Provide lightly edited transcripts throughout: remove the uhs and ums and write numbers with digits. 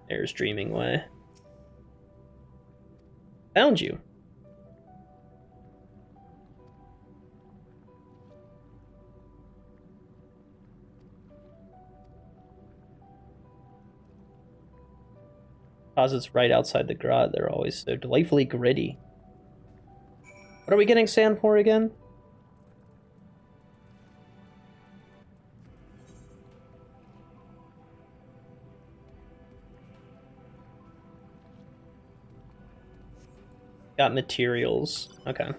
There's Dreaming Way. Found you. Deposits right outside the grot. They're always so delightfully gritty. What are we getting sand for again? Got materials. Okay.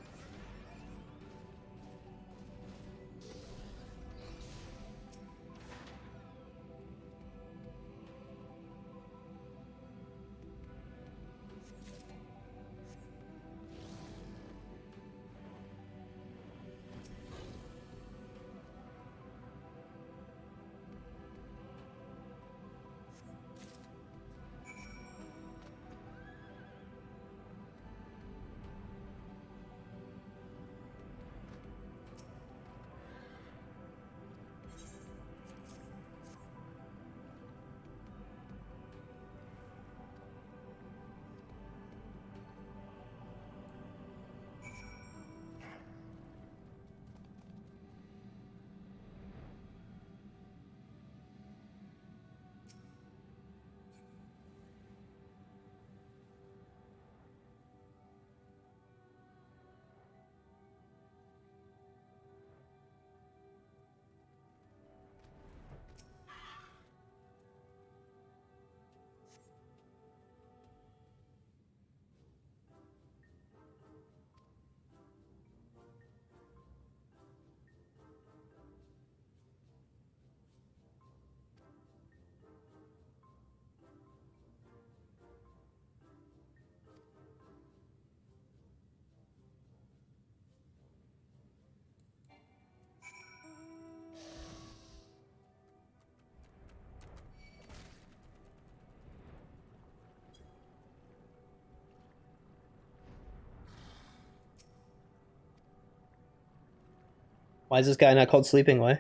Why is this guy not called Sleeping Way?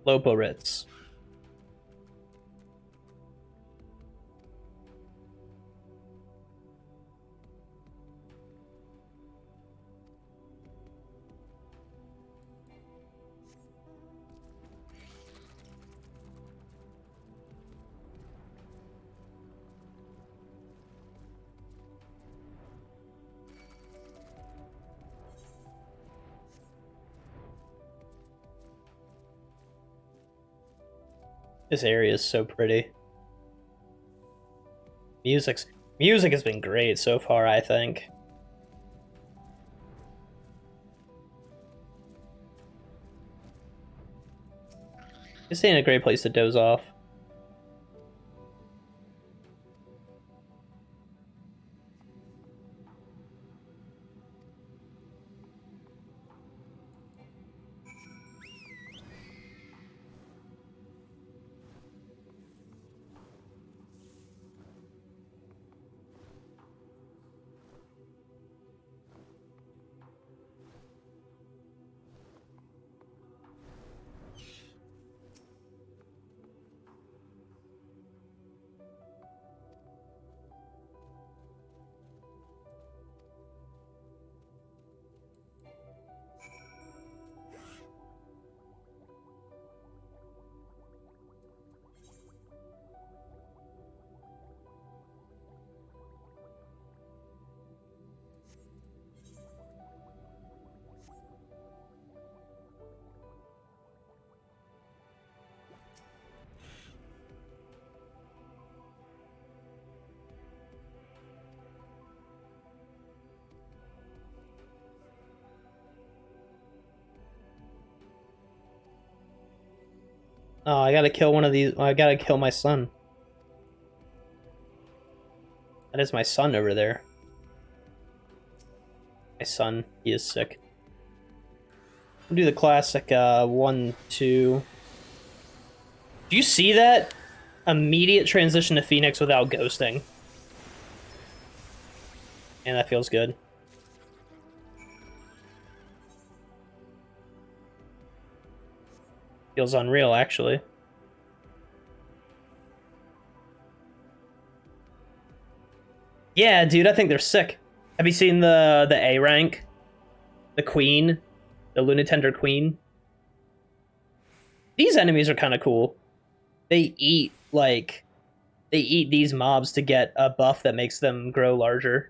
Loporitz. This area is so pretty. Music has been great so far, I think. This ain't a great place to doze off. Oh, I gotta kill one of these. I gotta kill my son. That is my son over there. My son, he is sick. We'll do the classic 1, 2. Do you see that? Immediate transition to Phoenix without ghosting. And that feels good. Feels unreal, actually. Yeah, dude, I think they're sick. Have you seen the A rank? The queen? The Lunatender queen? These enemies are kind of cool. They eat, like... They eat these mobs to get a buff that makes them grow larger.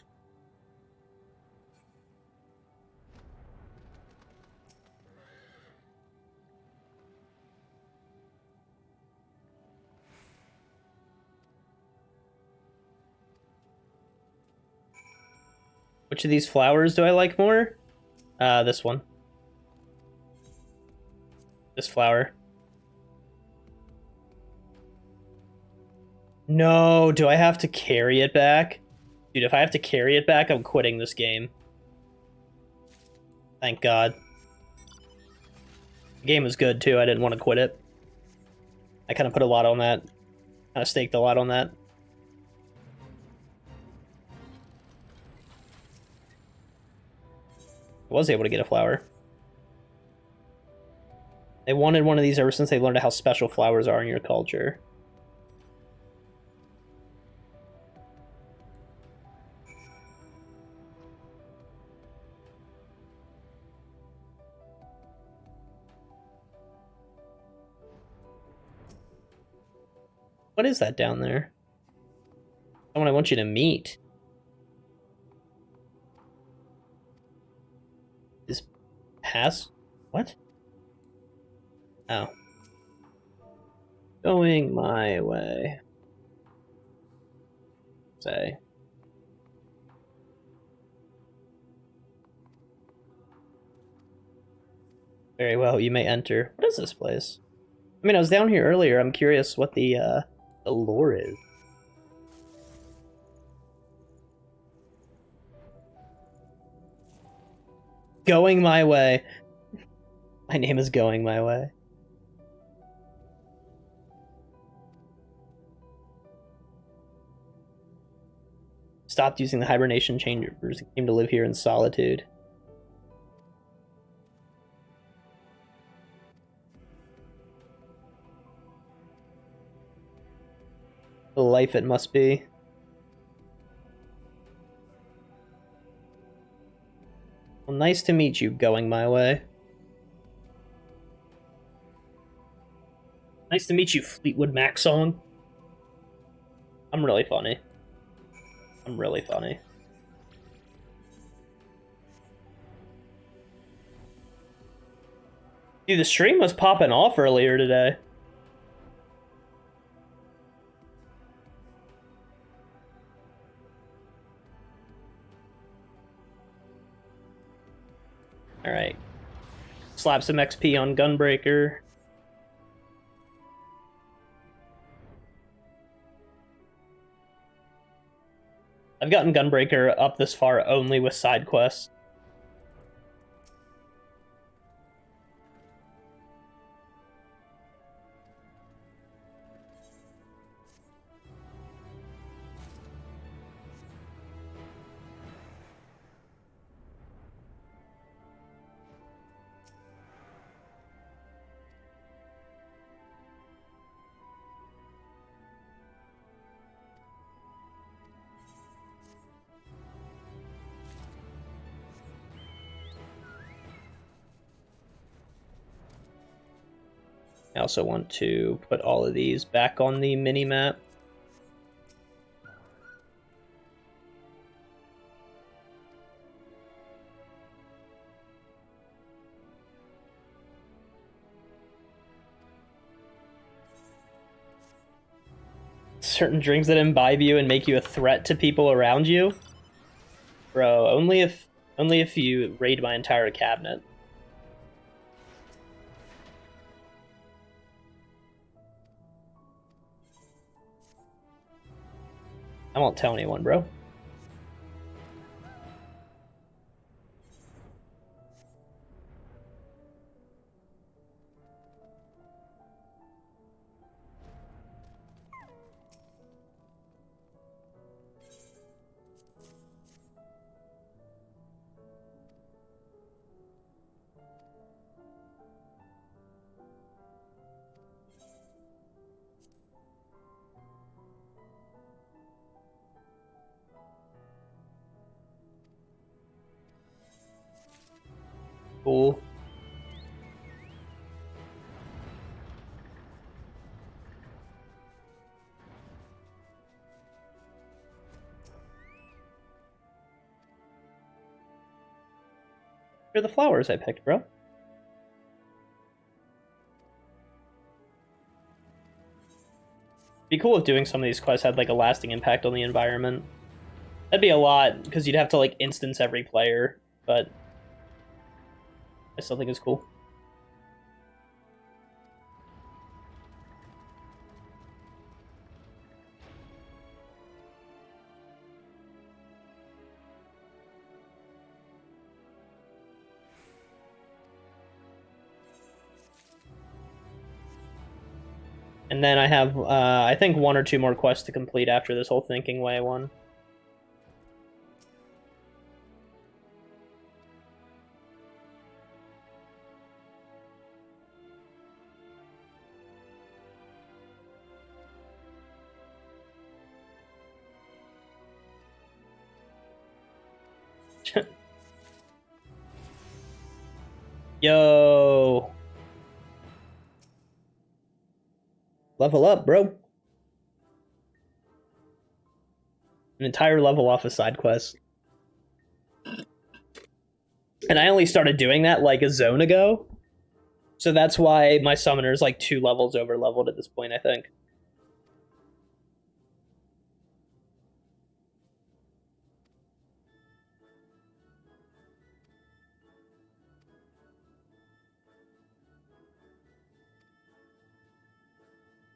Which of these flowers do I like more? This one. This flower. No, do I have to carry it back? Dude, if I have to carry it back, I'm quitting this game. Thank God. The game was good, too. I didn't want to quit it. I kind of put a lot on that. Kind of staked a lot on that. I was able to get a flower. They wanted one of these ever since they learned how special flowers are in your culture. What is that down there? Someone I want you to meet. Is pass? What? Oh. Going my way. Say. Very well, you may enter. What is this place? I mean, I was down here earlier. I'm curious what the lore is. Going my way. My name is Going My Way. Stopped using the hibernation chambers and came to live here in solitude. The life it must be. Well, nice to meet you, Going My Way. Nice to meet you, Fleetwood Mac song. I'm really funny. I'm really funny. Dude, the stream was popping off earlier today. Alright. Slap some XP on Gunbreaker. I've gotten Gunbreaker up this far only with side quests. I also want to put all of these back on the mini-map. Certain drinks that imbibe you and make you a threat to people around you? Bro, only if you raid my entire cabinet. I won't tell anyone, bro. Cool. Here are the flowers I picked, bro. Be cool if doing some of these quests had like a lasting impact on the environment. That'd be a lot because you'd have to like instance every player, but I still think it's cool. And then I have, I think, 1 or 2 more quests to complete after this whole Thinking Way one. Yo! Level up, bro. An entire level off a side quest. And I only started doing that like a zone ago. So that's why my summoner is like 2 levels over leveled at this point, I think.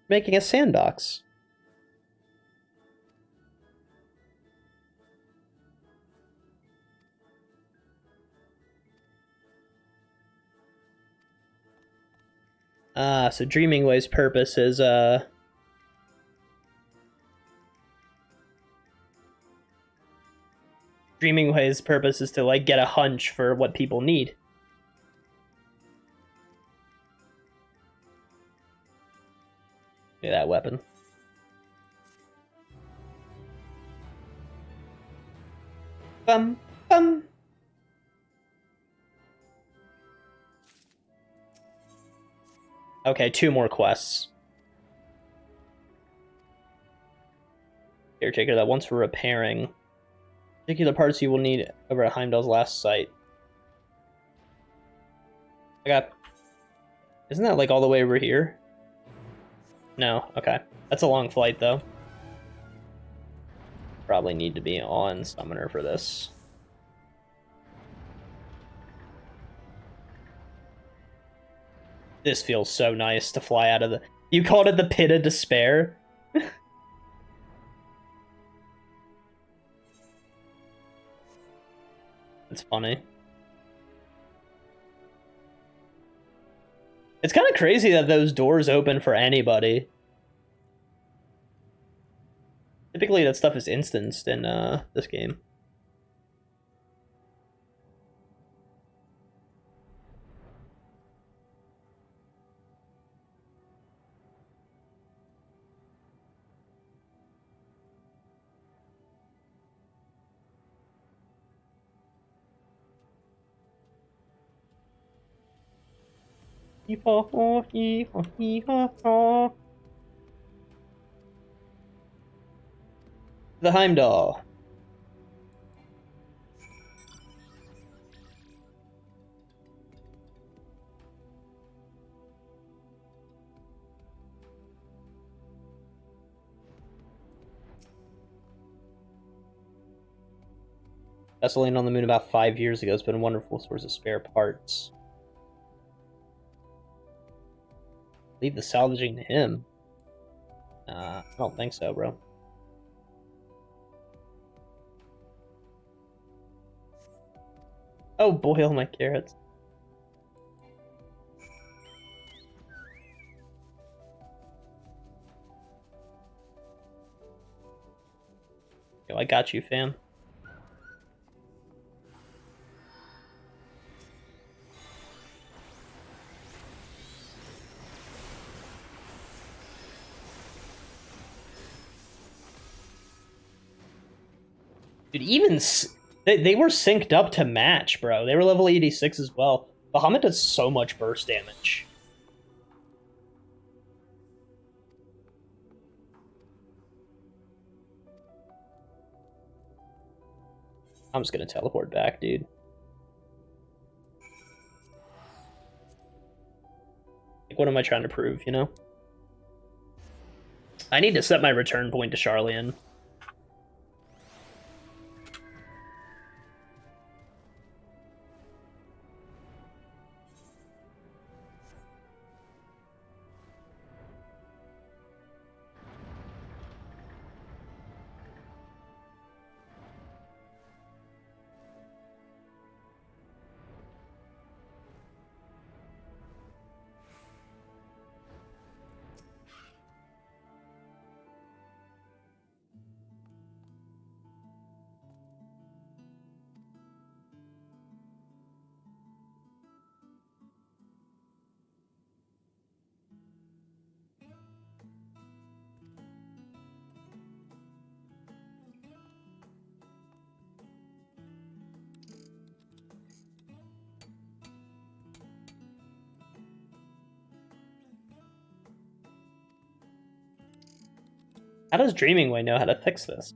Making a sandbox. So Dreaming Way's purpose is, Dreaming Way's purpose is to, like, get a hunch for what people need. Look at that weapon. Bum, bum. Okay, 2 more quests. Caretaker that once for repairing. Particular parts you will need over at Heimdall's last site. I got... Isn't that like all the way over here? No, okay. That's a long flight though. Probably need to be on Summoner for this. This feels so nice to fly out of the... You called it the Pit of Despair? It's funny. It's kind of crazy that those doors open for anybody. Typically that stuff is instanced in this game. The Heimdall. Gasoline on the moon about 5 years ago has been a wonderful source of spare parts. Leave the salvaging to him. I don't think so, bro. Oh, boil my carrots. Yo, I got you, fam. Dude, even... They were synced up to match, bro. They were level 86 as well. Bahamut does so much burst damage. I'm just gonna teleport back, dude. Like, what am I trying to prove, you know? I need to set my return point to Charlian. How does Dreaming Way know how to fix this?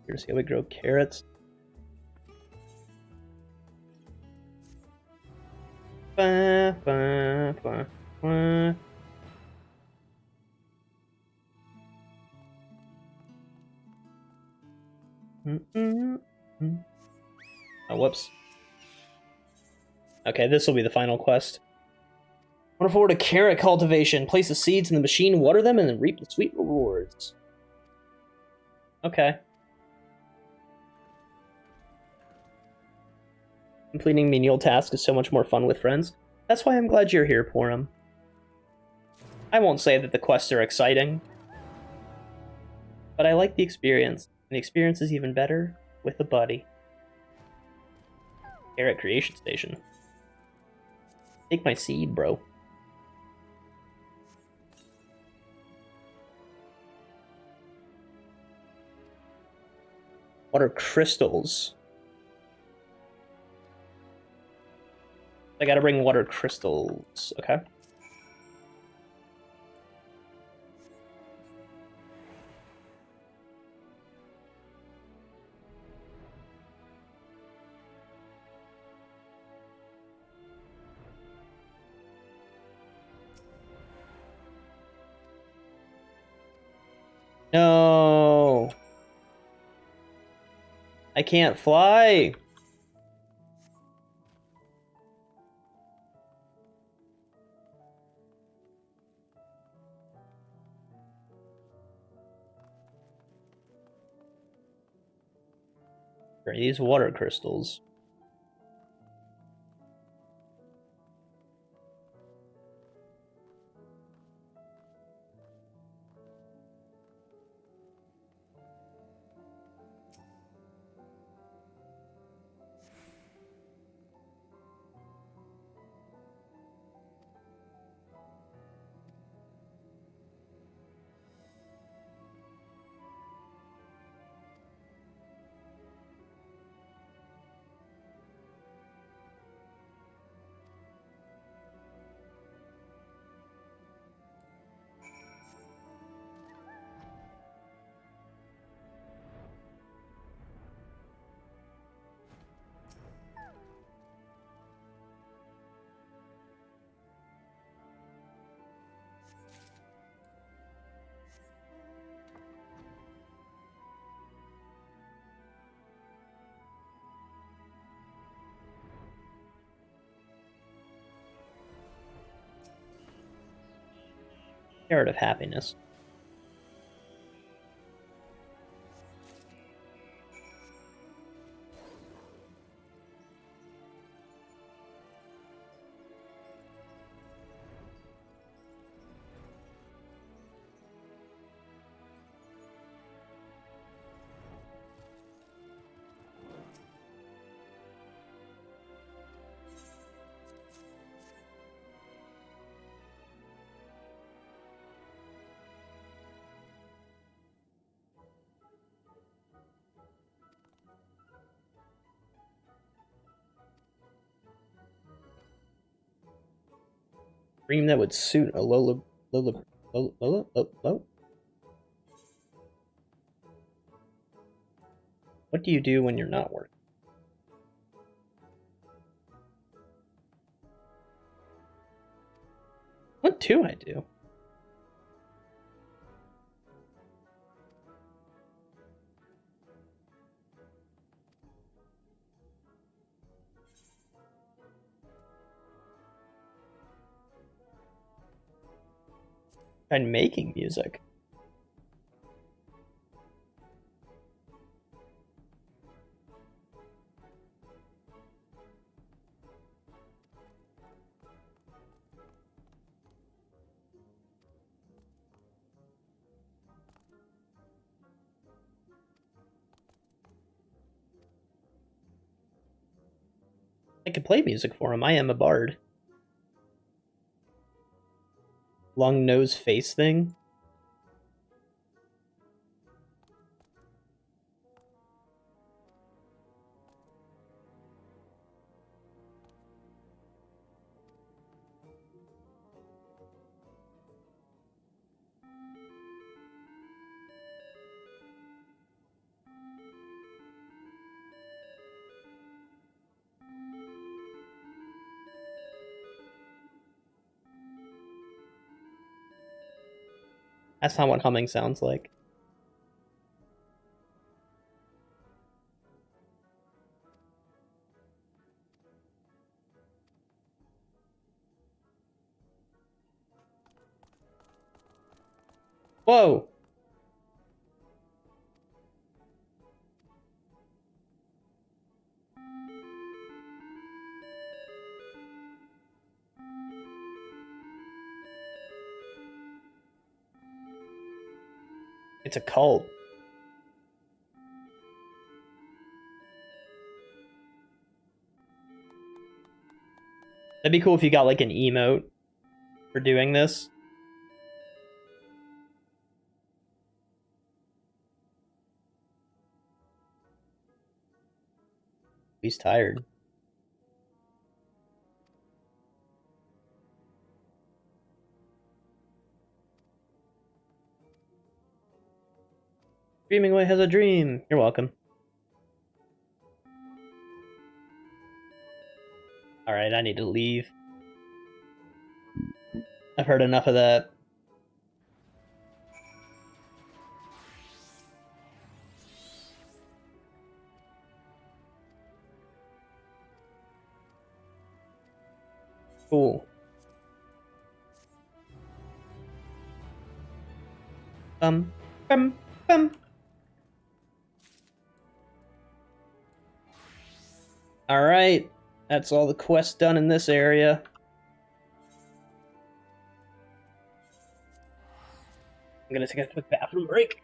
Here's how we grow carrots. Ba, ba, ba, ba. Oh, whoops. Okay, this will be the final quest. Order forward to carrot cultivation. Place the seeds in the machine, water them, and then reap the sweet rewards. Okay. Completing menial tasks is so much more fun with friends. That's why I'm glad you're here, Porum. I won't say that the quests are exciting, but I like the experience. And the experience is even better with a buddy. Carrot creation station. Take my seed, bro. Water crystals. I gotta bring water crystals. Okay. No. I can't fly. These water crystals. Carrot of happiness. Dream that would suit a Lola. What do you do when you're not working? What do I do? I'm making music. I could play music for him. I am a bard. Long nose face thing. That's not what humming sounds like. Whoa! It's a cult. That'd be cool if you got like an emote for doing this. He's tired. Dreaming away has a dream. You're welcome. Alright, I need to leave. I've heard enough of that. Cool. Bum, bum. Alright, that's all the quests done in this area. I'm gonna take a quick bathroom break.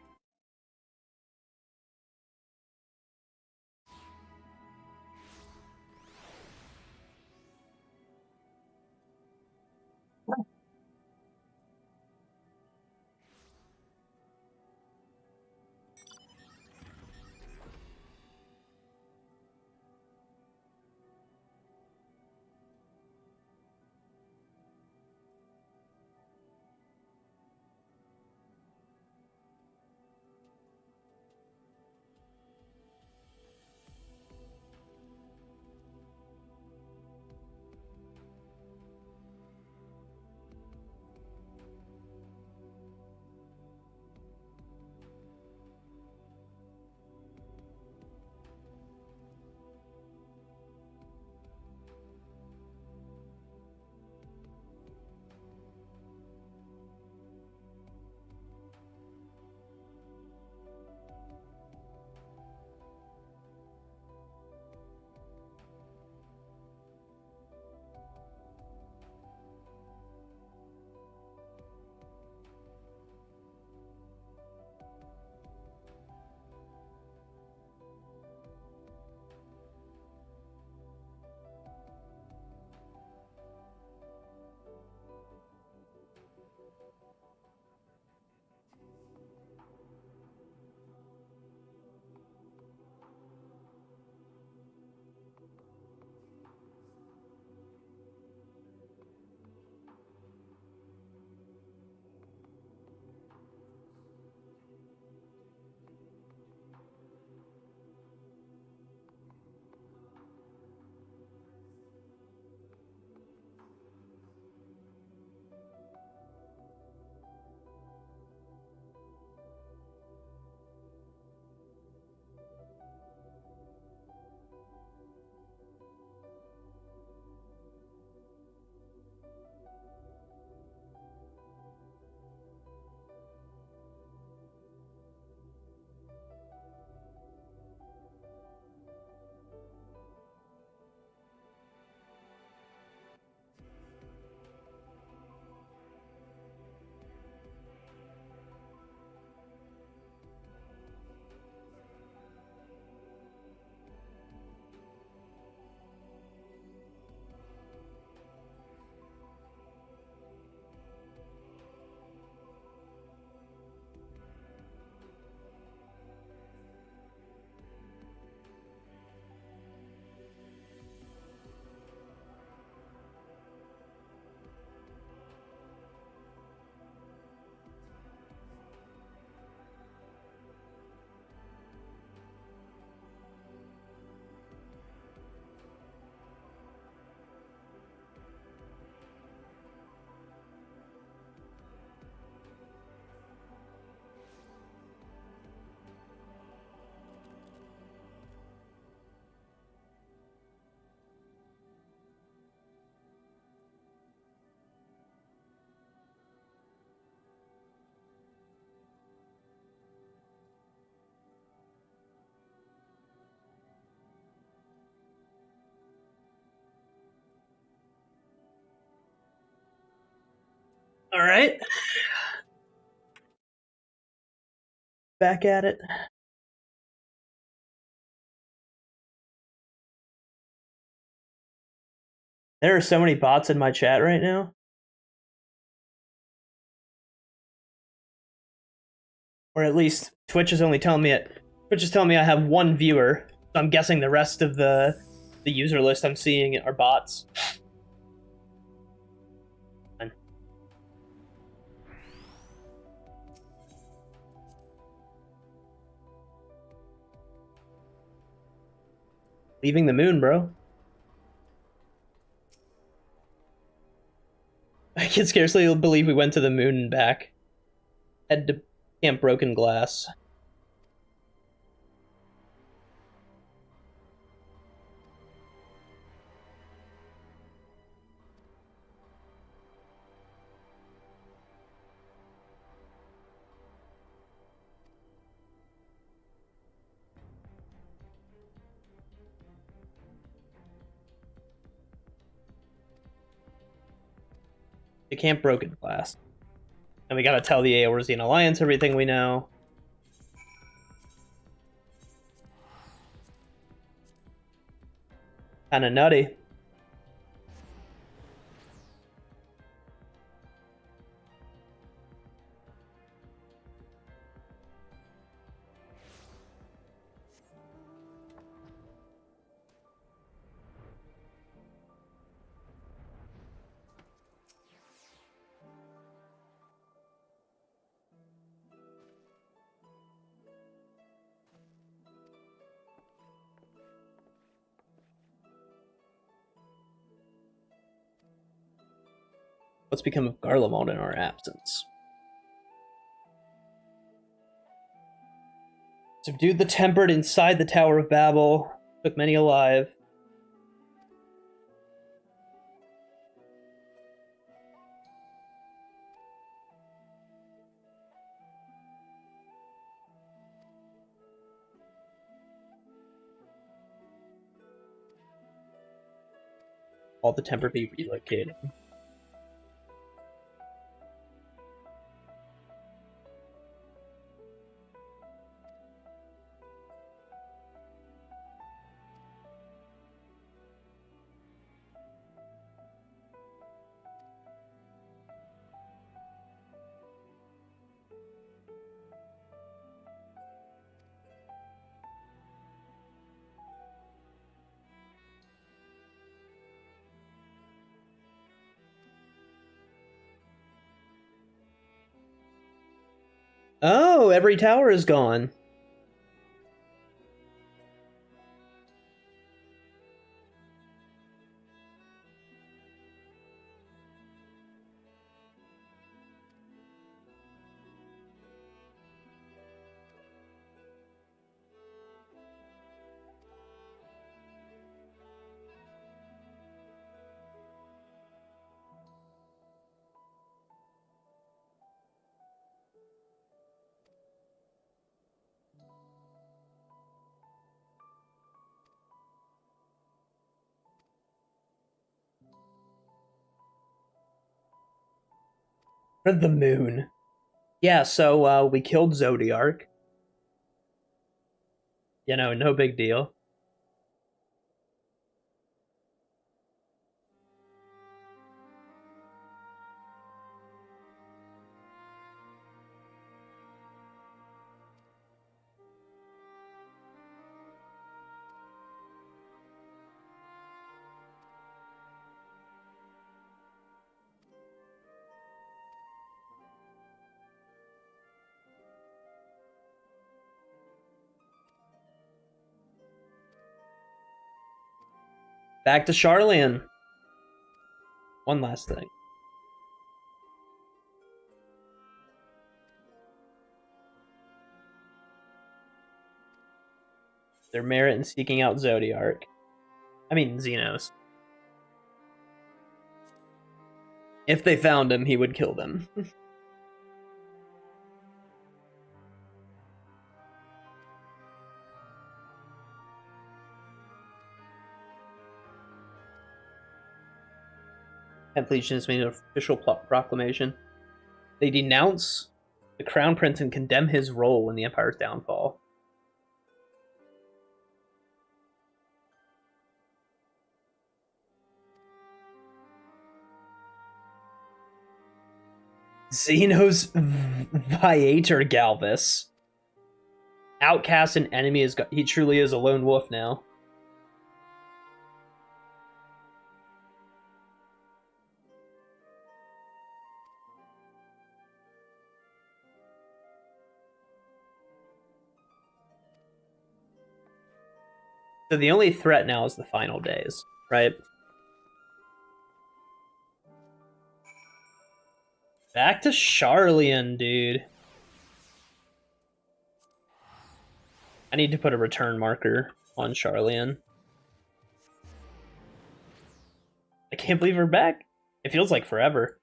Alright. Back at it. There are so many bots in my chat right now. Or at least Twitch is only telling me Twitch is telling me I have one viewer. So I'm guessing the rest of the user list I'm seeing are bots. Leaving the moon, bro. I can scarcely believe we went to the moon and back. Head to Camp Broken Glass. To Camp Broken Glass. And we gotta tell the Eorzean Alliance everything we know. Kinda nutty. What's become of Garlemald in our absence? Subdued the Tempered inside the Tower of Babel. Took many alive. All the Tempered be relocated. Oh, every tower is gone. The moon. Yeah, so we killed Zodiark. You know, no big deal. Back to Charlian. One last thing. Their merit in seeking out Zodiark. I mean, Xenos. If they found him, he would kill them. Legion has made an official proclamation. They denounce the Crown Prince and condemn his role in the Empire's downfall. Xenos Viator Galvus. Outcast and enemy he truly is a lone wolf now. So the only threat now is the final days, right? Back to Charlian, dude. I need to put a return marker on Charlian. I can't believe we're back. It feels like forever.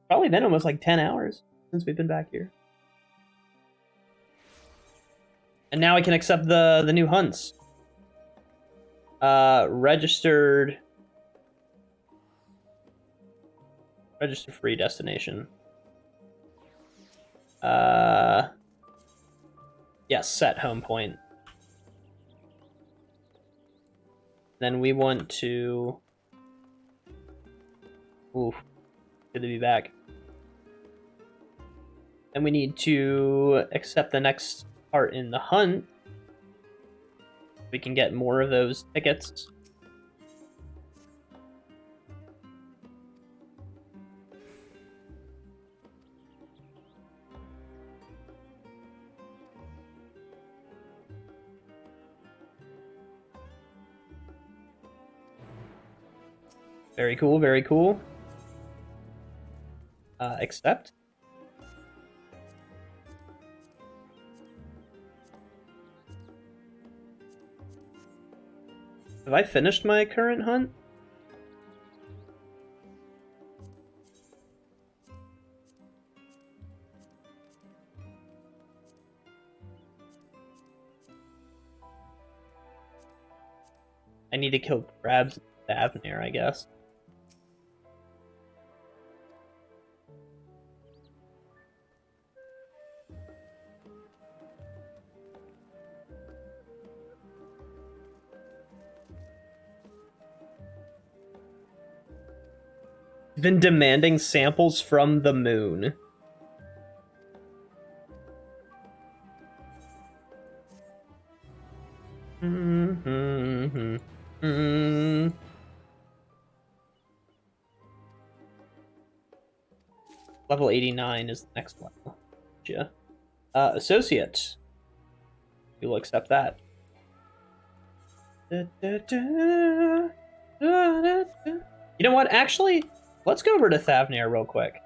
Probably been almost like 10 hours since we've been back here. And now I can accept the new hunts. Registered free destination. Yes, set home point. Then we want to... Ooh, good to be back. Then we need to accept the next part in the hunt. We can get more of those tickets. Very cool, very cool. Accept. Have I finished my current hunt? I need to kill crabs and Thavnir, I guess. Been demanding samples from the moon. Level 89 is the next level. Yeah. Associate. We will accept that. You know what? Actually, let's go over to Thavnir real quick.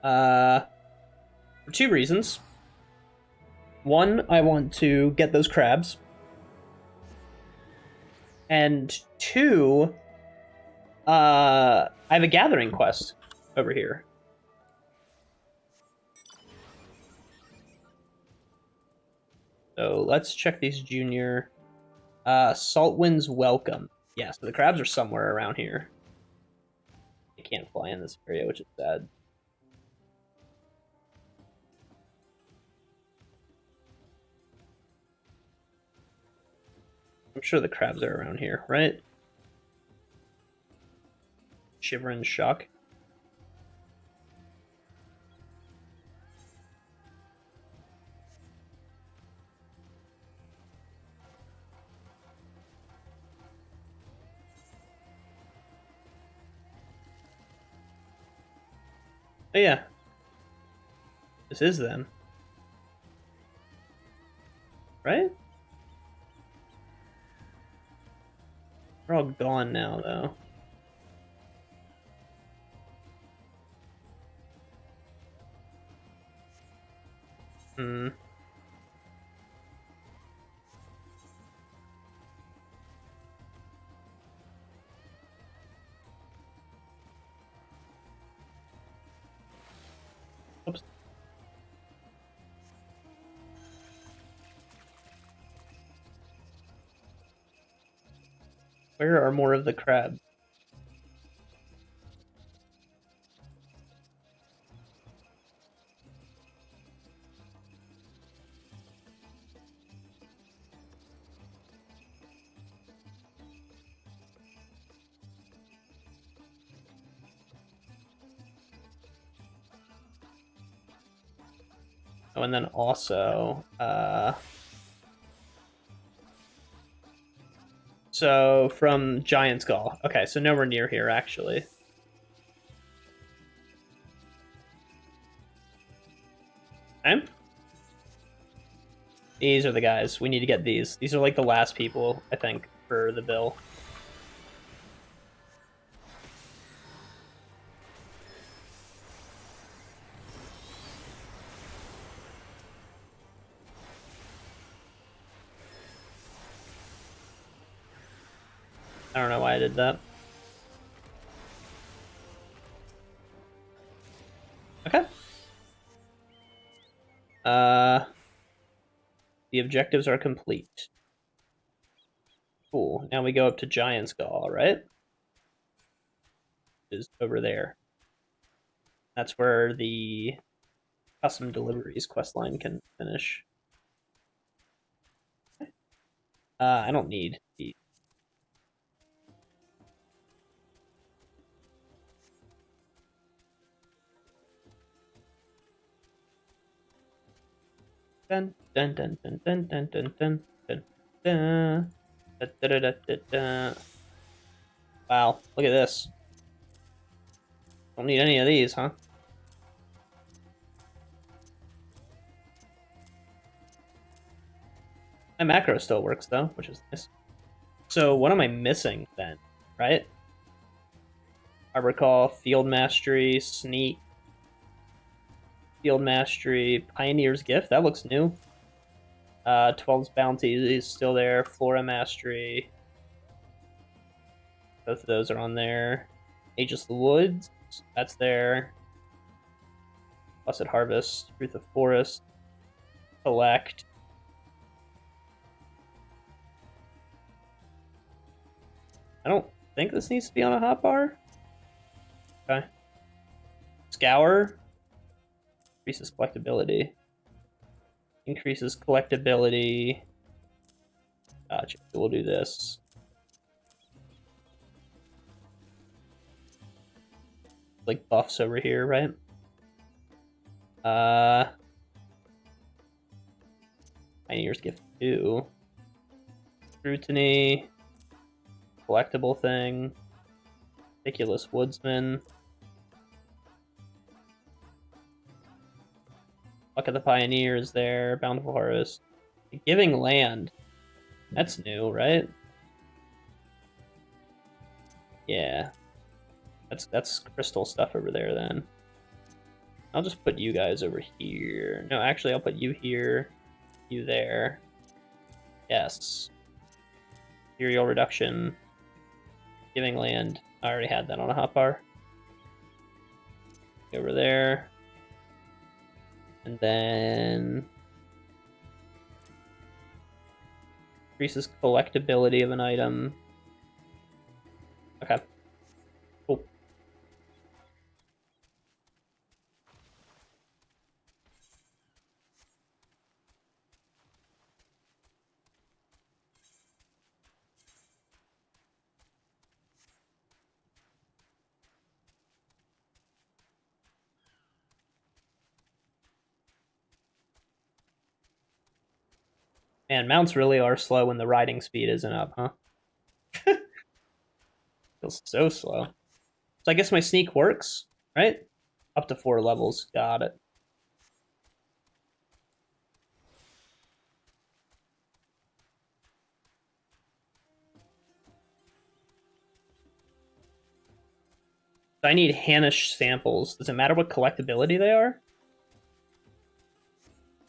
For 2 reasons. One, I want to get those crabs. And 2, I have a gathering quest over here. So let's check these junior. Saltwind's Welcome. Yeah, so the crabs are somewhere around here. They can't fly in this area, which is sad. I'm sure the crabs are around here, right? Shiver and Shock. Oh yeah. This is them. Right? They're all gone now, though. Hmm. Oops. Where are more of the crabs? Oh, and then also, so from Giant Skull. Okay, so nowhere near here, actually. Okay. These are the guys. We need to get these. These are like the last people, I think, for the bill. I don't know why I did that. Okay. The objectives are complete. Cool. Now we go up to Giant Skull, right? Is over there. That's where the custom deliveries quest line can finish. I don't need the. Dun dun dun dun dun dun dun dun dun dun. Da, da, da, da, da, da. Wow, look at this. Don't need any of these, huh? My macro still works though, which is nice. So what am I missing then? Right? Arbor Call, Field Mastery, Sneak, Field Mastery, Pioneer's Gift. That looks new. 12's Bounty is still there. Flora Mastery. Both of those are on there. Aegis of the Woods. That's there. Blessed Harvest. Truth of Forest. Collect. I don't think this needs to be on a hotbar. Okay. Scour. Increases collectability. Increases collectability. Gotcha. We'll do this. Like buffs over here, right? Pioneer's Gift 2. Scrutiny. Collectible thing. Ridiculous Woodsman. Luck of the Pioneers there. Bountiful Harvest. Giving Land. That's new, right? Yeah. That's crystal stuff over there then. I'll just put you guys over here. No, actually I'll put you here. You there. Yes. Material reduction. Giving Land. I already had that on a hotbar. Over there. And then increases collectability of an item. Okay. Cool. Man, mounts really are slow when the riding speed isn't up, huh? Feels so slow. So I guess my sneak works, right? Up to 4 levels. Got it. I need Hanish samples. Does it matter what collectability they are?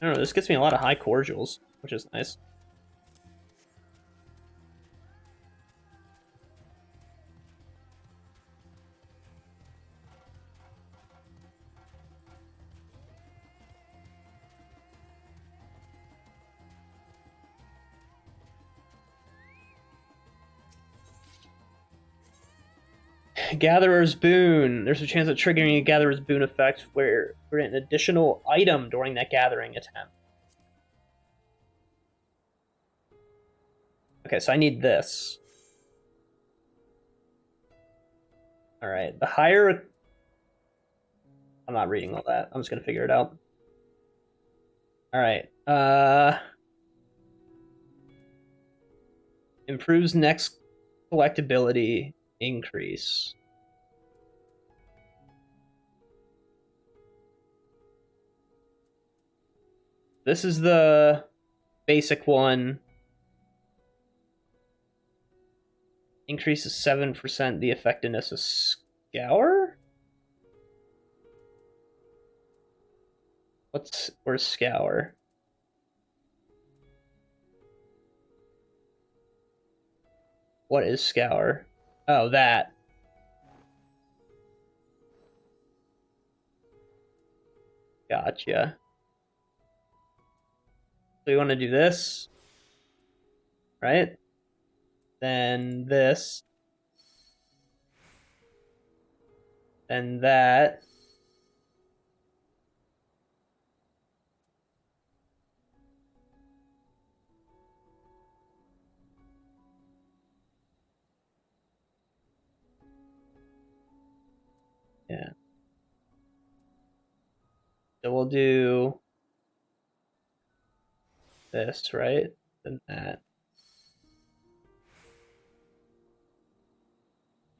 I don't know. This gets me a lot of high cordials, which is nice. Gatherer's Boon. There's a chance of triggering a Gatherer's Boon effect where we're an additional item during that gathering attempt. Okay, so I need this. Alright, the higher... I'm not reading all that. I'm just going to figure it out. All right. Improves next collectability increase. This is the basic one. Increases 7% the effectiveness of Scour? Where's Scour? What is Scour? Oh, that. Gotcha. So we want to do this, right? Then this. Then that. Yeah. So we'll do this, right? Then that.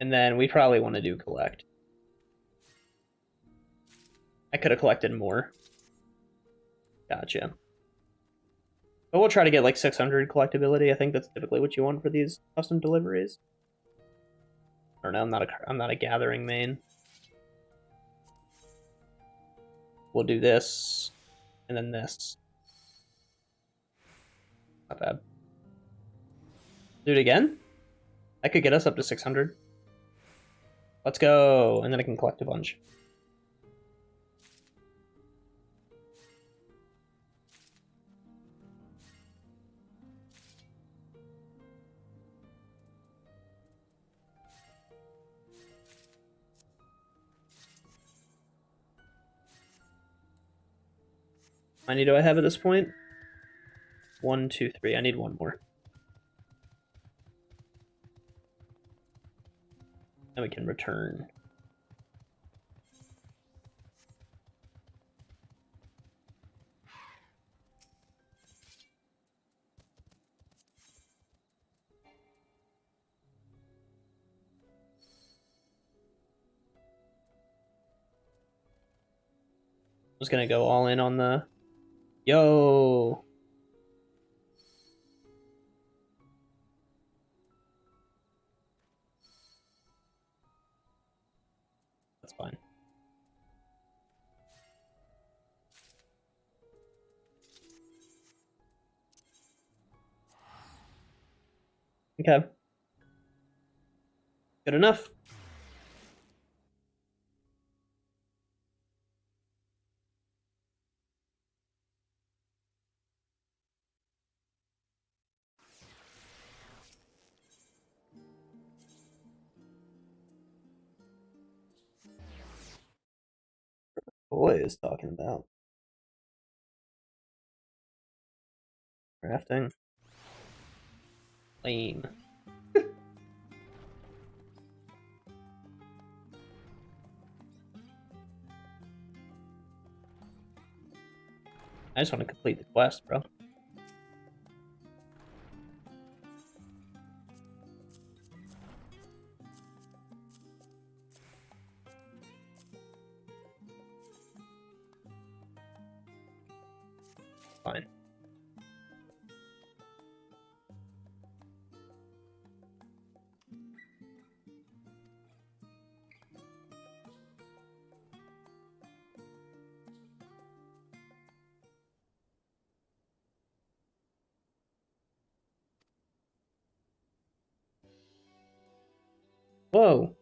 And then we probably want to do collect. I could have collected more. Gotcha. But we'll try to get like 600 collectability. I think that's typically what you want for these custom deliveries. I don't know. I'm not a gathering main. We'll do this, and then this. Not bad. Do it again. That could get us up to 600. Let's go, and then I can collect a bunch. How many do I have at this point? 1, 2, 3. I need one more. Then we can return. I was gonna go all in on the... Yo! That's fine. Okay. Good enough. Boy is talking about crafting. Lame. I just want to complete the quest, bro. Fine. Whoa.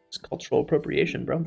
It's cultural appropriation, bro.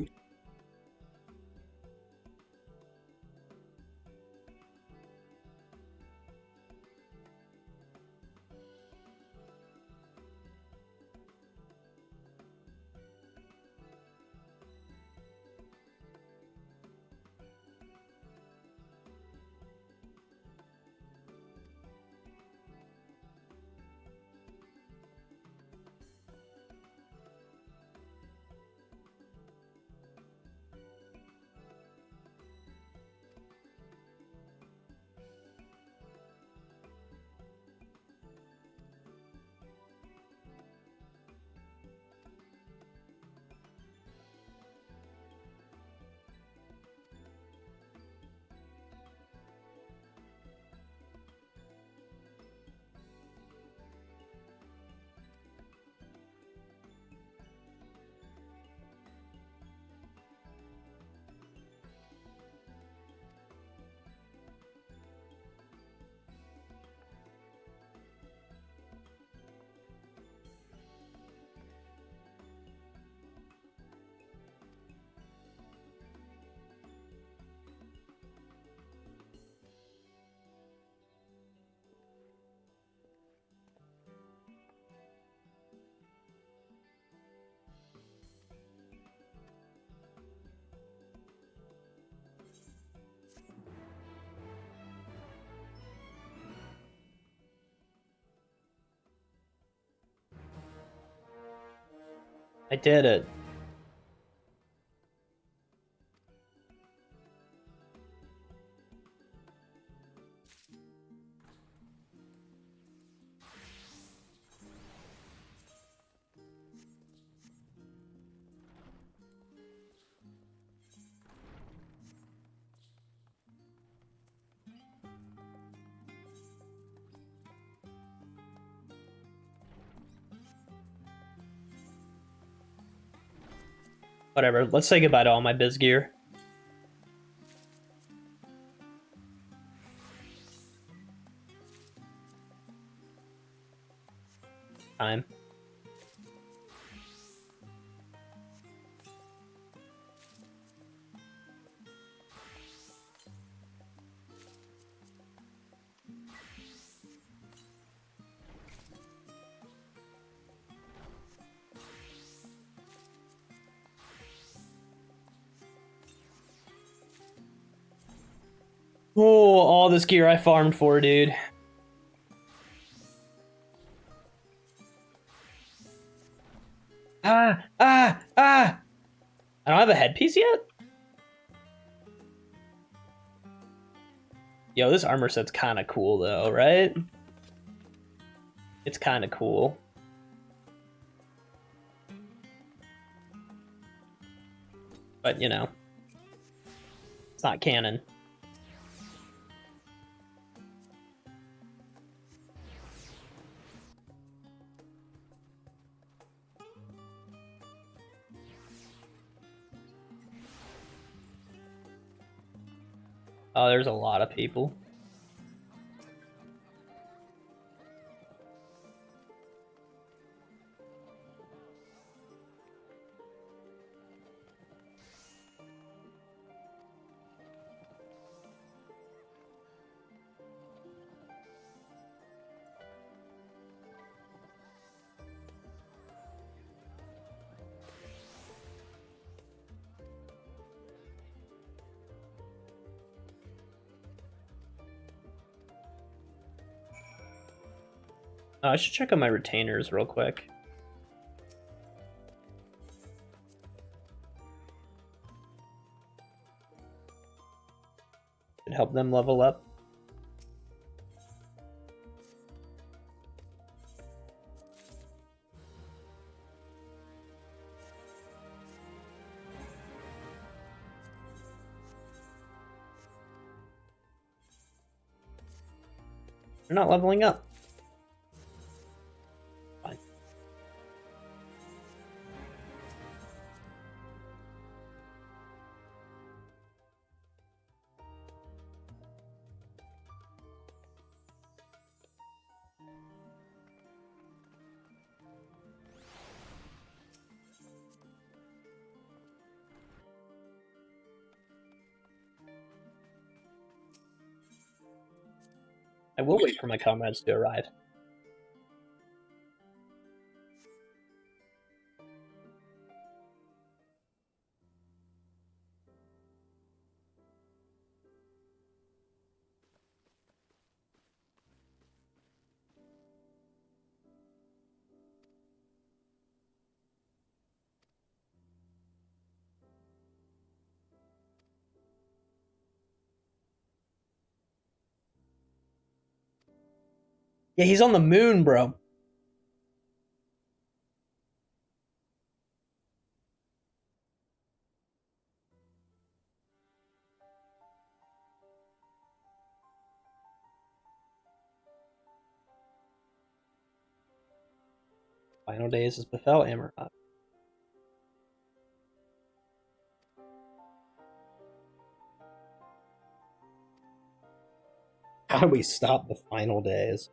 I did it. Whatever, let's say goodbye to all my biz gear. Time. Oh, all this gear I farmed for, dude. Ah! I don't have a headpiece yet? Yo, this armor set's kind of cool, though, right? It's kind of cool. But, you know, it's not canon. Oh, there's a lot of people. I should check on my retainers real quick. Should help them level up. They're not leveling up. Fine. I will wait for my comrades to arrive. Yeah, he's on the moon, bro. Final days is Bethel Amaranth. How do we stop the final days?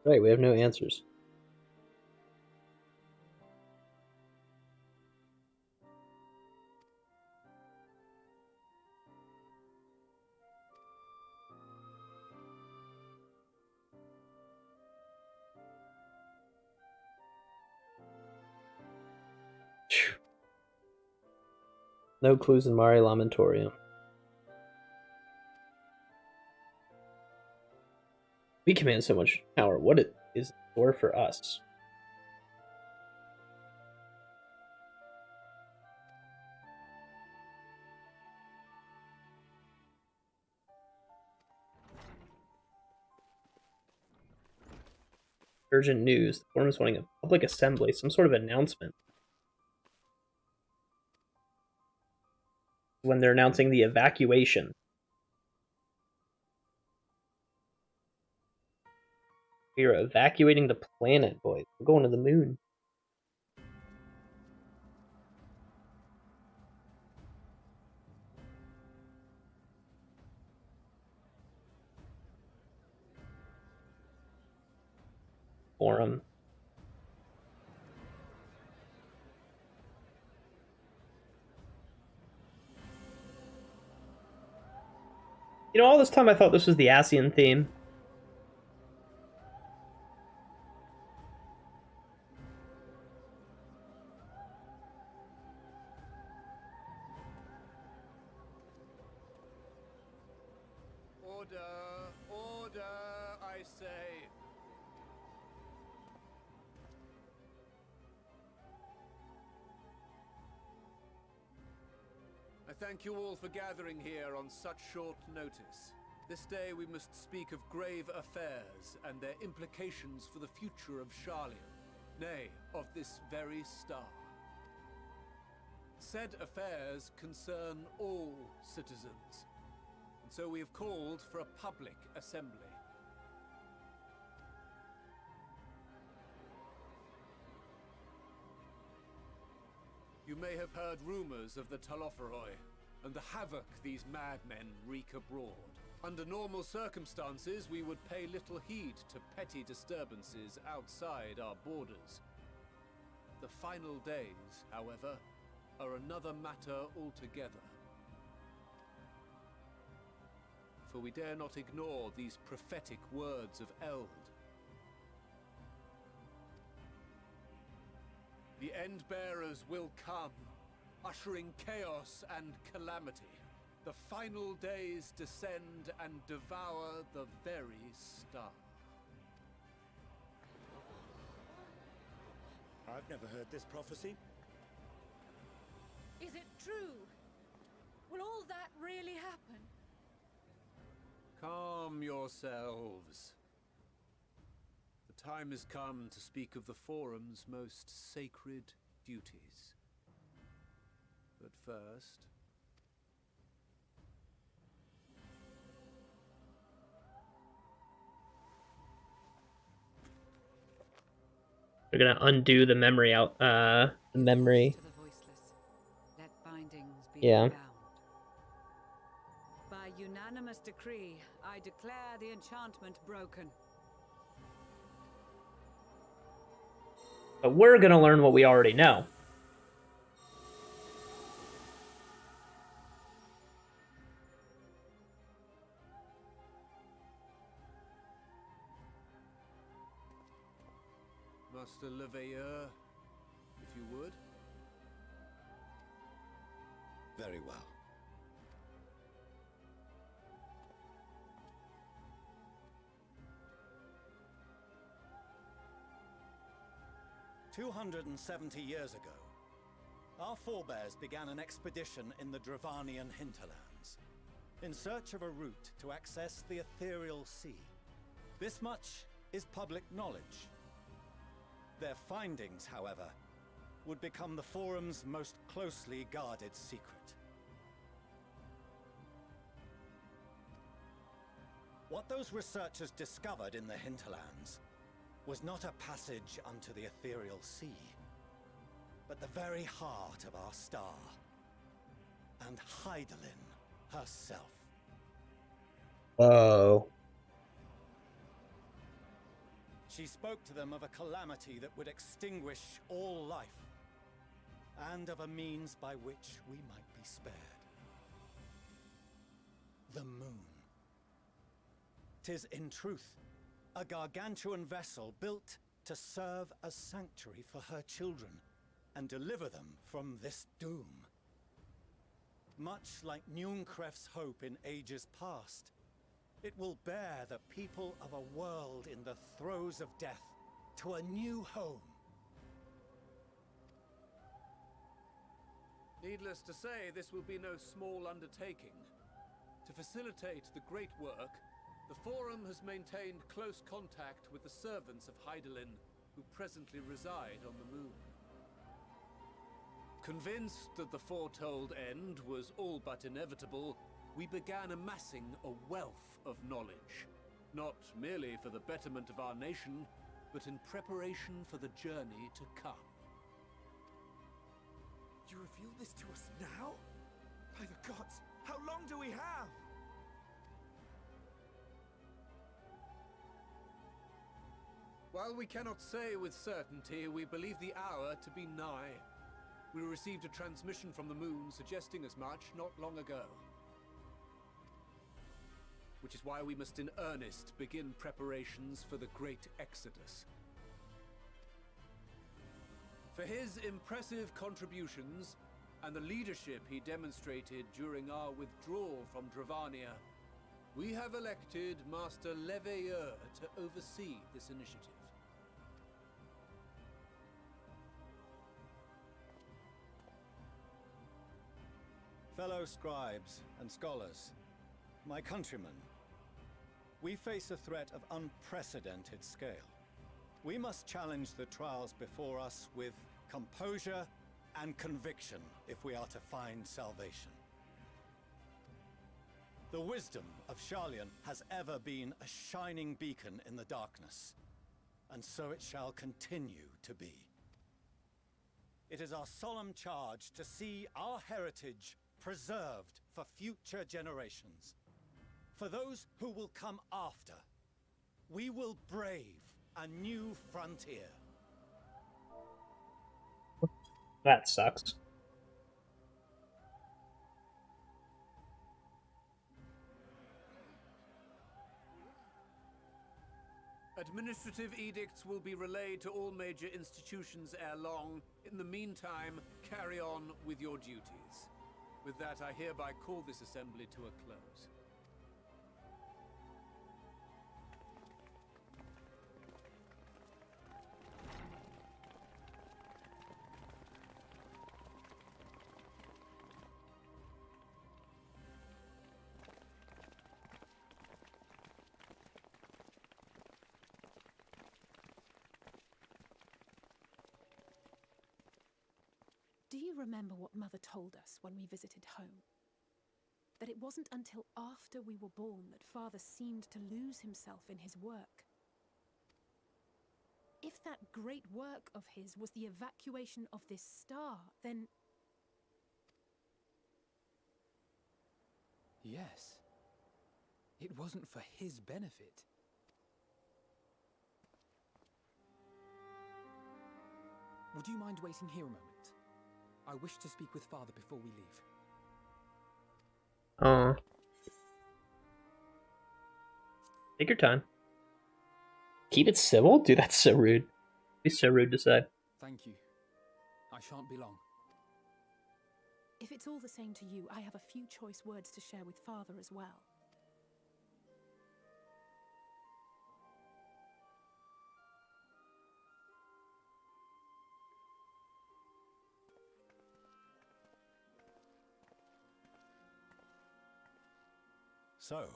Right, we have no answers. No clues in Mari Lamentorium. We command so much power. What is in store for us? Urgent news. The forum is wanting a public assembly, some sort of announcement. When they're announcing the evacuation. We are evacuating the planet, boys. We're going to the moon. Forum. You know, all this time I thought this was the ASEAN theme. Order, I say. I thank you all for gathering here on such short notice. This day we must speak of grave affairs and their implications for the future of Charlian, nay, of this very star. Said affairs concern all citizens, and so we have called for a public assembly. You may have heard rumors of the Telophoroi and the havoc these madmen wreak abroad. Under normal circumstances, we would pay little heed to petty disturbances outside our borders. The final days, however, are another matter altogether. For we dare not ignore these prophetic words of Eld. The Endbearers will come, ushering chaos and calamity. The final days descend and devour the very star. I've never heard this prophecy. Is it true? Will all that really happen? Calm yourselves. The time has come to speak of the Forum's most sacred duties. But first... We're gonna undo the memory out, memory. Yeah. By unanimous decree, I declare the enchantment broken. But we're gonna learn what we already know. Master Leveilleur, if you would. Very well. "270 years ago, our forebears began an expedition in the Dravanian hinterlands, in search of a route to access the ethereal sea. This much is public knowledge. Their findings, however, would become the Forum's most closely guarded secret. What those researchers discovered in the hinterlands was not a passage unto the ethereal sea, but the very heart of our star, and Hydaelyn herself." Whoa. She spoke to them of a calamity that would extinguish all life, and of a means by which we might be spared. The moon. 'Tis in truth a gargantuan vessel built to serve as sanctuary for her children and deliver them from this doom. Much like Njunkref's hope in ages past, it will bear the people of a world in the throes of death to a new home. Needless to say, this will be no small undertaking. To facilitate the great work, The Forum has maintained close contact with the servants of Hydaelyn, who presently reside on the moon. Convinced that the foretold end was all but inevitable, we began amassing a wealth of knowledge, not merely for the betterment of our nation, but in preparation for the journey to come. You reveal this to us now? By the gods, how long do we have? While we cannot say with certainty, we believe the hour to be nigh. We received a transmission from the moon suggesting as much not long ago. Which is why we must in earnest begin preparations for the Great Exodus. For his impressive contributions and the leadership he demonstrated during our withdrawal from Dravania, we have elected Master Leveilleur to oversee this initiative. Fellow scribes and scholars, my countrymen, we face a threat of unprecedented scale. We must challenge the trials before us with composure and conviction if we are to find salvation. The wisdom of Sharlayan has ever been a shining beacon in the darkness, and so it shall continue to be. It is our solemn charge to see our heritage preserved for future generations. For those who will come after, we will brave a new frontier. That sucks. Administrative edicts will be relayed to all major institutions ere long. In the meantime, carry on with your duties. With that, I hereby call this assembly to a close. Do you remember what Mother told us when we visited home? That it wasn't until after we were born that Father seemed to lose himself in his work. If that great work of his was the evacuation of this star, then... Yes. It wasn't for his benefit. Would you mind waiting here a moment? I wish to speak with Father before we leave. Take your time. Keep it civil? Dude, that's so rude. It's so rude to say. Thank you. I shan't be long. If it's all the same to you, I have a few choice words to share with Father as well. So,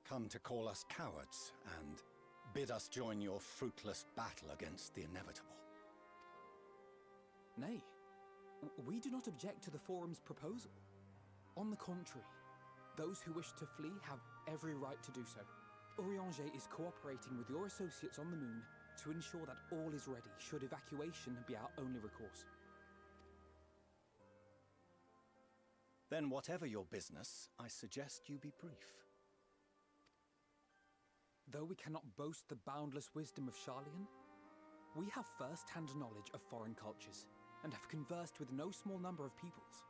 come to call us cowards and bid us join your fruitless battle against the inevitable. Nay, we do not object to the Forum's proposal. On the contrary, those who wish to flee have every right to do so. Urianger is cooperating with your associates on the moon to ensure that all is ready should evacuation be our only recourse. Then whatever your business, I suggest you be brief. Though we cannot boast the boundless wisdom of Sharlayan, we have first-hand knowledge of foreign cultures and have conversed with no small number of peoples.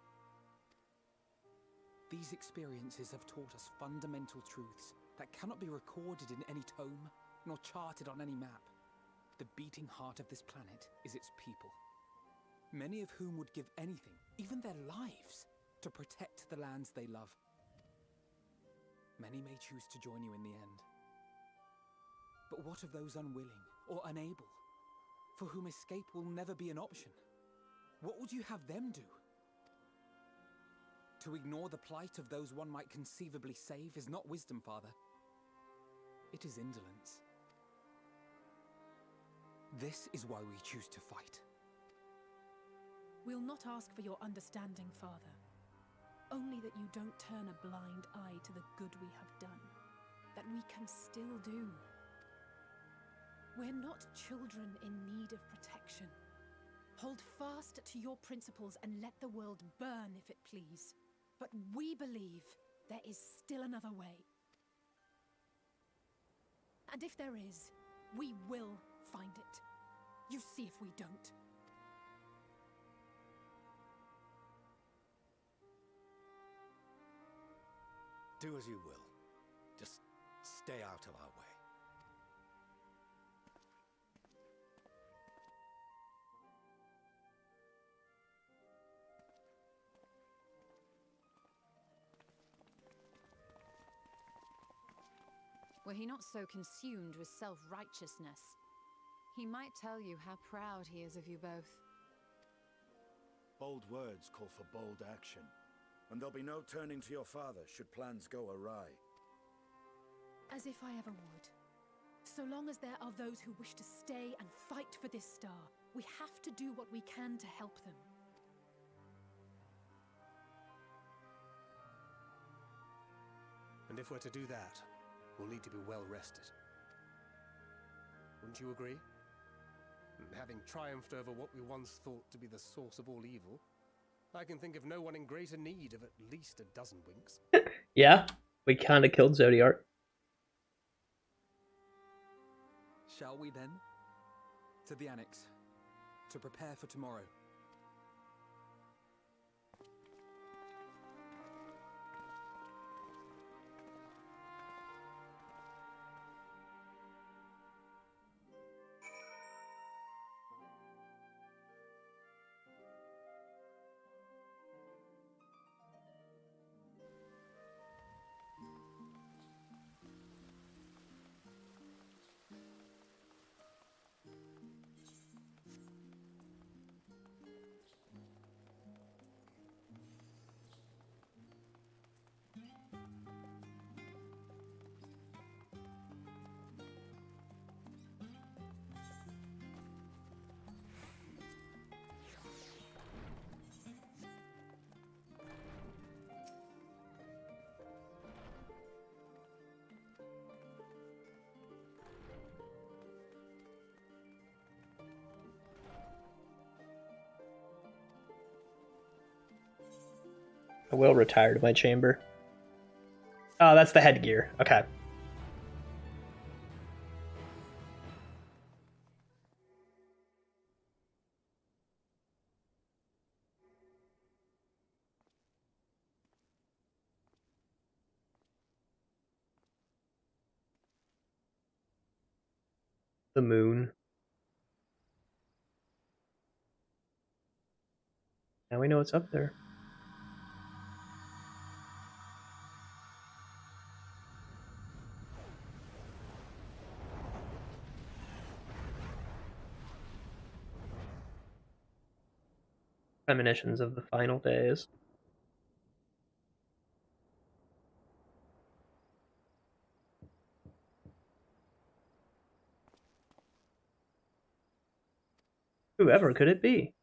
These experiences have taught us fundamental truths that cannot be recorded in any tome, nor charted on any map. The beating heart of this planet is its people, many of whom would give anything, even their lives, to protect the lands they love. Many may choose to join you in the end. But what of those unwilling or unable, for whom escape will never be an option? What would you have them do? To ignore the plight of those one might conceivably save is not wisdom, Father. It is indolence. This is why we choose to fight. We'll not ask for your understanding, Father. Only that you don't turn a blind eye to the good we have done. That we can still do. We're not children in need of protection. Hold fast to your principles and let the world burn if it please. But we believe there is still another way. And if there is, we will find it. You see if we don't. Do as you will. Just stay out of our way. Were he not so consumed with self-righteousness, he might tell you how proud he is of you both. Bold words call for bold action, and there'll be no turning to your father should plans go awry. As if I ever would. So long as there are those who wish to stay and fight for this star, we have to do what we can to help them. And if we're to do that, we'll need to be well rested. Wouldn't you agree? And having triumphed over what we once thought to be the source of all evil, I can think of no one in greater need of at least a dozen winks. Yeah, we kind of killed Zodiark. Shall we then? To the Annex. To prepare for tomorrow. I will retire to my chamber. Oh, that's the headgear. Okay. The moon. Now we know what's up there. Premonitions of the final days. Whoever could it be?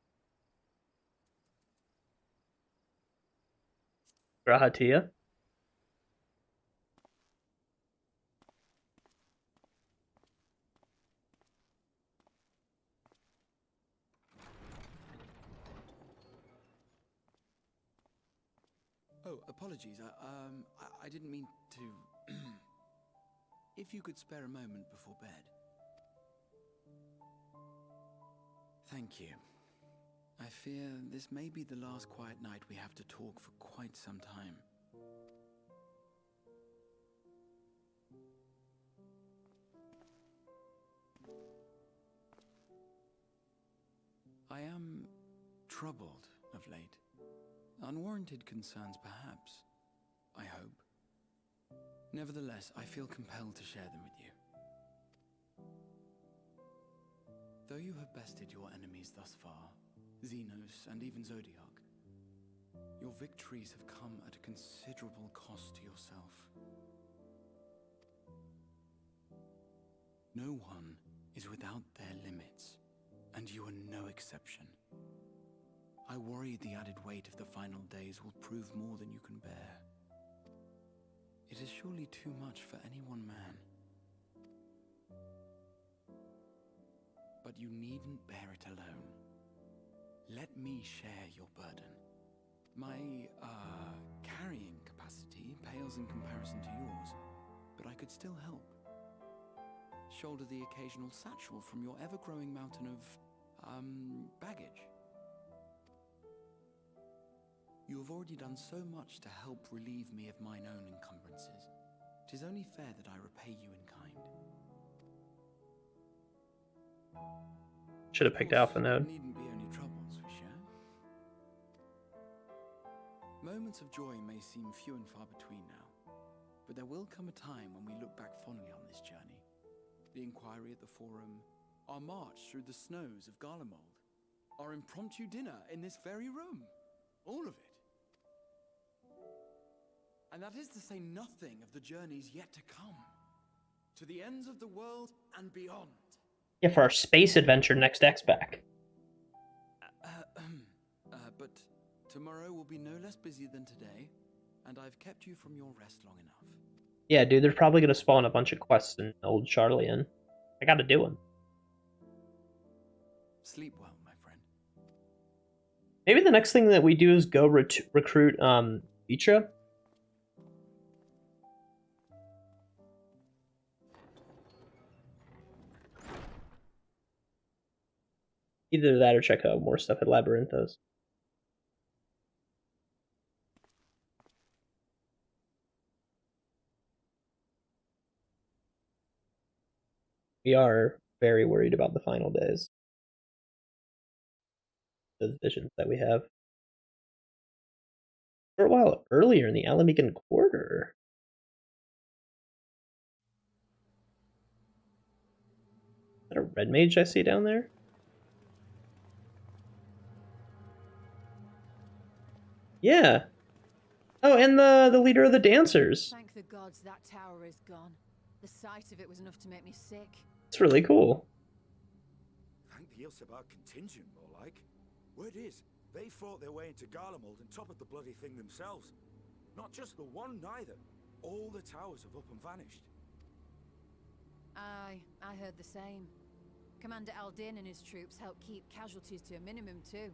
Grahatia? Oh, apologies. I didn't mean to... If you could spare a moment before bed. Thank you. I fear this may be the last quiet night we have to talk for quite some time. I am troubled of late. Unwarranted concerns, perhaps. I hope. Nevertheless, I feel compelled to share them with you. Though you have bested your enemies thus far, Xenos and even Zodiark, your victories have come at a considerable cost to yourself. No one is without their limits, and you are no exception. I worry the added weight of the final days will prove more than you can bear. It is surely too much for any one man. But you needn't bear it alone. Let me share your burden. My, carrying capacity pales in comparison to yours, but I could still help. Shoulder the occasional satchel from your ever-growing mountain of, baggage. You have already done so much to help relieve me of mine own encumbrances. 'Tis only fair that I repay you in kind. Should have picked Alpha Node. Needn't be only troubles we share. Moments of joy may seem few and far between now, but there will come a time when we look back fondly on this journey. The inquiry at the Forum, our march through the snows of Garlemald, our impromptu dinner in this very room. All of it. And that is to say nothing of the journeys yet to come. To the ends of the world and beyond. Yeah, for our space adventure next X-Back. But tomorrow will be no less busy than today, and I've kept you from your rest long enough. Yeah, dude, they're probably gonna spawn a bunch of quests in Old Charlian. I gotta do them. Sleep well, my friend. Maybe the next thing that we do is go recruit Vitra. Either that or check out more stuff at Labyrinthos. We are very worried about the final days. The visions that we have. For a while earlier in the Alamican Quarter. Is that a red mage I see down there? Yeah. Oh, and the leader of the dancers. Thank the gods that tower is gone. The sight of it was enough to make me sick. It's really cool. Thank the Ilsabar contingent, more like. Word is, they fought their way into Garlemald and toppled the bloody thing themselves. Not just the one, neither. All the towers have up and vanished. Aye, I heard the same. Commander Aldin and his troops helped keep casualties to a minimum, too.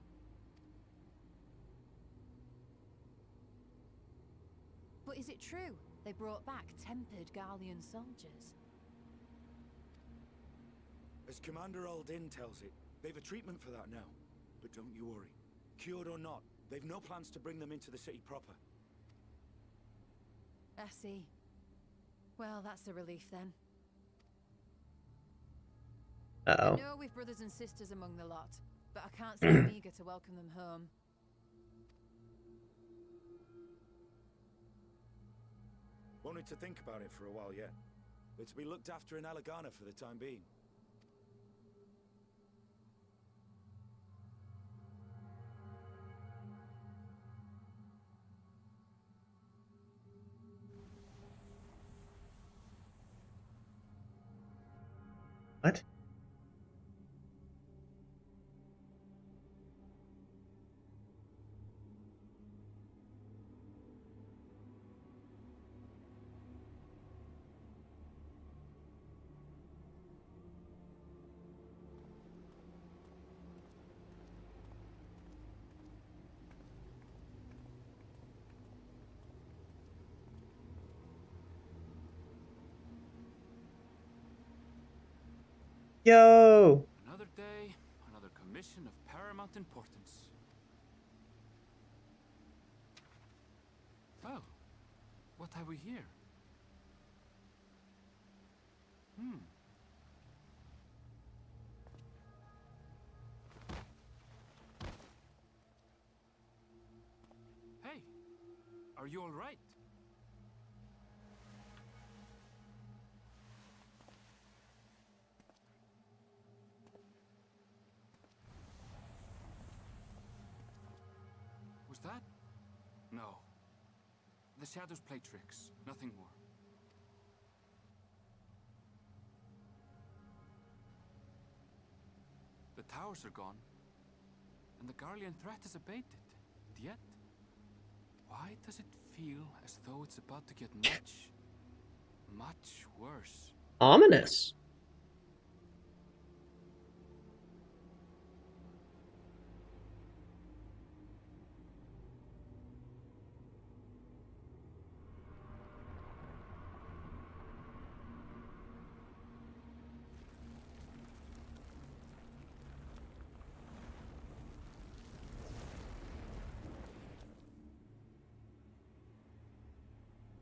But is it true they brought back tempered Garlean soldiers? As Commander Aldin tells it, they've a treatment for that now. But don't you worry. Cured or not, they've no plans to bring them into the city proper. I see. Well, that's a relief then. Uh-oh. I know we've brothers and sisters among the lot, but I can't say I'm eager to welcome them home. Wanted to think about it for a while yet. They're to be looked after in Alagana for the time being. What? Yo! Another day, another commission of paramount importance. Oh, what have we here? Hey, are you all right? Was that? No. The shadows play tricks, nothing more. towers are gone, and the Garlean threat is abated. And yet, why does it feel as though it's about to get much, much worse? Ominous.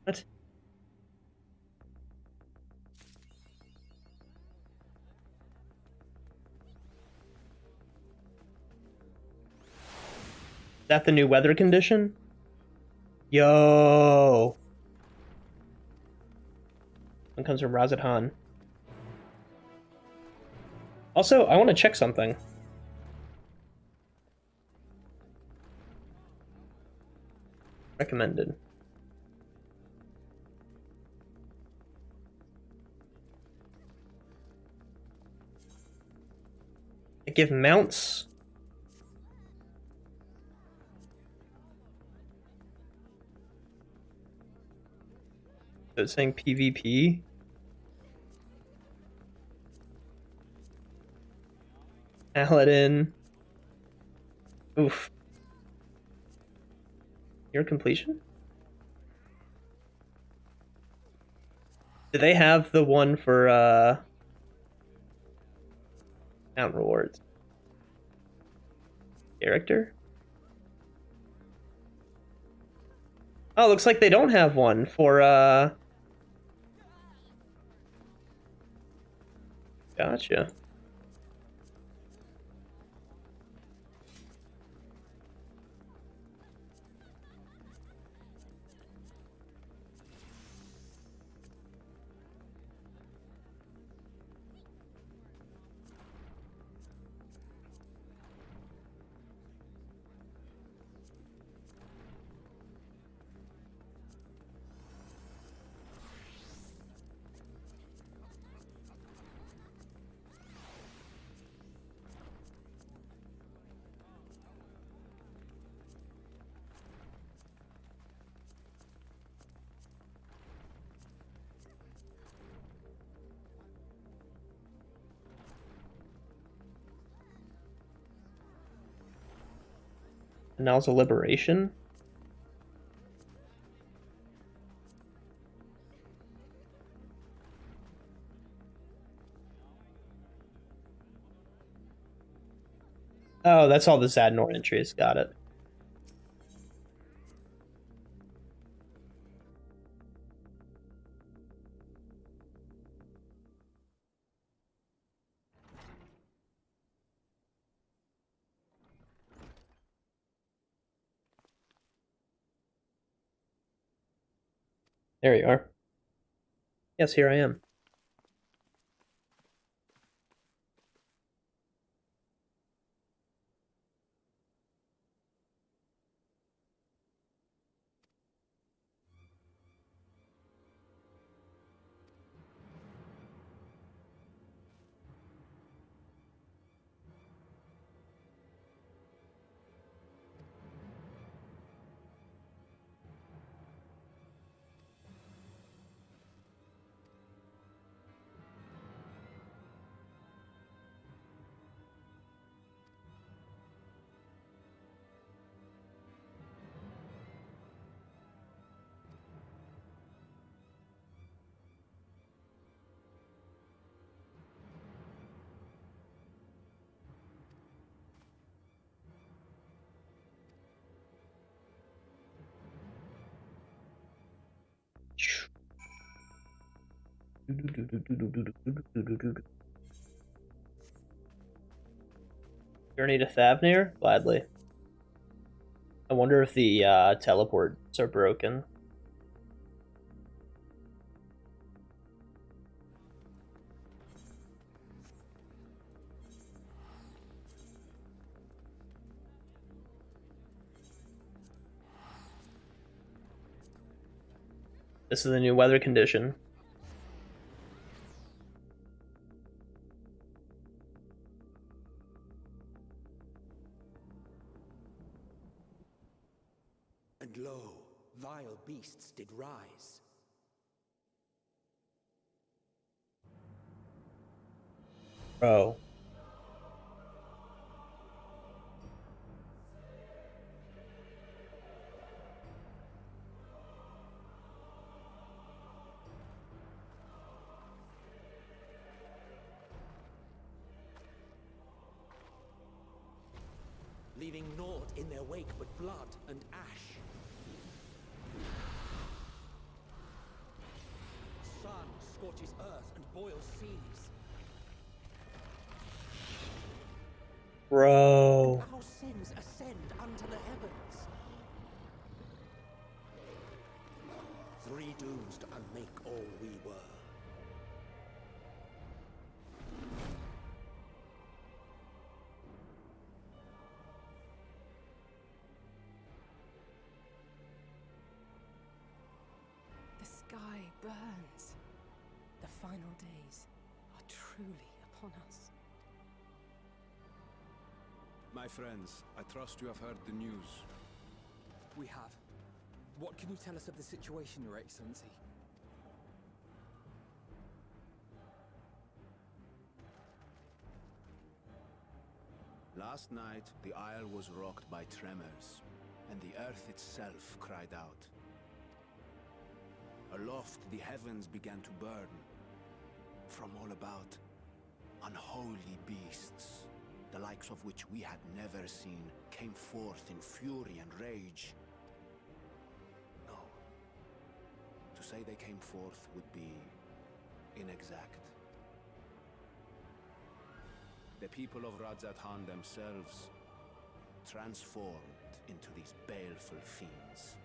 What? Is that the new weather condition? Yo! One comes from Razat Han. Also, I want to check something. Recommended. I give mounts. So it's saying PvP. Paladin. Oof. Your completion? Do they have the one for mount rewards? Character? Oh, looks like they don't have one for Gotcha. And now's a liberation. Oh, that's all the Zadnor entries. Got it. There you are. Yes, here I am. Journey to Thavnir? Gladly. I wonder if the teleports are broken. This is the new weather condition. lo, vile beasts did rise. Bro. Leaving naught in their wake but blood and ash. Sun scorches earth and boils seas. Bro. Our sins ascend unto the heavens. Three dooms to unmake all we were. The sky burns. The final days are truly upon us. My friends, I trust you have heard the news. We have. What can you tell us of the situation, Your Excellency? Last night, the Isle was rocked by tremors, and the earth itself cried out. Aloft, the heavens began to burn. From all about, unholy beasts, the likes of which we had never seen, came forth in fury and rage. No. To say they came forth would be inexact. The people of Radzat-Han themselves transformed into these baleful fiends.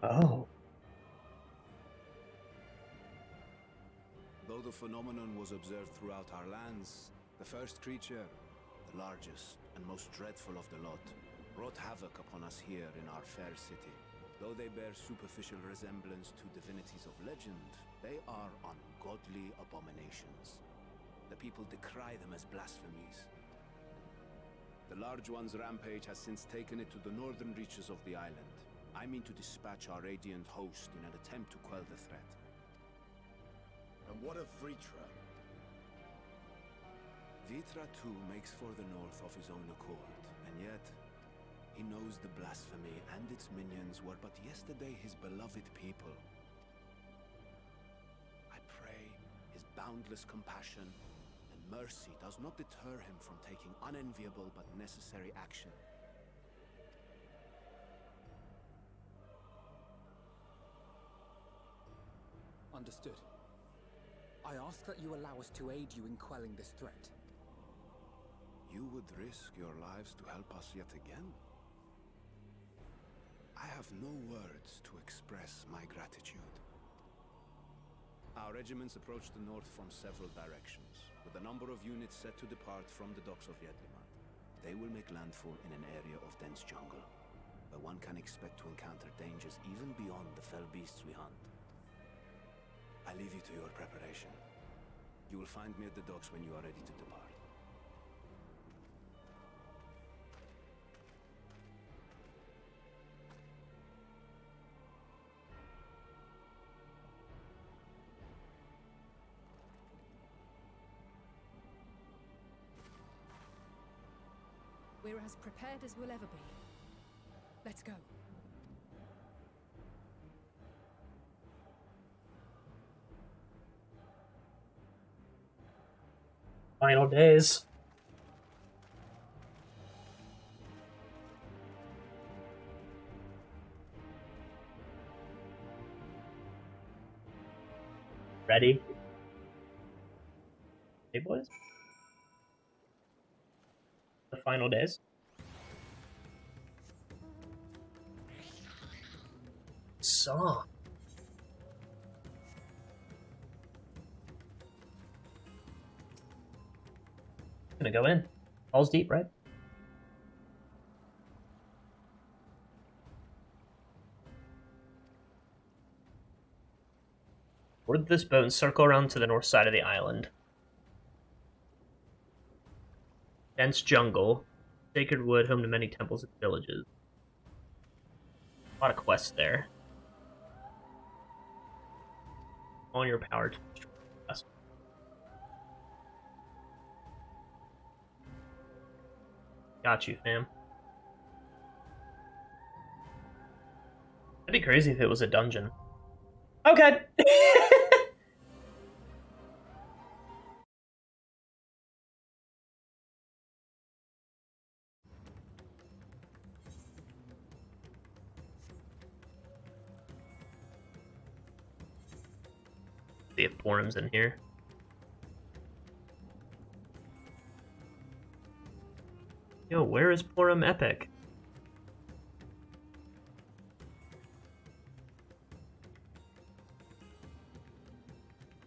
Oh. Though the phenomenon was observed throughout our lands, the first creature, the largest and most dreadful of the lot, wrought havoc upon us here in our fair city. Though they bear superficial resemblance to divinities of legend, they are ungodly abominations. The people decry them as blasphemies. The Large One's rampage has since taken it to the northern reaches of the island. I mean to dispatch our radiant host in an attempt to quell the threat. And what of Vritra? Vritra too makes for the north of his own accord, and yet he knows the blasphemy and its minions were but yesterday his beloved people. I pray his boundless compassion and mercy does not deter him from taking unenviable but necessary action. Understood. I ask that you allow us to aid you in quelling this threat. You would risk your lives to help us yet again? I have no words to express my gratitude. Our regiments approach the north from several directions, with a number of units set to depart from the docks of Yedlimat. They will make landfall in an area of dense jungle, where one can expect to encounter dangers even beyond the fell beasts we hunt. I leave you to your preparation. You will find me at the docks when you are ready to depart. We're as prepared as we'll ever be. Let's go. Final days. Ready? Hey, boys. The final days. Song. Gonna go in. Balls deep, right? Board this boat and circle around to the north side of the island. Dense jungle. Sacred Wood, home to many temples and villages. A lot of quests there. On your power to destroy the quest. Got you, fam. That'd be crazy if it was a dungeon. Okay. See if Porum's in here. Yo, where is Porum Epic?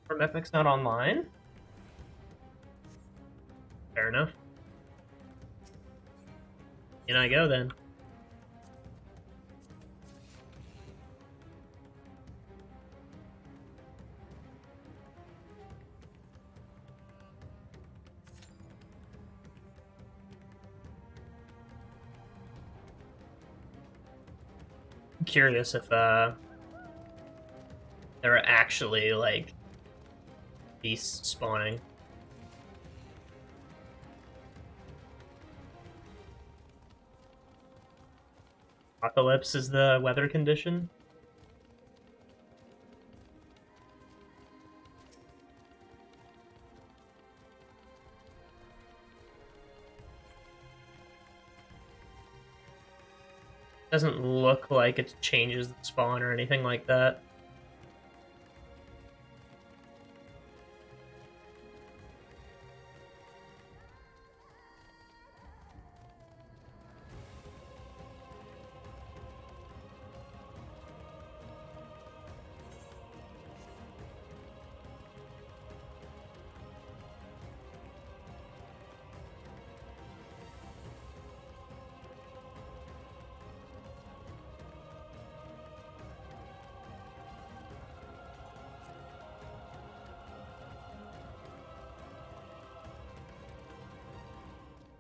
Porum Epic's not online? Fair enough. In I go then. I'm curious if there are actually like beasts spawning. Apocalypse is the weather condition. Doesn't look like it changes the spawn or anything like that.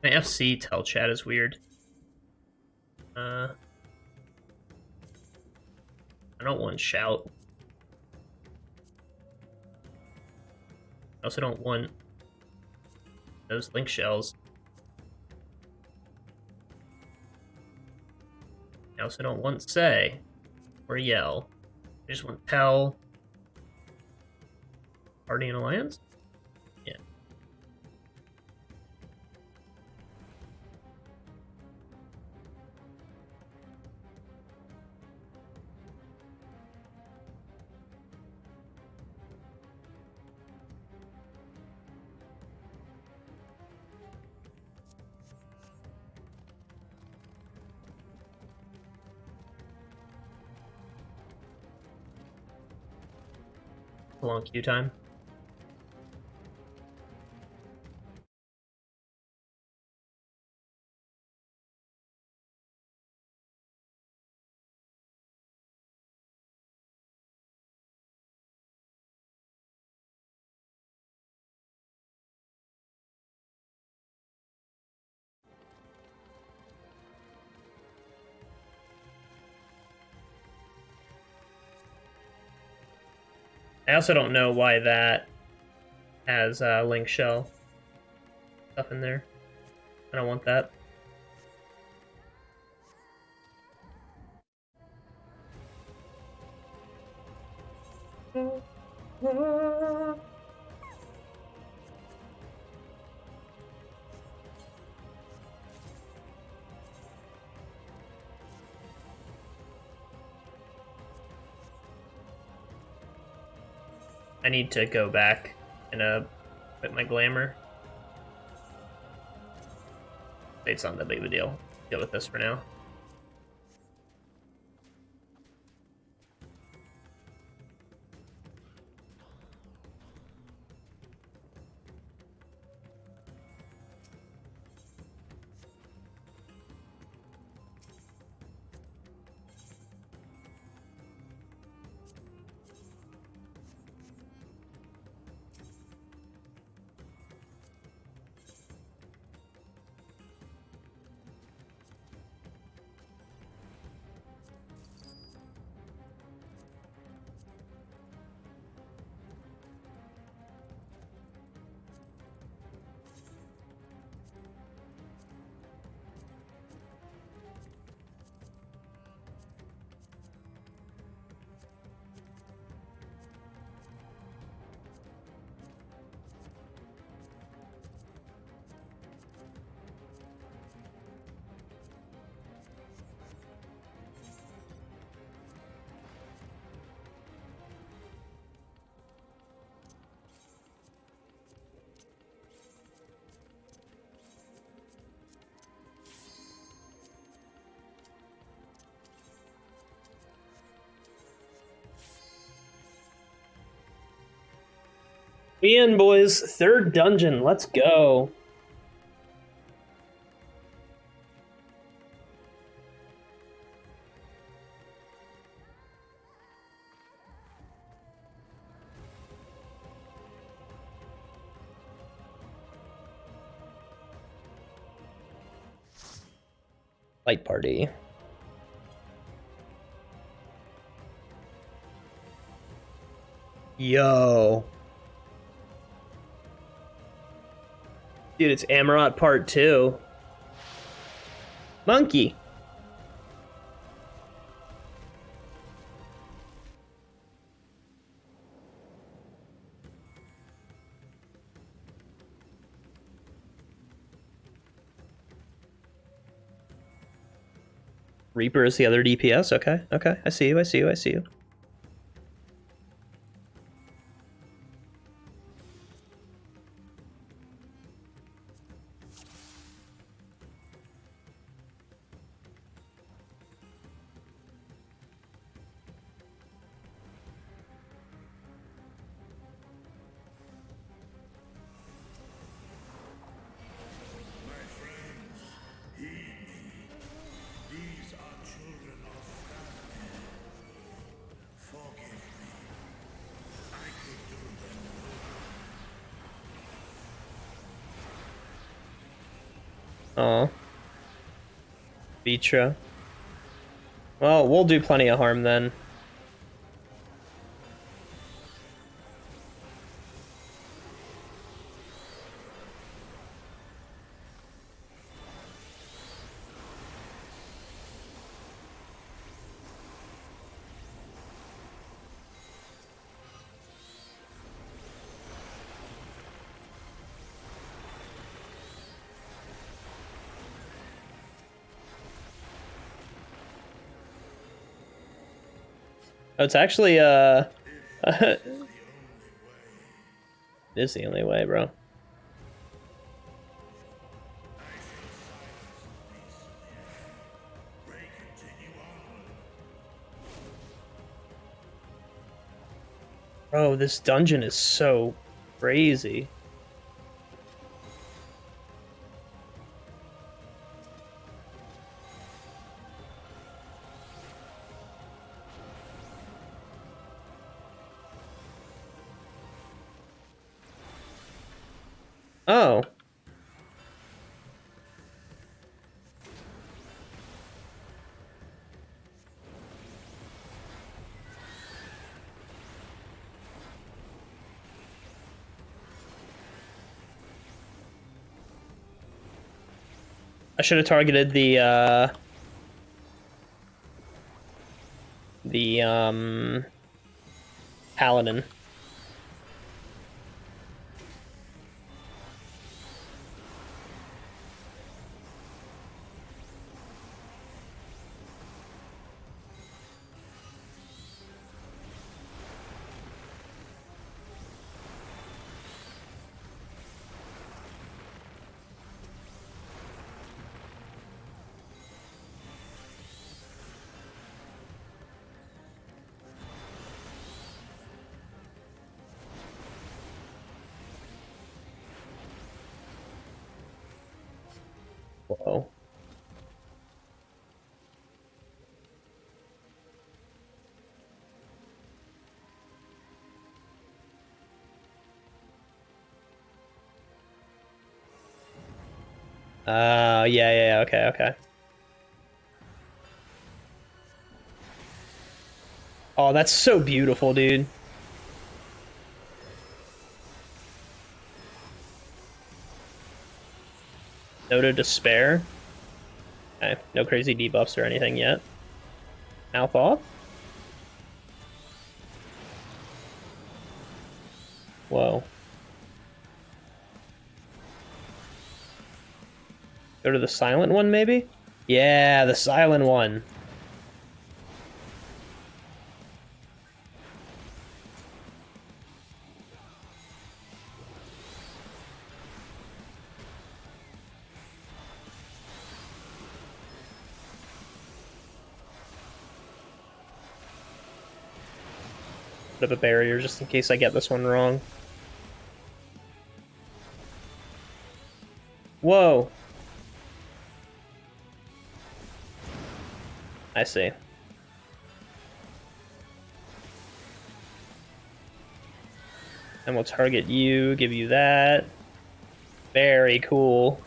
My FC tell chat is weird. I don't want shout. I also don't want those link shells. I also don't want say or yell. I just want tell. Party and alliance? Yeah. A long queue time. I also don't know why that has link shell stuff in there. I don't want that. I need to go back and put my glamour. It's not that big of a deal. Deal with this for now. We in, boys. Third dungeon. Let's go. Light party. Yo. Dude, it's Amarot Part 2. Monkey. Reaper is the other DPS. Okay, okay. I see you, I see you, I see you. Aw. Vitra. Well, we'll do plenty of harm then. Oh, it's actually, it is the only way, bro. Bro, this dungeon is so crazy. Oh. I should have targeted the Paladin. Whoa. Yeah, okay, okay. Oh, that's so beautiful, dude. Note of Despair. Okay, no crazy debuffs or anything yet. Mouth off? Whoa. Go to the silent one, maybe? Yeah, the silent one. Put up a barrier just in case I get this one wrong. Whoa. I see. And we'll target you, give you that. Very cool.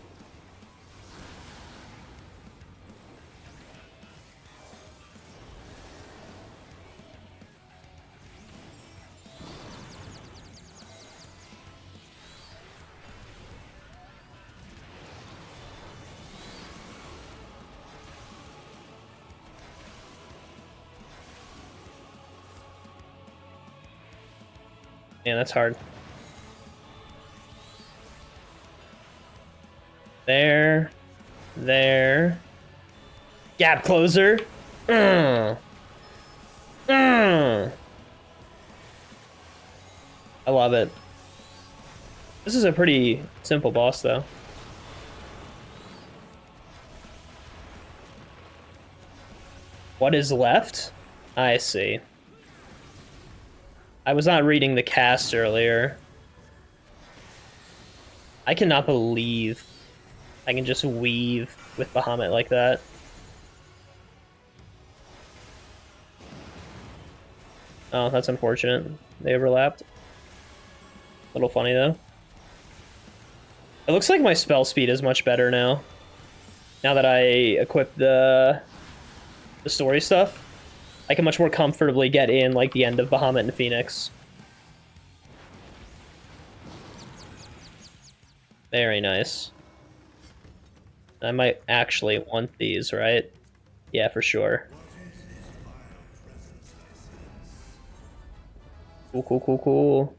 Man, that's hard. There. Gap closer. I love it. This is a pretty simple boss, though. What is left? I see. I was not reading the cast earlier. I cannot believe I can just weave with Bahamut like that. Oh, that's unfortunate. They overlapped. A little funny, though. It looks like my spell speed is much better now. Now that I equip the story stuff, I can much more comfortably get in, like, the end of Bahamut and Phoenix. Very nice. I might actually want these, right? Yeah, for sure. Cool.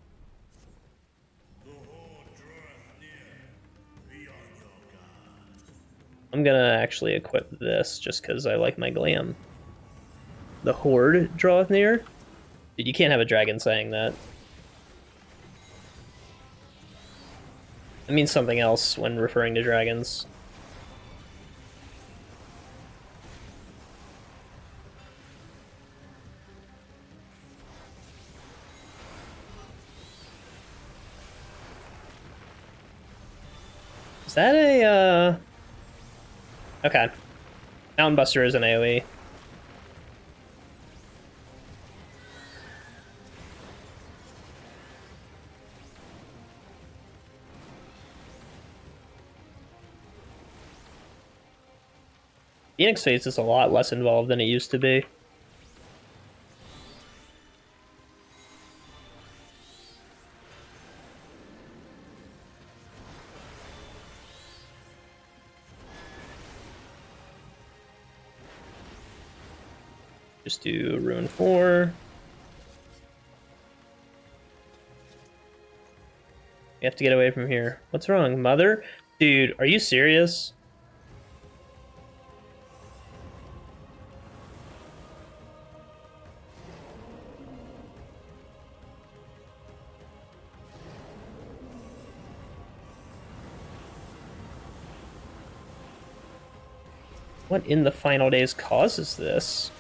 I'm gonna actually equip this just because I like my glam. The Horde draweth near? Dude, you can't have a dragon saying that. It means something else when referring to dragons. Is that a, Okay. Mountain Buster is an AoE. Phoenix Phase is a lot less involved than it used to be. Just do Rune 4. We have to get away from here. What's wrong, Mother? Dude, are you serious? What in the final days causes this?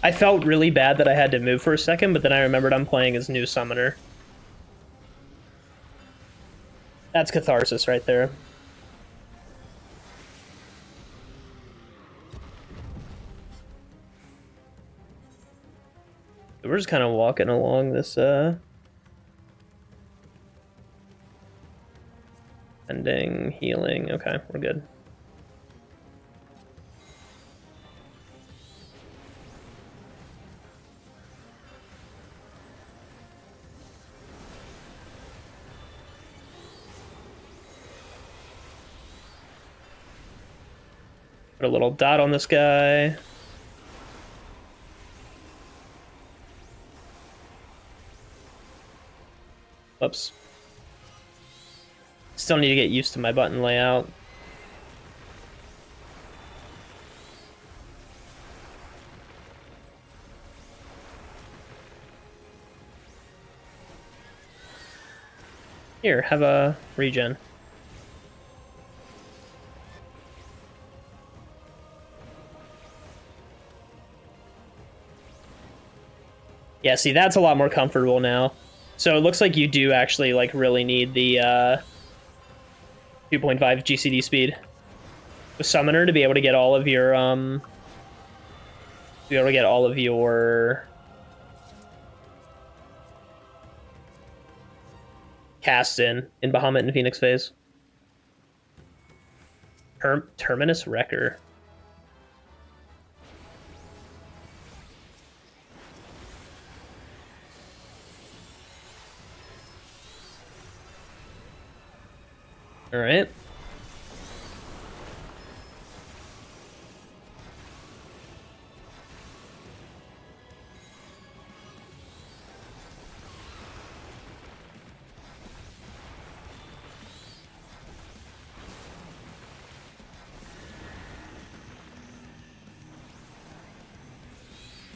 I felt really bad that I had to move for a second, but then I remembered I'm playing as new summoner. That's catharsis right there. We're just kind of walking along this, ending, healing. Okay, we're good. Put a little dot on this guy. Whoops. Still need to get used to my button layout. Here, have a regen. Yeah, see, that's a lot more comfortable now. So it looks like you do actually, like, really need the 2.5 GCD speed with Summoner to be able to get all of your, casts in Bahamut and Phoenix phase. Terminus Wrecker. All right.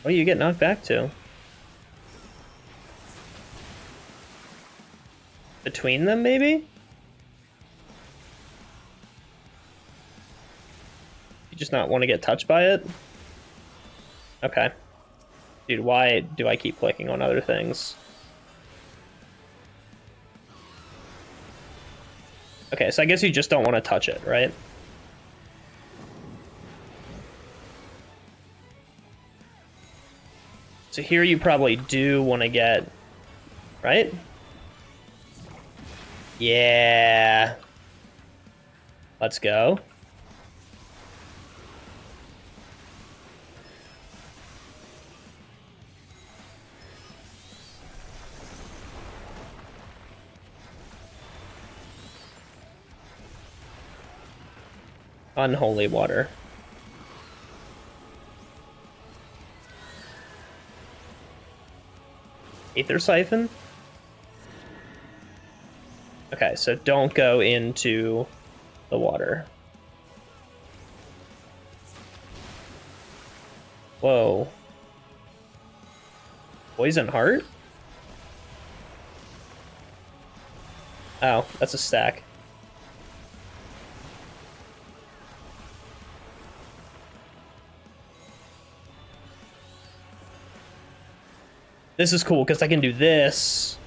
What do you get knocked back to? Between them, maybe? You just not want to get touched by it? Okay. Dude, why do I keep clicking on other things? Okay, so I guess you just don't want to touch it, right? So here you probably do want to get... right? Yeah. Let's go. Unholy water. Aether Siphon? Okay, so don't go into the water. Whoa. Poison Heart? Oh, that's a stack. This is cool, because I can do this.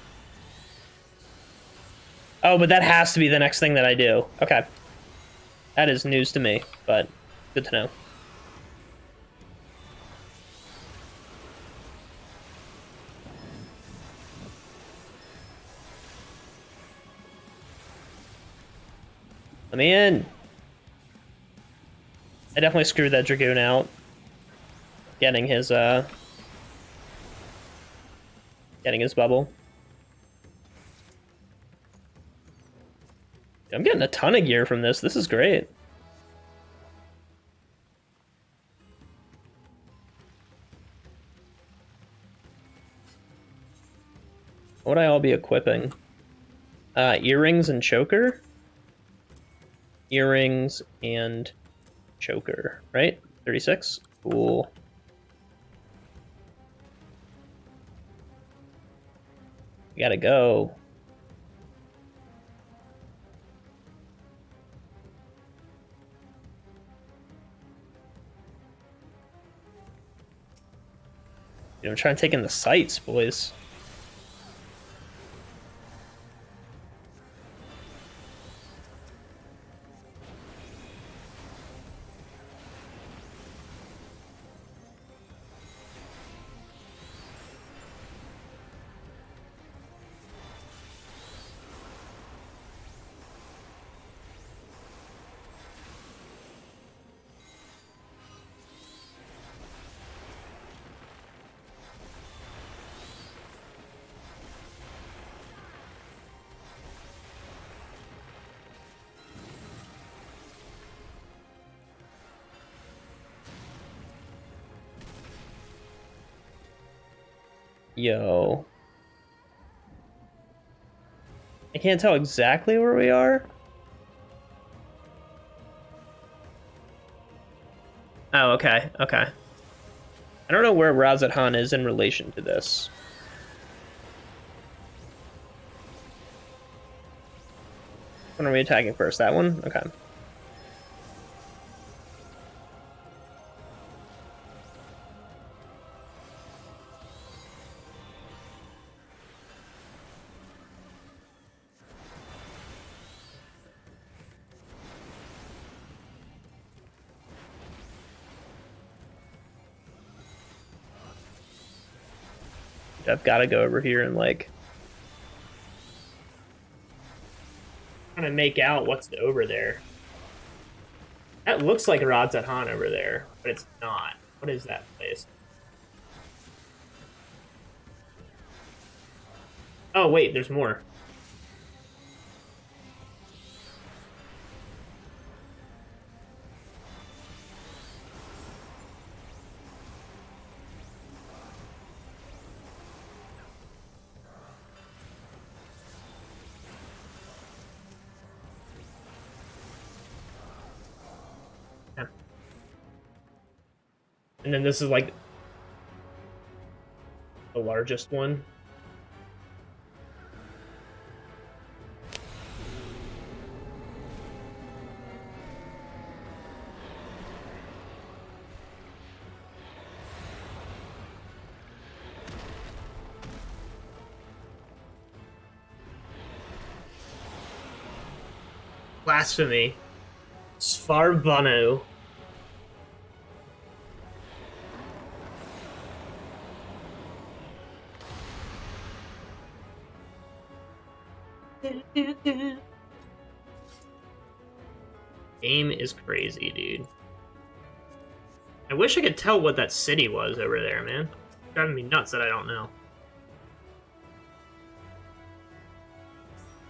Oh, but that has to be the next thing that I do. Okay. That is news to me, but good to know. Let me in. I definitely screwed that Dragoon out. Getting his bubble. I'm getting a ton of gear from this. This is great. What would I all be equipping? Earrings and choker? Earrings and choker, right? 36? Cool. We gotta go. I'm trying to take in the sights, boys. Yo. I can't tell exactly where we are. Oh, okay, okay. I don't know where Razathan is in relation to this. When are we attacking first? That one? Okay. I've got to go over here and, like, trying to make out what's over there. That looks like Razathan over there, but it's not. What is that place? Oh, wait, there's more. Yeah. And then this is, like, the largest one. Blasphemy. Svarbanu. Game is crazy, dude. I wish I could tell what that city was over there, man. It's driving me nuts that I don't know.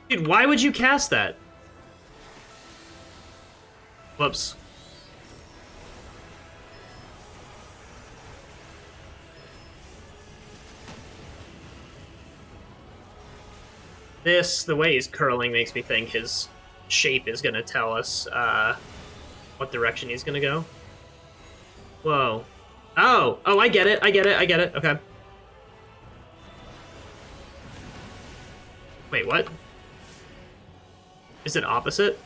Dude, why would you cast that? Whoops. The way he's curling makes me think his shape is gonna tell us what direction he's gonna go. Whoa. Oh, I get it, okay. Wait, what? Is it opposite?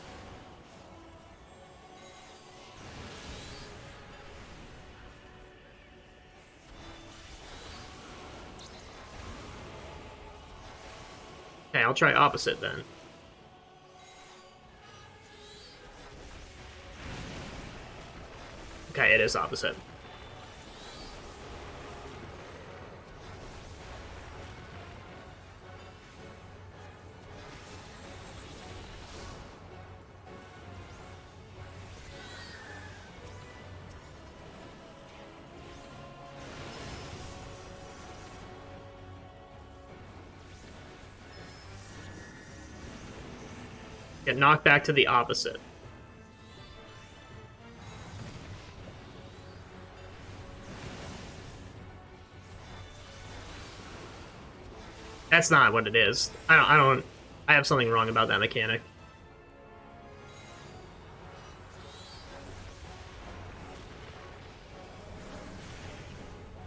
Okay, I'll try opposite then. Okay, it is opposite. Get knocked back to the opposite. That's not what it is. I have something wrong about that mechanic.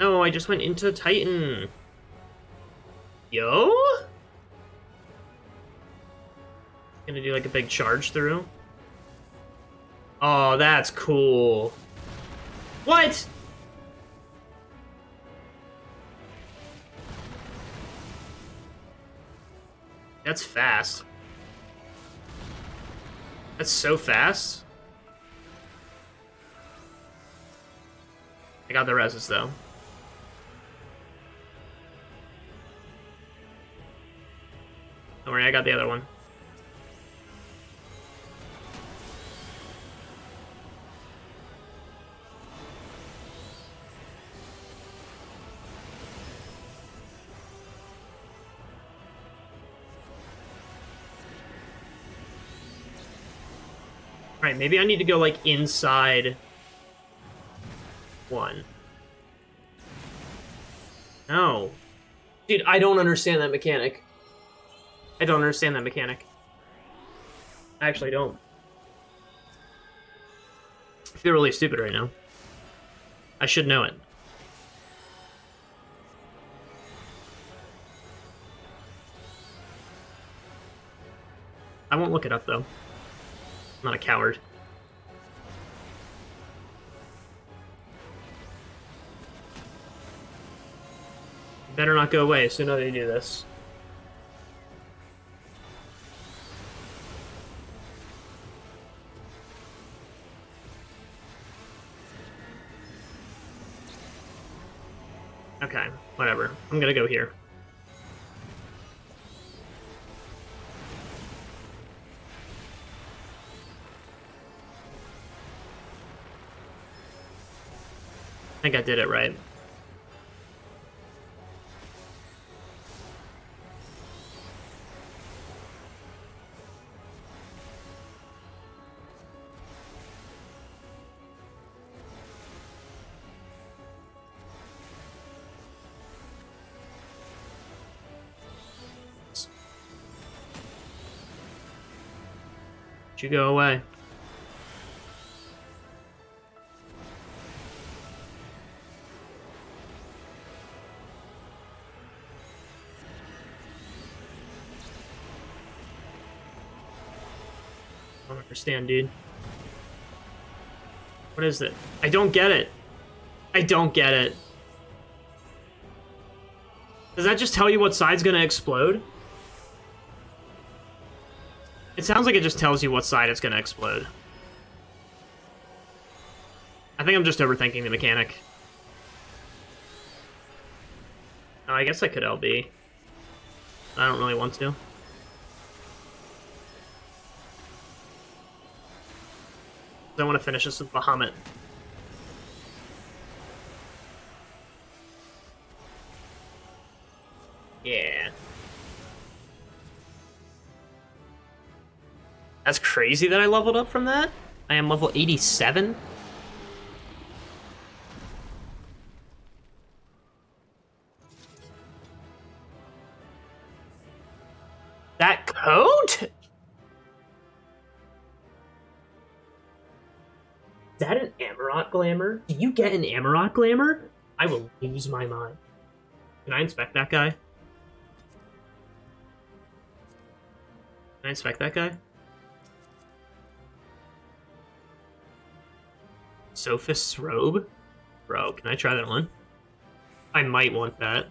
No, I just went into Titan. Yo? Gonna do like a big charge through. Oh, that's cool. What? That's fast. That's so fast. I got the reses though. Don't worry, I got the other one. Alright, maybe I need to go, like, inside one. No. Dude, I don't understand that mechanic. I don't understand that mechanic. I actually don't. I feel really stupid right now. I should know it. I won't look it up, though. I'm not a coward. You better not go away as soon as you do this. Okay, whatever. I'm gonna go here. I think I did it right. You go away. I don't understand, dude. What is it? I don't get it. I don't get it. Does that just tell you what side's gonna explode? It sounds like it just tells you what side it's gonna explode. I think I'm just overthinking the mechanic. Oh, I guess I could LB. I don't really want to. I want to finish this with Bahamut. Yeah. That's crazy that I leveled up from that. I am level 87. That code? Is that an Amarok glamour? Do you get an Amarok glamour? I will lose my mind. Can I inspect that guy? Can I inspect that guy? Sophist's robe? Bro, can I try that on? I might want that.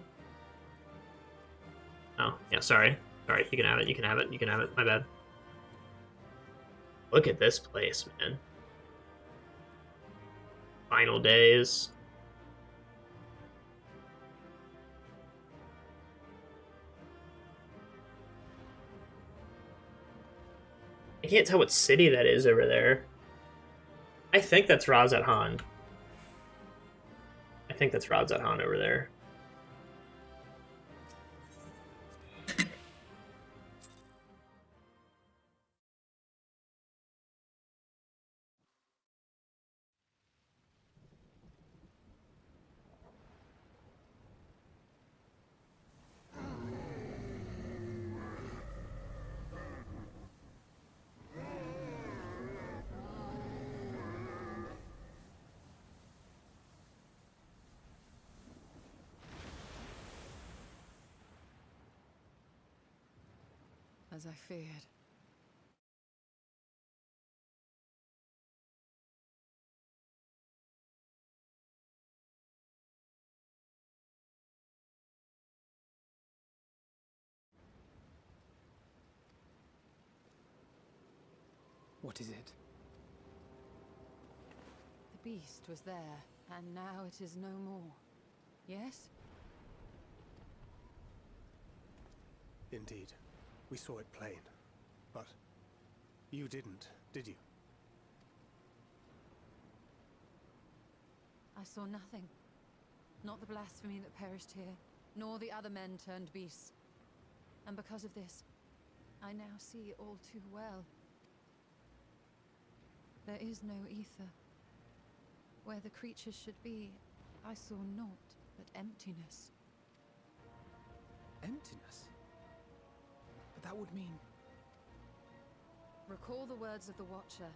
Oh, yeah, sorry. Sorry, you can have it, you can have it, you can have it. My bad. Look at this place, man. Final days. I can't tell what city that is over there. I think that's Razat Han. I think that's Razat Han over there. As I feared. What is it? The beast was there, and now it is no more. Yes? Indeed. We saw it plain. But you didn't, did you? I saw nothing. Not the blasphemy that perished here, nor the other men turned beasts. And because of this, I now see all too well. There is no ether. Where the creatures should be, I saw naught but emptiness. Emptiness? But that would mean. Recall the words of the Watcher.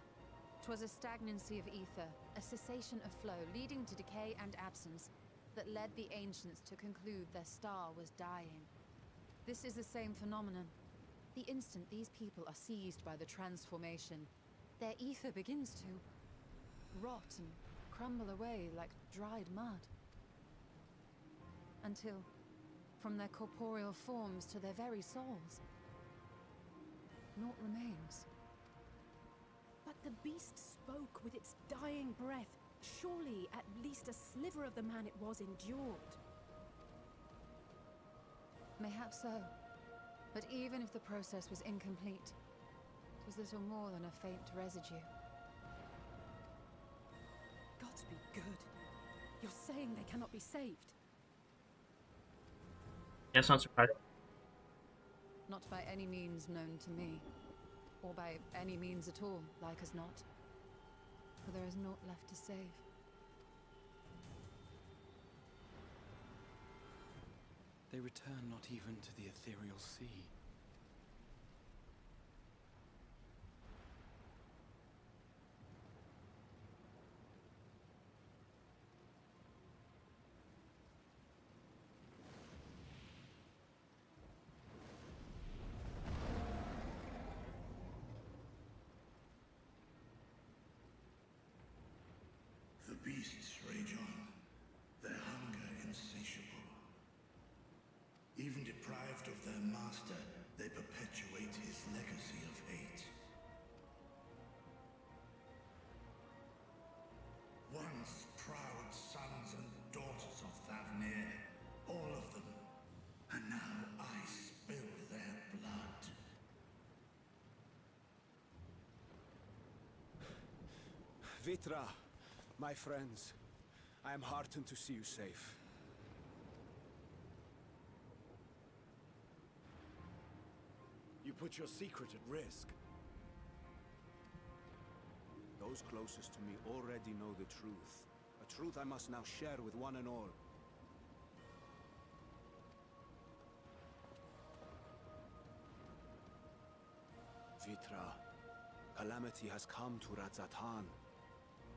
'Twas a stagnancy of ether, a cessation of flow, leading to decay and absence, that led the ancients to conclude their star was dying. This is the same phenomenon. The instant these people are seized by the transformation, their ether begins to rot and crumble away like dried mud. Until, from their corporeal forms to their very souls, naught remains. But the beast spoke with its dying breath. Surely at least a sliver of the man it was endured. Mayhaps so. But even if the process was incomplete, it was little more than a faint residue. Gods be good. You're saying they cannot be saved? Yeah, it's not surprising. Not by any means known to me. Or by any means at all, like as not. For there is naught left to save. They return not even to the ethereal sea. The beasts rage on, their hunger insatiable. Even deprived of their master, they perpetuate his legacy of hate. Once proud sons and daughters of Thavnir, all of them, and now I spill their blood. Vitra, my friends, I am heartened to see you safe. You put your secret at risk. Those closest to me already know the truth. A truth I must now share with one and all. Vitra, calamity has come to Radzatan.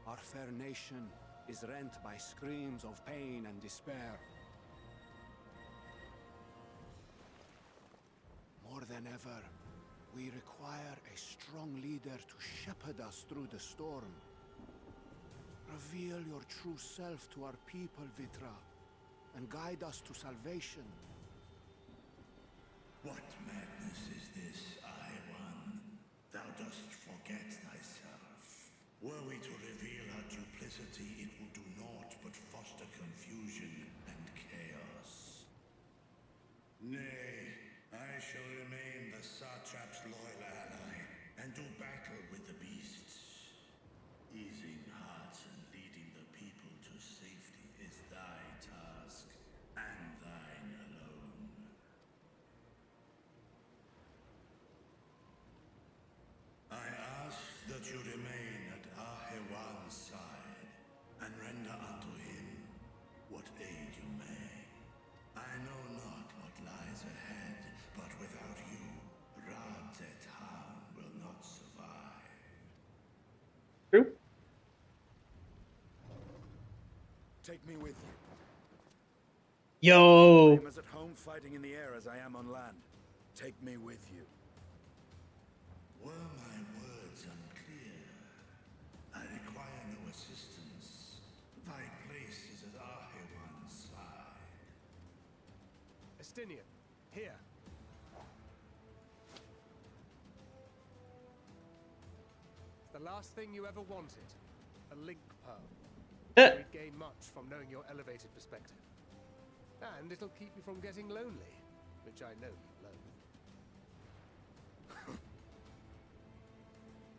Our fair nation is rent by screams of pain and despair. More than ever, we require a strong leader to shepherd us through the storm. Reveal your true self to our people, Vitra, and guide us to salvation. What madness is this, One? Thou dost forget thyself. Were we to reveal our duplicity, it will do naught but foster confusion and chaos. Nay, I shall remain the Satrap's loyal ally, and do battle with the beasts. Easing hearts and leading the people to safety is thy task, and thine alone. I ask that you remain at Ahewan's side, and render unto him what aid you may. I know not what lies ahead, but without you, Radzatan will not survive. True. Take me with you. Yo! I am as at home fighting in the air as I am on land. Take me with you. Were my words unclear? I require no assistance. Thy place is at Ahewan's side. Estinian, here. It's the last thing you ever wanted. A link pearl. We'd gain much from knowing your elevated perspective. And it'll keep you from getting lonely, which I know you loathe.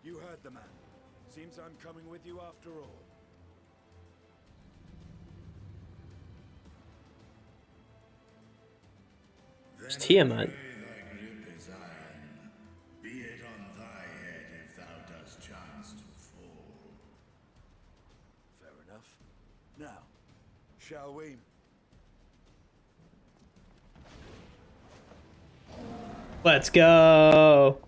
You heard the man. Seems I'm coming with you after all. It's Tiamat. Thy grip is iron. Be it on thy head if thou dost chance to fall. Fair enough. Now, shall we? Let's go.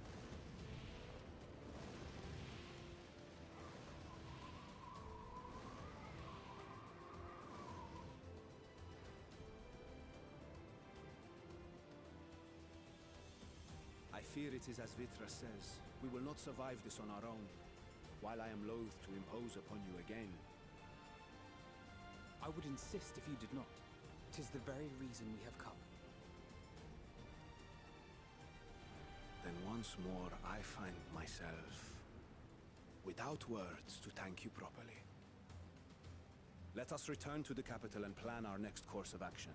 I fear it is as Vitra says. We will not survive this on our own. While I am loath to impose upon you again. I would insist if you did not. 'Tis the very reason we have come. Then once more I find myself without words to thank you properly. Let us return to the capital and plan our next course of action.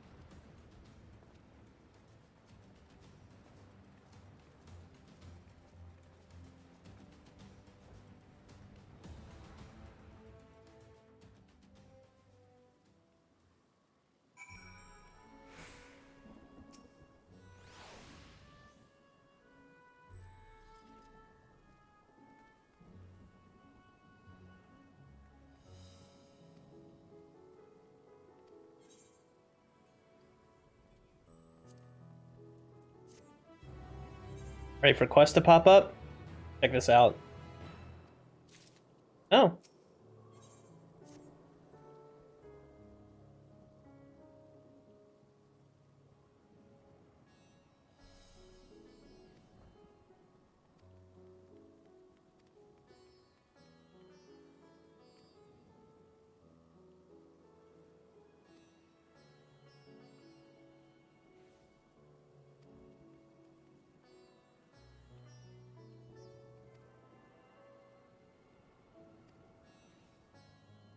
Ready for quest to pop up? Check this out. Oh.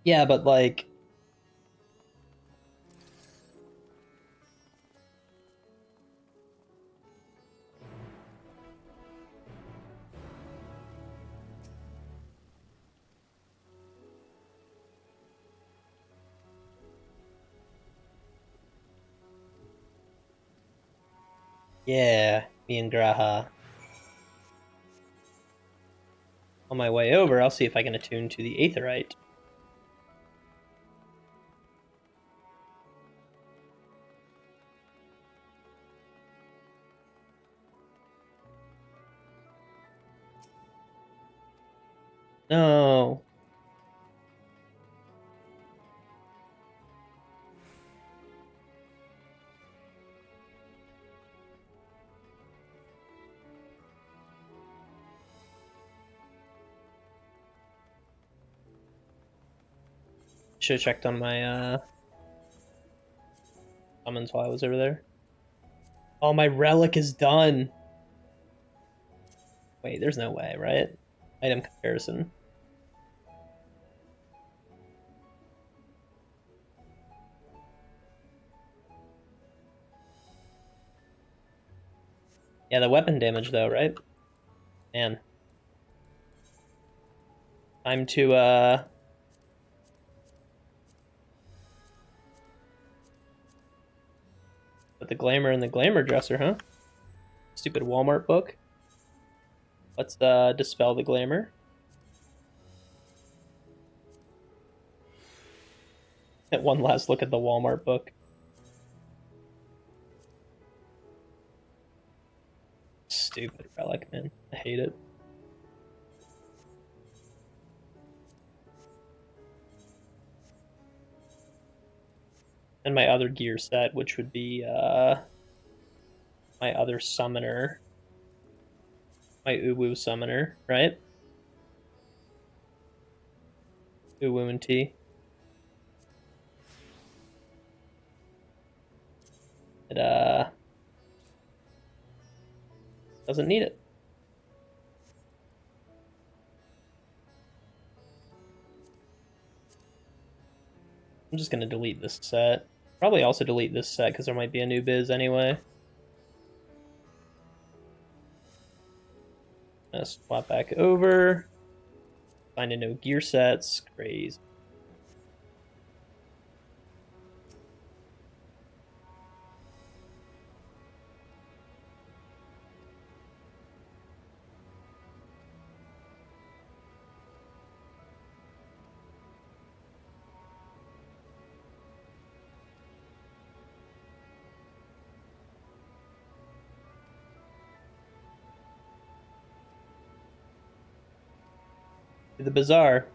Yeah, but like... Yeah, me and Graha. On my way over, I'll see if I can attune to the Aetheryte. No. Should have checked on my summons while I was over there. Oh, my relic is done. Wait, there's no way, right? Item comparison. Yeah, the weapon damage though, right? Man. Time to put the glamour in the glamour dresser, huh? Stupid Walmart book. Let's dispel the glamour. At one last look at the Walmart book. Stupid relic, man. I hate it. And my other gear set, which would be my other summoner. My Uwu summoner, right? Uwu and T. It doesn't need it. I'm just gonna delete this set. Probably also delete this set because there might be a new biz anyway. Swap back over. Find a no gear sets. Crazy. To the bazaar.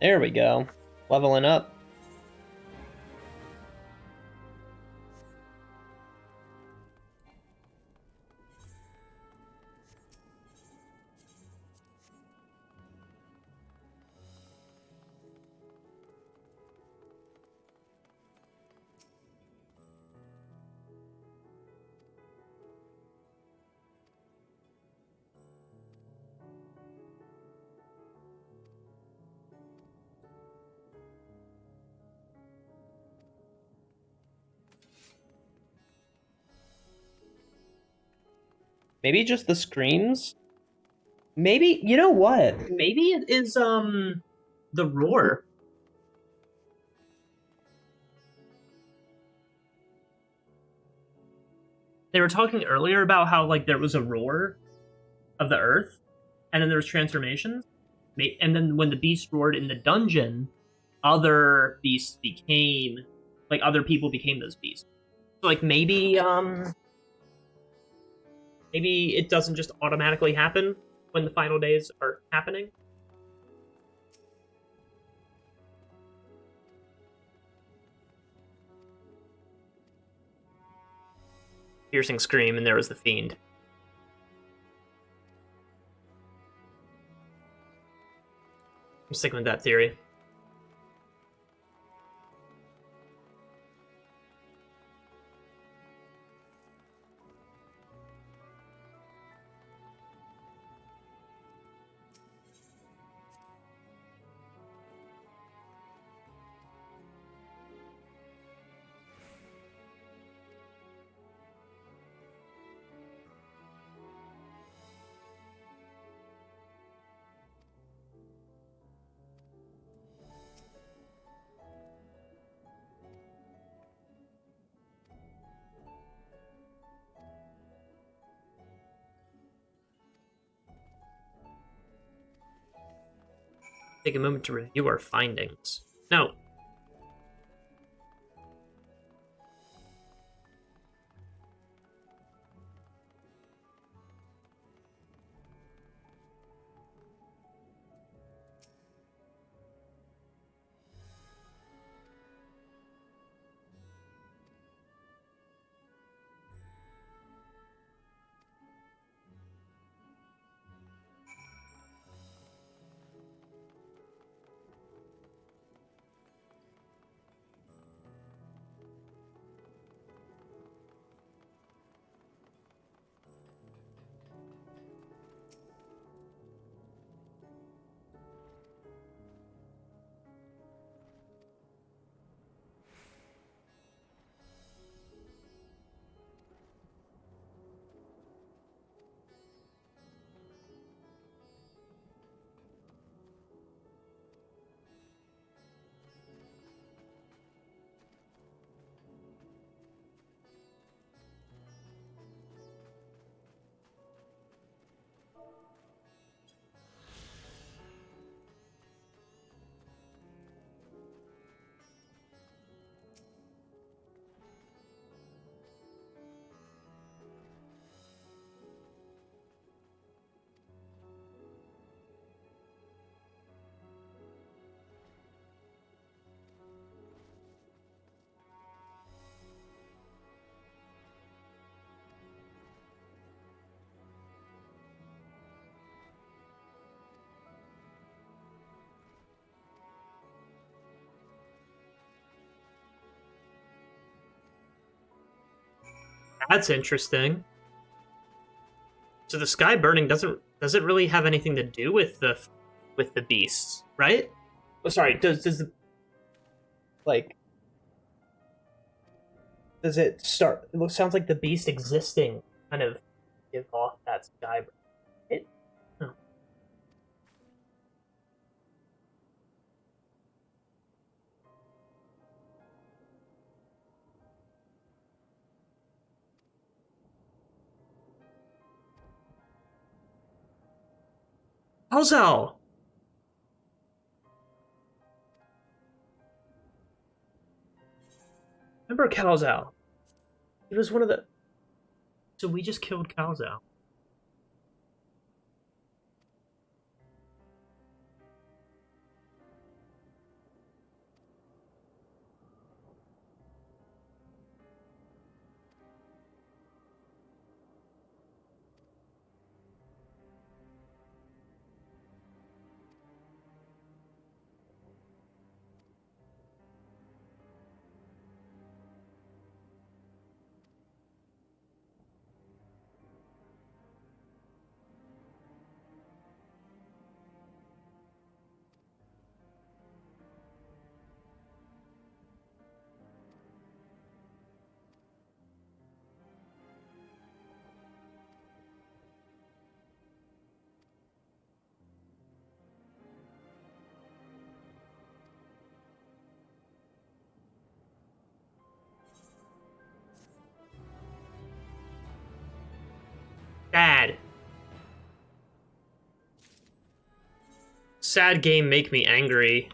There we go. Leveling up. Maybe just the screams? Maybe, you know what? Maybe it is, the roar. They were talking earlier about how, like, there was a roar of the earth, and then there was transformations. And then when the beast roared in the dungeon, other beasts became, like, other people became those beasts. So, like, maybe it doesn't just automatically happen when the final days are happening. Piercing scream, and there was the fiend. I'm sticking with that theory. Take a moment to review our findings. No. That's interesting. So the sky burning doesn't really have anything to do with the beasts, right? Oh, sorry. Does the Like, does it start? Sounds like the beast existing kind of give off that sky. It. Oh. Calzal! Remember Calzal? He was one of the. So we just killed Calzal. Sad. Sad game make me angry.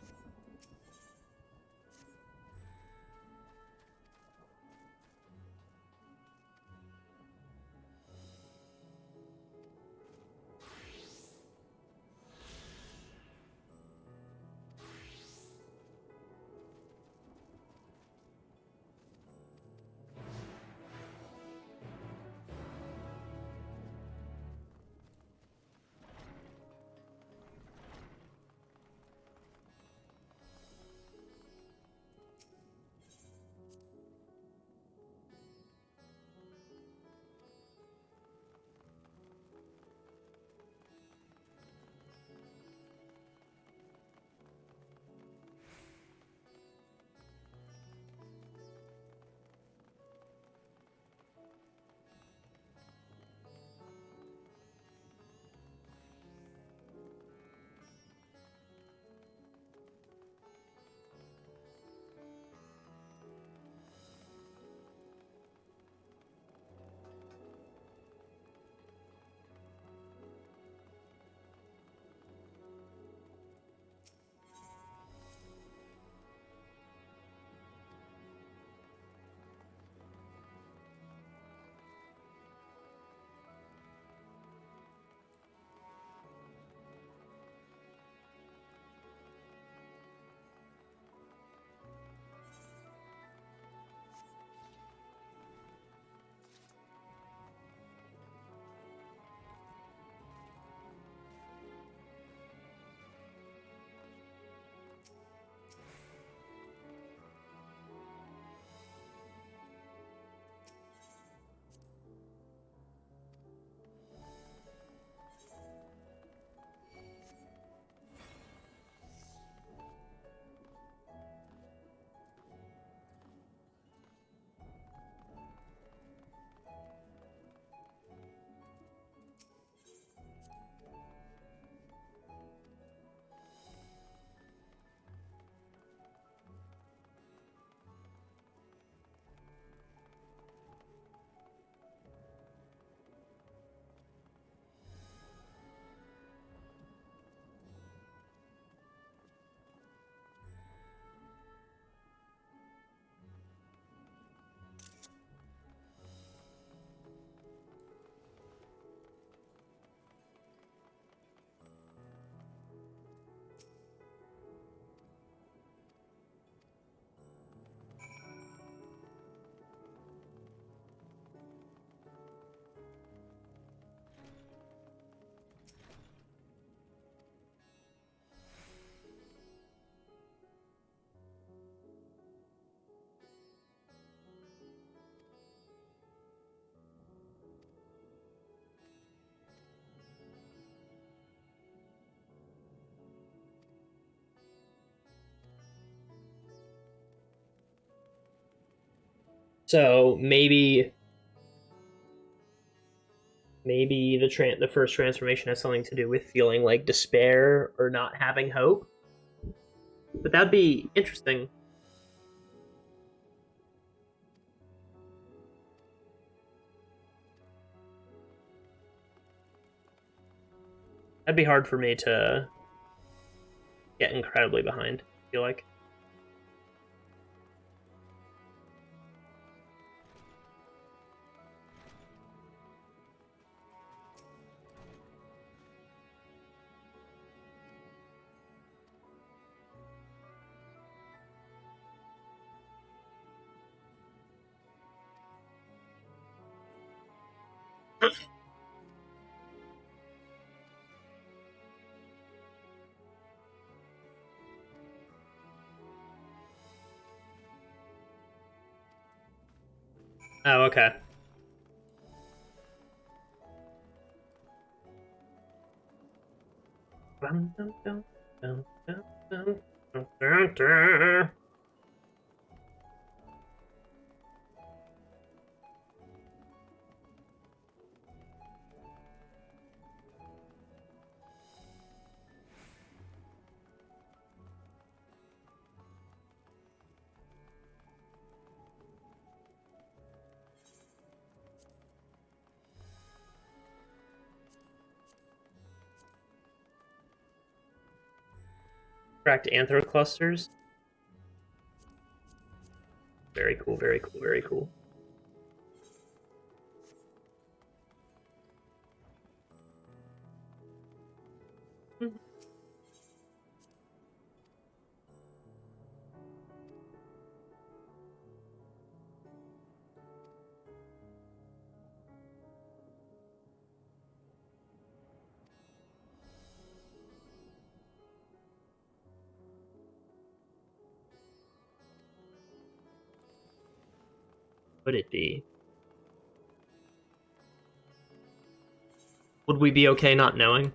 So maybe the first transformation has something to do with feeling like despair or not having hope. But that'd be interesting. That'd be hard for me to get incredibly behind, I feel like. Oh, okay. Cracked anther clusters. Very cool, very cool, very cool. Would it be? Would we be okay not knowing?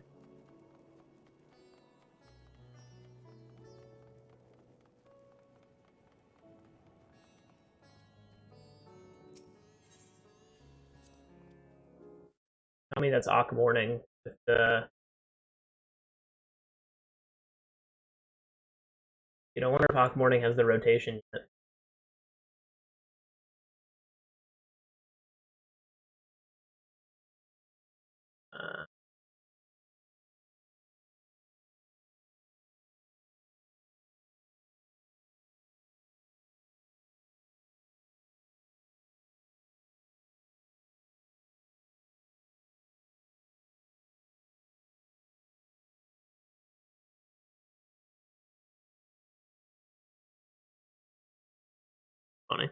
Tell me that's Ock Morning with the. You don't wonder if Ock Morning has the rotation yet. Uh, funny.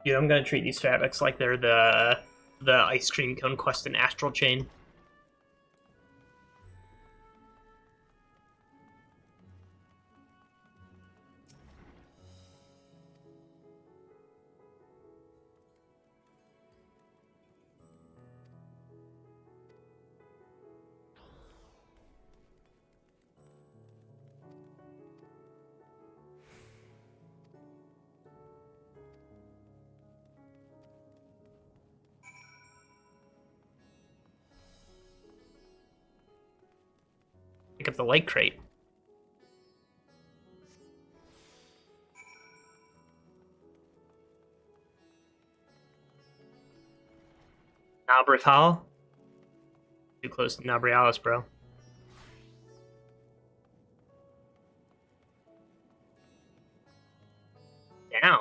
Dude, I'm gonna treat these fabrics like they're the ice cream cone quest and astral chain. the light crate. Nabrithal? Too close to Nabrialis, bro. Down.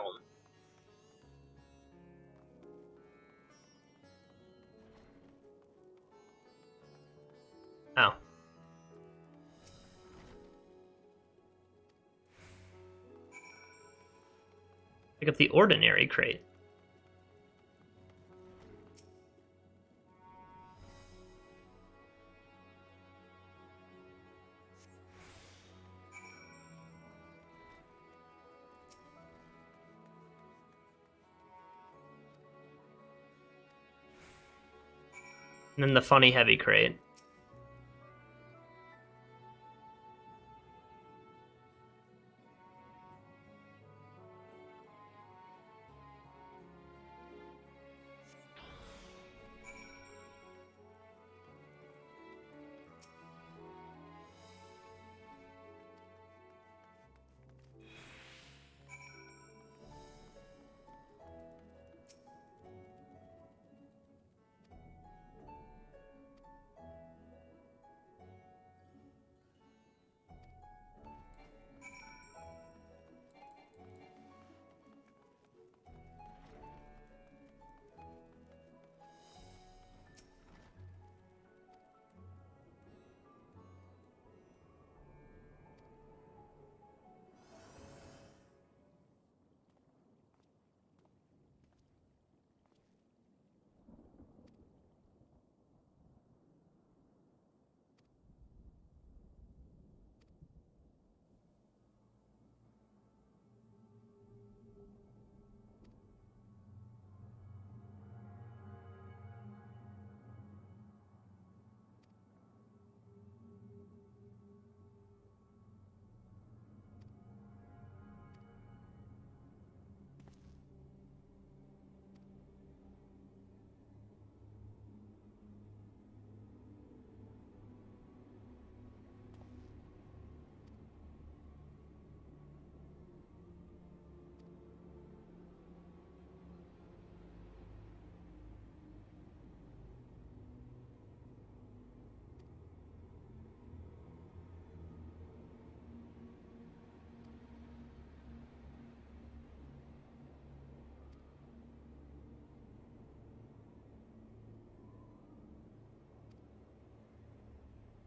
Oh. Pick up the ordinary crate. And then the funny heavy crate.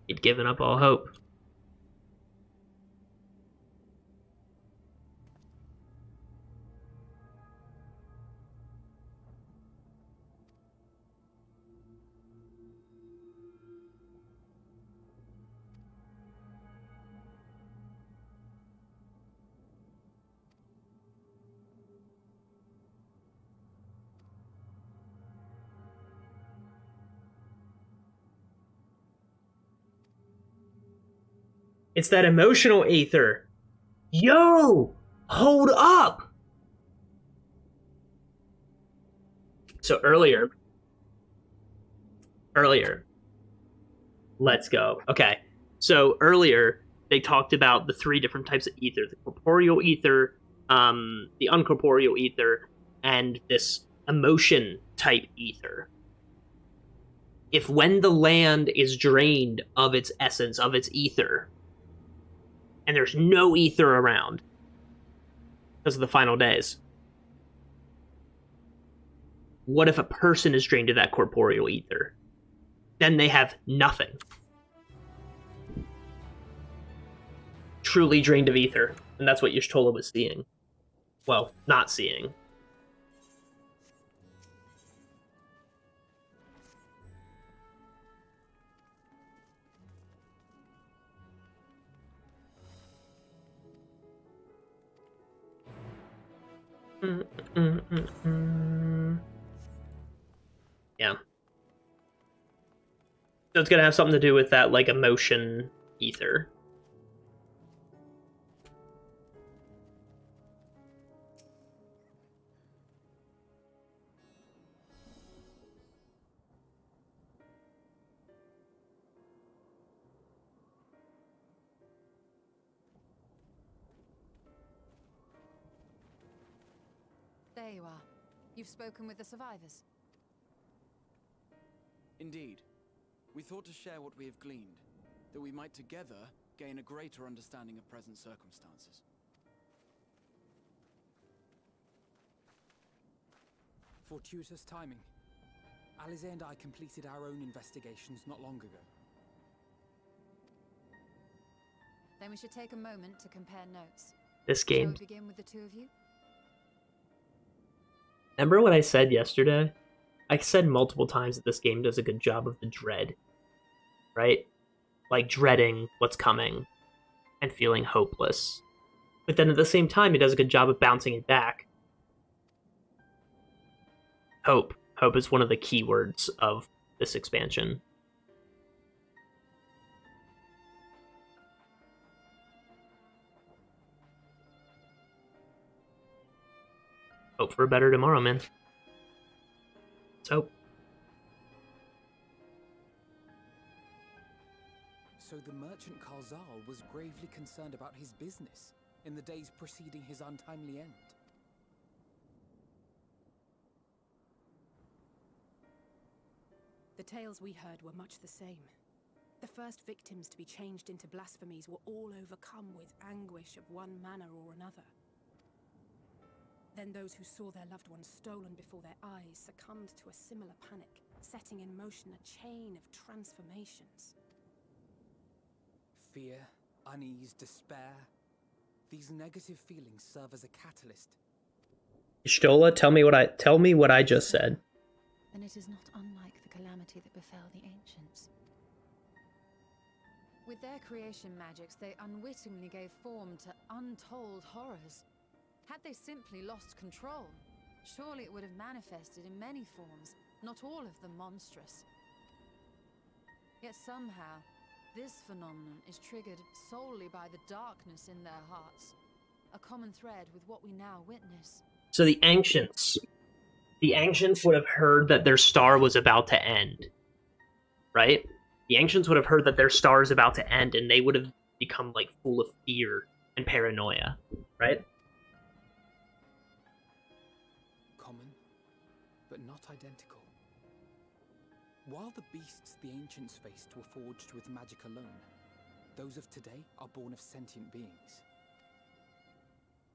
He'd given up all hope. It's that emotional ether. Yo! Hold up! So earlier, let's go. Okay. So earlier, they talked about the three different types of ether: the corporeal ether, the uncorporeal ether, and this emotion type ether. If when the land is drained of its essence, of its ether, and there's no ether around because of the final days, what if a person is drained of that corporeal ether? Then they have nothing. Truly drained of ether. And that's what Y'shtola was seeing. Well, not seeing. Yeah. So it's gonna have something to do with that, like, emotion ether. there you are. You've spoken with the survivors. Indeed. We thought to share what we have gleaned, that we might together gain a greater understanding of present circumstances. Fortuitous timing. Alize and I completed our own investigations not long ago. Then we should take a moment to compare notes. This Shall game. we begin with the two of you? Remember what I said yesterday? I said multiple times that this game does a good job of the dread. Right? Like dreading what's coming and feeling hopeless. But then at the same time, it does a good job of bouncing it back. Hope. Hope is one of the key words of this expansion. Hope for a better tomorrow, man. Let's hope. So the merchant Karzal was gravely concerned about his business in the days preceding his untimely end. The tales we heard were much the same. The first victims to be changed into blasphemies were all overcome with anguish of one manner or another. Then those who saw their loved ones stolen before their eyes succumbed to a similar panic, setting in motion a chain of transformations. Fear, unease, despair. These negative feelings serve as a catalyst. Ishtola, tell me what I just said. Then it is not unlike the calamity that befell the ancients. With their creation magics, they unwittingly gave form to untold horrors. Had they simply lost control, surely it would have manifested in many forms, not all of them monstrous. Yet somehow, this phenomenon is triggered solely by the darkness in their hearts, a common thread with what we now witness. So the Ancients would have heard that their star was about to end, right? The Ancients would have heard that their star is about to end, and they would have become, like, full of fear and paranoia, right? Common, but not identical. While the beasts the ancients faced were forged with magic alone, those of today are born of sentient beings.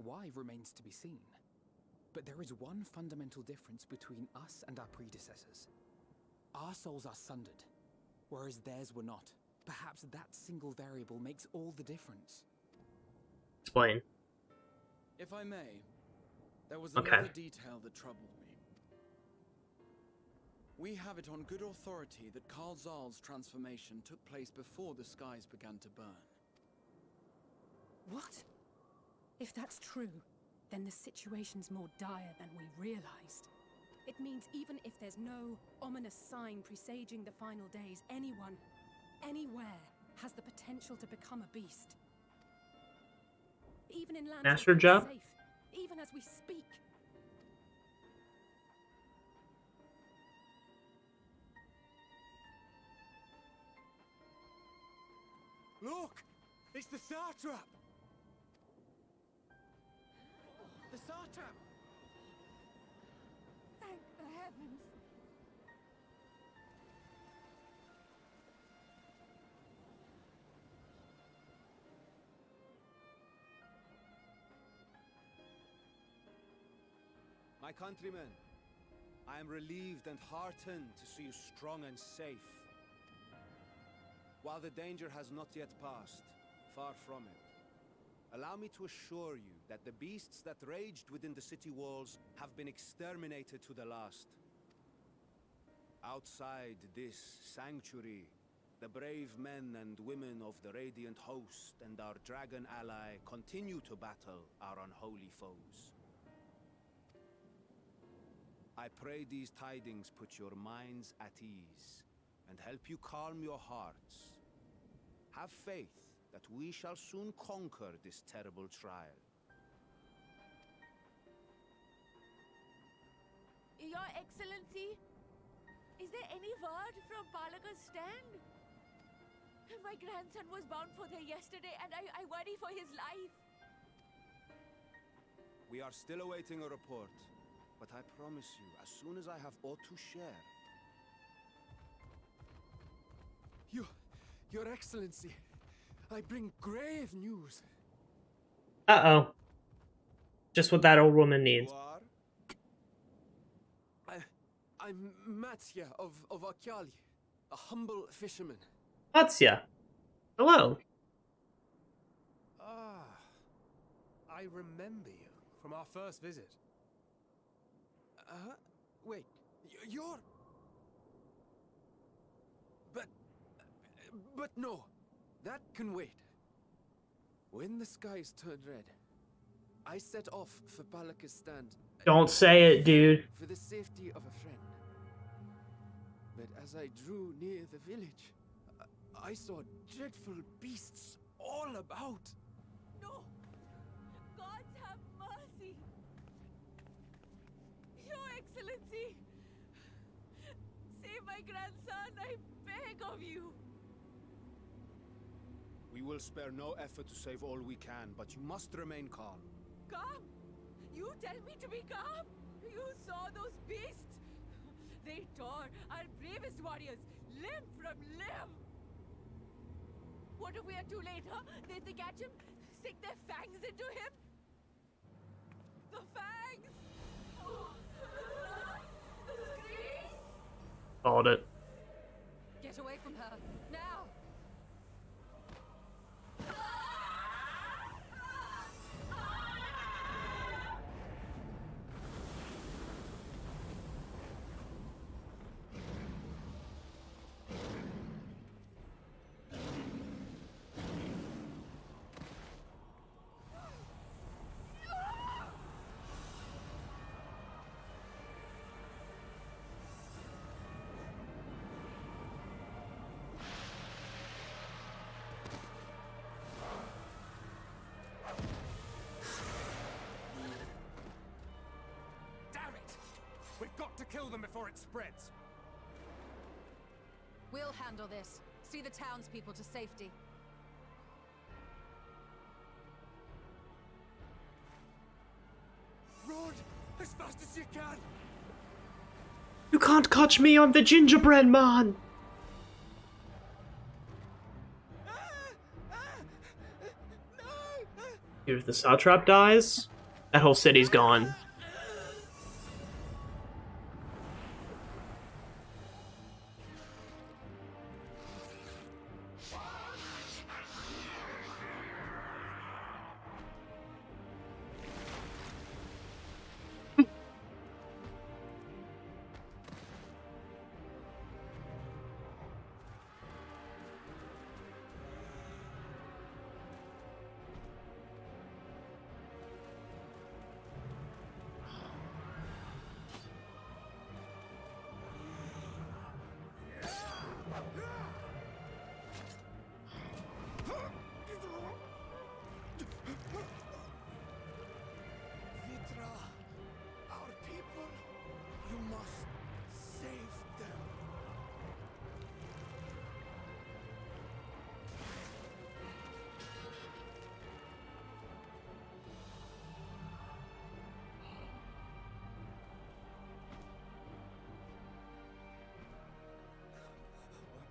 Why remains to be seen. But there is one fundamental difference between us and our predecessors. Our souls are sundered, whereas theirs were not. Perhaps that single variable makes all the difference. Explain. If I may, there was Okay. another detail that troubled me. We have it on good authority that Karzal's transformation took place before the skies began to burn. What? If that's true, then the situation's more dire than we realized. It means even if there's no ominous sign presaging the final days, anyone, anywhere, has the potential to become a beast. Even in lands Master that job? are safe, even as we speak. Look! It's the Satrap! The Satrap! Thank the heavens. My countrymen, I am relieved and heartened to see you strong and safe. While the danger has not yet passed, far from it, allow me to assure you that the beasts that raged within the city walls have been exterminated to the last. Outside this sanctuary, the brave men and women of the Radiant Host and our dragon ally continue to battle our unholy foes. I pray these tidings put your minds at ease and help you calm your hearts. Have faith that we shall soon conquer this terrible trial. Your Excellency, is there any word from Balaga's stand? My grandson was bound for there yesterday and I worry for his life. We are still awaiting a report. But I promise you, as soon as I have aught to share... Your Excellency, I bring grave news. Uh-oh. Just what that old woman needs. I'm Matsya of Akyali, a humble fisherman. Matsya. Hello. Ah, I remember you from our first visit. Wait, you're... But no, that can wait. When the skies turned red, I set off for Balaka's stand. Don't say it, dude. For the safety of a friend. But as I drew near the village, I saw dreadful beasts all about. No! Gods have mercy! Your Excellency! Save my grandson, I beg of you! We will spare no effort to save all we can, but you must remain calm. Calm? You tell me to be calm? You saw those beasts? They tore our bravest warriors limb from limb! What if we are too late, huh? They catch him, stick their fangs into him? The fangs! The screams! Called it. Get away from her, now! We've got to kill them before it spreads. We'll handle this. See the townspeople to safety. Run as fast as you can. You can't catch me, I'm the gingerbread man! Dude, if the satrap dies, that whole city's gone.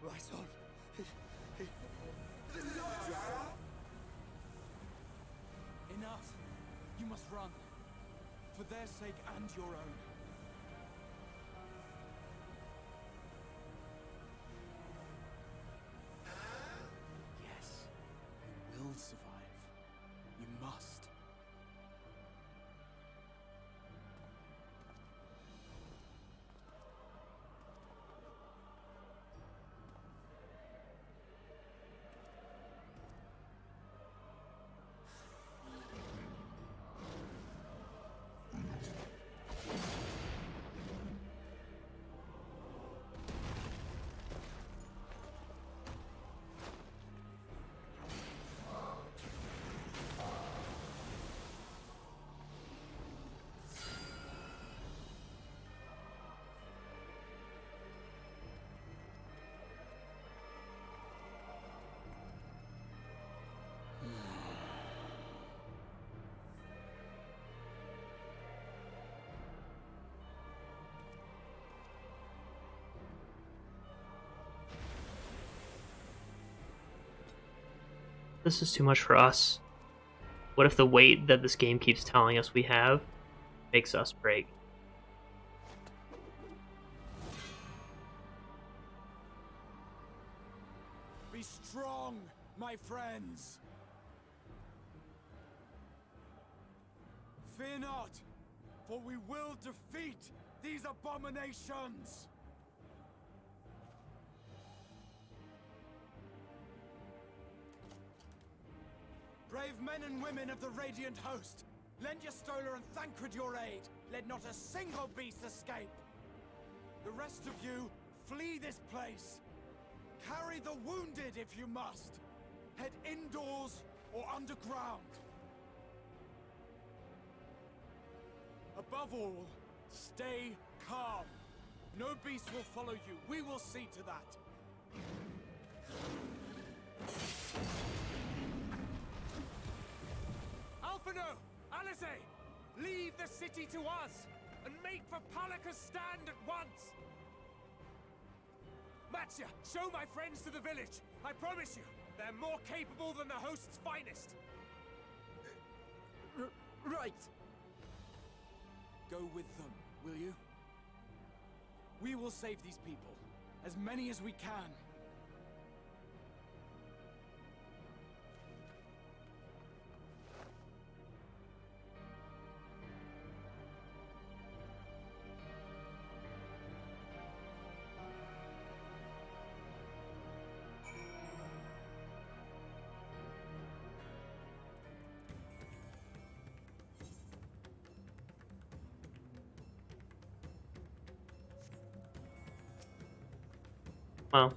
My son. Enough. You must run. For their sake and your own. Yes, you will survive. You must. This is too much for us. What if the weight that this game keeps telling us we have makes us break? Be strong, my friends! Fear not, for we will defeat these abominations! Brave men and women of the Radiant Host, lend your Stola and Thancred your aid. Let not a single beast escape. The rest of you, flee this place. Carry the wounded if you must. Head indoors or underground. Above all, stay calm. No beast will follow you. We will see to that. Alphino! Alice! Leave the city to us, and make for Palaka's stand at once! Matya, show my friends to the village. I promise you, they're more capable than the host's finest. Right. Go with them, will you? We will save these people, as many as we can. Wow.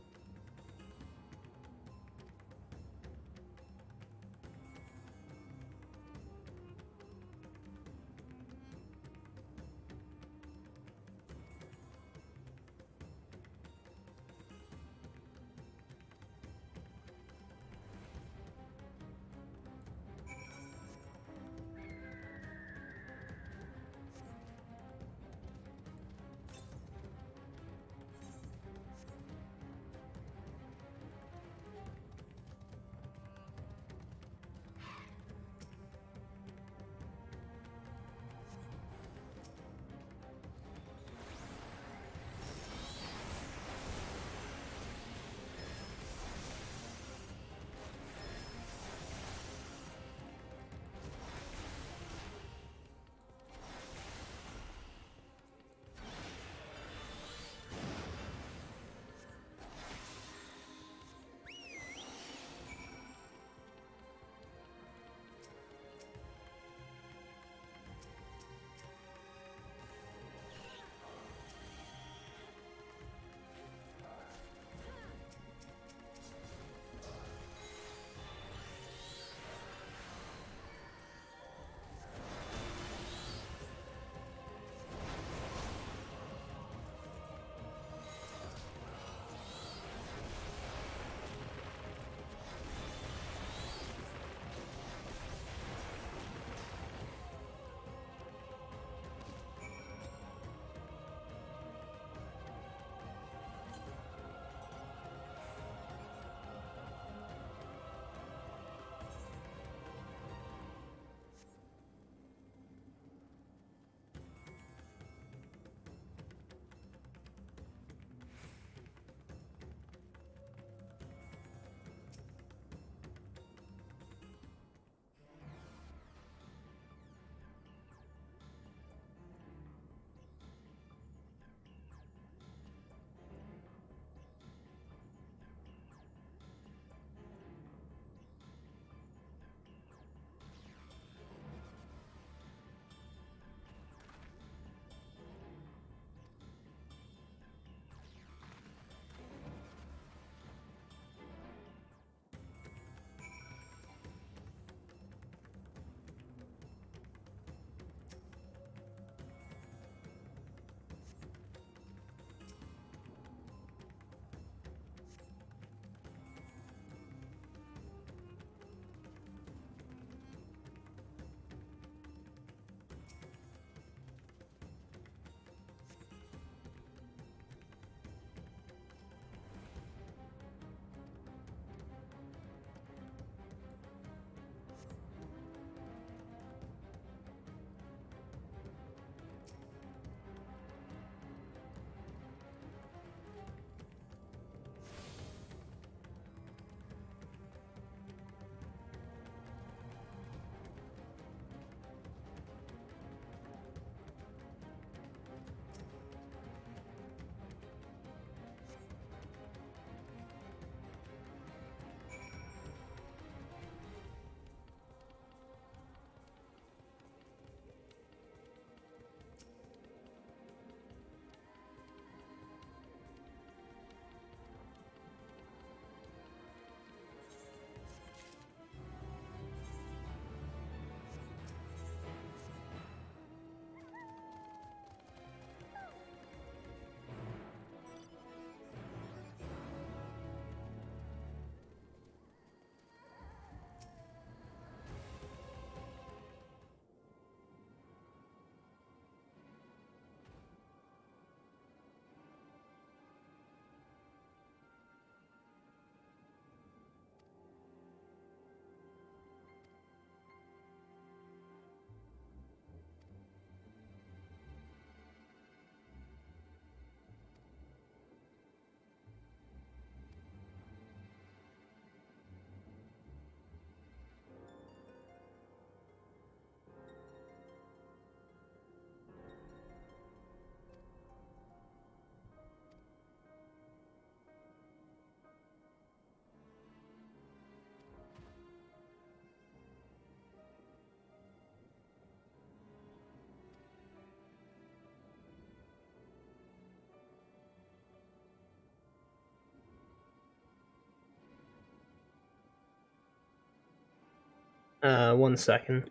1 second.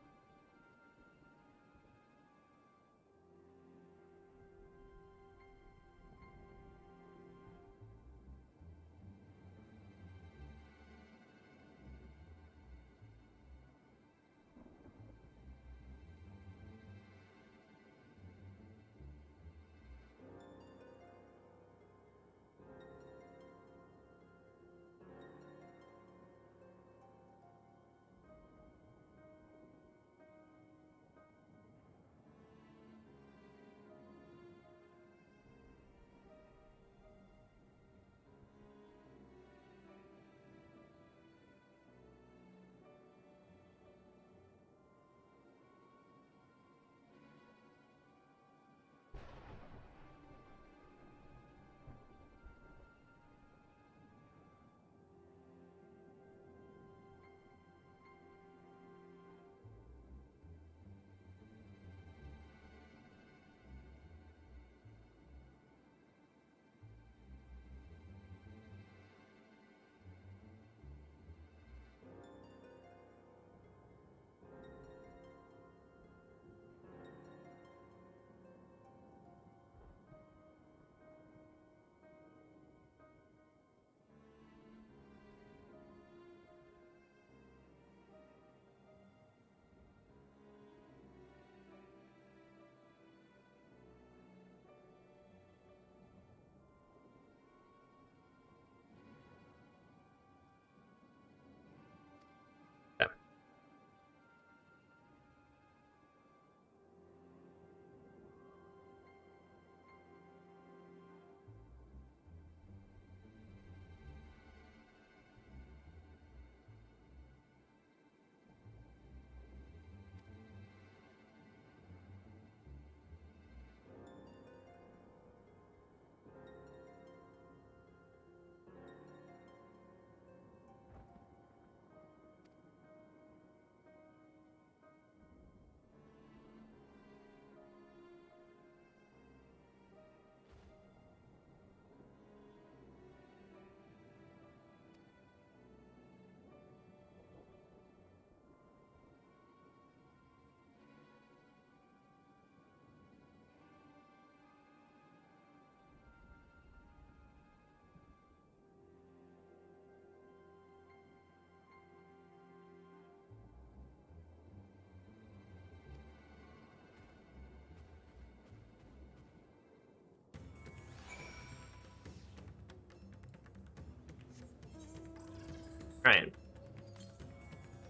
Alright.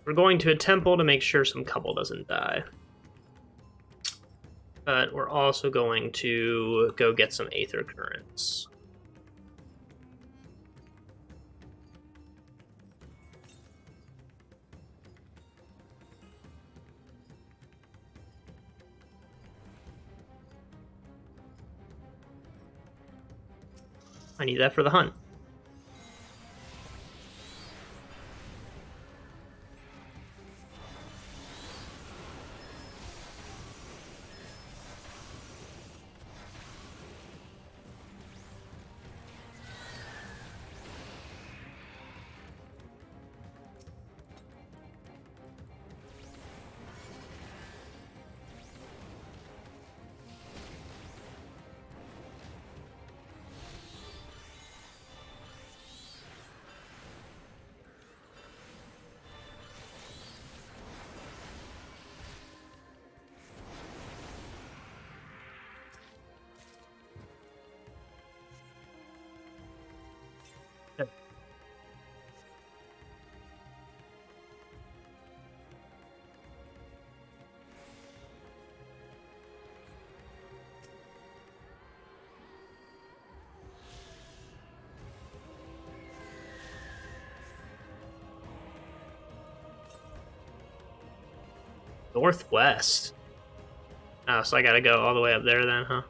We're going to a temple to make sure some couple doesn't die. But we're also going to go get some Aether Currents. I need that for the hunt. Northwest. Oh, so I gotta go all the way up there then, huh?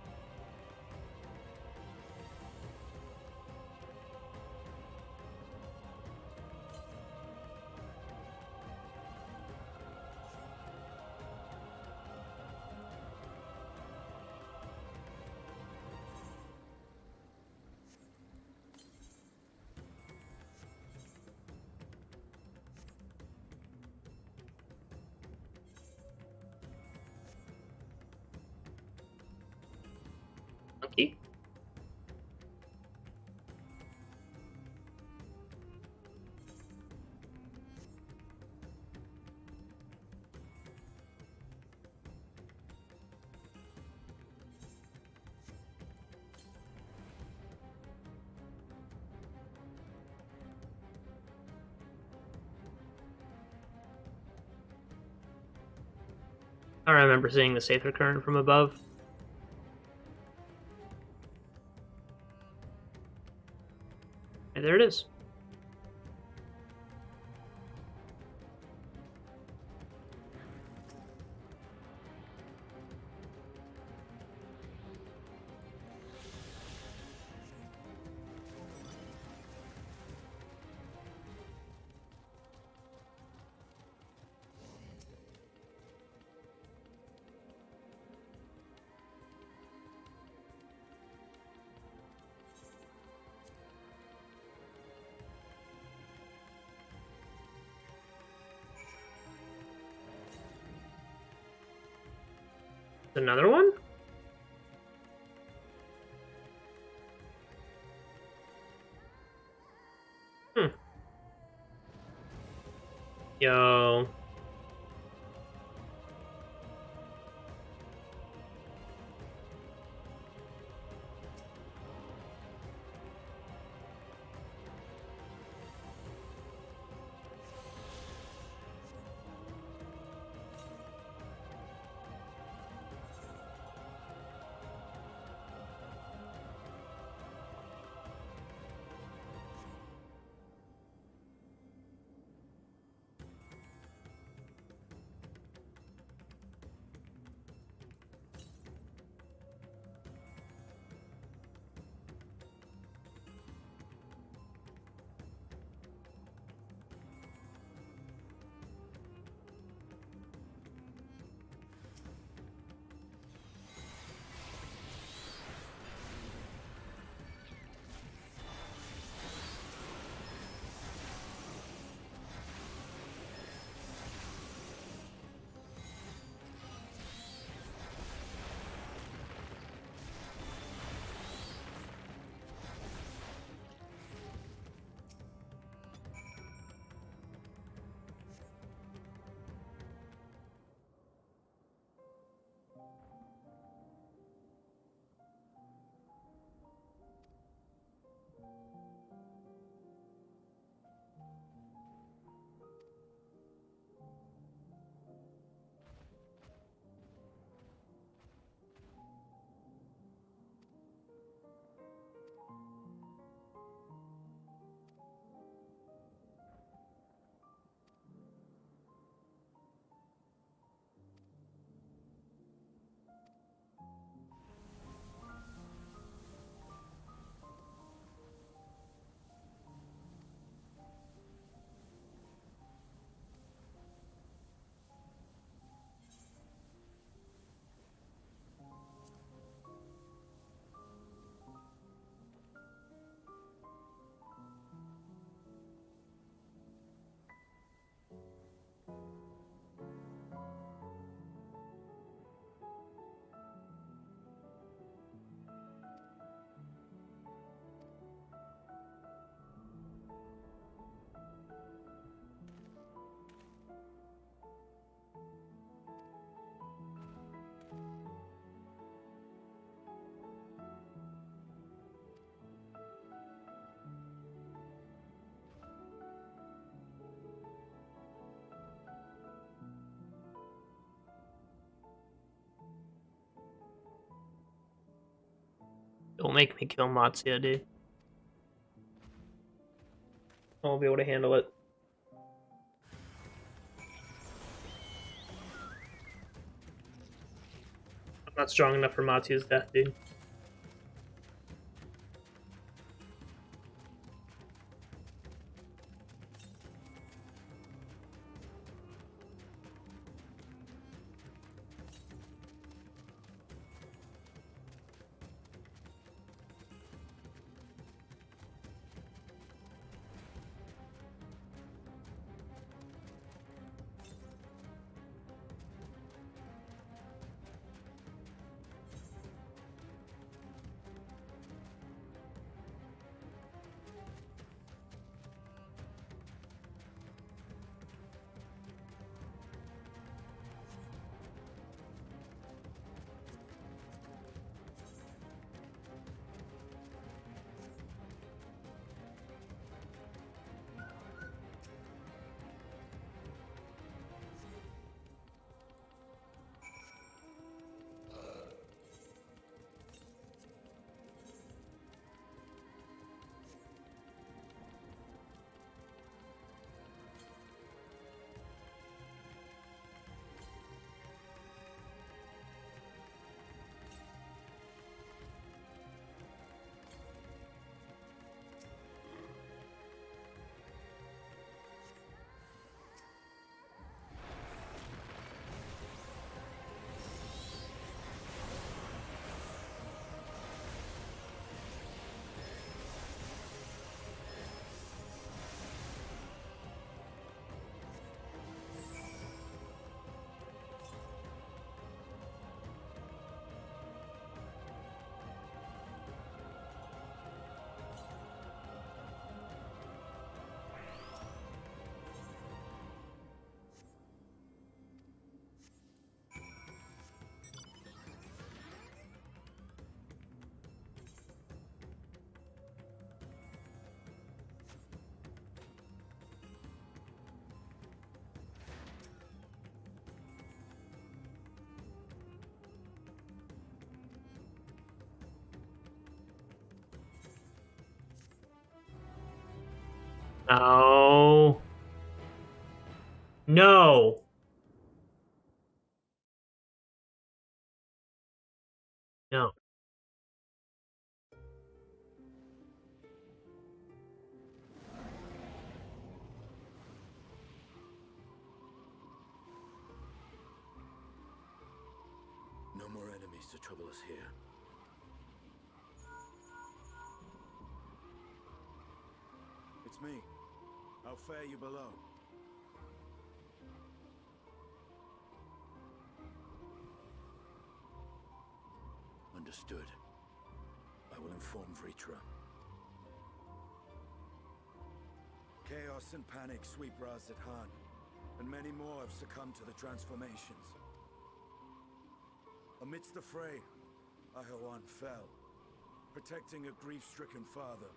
I remember seeing the Safer Current from above. And there it is. Another one? Yo. Don't make me kill Matsuya, dude. I won't be able to handle it. I'm not strong enough for Matsuya's death, dude. No. No. No. No more enemies to trouble us here. It's me. How fare you below? Understood. I will inform Vritra. Chaos and panic sweep Razat Han, and many more have succumbed to the transformations. Amidst the fray, Ahawan fell, protecting a grief-stricken father.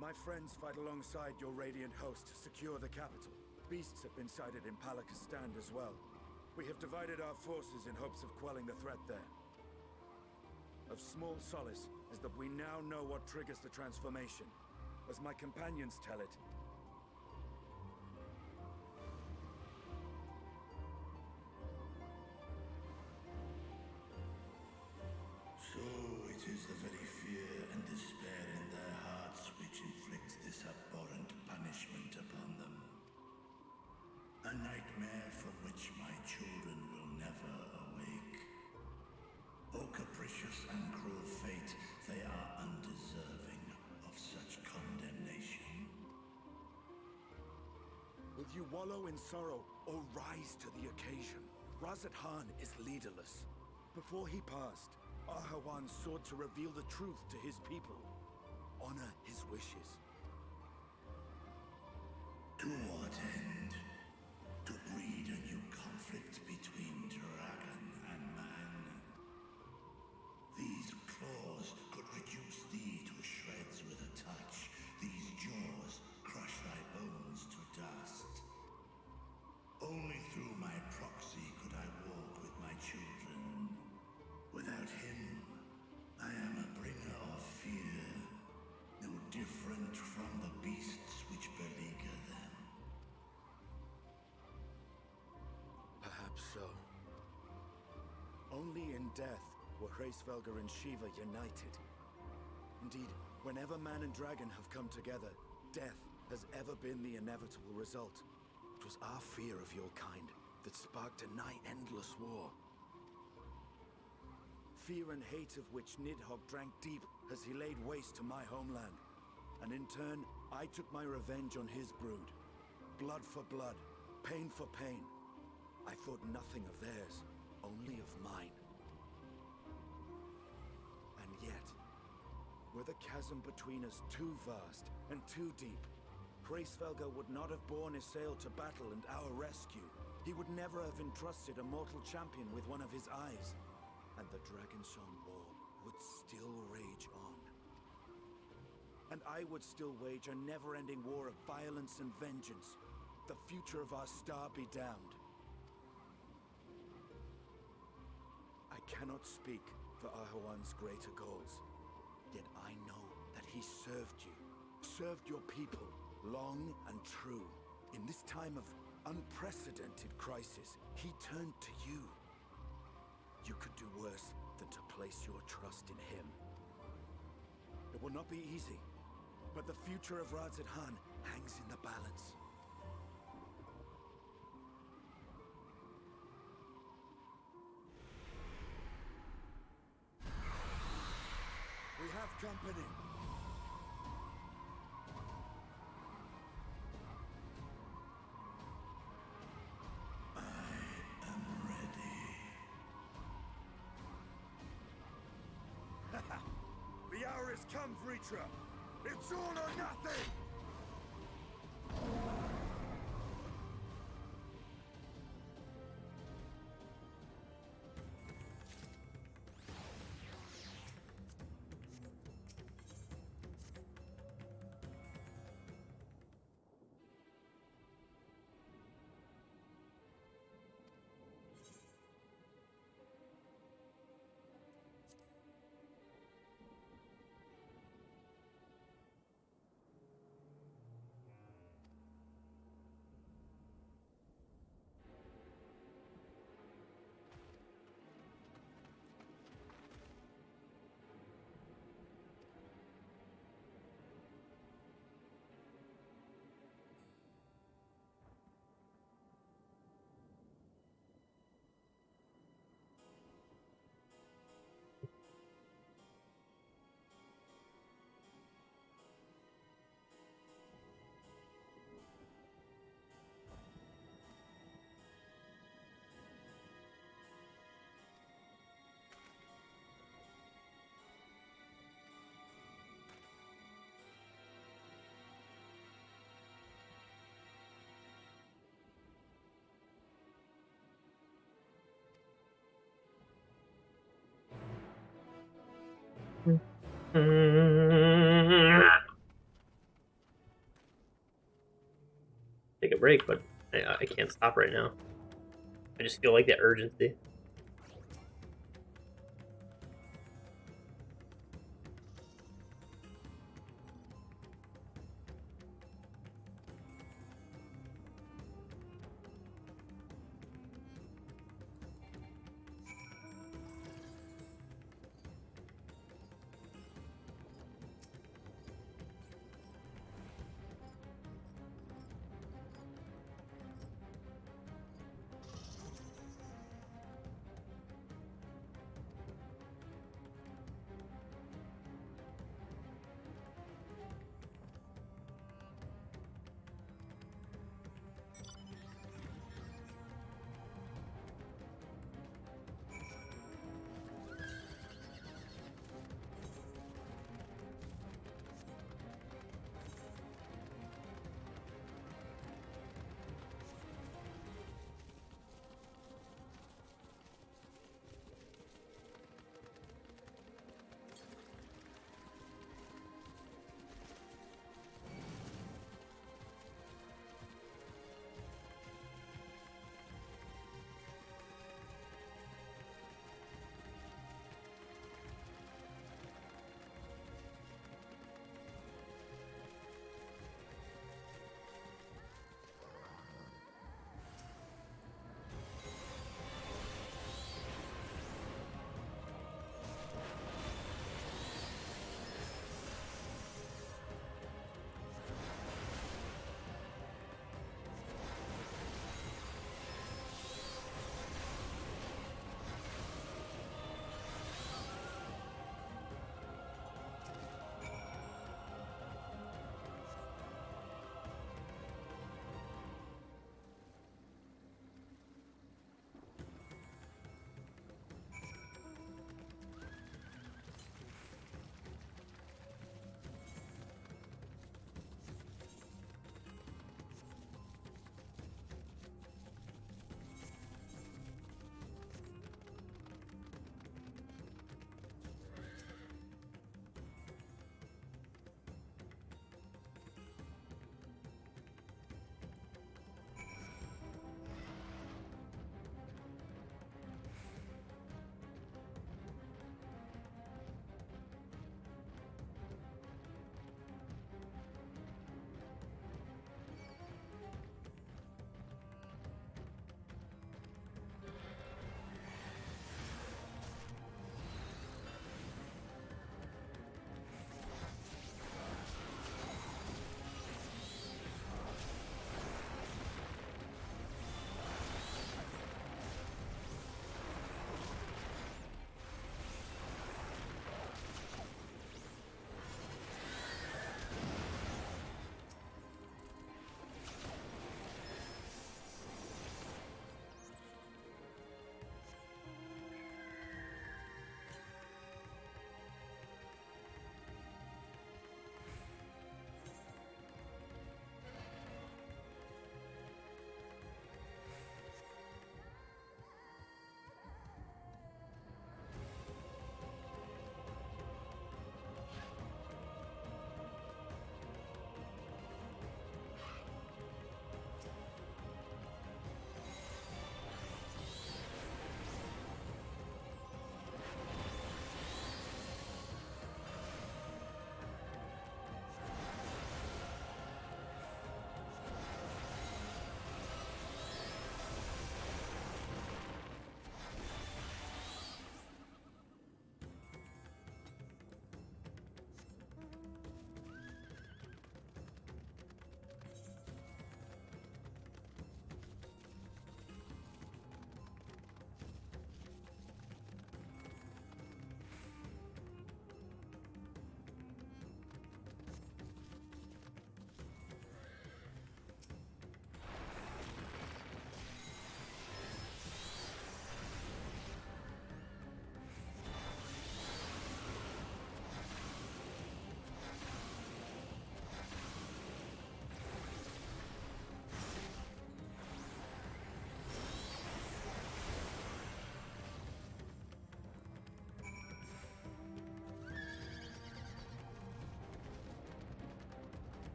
My friends fight alongside your Radiant host to secure the capital. Beasts have been sighted in Palakistan as well. We have divided our forces in hopes of quelling the threat there. Of small solace is that we now know what triggers the transformation. As my companions tell it, So it is the very fear and despair in their hearts which inflicts this abhorrent punishment upon them. A nightmare from which my children will never awake. O capricious and cruel fate, they are undeserving of such condemnation. will you wallow in sorrow or rise to the occasion? Razat Han is leaderless. Before he passed, Ahawan sought to reveal the truth to his people. Honor his wishes. To what end? To breed a new conflict between dragon and man. These claws could reduce thee to shreds with a touch. These jaws crush thy bones to dust. Only through my proxy could I walk with my children. Without him, I am a bringer of fear, no different from the beasts which beleaguer them. Perhaps so. Only in death were Hraesvelgr and Shiva united. Indeed, whenever man and dragon have come together, death has ever been the inevitable result. It was our fear of your kind that sparked a nigh-endless war. Fear and hate of which Nidhogg drank deep as he laid waste to my homeland. And in turn, I took my revenge on his brood. Blood for blood, pain for pain. I thought nothing of theirs, only of mine. And yet, were the chasm between us too vast and too deep, Hraesvelgr would not have borne Isael to battle and our rescue. He would never have entrusted a mortal champion with one of his eyes. And the Dragonsong War would still rage on. And I would still wage a never-ending war of violence and vengeance. The future of our star be damned. I cannot speak for Ahawan's greater goals, yet I know that he served you, served your people, long and true. In this time of unprecedented crisis, he turned to you. You could do worse than to place your trust in him. It will not be easy, but the future of Razat Han hangs in the balance. We have company. The hour has come, Vritra! It's all or nothing! Take a break, but I can't stop right now. I just feel like the urgency.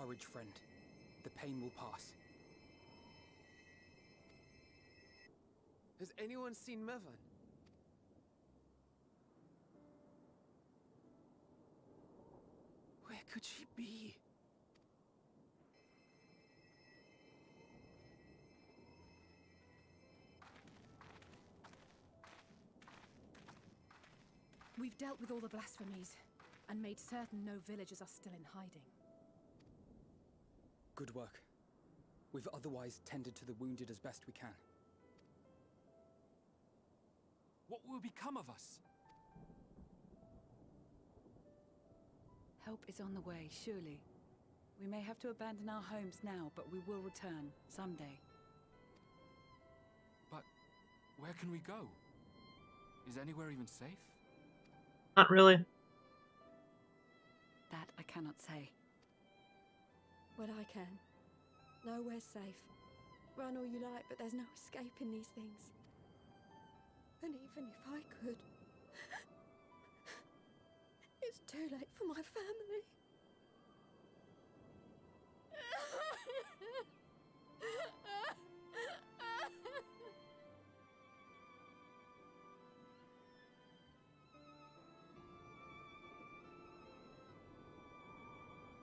Courage, friend. The pain will pass. Has anyone seen Mevan? Where could she be? We've dealt with all the blasphemies, and made certain no villagers are still in hiding. Good work. We've otherwise tended to the wounded as best we can. What will become of us? Help is on the way, surely. We may have to abandon our homes now, but we will return, someday. But where can we go? Is anywhere even safe? Not really. That I cannot say. Well, I can. Nowhere's safe. Run all you like, but there's no escaping these things. And even if I could, it's too late for my family.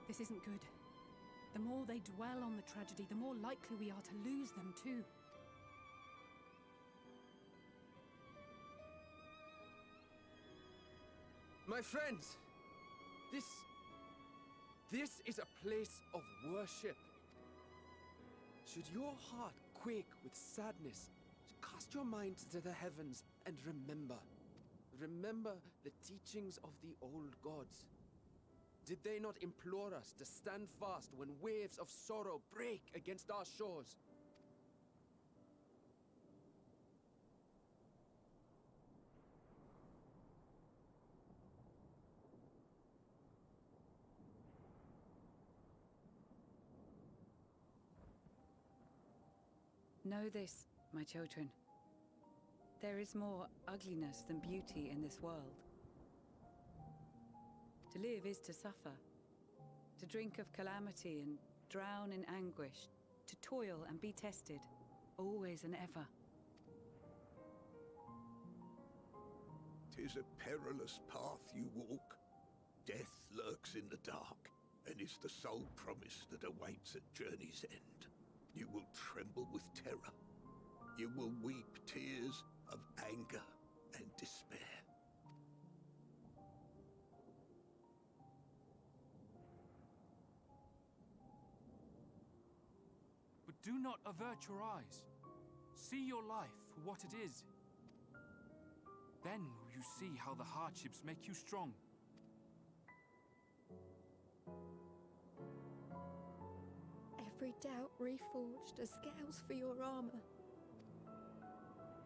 This isn't good. The more they dwell on the tragedy, the more likely we are to lose them too. My friends, this is a place of worship. Should your heart quake with sadness, cast your mind to the heavens and remember the teachings of the old gods. Did they not implore us to stand fast when waves of sorrow break against our shores? Know this, my children. There is more ugliness than beauty in this world. To live is to suffer. To drink of calamity and drown in anguish. To toil and be tested, always and ever. 'Tis a perilous path you walk. Death lurks in the dark, and is the sole promise that awaits at journey's end. You will tremble with terror. You will weep tears of anger and despair. But do not avert your eyes. See your life for what it is. Then will you see how the hardships make you strong. Every doubt reforged as scales for your armor.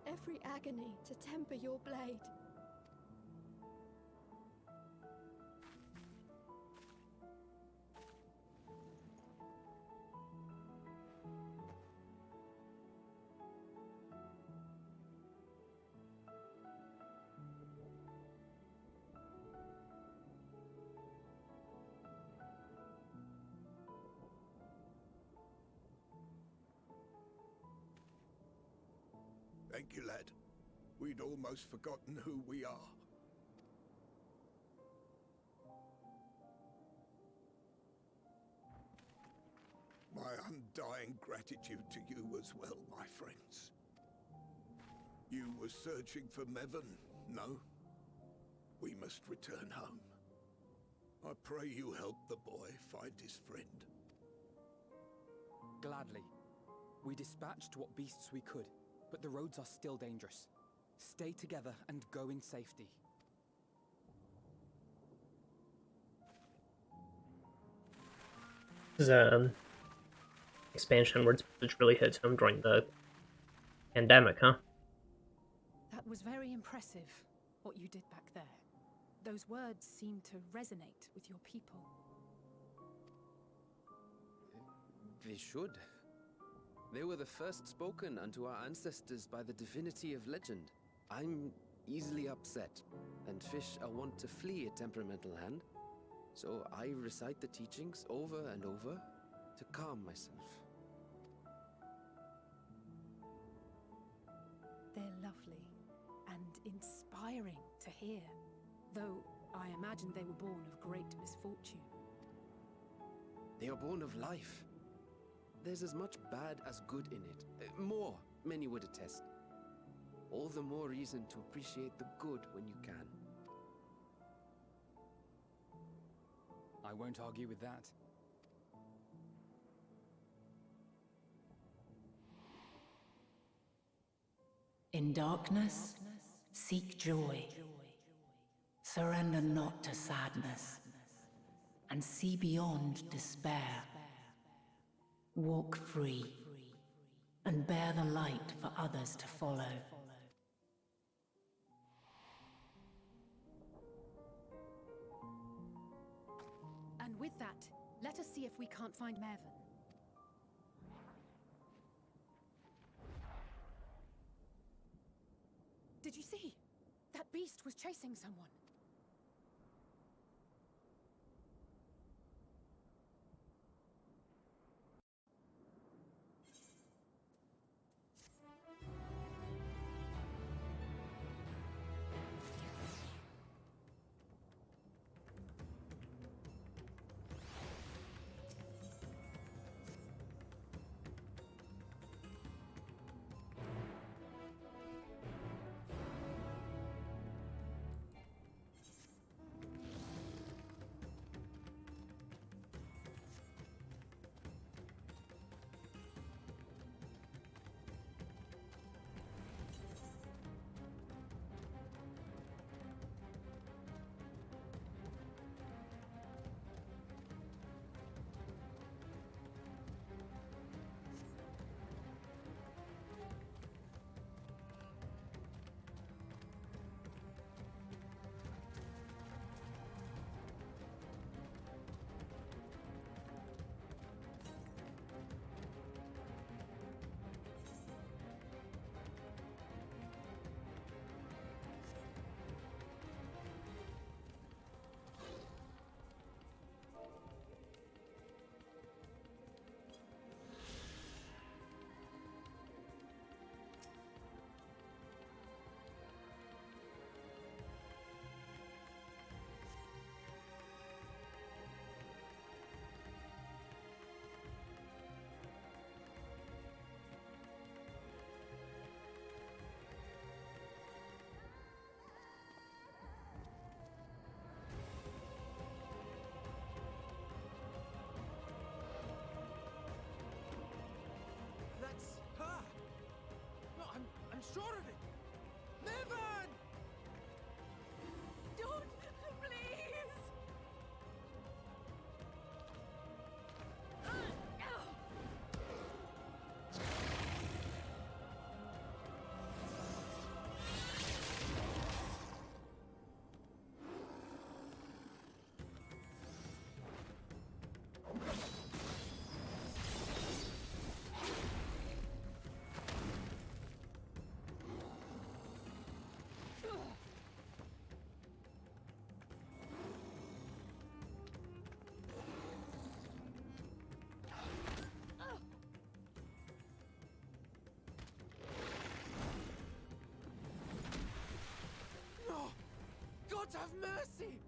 Every agony to temper your blade. Thank you, lad. We'd almost forgotten who we are. My undying gratitude to you as well, my friends. You were searching for Mevan, no? We must return home. I pray you help the boy find his friend. Gladly. We dispatched what beasts we could, but the roads are still dangerous. Stay together and go in safety. This is expansion words which really hits home during the pandemic, huh? That was very impressive, what you did back there. Those words seem to resonate with your people. They should. They were the first spoken unto our ancestors by the divinity of legend. I'm easily upset, and fish are wont to flee a temperamental hand. So I recite the teachings over and over to calm myself. They're lovely and inspiring to hear, though I imagine they were born of great misfortune. They are born of life. There's as much bad as good in it. More, many would attest. All the more reason to appreciate the good when you can. I won't argue with that. In darkness, seek joy. Surrender not to sadness, and see beyond despair. Walk free, and bear the light for others to follow. And with that, let us see if we can't find Mervyn. Did you see? That beast was chasing someone. That's her! No, I'm sure of it! Mervyn! Don't, please! No! God have mercy!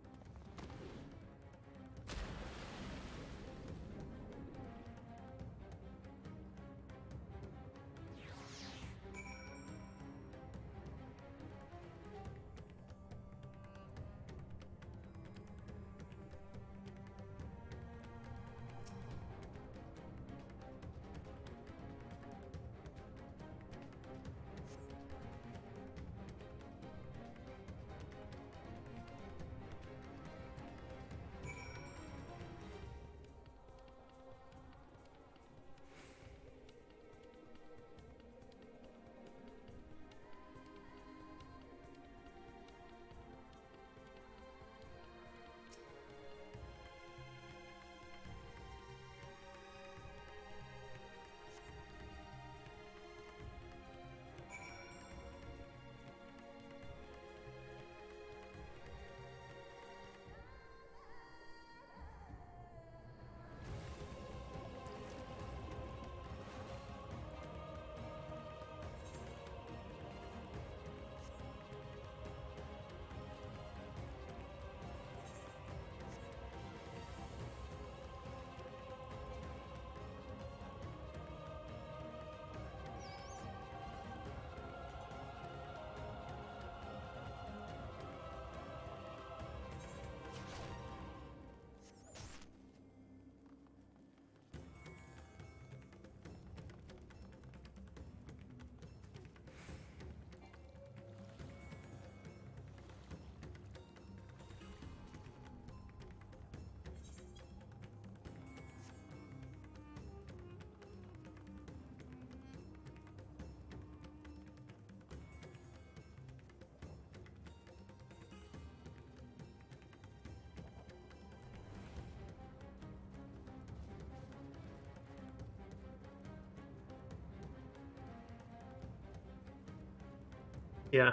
Yeah.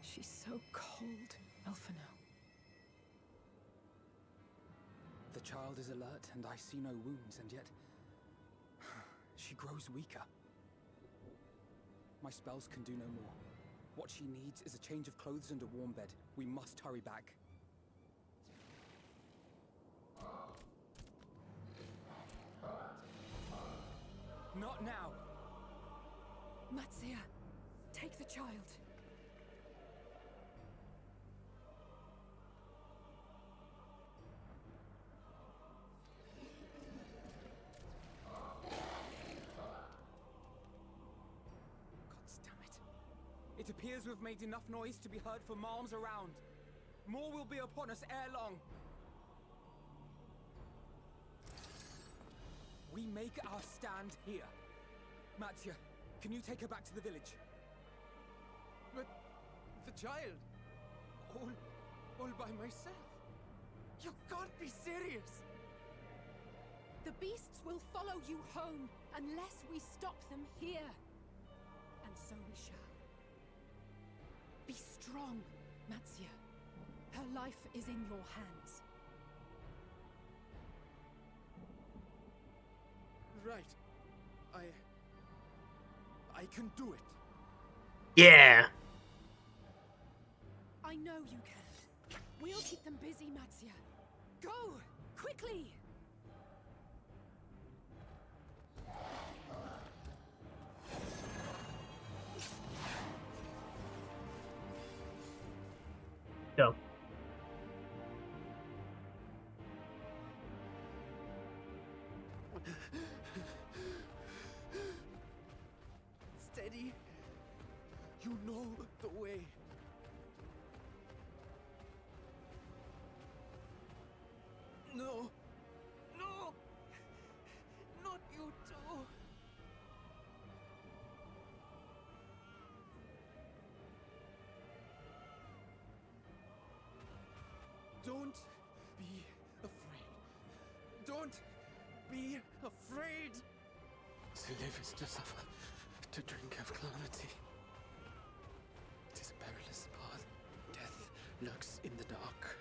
She's so cold, Elfino. The child is alert, and I see no wounds, and yet she grows weaker. My spells can do no more. What she needs is a change of clothes and a warm bed. We must hurry back. Not now! Matsia, take the child. It appears we've made enough noise to be heard for miles around. More will be upon us ere long. We make our stand here. Mattia, can you take her back to the village? But the child, all by myself. You can't be serious. The beasts will follow you home unless we stop them here. And so we shall. Be strong, Matsia. Her life is in your hands. Right. I can do it. Yeah. I know you can. We'll keep them busy, Matsia. Go! Quickly! Go. Steady. You know the way. No. No. Not you too. Don't be afraid. Don't be afraid. To live is to suffer, to drink of calamity. It is a perilous path. Death lurks in the dark.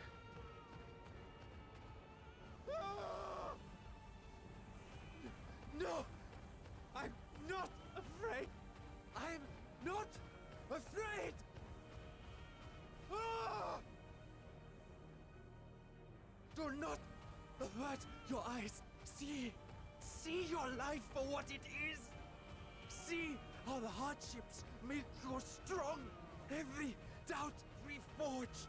No! I'm not afraid! I'm not afraid! Ah! Do not avert your eyes. See your life for what it is. See how the hardships make you strong. Every doubt reforged.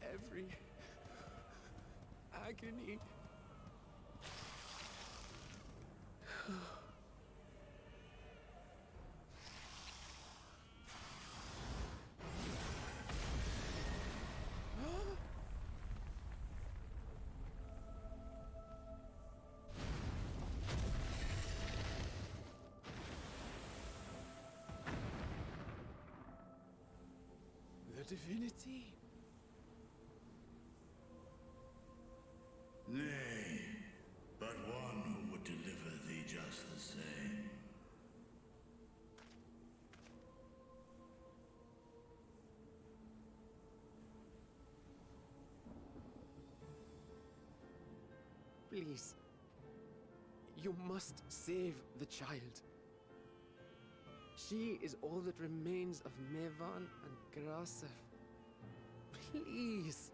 Every agony. The divinity? Nay, but one who would deliver thee just the same. Please. You must save the child. She is all that remains of Mevan and Grasef. Please.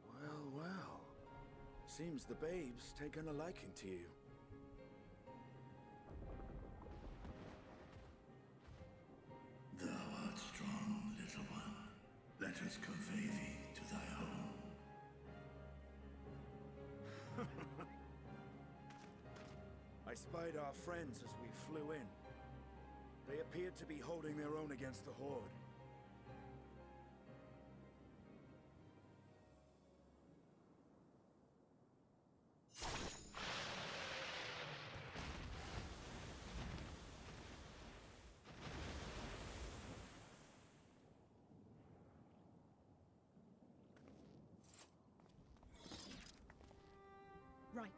Well, well. Seems the babe's taken a liking to you. I spied our friends as we flew in. They appeared to be holding their own against the Horde. Right.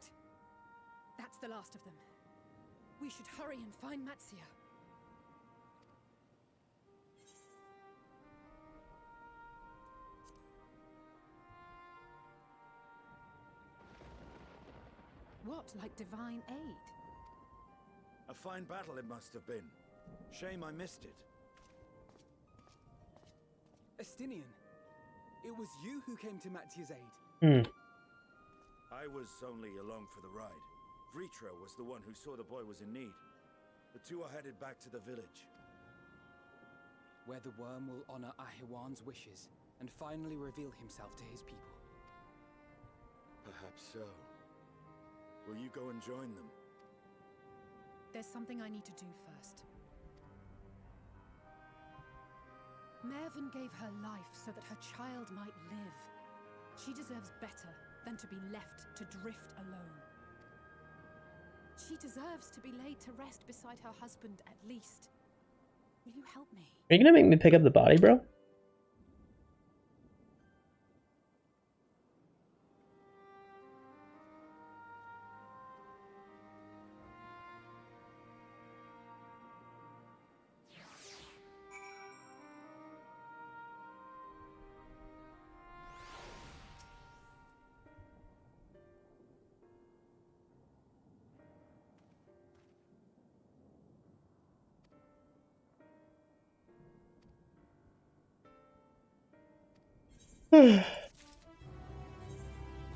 That's the last of them. We should hurry and find Matsia. What, like divine aid? A fine battle it must have been. Shame I missed it. Estinian, it was you who came to Matia's aid. I was only along for the ride. Vritra was the one who saw the boy was in need. The two are headed back to the village. Where the worm will honor Ahiwan's wishes and finally reveal himself to his people. Perhaps so. Will you go and join them? There's something I need to do first. Mervyn gave her life so that her child might live. She deserves better than to be left to drift alone. She deserves to be laid to rest beside her husband at least. Will you help me? Are you gonna make me pick up the body, bro?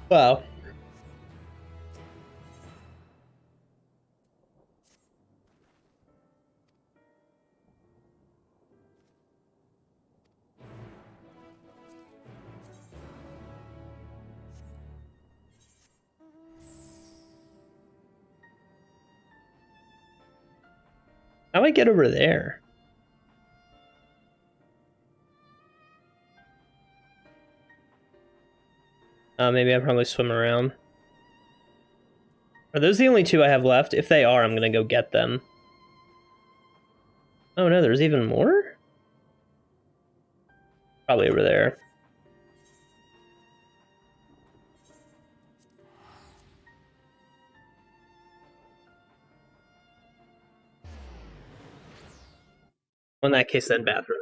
Wow. How do I get over there? Maybe I probably swim around. Are those the only two I have left? If they are, I'm gonna go get them. Oh no, there's even more? Probably over there. Well, in that case, then bathroom.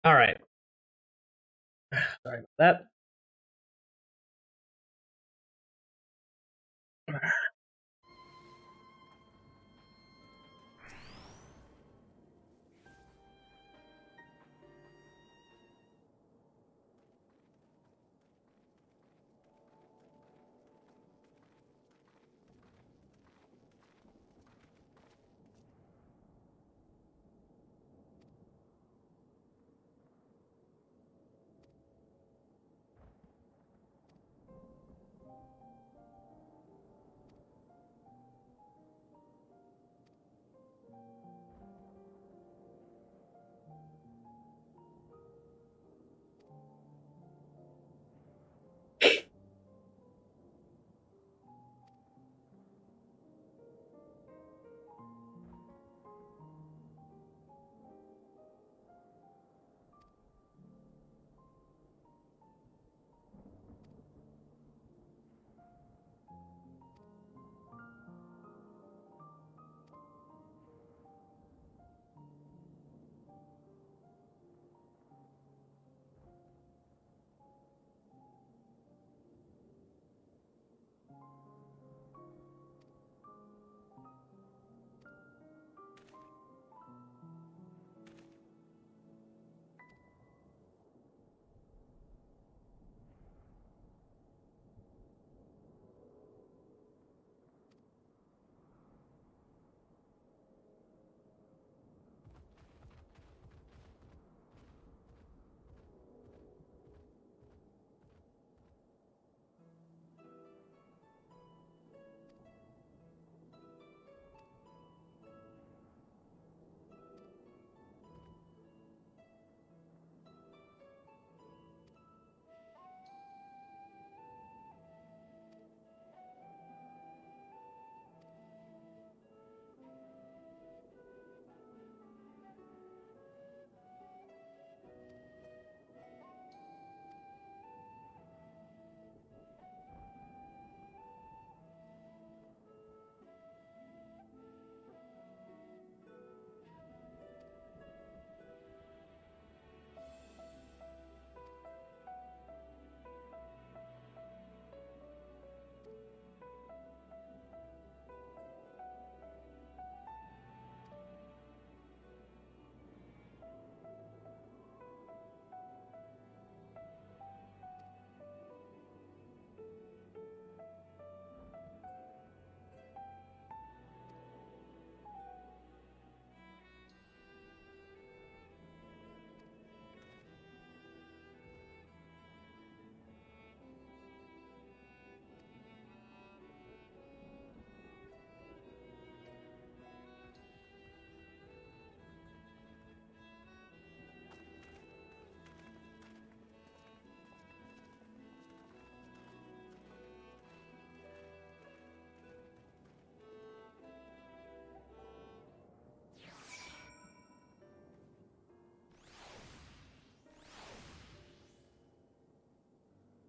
All right. Sorry about that.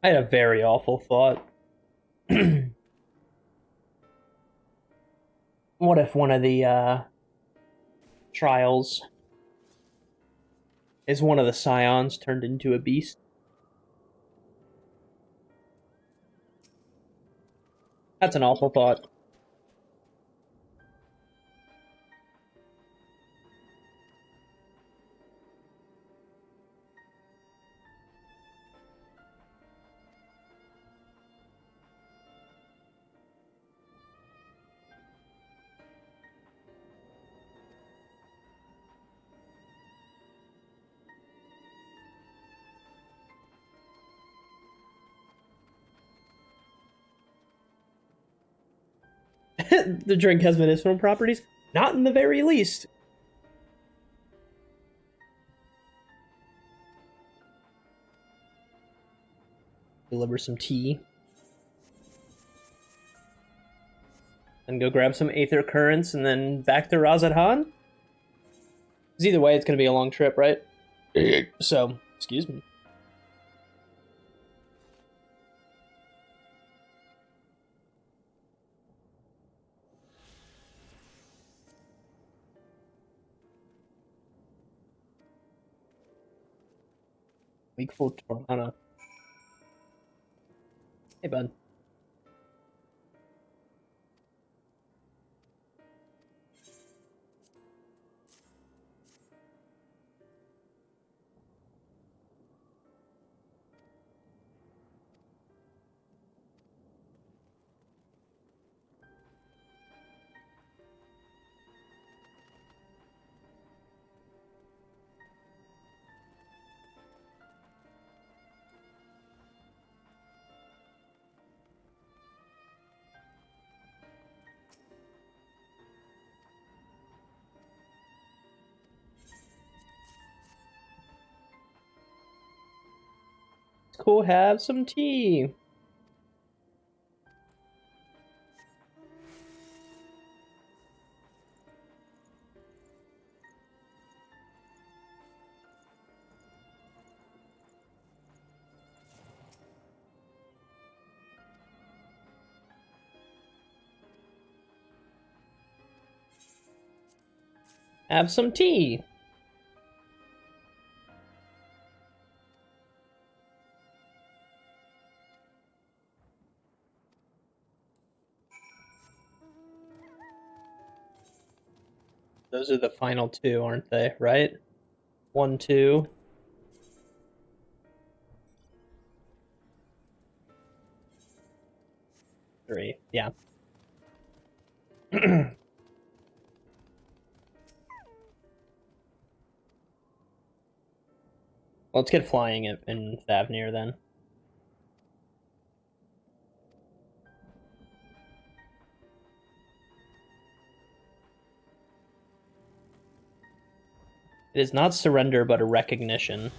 I had a very awful thought. What if one of the trials is one of the scions turned into a beast? That's an awful thought. The drink has medicinal properties? Not in the very least. Deliver some tea. And go grab some Aether Currents and then back to Razadhan? Because either way, it's going to be a long trip, right? So, excuse me. Weak foot Torana. Hey, bud. Cool, have some tea. Have some tea. Those are the final two, aren't they? Right? 1, 2. 3. Yeah. Well, let's get flying in Thavnir then. It is not surrender, but a recognition.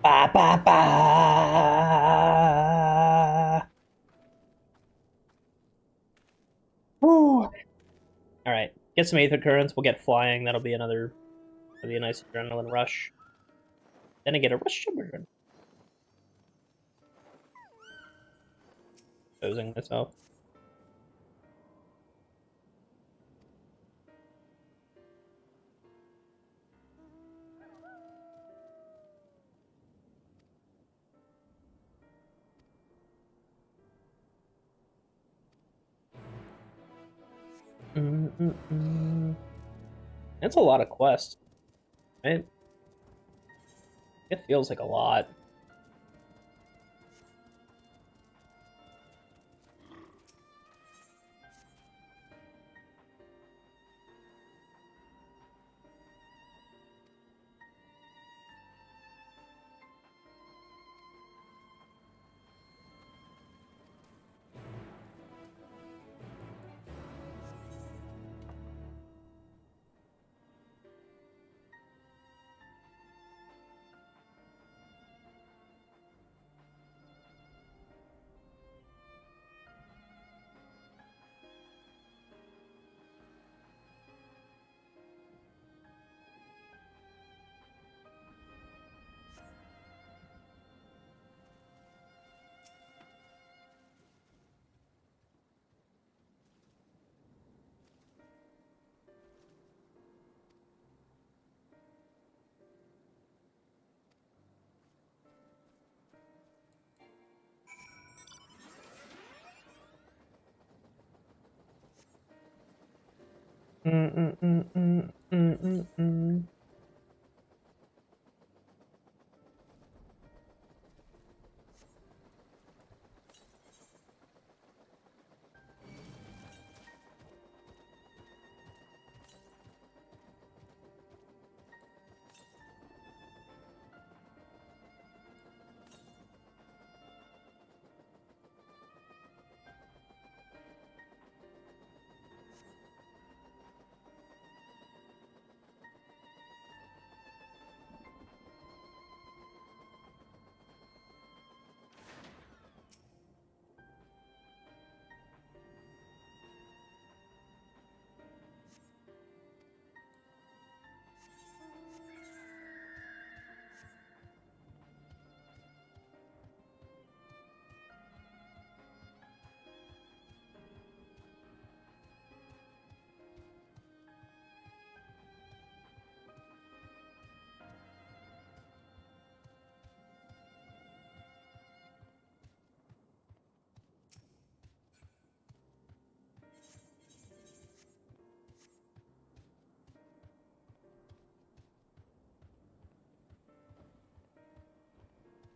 Ba ba ba. Woo. All right, get some Aether Currents. We'll get flying. That'll be a nice adrenaline rush. Then I get a rush burn. Posing myself. That's a lot of quests, right? It feels like a lot.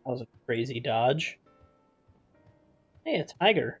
That was a crazy dodge. Hey, a tiger.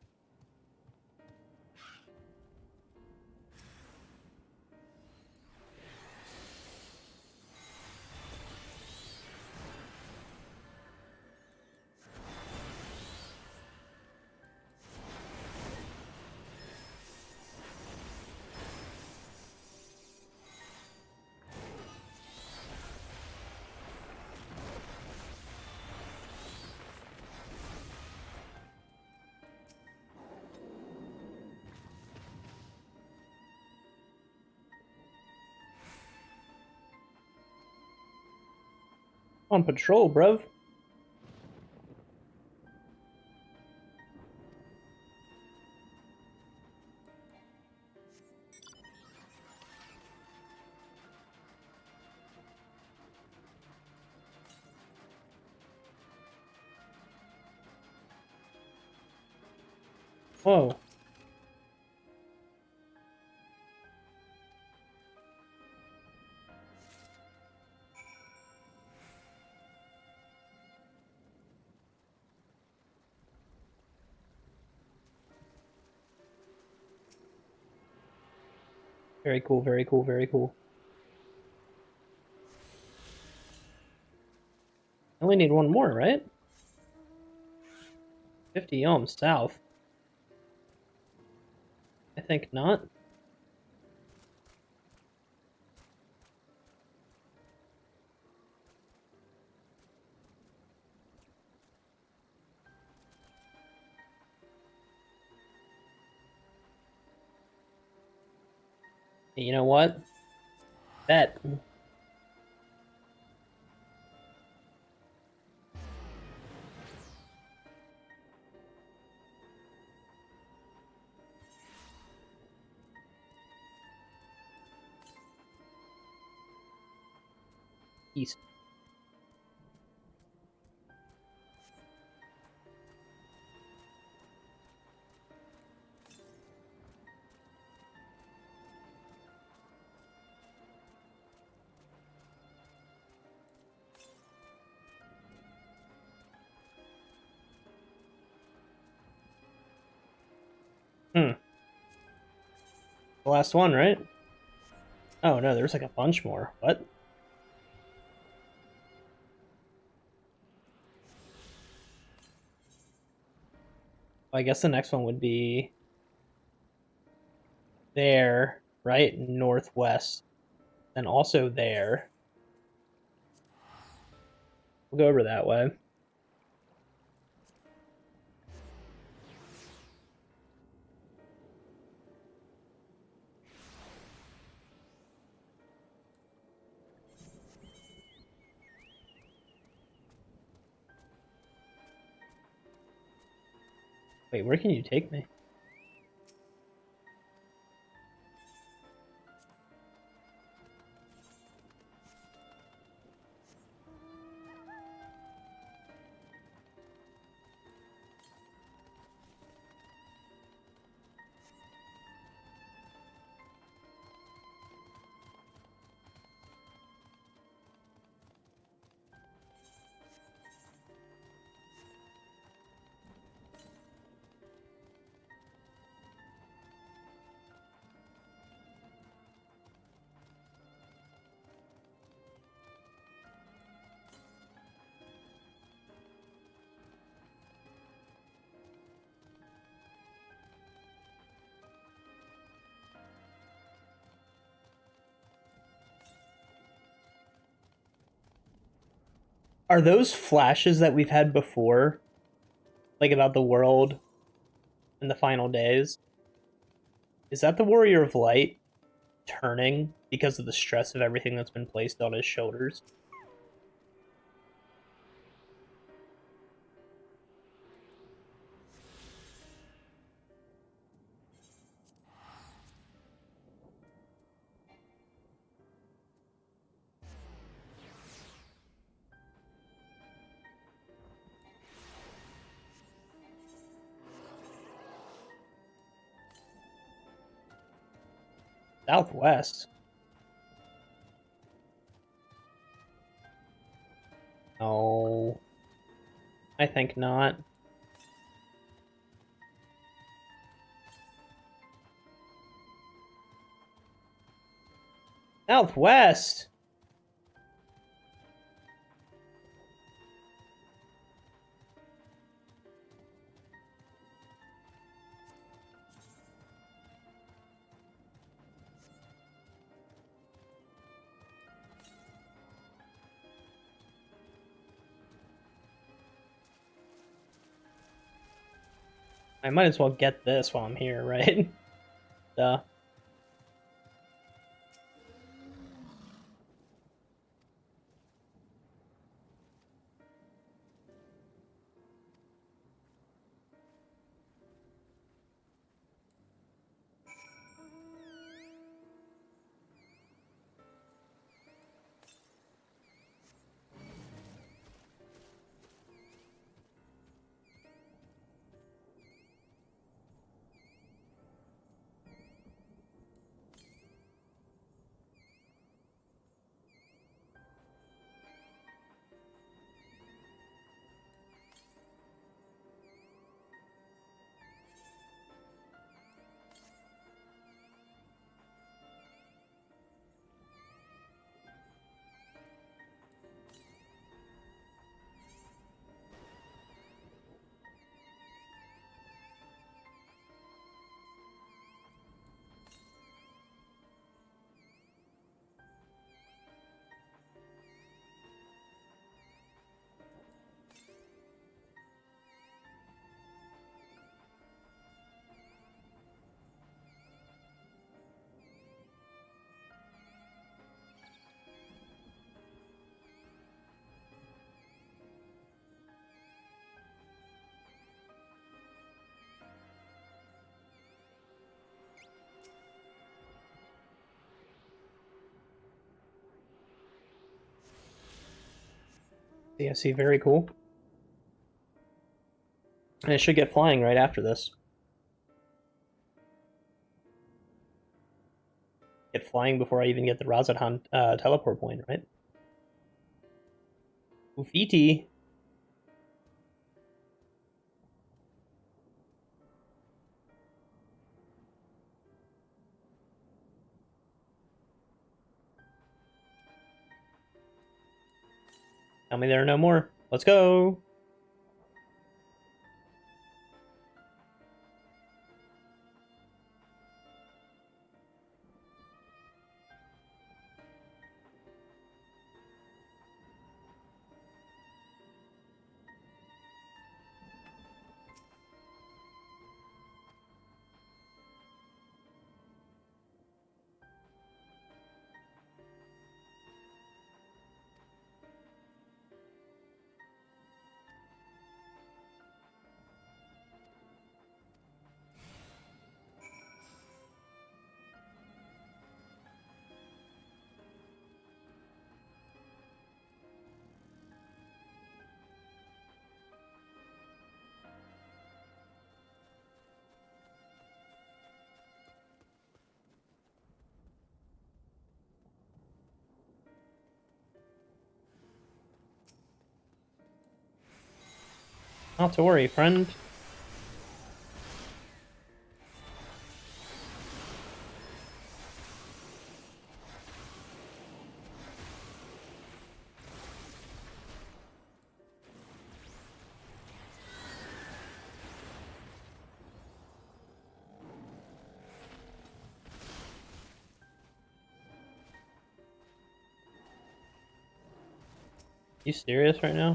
On patrol, bruv. Whoa. Very cool, very cool, very cool. I only need one more, right? 50 ohms south. I think not. Hey, you know what? Bet. East. The last one, right? Oh no, there's like a bunch more. What? Well, I guess the next one would be there, right? Northwest. And also there. We'll go over that way. Wait, where can you take me? Are those flashes that we've had before, like about the world in the final days? Is that the Warrior of Light turning because of the stress of everything that's been placed on his shoulders? Southwest. No. I think not. Southwest! I might as well get this while I'm here, right? Duh. CSC, very cool. And it should get flying right after this. Get flying before I even get the Razadhan teleport point, right? Ufiti. Tell me there are no more. Let's go! Not to worry, friend. You serious right now?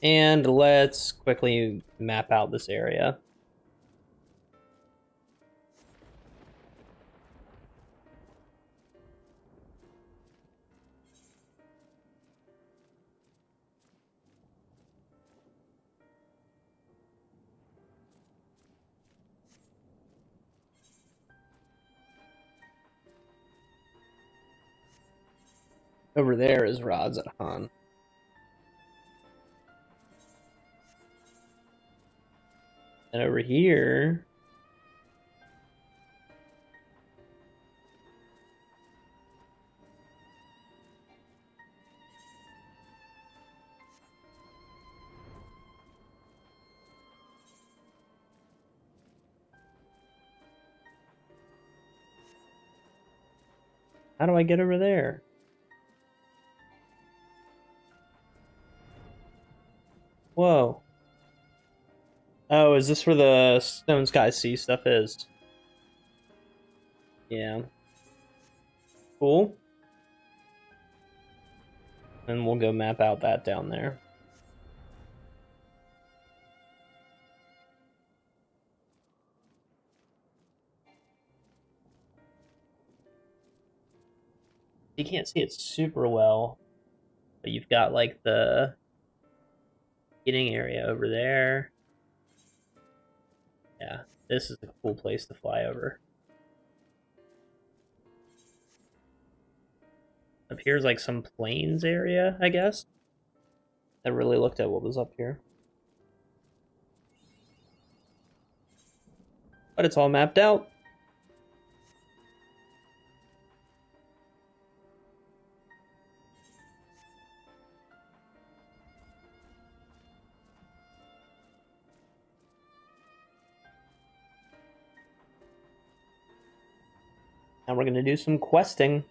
And let's quickly map out this area. Over there is Rods at Han. And over here... How do I get over there? Whoa. Oh, is this where the Stone Sky Sea stuff is? Yeah. Cool. And we'll go map out that down there. You can't see it super well, but you've got like the beginning area over there. Yeah, this is a cool place to fly over. Up here's like some plains area, I guess. I really looked at what was up here. But it's all mapped out. And we're gonna do some questing.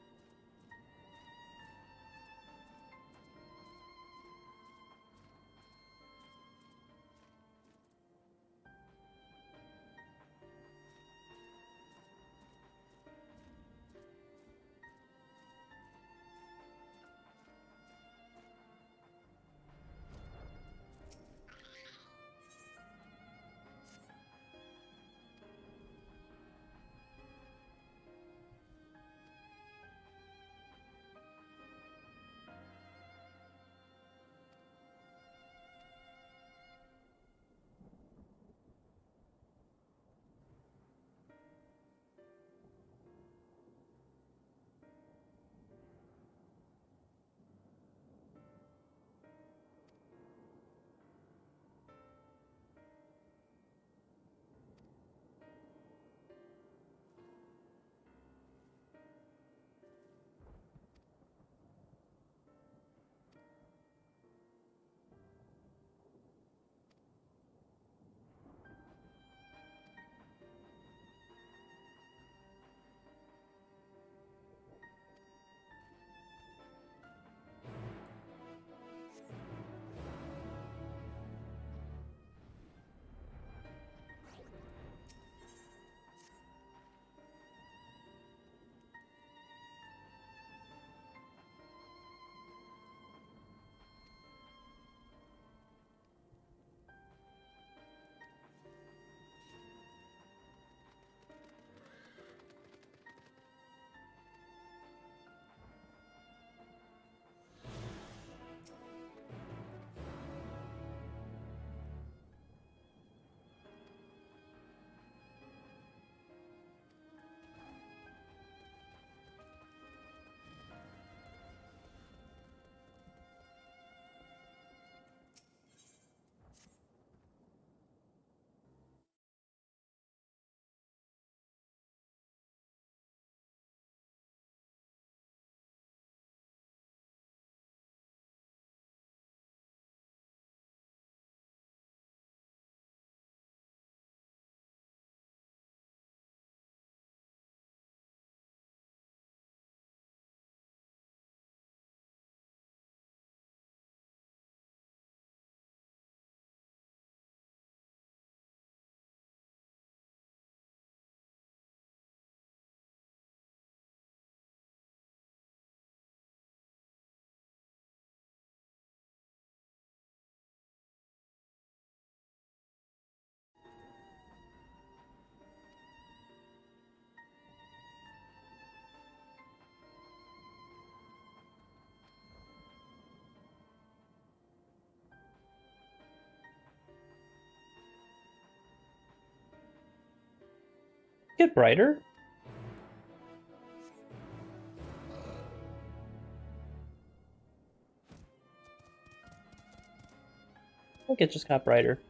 Get brighter. I think it just got brighter.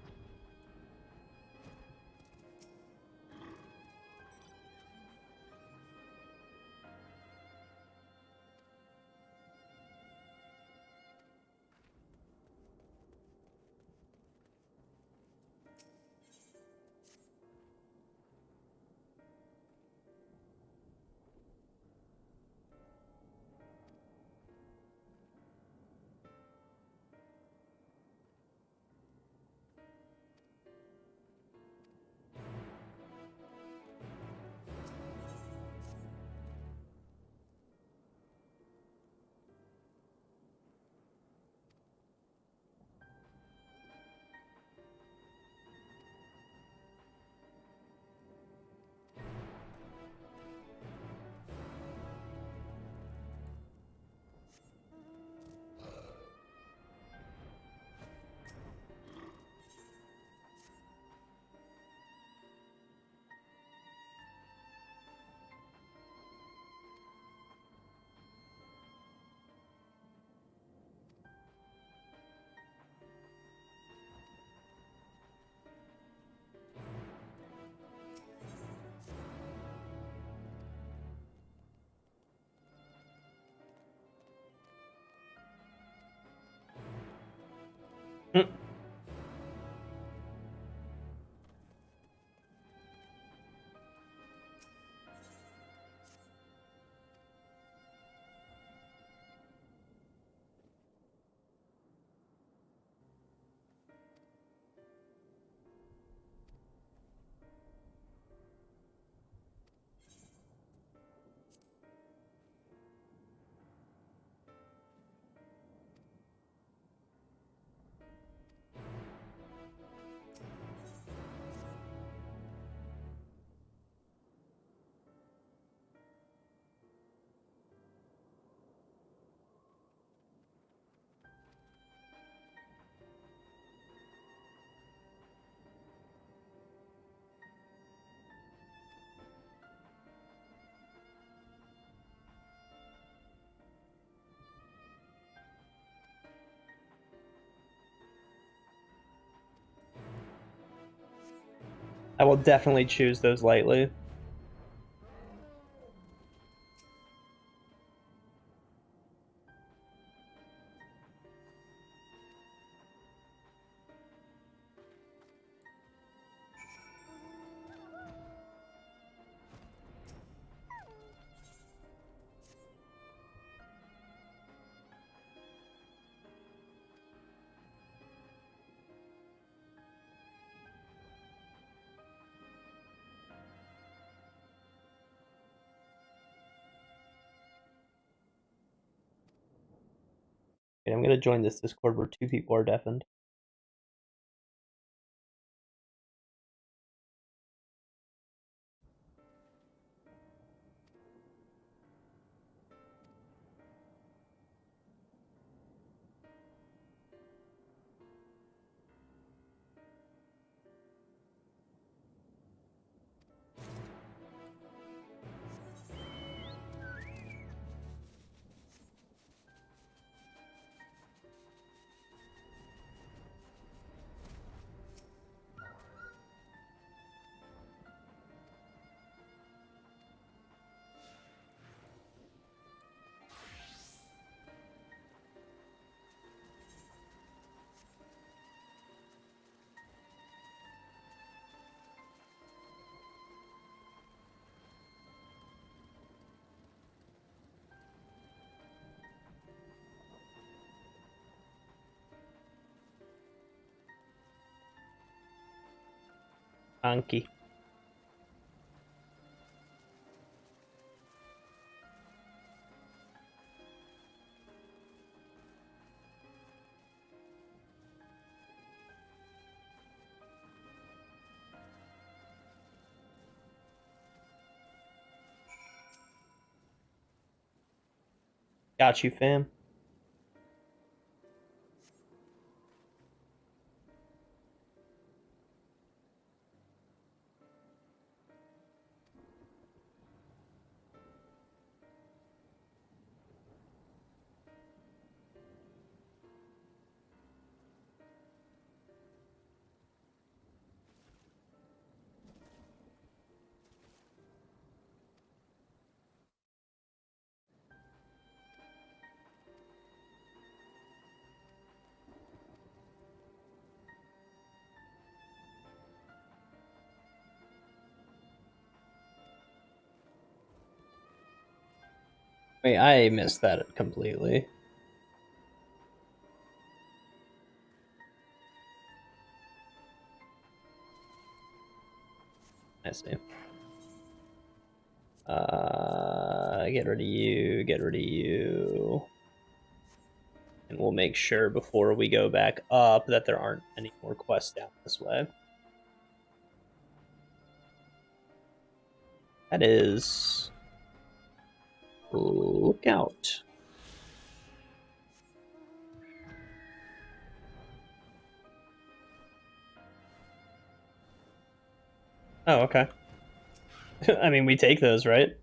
I will definitely choose those lightly. Okay, I'm gonna join this Discord where 2 people are deafened. Anki. Got you, fam. Wait, I missed that completely. I see. Get rid of you, get rid of you. And we'll make sure before we go back up that there aren't any more quests down this way. That is... Look out. Oh, okay. I mean, we take those, right?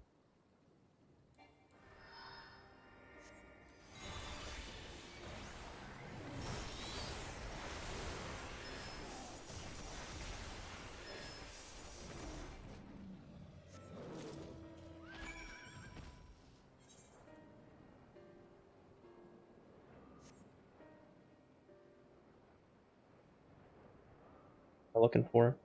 We're looking for.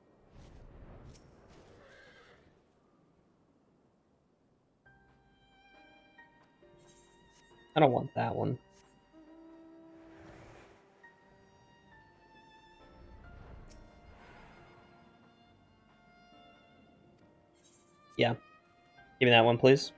I don't want that one. Yeah. Give me that one, please.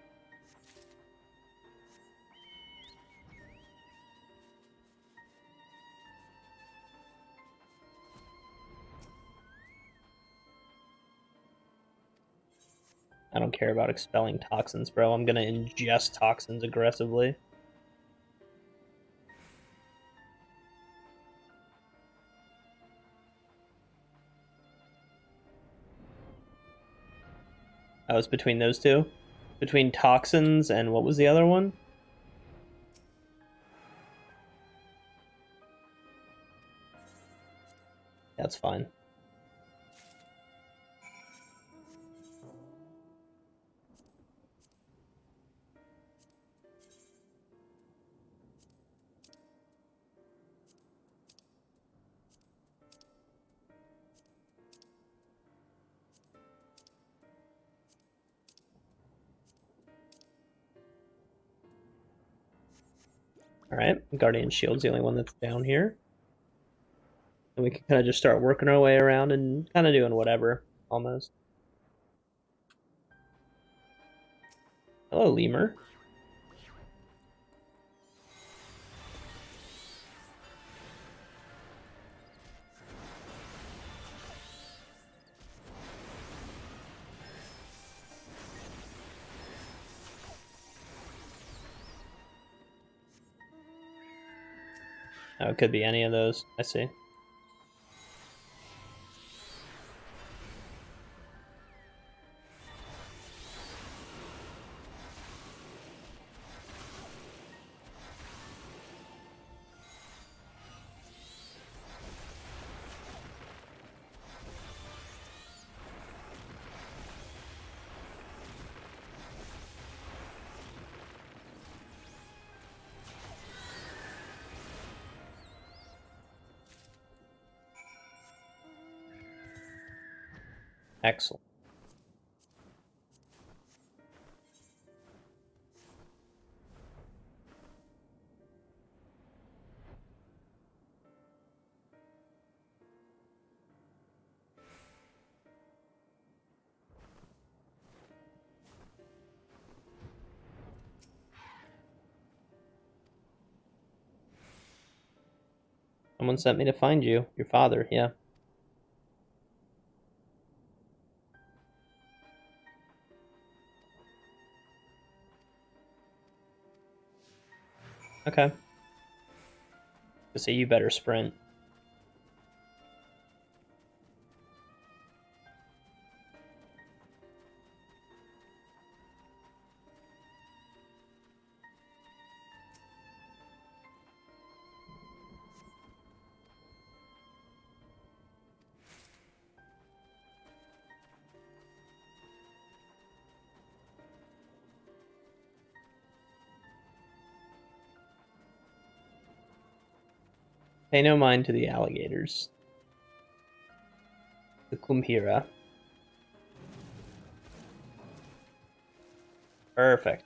I don't care about expelling toxins, bro. I'm gonna ingest toxins aggressively. I was between those two. Between toxins and what was the other one? That's fine. Alright, Guardian Shield's the only one that's down here. And we can kind of just start working our way around and kind of doing whatever, almost. Hello, Lemur. Oh, it could be any of those. I see. Excellent. Someone sent me to find you. Your father, yeah. Okay. So you better sprint. Pay no mind to the alligators. The Kumbhira. Perfect.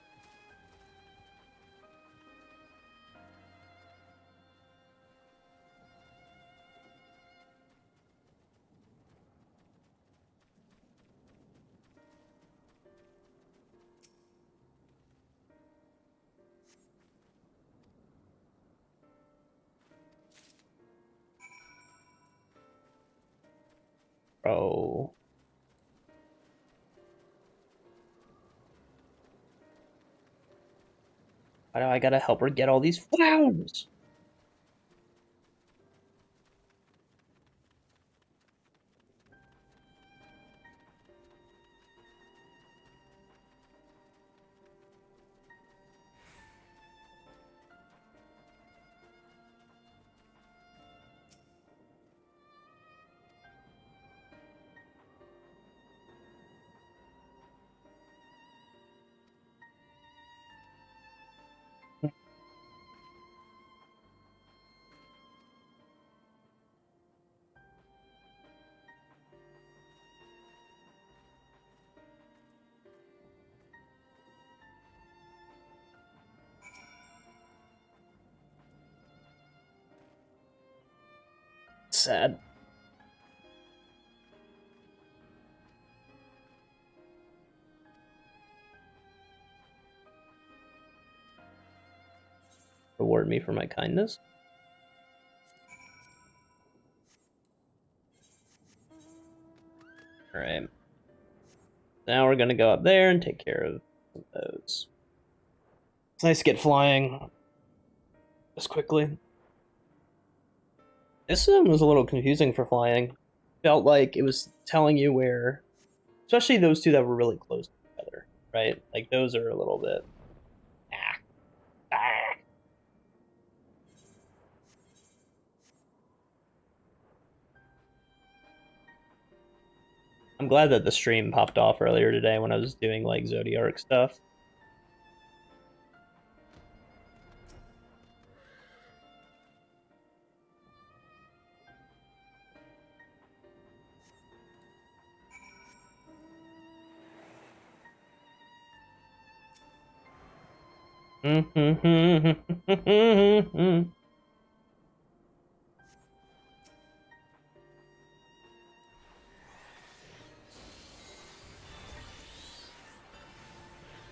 Bro. Why do I gotta help her get all these flowers? Sad. Reward me for my kindness. Alright. Now we're gonna go up there and take care of those. It's nice to get flying this quickly. This one was a little confusing for flying. Felt like it was telling you where, especially those two that were really close together, right? Like those are a little bit. I'm glad that the stream popped off earlier today when I was doing like Zodiac stuff.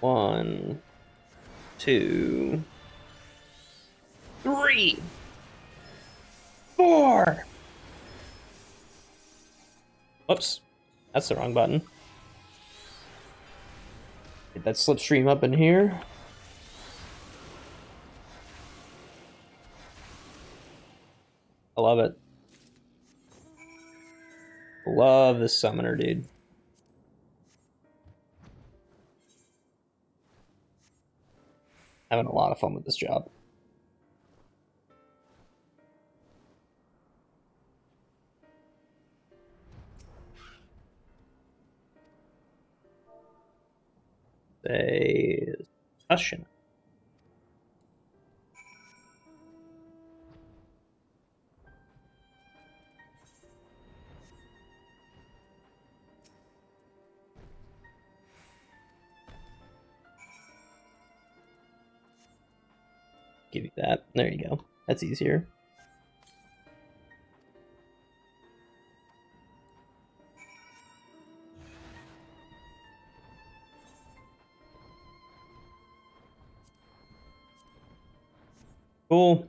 One, two, three, four. Whoops, that's the wrong button. Get that slipstream up in here. I love it. Love this summoner, dude. Having a lot of fun with this job. A discussion. Give you that. There you go. That's easier. Cool.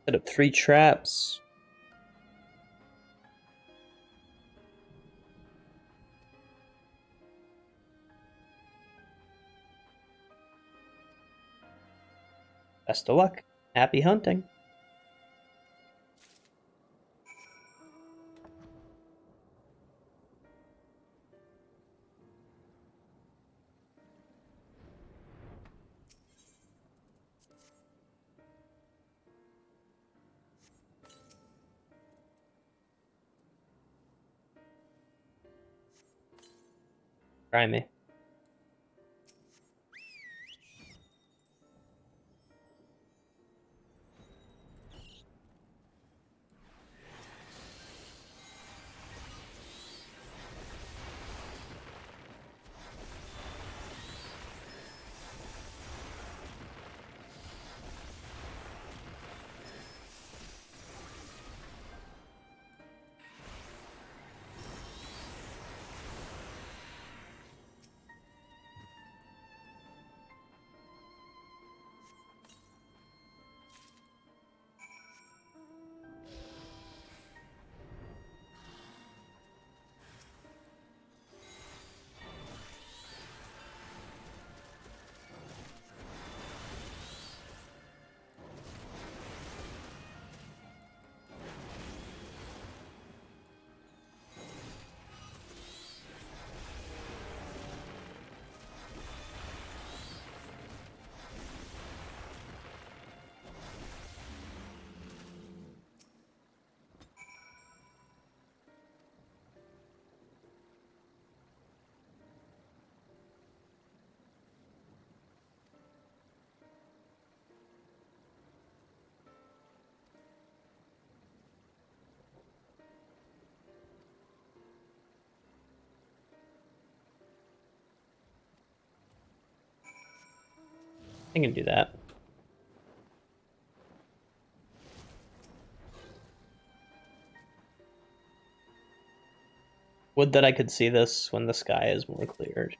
Set up 3 traps. Best of luck. Happy hunting. Try me. I can do that. Would that I could see this when the sky is more cleared.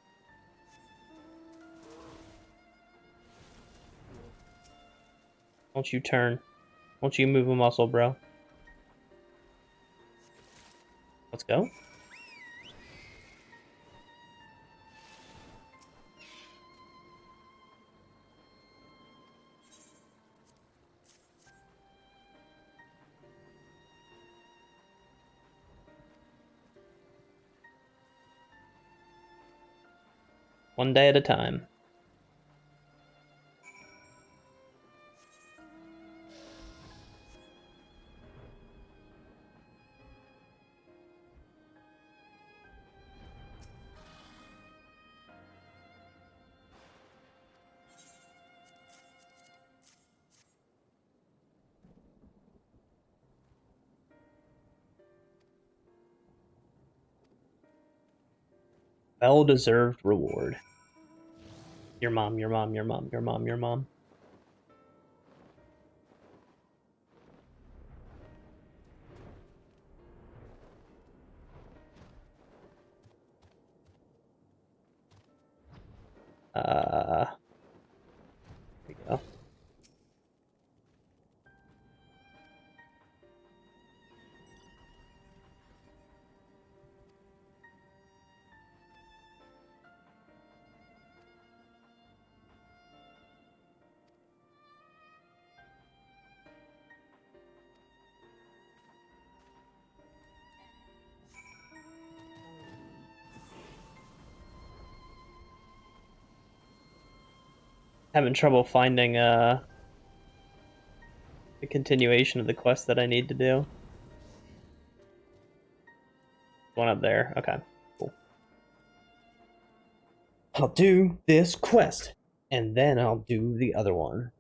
Won't you turn? Won't you move a muscle, bro? Let's go. One day at a time. Well-deserved reward. Your mom, your mom, your mom, your mom, your mom. There we go. Having trouble finding the continuation of the quest that I need to do. One up there. Okay, cool. I'll do this quest, and then I'll do the other one.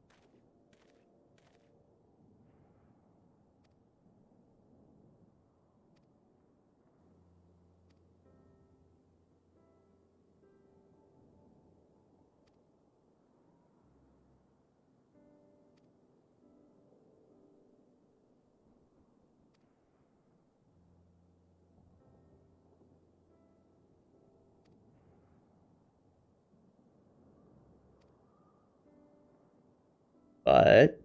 But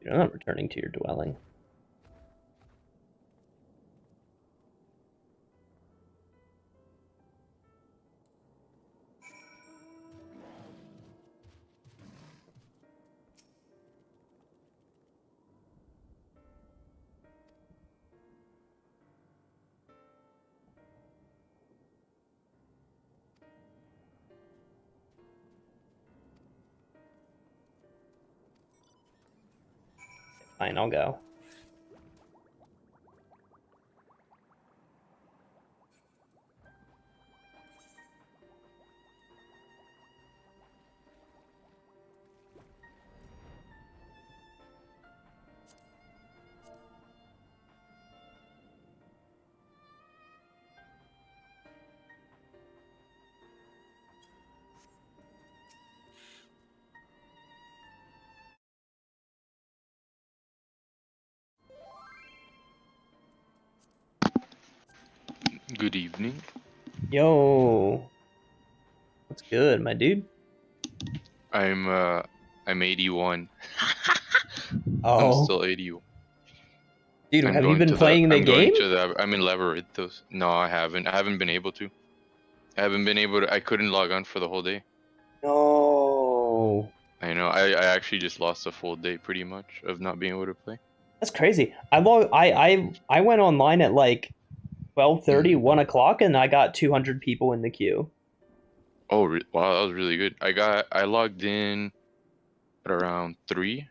you're not returning to your dwelling. Fine, I'll go. Good evening. Yo, what's good, my dude? I'm 81. I'm Oh, still 81. dude, I'm have you going been to the playing the I'm going game? to the I'm in Leverithos. No, I haven't. I haven't been able to. I haven't been able to. I couldn't log on for the whole day. No. I know. I actually just lost a full day pretty much of not being able to play. That's crazy. I went online at like 12:30, 1 o'clock, and I got 200 people in the queue. Oh, wow, that was really good. I logged in at around 3.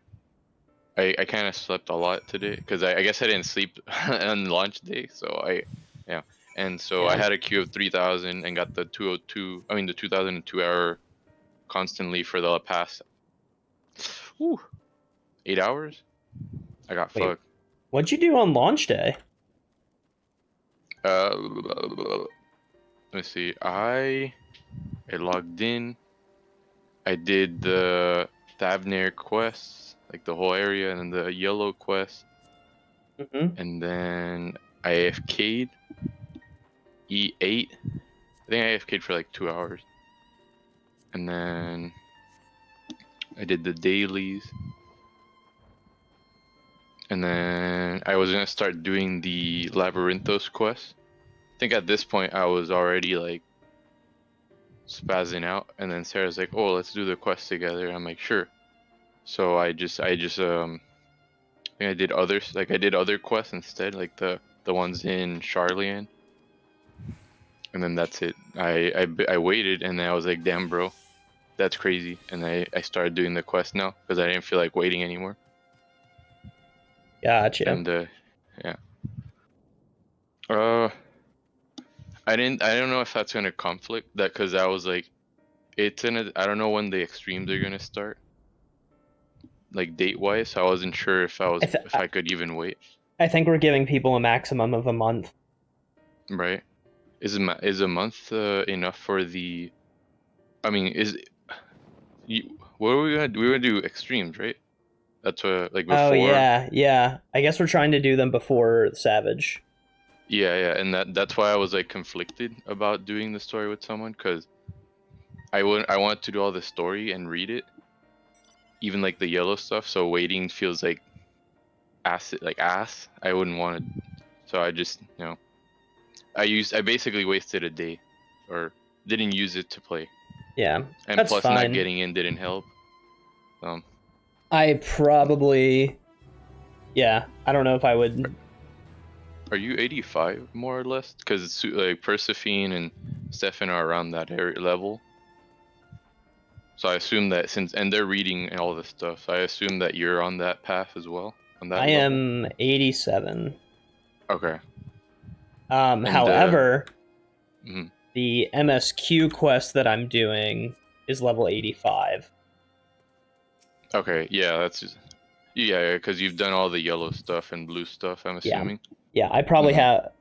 I kind of slept a lot today because I guess I didn't sleep on launch day, so yeah. And so I Yeah. had a queue of 3,000 and got the 202. I mean the 2002 hour constantly for the past Ooh, 8 hours. I got Wait, fucked. what'd you do on launch day? Let me see. I logged in. I did the Thavnir quests, like the whole area, and then the yellow quest, and then I AFK'd. E8. I think I AFK'd for like 2 hours, and then I did the dailies, and then I was gonna start doing the Labyrinthos quest. I think at this point I was already like spazzing out, and then Sarah's like, "Oh, let's do the quest together." I'm like, "Sure." So I think I did others, like I did other quests instead, like the ones in Charlian, and then that's it. I waited, and then I was like, "Damn, bro, that's crazy." And I started doing the quest now because I didn't feel like waiting anymore. Gotcha. And yeah. I don't know if that's gonna conflict that, because I was like, I don't know when the extremes are gonna start, like date wise. So I wasn't sure if I could even wait. I think we're giving people a maximum of a month. Right? Is a month enough for the? I mean, what are we gonna do? We're gonna do extremes, right? That's what, like, before. Oh yeah. I guess we're trying to do them before Savage. Yeah, and that's why I was like conflicted about doing the story with someone, because I want to do all the story and read it, even like the yellow stuff. So waiting feels like ass. I wouldn't want to. So I just, I basically wasted a day, or didn't use it to play. Yeah, And that's plus, fine. not getting in didn't help. I probably, yeah. I don't know if I would. Are you 85 more or less? Because like Persephone and Stefan are around that area level. So I assume that and they're reading all this stuff, so I assume that you're on that path as well, on that I level. am 87. Okay. However, mhm. the MSQ quest that I'm doing is level 85. Okay, yeah, that's just, yeah, because you've done all the yellow stuff and blue stuff, I'm assuming. Yeah, I probably have,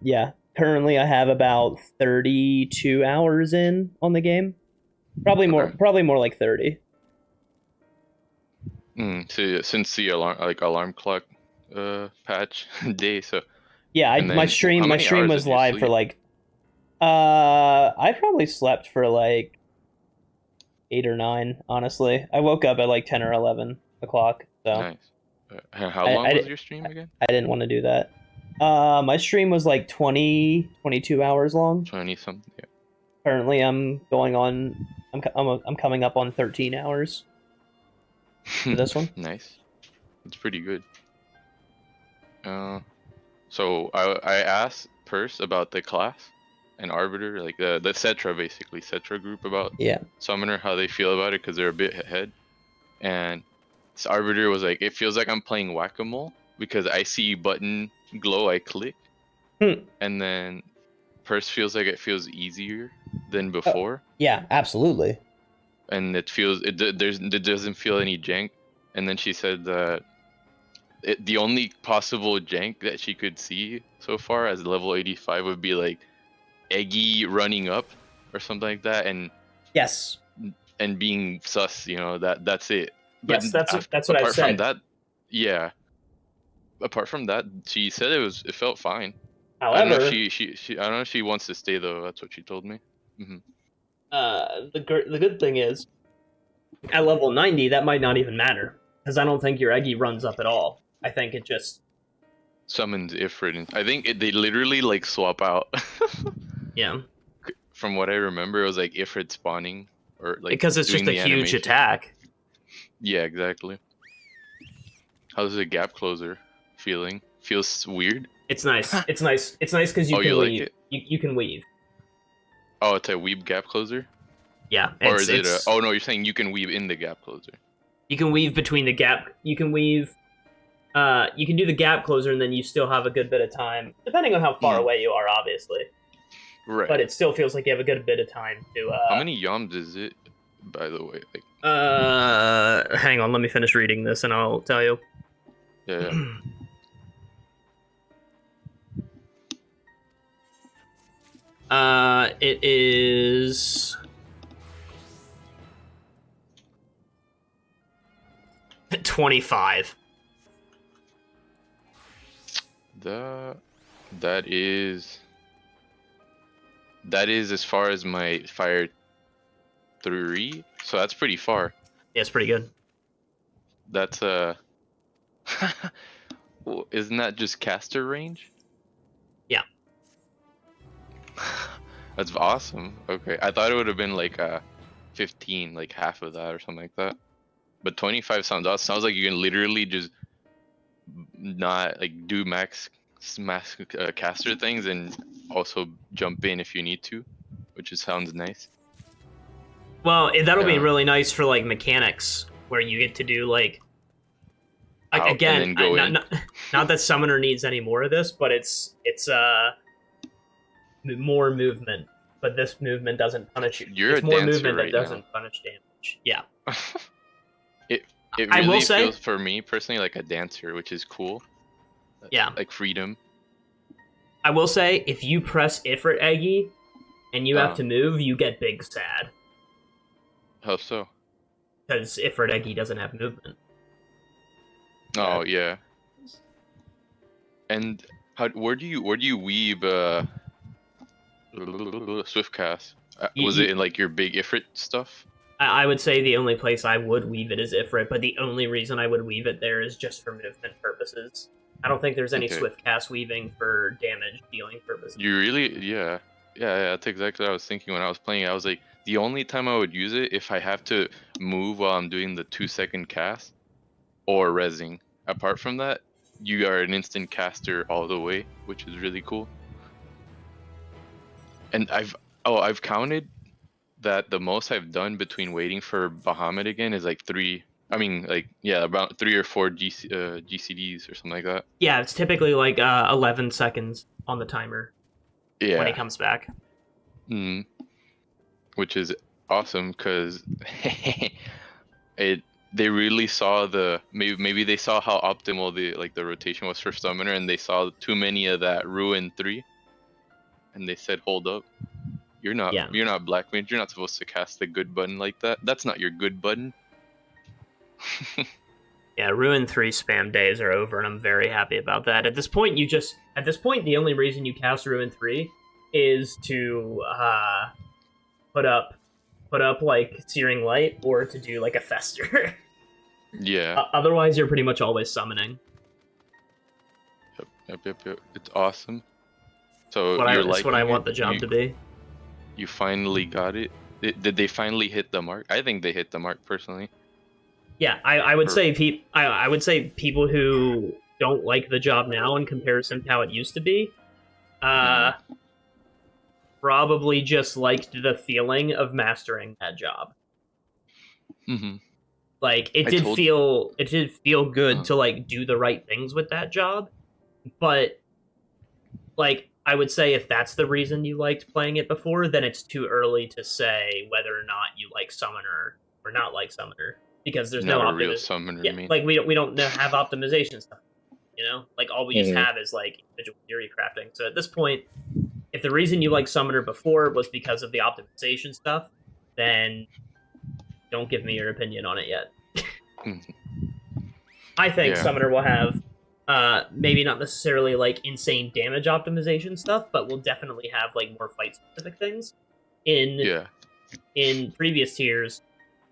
currently I have about 32 hours in on the game. Probably more like 30. So since the alarm clock patch day, so yeah, my stream was live for like I probably slept for like 8 or 9, honestly. I woke up at like 10 or 11 o'clock. So nice. How long was your stream again? I didn't want to do that. My stream was like 22 hours long. 20 something. Yeah. Currently, I'm going on. I'm coming up on 13 hours for this one. Nice. It's pretty good. So I asked Purse about the class and Arbiter, like the Cetra, basically Cetra group, about Summoner, how they feel about it, because they're a bit ahead. And this Arbiter was like, it feels like I'm playing Whack-A-Mole, because I see button glow, I click, and then Purse feels like it feels easier than before. Yeah, absolutely. And it doesn't feel any jank. And then she said that the only possible jank that she could see so far as level 85 would be like Eggy running up or something like that, and and being sus, that's it. But yes, that's what I said. Apart from that, yeah. Apart from that, she said it felt fine. However, I don't know if she I don't know if she wants to stay though. That's what she told me. The good thing is, at level 90, that might not even matter, because I don't think your Eggy runs up at all. I think it just summons Ifrit. I think they literally like swap out. Yeah. From what I remember, it was like Ifrit spawning, or like because it's just a huge attack. Yeah, exactly. How's the gap closer feeling? Feels weird. It's nice. It's nice. It's nice because you can weave. Like you can weave. Oh, it's a weave gap closer? Yeah. Or is it a... Oh, no, you're saying you can weave in the gap closer. You can weave between the gap... You can weave... you can do the gap closer, and then you still have a good bit of time, depending on how far away you are, obviously. Right. But it still feels like you have a good bit of time to... How many yoms is it, by the way? Like Hang on, let me finish reading this and I'll tell you. Yeah. It is 25. That is as far as my fire 3, so that's pretty far. Yeah, it's pretty good. That's isn't that just caster range? Yeah. That's awesome. Okay, I thought it would have been like 15, like half of that or something like that. But 25 sounds awesome. Sounds like you can literally just not like do max caster things and also jump in if you need to, which just sounds nice. Well, that'll be Yeah. really nice for like mechanics where you get to do like Out again, and then go in. not that summoner needs any more of this, but it's more movement. But this movement doesn't punish you. You're it's a more dancer movement right that doesn't now. punish damage. Yeah. It I will really say- feels for me personally like a dancer, which is cool. Yeah. Like freedom. I will say, if you press Ifrit Eggy and you have to move, you get big sad. How so? Because Ifrit Eggy doesn't have movement. Oh yeah. And where do you weave swift cast? Was it in like your big Ifrit stuff? I would say the only place I would weave it is Ifrit, but the only reason I would weave it there is just for movement purposes. I don't think there's any Okay. swift cast weaving for damage dealing purposes. You really, yeah, that's exactly what I was thinking when I was playing. I was like, the only time I would use it if I have to move while I'm doing the 2-second cast or rezzing. Apart from that, you are an instant caster all the way, which is really cool. And I've counted that the most I've done between waiting for Bahamut again is like 3. I mean, like, yeah, about 3 or 4 GCDs or something like that. Yeah, it's typically like 11 seconds on the timer Yeah. when he comes back. Which is awesome because they really saw maybe they saw how optimal the rotation was for summoner, and they saw too many of that Ruin 3, and they said, hold up, you're not Black Mage, you're not supposed to cast the good button like that. That's not your good button. Yeah, Ruin 3 spam days are over, and I'm very happy about that. At this point, the only reason you cast Ruin 3 is to put up like Searing Light or to do like a Fester. Yeah. Otherwise, you're pretty much always summoning. Yep. It's awesome. So That's what I want the job to be. You finally got it. Did they finally hit the mark? I think they hit the mark personally. Yeah, I would say I would say people who don't like the job now in comparison to how it used to be, probably just liked the feeling of mastering that job. Mm-hmm. Like it did feel good to like do the right things with that job, but like I would say if that's the reason you liked playing it before, then it's too early to say whether or not you like Summoner or not like Summoner. Because there's no real summoner. Yeah, like we don't have optimization stuff. You know, like all we just have is like individual theory crafting. So at this point, if the reason you like Summoner before was because of the optimization stuff, then don't give me your opinion on it yet. I think Summoner will have maybe not necessarily like insane damage optimization stuff, but will definitely have like more fight specific things. In previous tiers,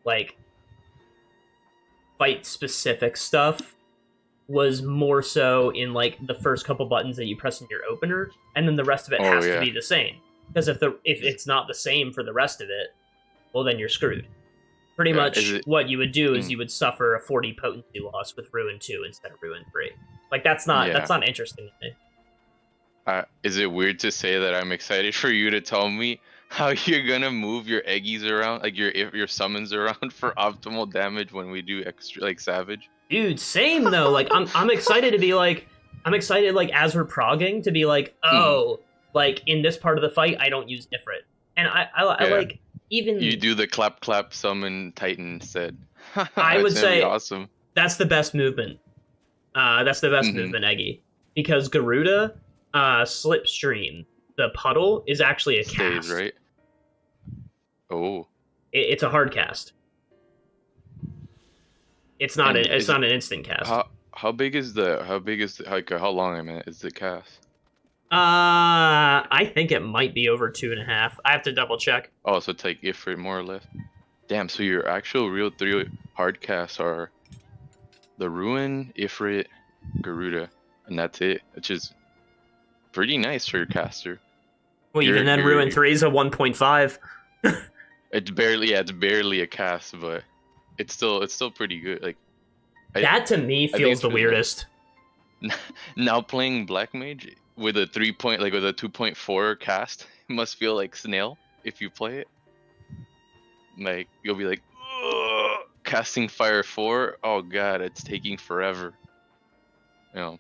like fight specific stuff was more so in like the first couple buttons that you press in your opener, and then the rest of it has to be the same. Because if it's not the same for the rest of it, well then you're screwed. Pretty much what you would do is you would suffer a 40 potency loss with Ruin 2 instead of Ruin 3. Like that's not interesting to me. Is it weird to say that I'm excited for you to tell me how you're gonna move your eggies around, like your summons around for optimal damage when we do extra like Savage? Dude, same though. Like I'm excited to be like as we're progging to be like, oh, like in this part of the fight I don't use Ifrit. And I like even You do the clap clap summon Titan instead. I would It's gonna be say awesome. that's the best movement. That's the best movement, Eggy, because Garuda, Slipstream, the puddle is actually a Stays, cast. right? Oh. It's a hard cast. It's not And it's not an instant cast. How big is like how long, I mean, is the cast? I think it might be over 2.5. I have to double check. Oh, so it's like Ifrit more or less. Damn, so your actual real 3 hard casts are the Ruin, Ifrit, Garuda, and that's it, which is pretty nice for your caster. Well, even then, Ruin 3 is a 1.5. It's barely a cast, but it's still pretty good. Like that to me feels the weirdest. Now playing Black Mage with a 2.4 cast must feel like snail if you play it. Like you'll be like, ugh, casting Fire 4. Oh god, it's taking forever. You know.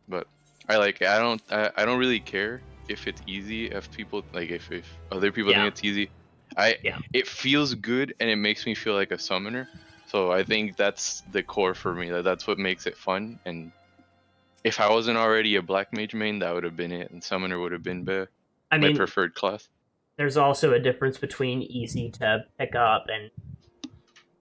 But I don't really care if it's easy. If people like if other people think it's easy, it feels good and it makes me feel like a summoner. So I think that's the core for me. That's what makes it fun. And if I wasn't already a Black Mage main, that would have been it, and Summoner would have been my preferred class. There's also a difference between easy to pick up and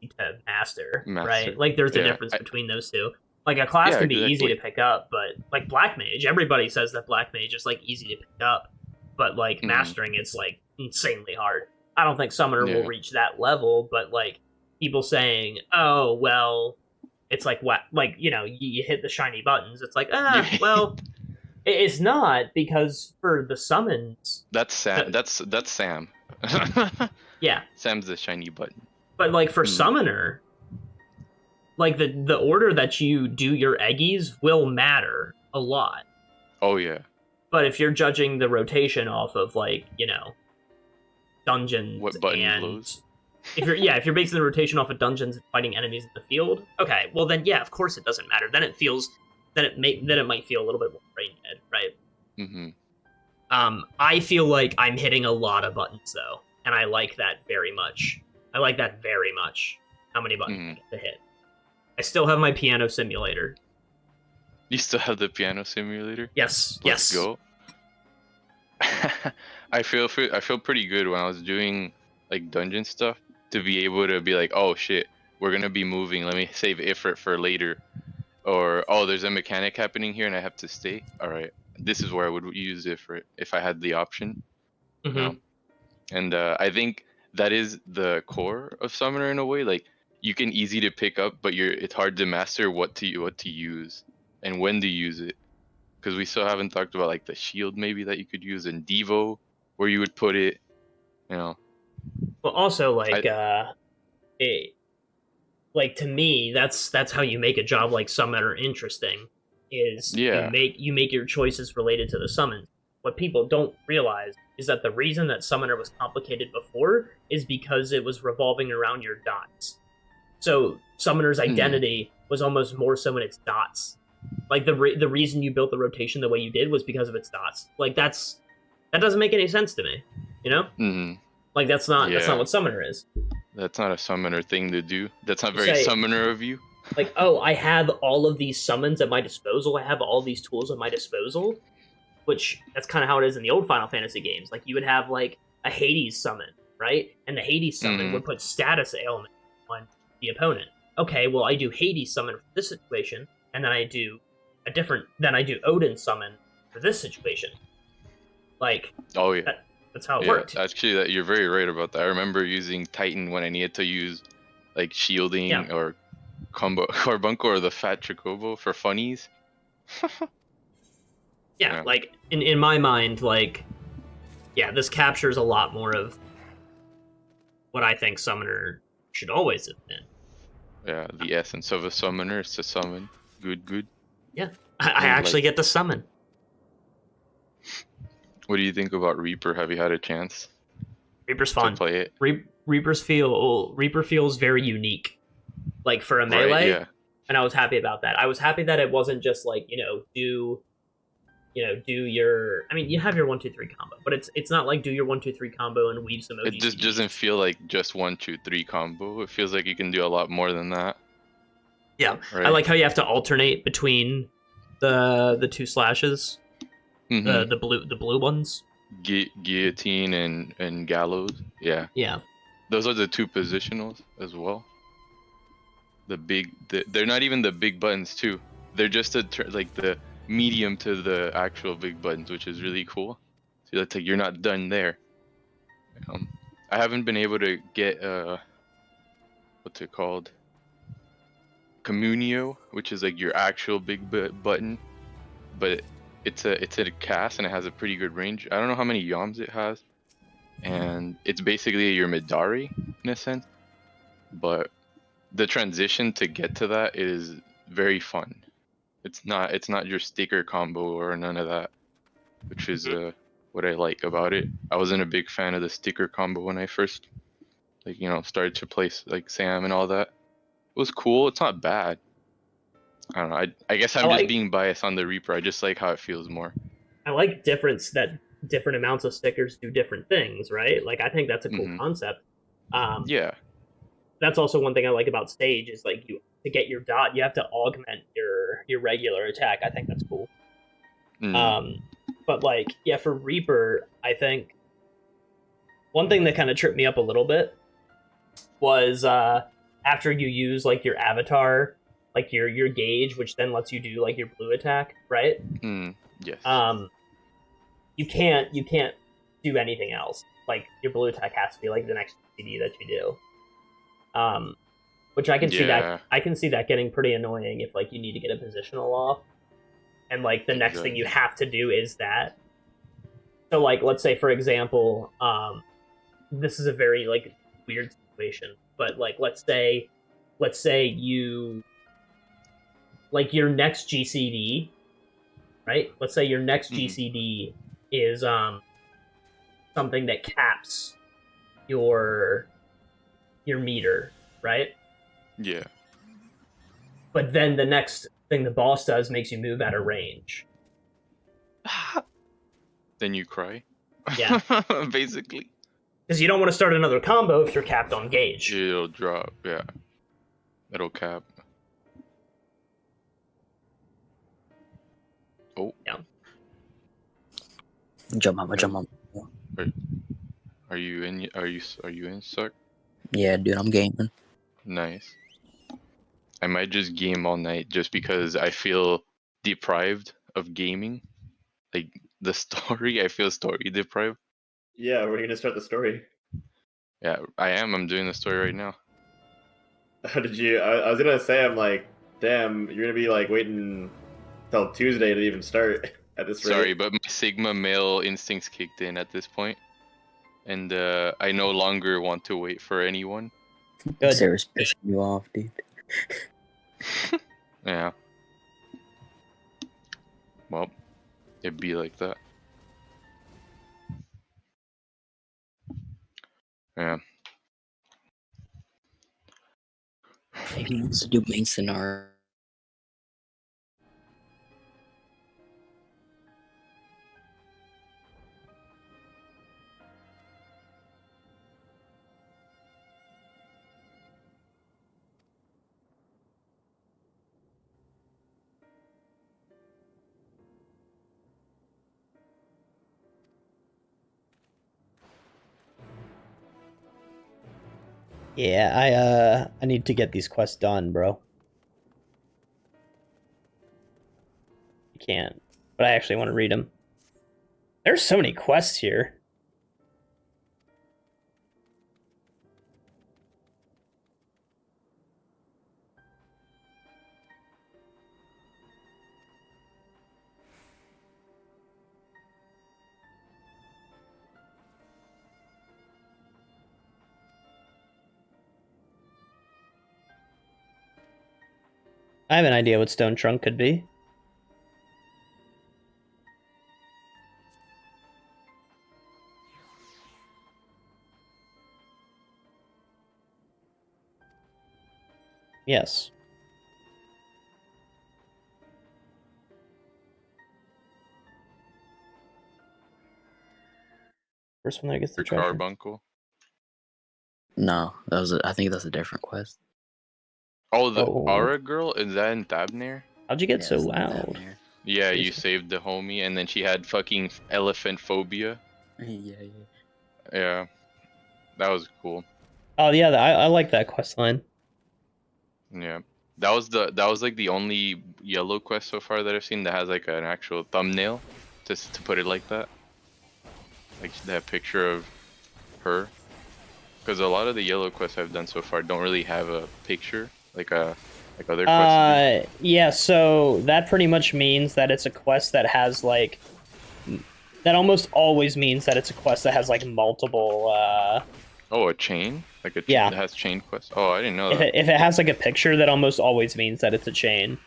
easy to master, right? Like there's a difference between those two. Like a class can be easy to pick up, but like Black Mage, everybody says that Black Mage is like easy to pick up, but like mastering it's like insanely hard. I don't think Summoner will reach that level, but like people saying, "Oh, well, it's like what, like, you know, you hit the shiny buttons." It's like, well, it's not, because for the summons, that's Sam. That's Sam. Yeah, Sam's the shiny button. But like for Summoner, like the order that you do your eggies will matter a lot. Oh yeah. But if you're judging the rotation off of like, you know, dungeons, what button and blows? if you're basing the rotation off of dungeons and fighting enemies in the field, okay, well then yeah, of course it doesn't matter. Then it might feel a little bit more brain dead, right? Mm-hmm. I feel like I'm hitting a lot of buttons though, and I like that very much. How many buttons I get to hit? I still have my piano simulator. You still have the piano simulator? Yes. Let's go. I feel pretty good when I was doing like dungeon stuff to be able to be like, oh shit, we're gonna be moving. Let me save Ifrit for later. Or oh, there's a mechanic happening here and I have to stay. All right, this is where I would use Ifrit if I had the option. You know? And I think that is the core of Summoner in a way. Like you can easy to pick up, but it's hard to master what to use and when to use it. Because we still haven't talked about like the shield maybe that you could use in Devo, where you would put it. You know. Well, also like like to me, that's how you make a job like Summoner interesting. Is you make your choices related to the summon. What people don't realize is that the reason that Summoner was complicated before is because it was revolving around your dots. So Summoner's identity was almost more so in its dots. Like the reason you built the rotation the way you did was because of its dots. Like that doesn't make any sense to me, you know? Mm-hmm. Like that's not what Summoner is. That's not a Summoner thing to do. That's not very Summoner of you. Like, oh, I have all of these summons at my disposal. I have all these tools at my disposal. Which, that's kind of how it is in the old Final Fantasy games. Like, you would have, like, a Hades summon, right? And the Hades summon would put status ailment on the opponent. Okay, well, I do Hades summon for this situation, and then I do Odin summon for this situation. Like, oh yeah, that's how it worked. Actually, you're very right about that. I remember using Titan when I needed to use, like, shielding or combo Carbuncle or the Fat Chocobo for funnies. Yeah, like, in my mind, like, yeah, this captures a lot more of what I think Summoner should always have been. Yeah, the essence of a Summoner is to summon. Good. Yeah, I actually get to summon. What do you think about Reaper? Have you had a chance? Reaper's fun. To play it? Reaper feels very unique. Like, for a melee, and I was happy about that. I was happy that it wasn't just, like, do do your. I mean, you have your 1-2-3 combo, but it's not like do your 1-2-3 combo and weave some OGCDs. It just doesn't feel like just 1-2-3 combo. It feels like you can do a lot more than that. Yeah, right? I like how you have to alternate between the two slashes, Mm-hmm. the blue ones. Guillotine and gallows. Yeah. Yeah. Those are the two positionals as well. They're not even the big buttons too. They're just like the medium to the actual big buttons, which is really cool. So that's like you're not done there. I haven't been able to get what's it called? Communio, which is like your actual big button, but it's a cast and it has a pretty good range. I don't know how many yams it has, and it's basically your Midari in a sense, but the transition to get to that is very fun. It's not your sticker combo or none of that, which is what I like about it. I wasn't a big fan of the sticker combo when I first started to play like Sam and all that. It was cool. It's not bad. I don't know. I guess I'm just being biased on the Reaper. I just like how it feels more. I like that different amounts of stickers do different things, right? Like I think that's a cool concept. Yeah. That's also one thing I like about Stage is like to get your dot, you have to augment your regular attack. I think that's cool. But like, yeah, for Reaper, I think one thing that kind of tripped me up a little bit was after you use like your avatar, like your gauge, which then lets you do like your blue attack, right? Yes. You can't do anything else. Like your blue attack has to be like the next CD that you do. Which I can see that getting pretty annoying if like you need to get a positional off, and like the next thing you have to do is that. So like let's say for example, this is a very like weird situation, but like let's say you like your next GCD, right? Let's say your next GCD is something that caps your meter, right? Yeah. But then the next thing the boss does makes you move out of range. Then you cry. Yeah. Basically. Because you don't want to start another combo if you're capped on gauge. It'll drop, yeah. It'll cap. Oh. Yeah. Jump up. Are you in, Suck? Yeah, dude, I'm gaming. Nice. I might just game all night just because I feel deprived of gaming. Like the story, I feel story deprived. Yeah, we're gonna start the story. Yeah, I am. I'm doing the story right now. How did you? I was gonna say, I'm like, damn, you're gonna be like waiting till Tuesday to even start at this rate. Sorry, but my Sigma male instincts kicked in at this point, and I no longer want to wait for anyone. Good. Sarah's pissing you off, dude. Yeah. Well, it'd be like that. Yeah. He wants to do main scenario. Yeah, I need to get these quests done, bro. I can't, but I actually want to read them. There's so many quests here. I have an idea what Stone Trunk could be. Yes. First one that gets the Your treasure. carbuncle. No, that was. I think that's a different quest. Oh, the Aura girl, is that in Thabnir? How'd you get so loud? Yeah, you saved the homie, and then she had fucking elephant phobia. Yeah. Yeah, that was cool. Oh yeah, I like that quest line. Yeah, that was like the only yellow quest so far that I've seen that has like an actual thumbnail, just to put it like that. Like that picture of her, because a lot of the yellow quests I've done so far don't really have a picture like other quests do. Yeah, so that pretty much means that it's a quest that has like that almost always means that it's a quest that has like multiple Oh, a chain? Like a yeah. that has chain quests? Oh, I didn't know if that. if it has like a picture, that almost always means that it's a chain.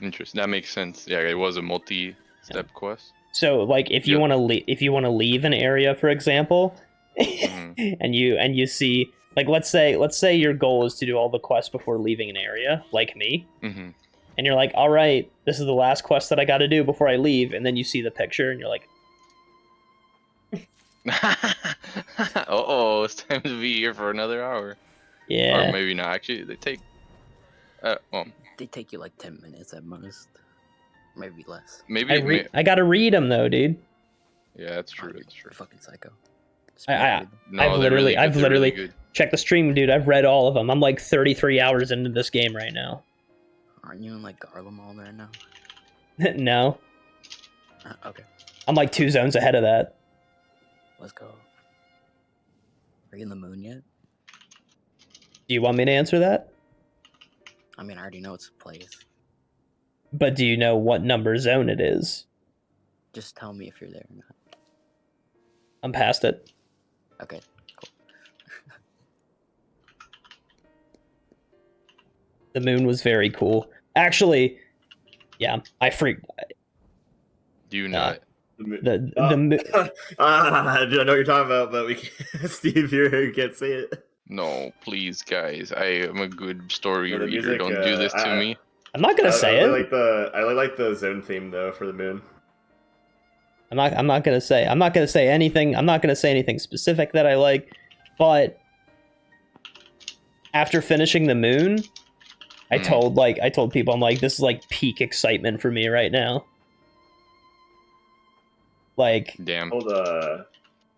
Interesting. That makes sense. Yeah, it was a multi-step quest. So like if you want to leave an area, for example, and you see like let's say your goal is to do all the quests before leaving an area, like me. And you're like, all right, this is the last quest that I got to do before I leave, and then you see the picture and you're like, oh, it's time to be here for another hour. Yeah. Or maybe not. Actually, they take. Well, they take you like 10 minutes at most, maybe less. Maybe I gotta read them though, dude. Yeah, that's true. That's true. Fucking psycho. I've literally checked the stream, dude. I've read all of them. I'm like 33 hours into this game right now. Aren't you in like Garlemald right now? No. Okay. I'm like 2 zones ahead of that. Let's go. Are you in the moon yet? Do you want me to answer that? I mean, I already know it's a place. But do you know what number zone it is? Just tell me if you're there or not. I'm past it. Okay, cool. The moon was very cool. Actually, yeah, I freaked. Do you not? The dude, I know what you're talking about, but we can't. Steve here can't say it. No, please, guys. I am a good story No, the reader. music, Don't do this to me. I'm not gonna say I it. I really like the zone theme though for the moon. I'm not gonna say anything. I'm not gonna say anything specific that I like, but after finishing the moon, I told people, I'm like, this is like peak excitement for me right now. Like, damn. I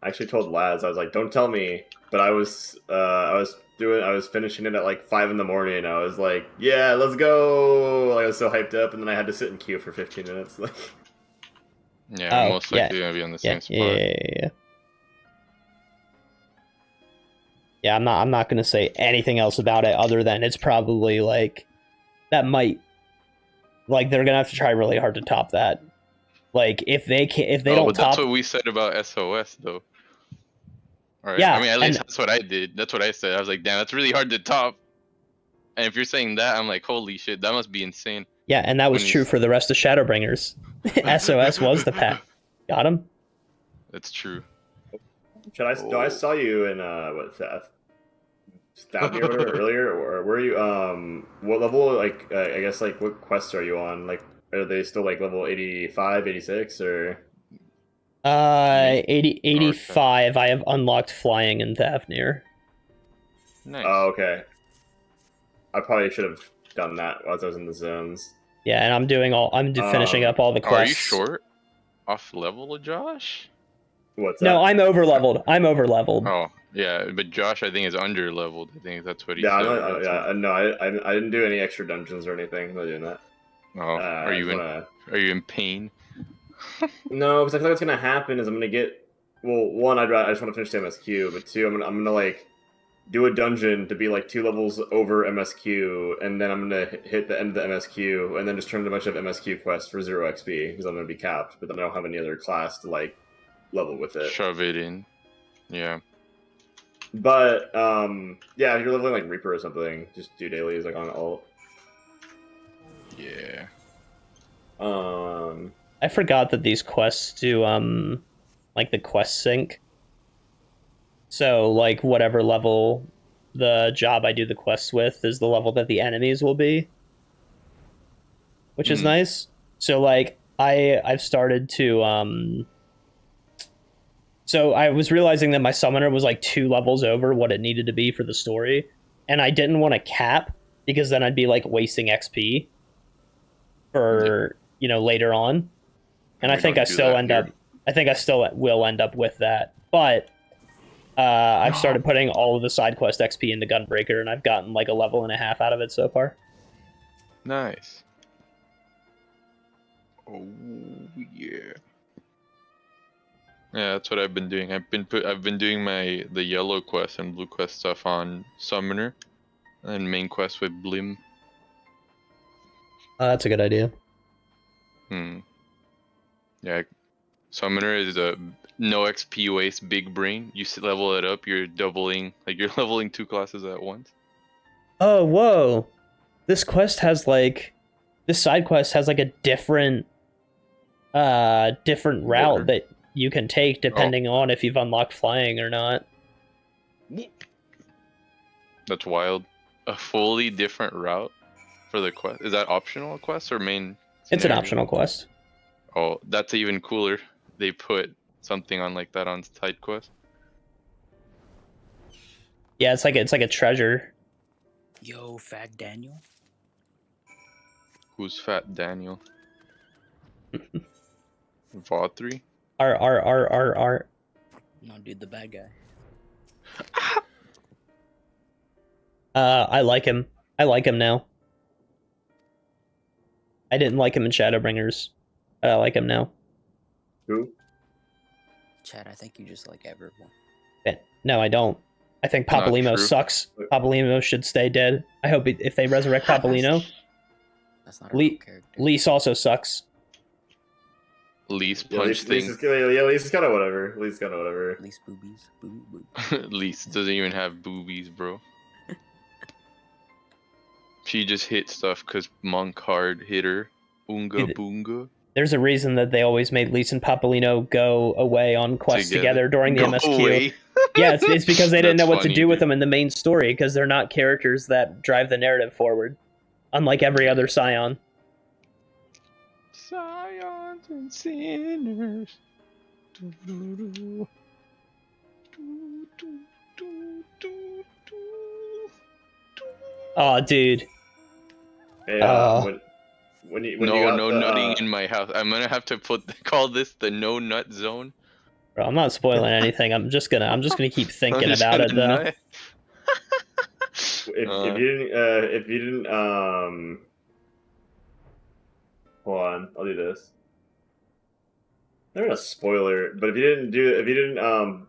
actually told Laz, I was like, don't tell me, but I was finishing it at like 5 in the morning. I was like, yeah, let's go. Like, I was so hyped up, and then I had to sit in queue for 15 minutes. Like, yeah, I'm most likely gonna be on the same spot. Yeah, I'm not gonna say anything else about it other than it's probably like that might, like, they're gonna have to try really hard to top that. Like, if they don't but top, that's what we said about SOS though. Right. Yeah, I mean, at least that's what I did. That's what I said. I was like, damn, that's really hard to top. And if you're saying that, I'm like, holy shit, that must be insane. Yeah, and that was true for the rest of Shadowbringers. SOS was the pack. Got him? That's true. No, I saw you in Stabby or whatever earlier, or were you what level, like I guess, like what quests are you on? Like, are they still like level 85, 86, or 85, I have unlocked flying in Thavnir. Nice. Oh, okay. I probably should have done that while I was in the zones. Yeah, and I'm finishing up all the quests. Are you short off level, Josh? What's that? No, I'm over leveled. Oh, yeah, but Josh, I think, is under leveled. I think that's what he said. I didn't do any extra dungeons or anything. I'm not doing that. Oh, are you in pain? No, because I feel like what's gonna happen is I'm gonna get, well, one, I just want to finish the MSQ, but two, I'm gonna like do a dungeon to be like 2 levels over MSQ, and then I'm gonna hit the end of the MSQ, and then just turn a bunch of MSQ quests for 0 XP because I'm gonna be capped, but then I don't have any other class to like level with it. Shove it in. Yeah. But yeah, if you're leveling like Reaper or something, just do dailies like on alt. Yeah. I forgot that these quests do like the quest sync. So like whatever level the job I do the quests with is the level that the enemies will be, which is nice. So like I've started to So I was realizing that my summoner was like 2 levels over what it needed to be for the story, and I didn't want to cap because then I'd be like wasting XP for later on. And I think I still end up. I think I still will end up with that, but I've started putting all of the side quest XP into Gunbreaker, and I've gotten like a level and a half out of it so far. Nice. Oh yeah. Yeah, that's what I've been doing. I've been doing the yellow quest and blue quest stuff on Summoner, and main quest with Blim. That's a good idea. Yeah, Summoner is a no XP waste big brain. You level it up, you're doubling, like you're leveling 2 classes at once. Oh, whoa. This quest has like this side quest has like a different route that you can take depending on if you've unlocked flying or not. That's wild. A fully different route for the quest. Is that optional quest or main scenario? It's an optional quest. Oh, that's even cooler. They put something on like that on side quest. Yeah, it's like a treasure. Yo, Fat Daniel. Who's Fat Daniel? Vautry? R. No, dude, the bad guy. I like him. I like him now. I didn't like him in Shadowbringers, but I like him now. Who? Chad, I think you just like everyone. No, I don't. I think Papalymo sucks. Papalymo should stay dead. I hope if they resurrect Papalymo. That's not a real character. Lise also sucks. Lise punch thing. Lise is kind of whatever. Lise is kind of whatever. Lise boobies. Lise doesn't even have boobies, bro. She just hit stuff because Monk hard hit her. Oonga boonga. There's a reason that they always made Lise and Papalymo go away on quests together during the MSQ. Yeah, it's because they didn't know what to do with them in the main story, because they're not characters that drive the narrative forward, unlike every other Scion. Scions and sinners. Oh, dude. Hey, when you no got the, nutting in my house. I'm gonna have to call this the no nut zone. Bro, I'm not spoiling anything. I'm just gonna keep thinking about it though. Nut. If you didn't hold on, I'll do this. They're not a spoiler, but if you didn't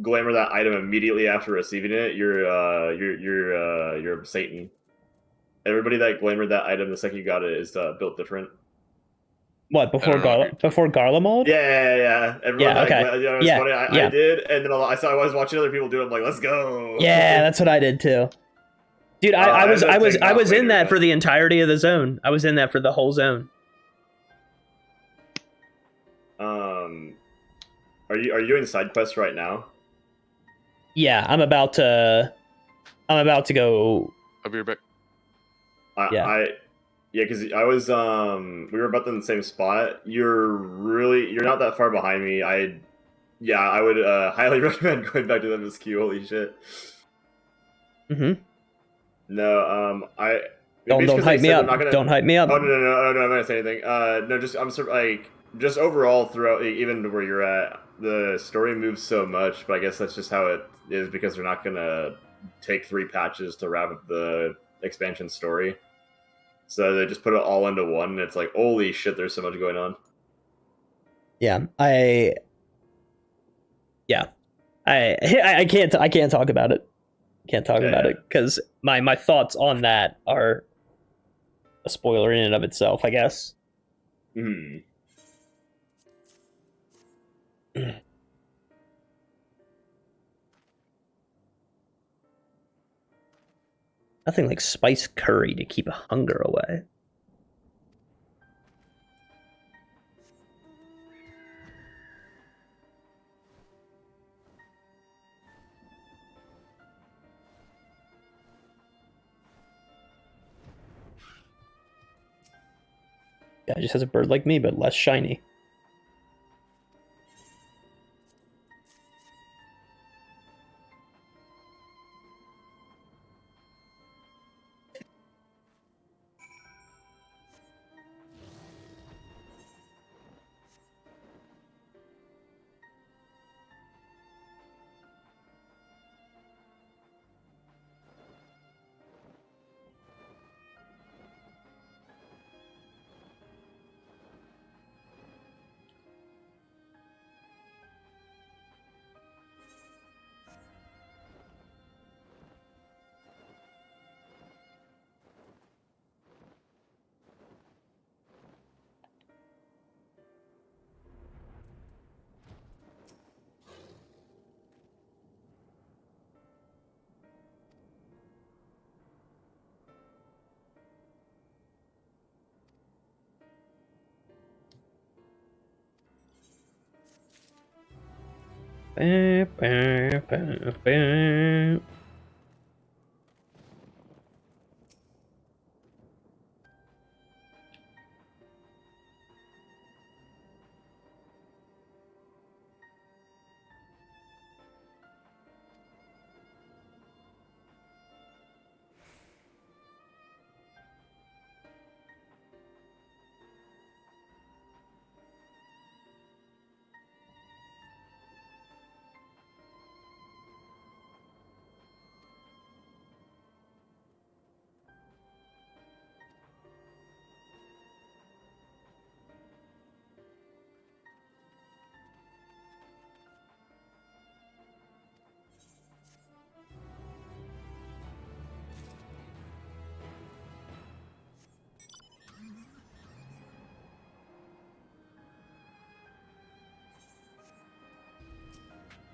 glamour that item immediately after receiving it, you're Satan. Everybody that glamored that item the second you got it is built different. What, before Garlemald? Yeah. Everyone okay. Funny. I did, and then I was watching other people do it. I'm like, let's go. Yeah, that's what I did too. Dude, I was in that for the entirety of the zone. I was in that for the whole zone. Are you doing side quests right now? Yeah, I'm about to go. I'll be right back. Because I was we were about in the same spot. You're not that far behind me. I would highly recommend going back to the MSQ. Holy shit. No, don't hype me up. Don't hype me up. Oh no, I'm not gonna say anything. No, I'm sort of like just overall throughout, even where you're at, the story moves so much. But I guess that's just how it is because they're not gonna take 3 patches to wrap up the expansion story. So they just put it all into one, and it's like, holy shit, there's so much going on. Yeah, I can't talk about it. Can't talk about it because my thoughts on that are a spoiler in and of itself, I guess. Nothing like spiced curry to keep hunger away. Yeah, it just has a bird like me, but less shiny.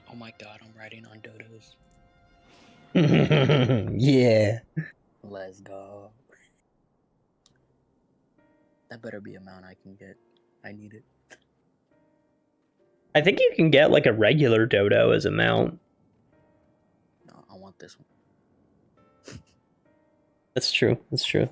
Oh my god, I'm riding on dodos. Yeah. Let's go. That better be a mount I can get. I need it. I think you can get like a regular dodo as a mount. No, I want this one. That's true. That's true.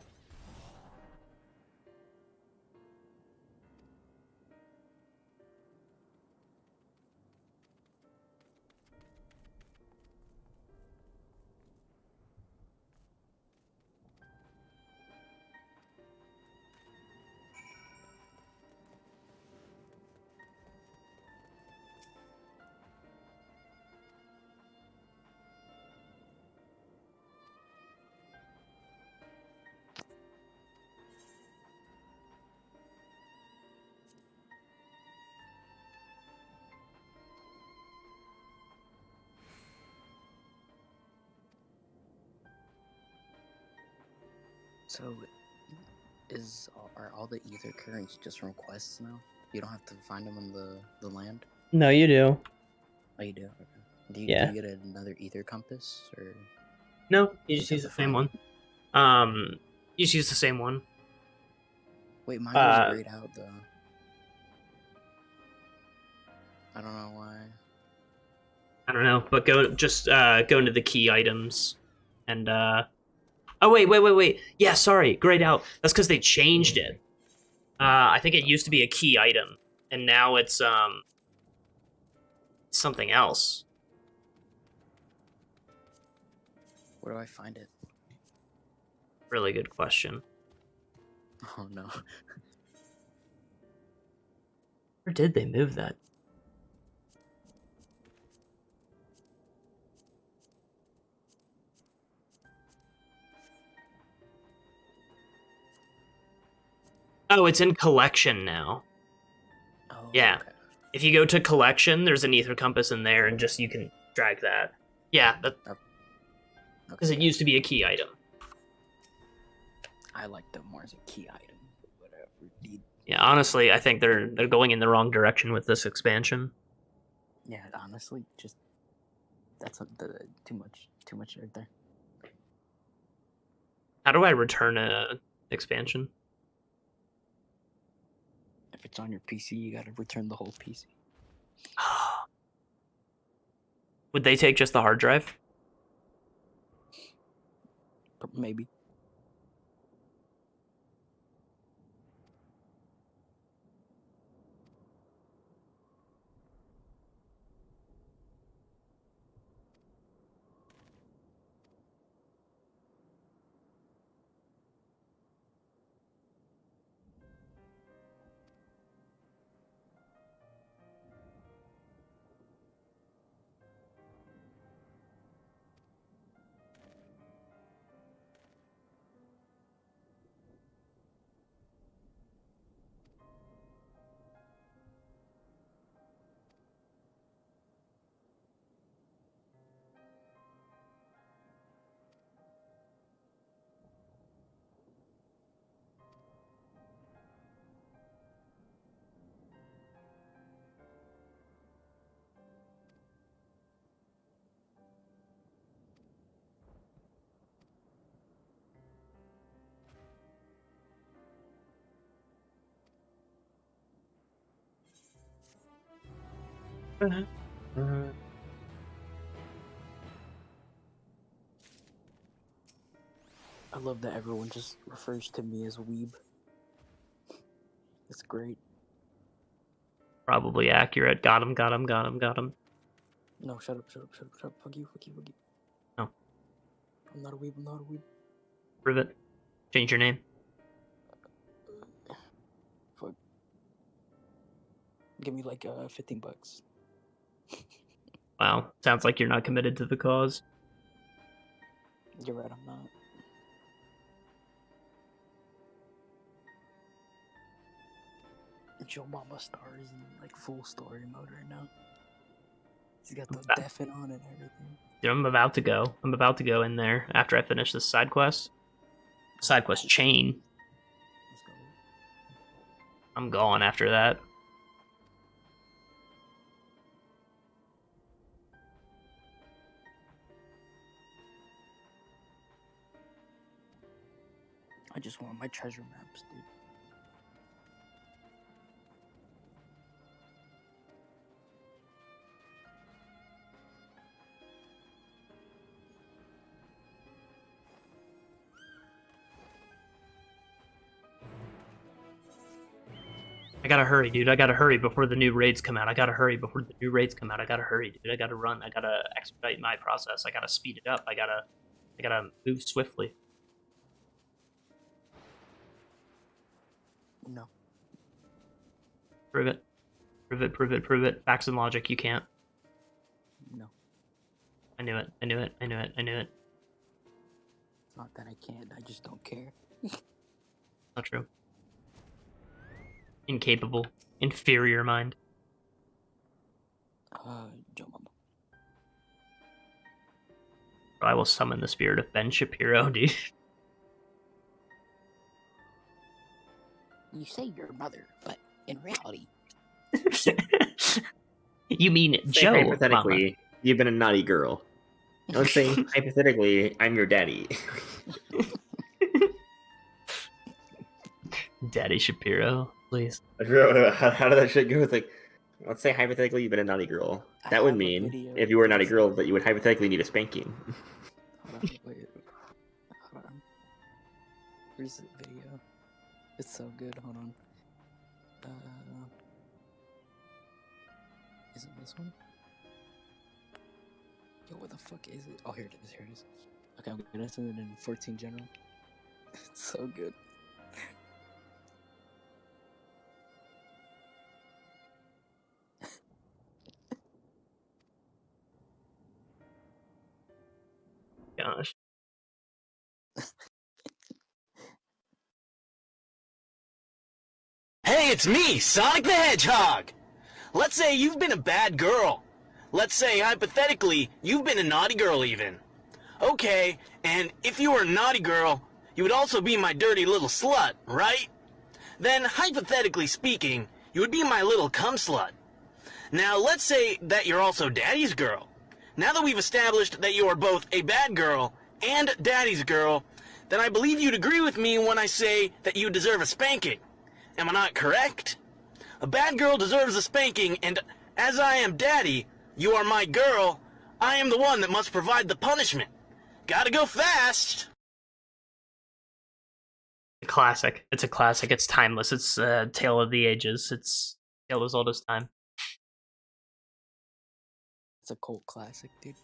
So, are all the ether currents just from quests now? You don't have to find them in the land? No, you do. Oh, you do? Okay. Do Yeah. you get another ether compass? Or No, you just have use to the same find one. You just use the same one. Wait, mine was grayed out though. I don't know why. I don't know, but go into the key items and oh wait. Yeah, sorry, grayed out. That's because they changed it. I think it used to be a key item, and now it's something else. Where do I find it? Really good question. Oh no. Where did they move that? Oh, it's in collection now. Oh, yeah. Okay. If you go to collection, there's an ether compass in there, and just you can drag that. Yeah, that because it used to be a key item. I like them more as a key item. Whatever. Yeah, honestly, I think they're going in the wrong direction with this expansion. Yeah, honestly, just that's too much right there. How do I return a expansion? If it's on your PC, you gotta return the whole PC. Would they take just the hard drive? Maybe. I love that everyone just refers to me as Weeb. It's great. Probably accurate. Got him. No, shut up. Fuck you. No. I'm not a Weeb. Prove it. Change your name. Fuck. Give me like $15. Wow. Sounds like you're not committed to the cause. You're right, I'm not. Joe Mama Star is in like full story mode right now. He's got the deafen on and everything. Dude, I'm about to go in there after I finish this side quest. Side quest chain. I'm going after that. I just want my treasure maps, dude. I gotta hurry, dude. I gotta hurry before the new raids come out. I gotta hurry, dude. I gotta run. I gotta expedite my process. I gotta speed it up. I gotta move swiftly. No. Prove it. Facts and logic, you can't. No. I knew it. It's not that I can't, I just don't care. Not true. Incapable. Inferior mind. Joe Mama. I will summon the spirit of Ben Shapiro, dude. You say your mother, but in reality... You mean Joe, hypothetically, Mama. You've been a naughty girl. Let's say, hypothetically, I'm your daddy. Daddy Shapiro, please. How did that shit go? It's like, let's say hypothetically you've been a naughty girl. That would mean, if you were a naughty girl, that you would hypothetically need a spanking. Hold on, wait. Hold on. Where's the video? It's so good, hold on. Is it this one? Yo, what the fuck is it? Oh, here it is. Okay, I'm gonna send it in 14 general. It's so good. Gosh. Hey, it's me, Sonic the Hedgehog! Let's say you've been a bad girl. Let's say, hypothetically, you've been a naughty girl even. Okay, and if you were a naughty girl, you would also be my dirty little slut, right? Then, hypothetically speaking, you would be my little cum slut. Now, let's say that you're also Daddy's girl. Now that we've established that you are both a bad girl and Daddy's girl, then I believe you'd agree with me when I say that you deserve a spanking. Am I not correct? A bad girl deserves a spanking, and as I am Daddy, you are my girl, I am the one that must provide the punishment. Gotta go fast! Classic. It's a classic. It's timeless. It's Tale of the Ages. It's Tale as old as time. It's a cult classic, dude.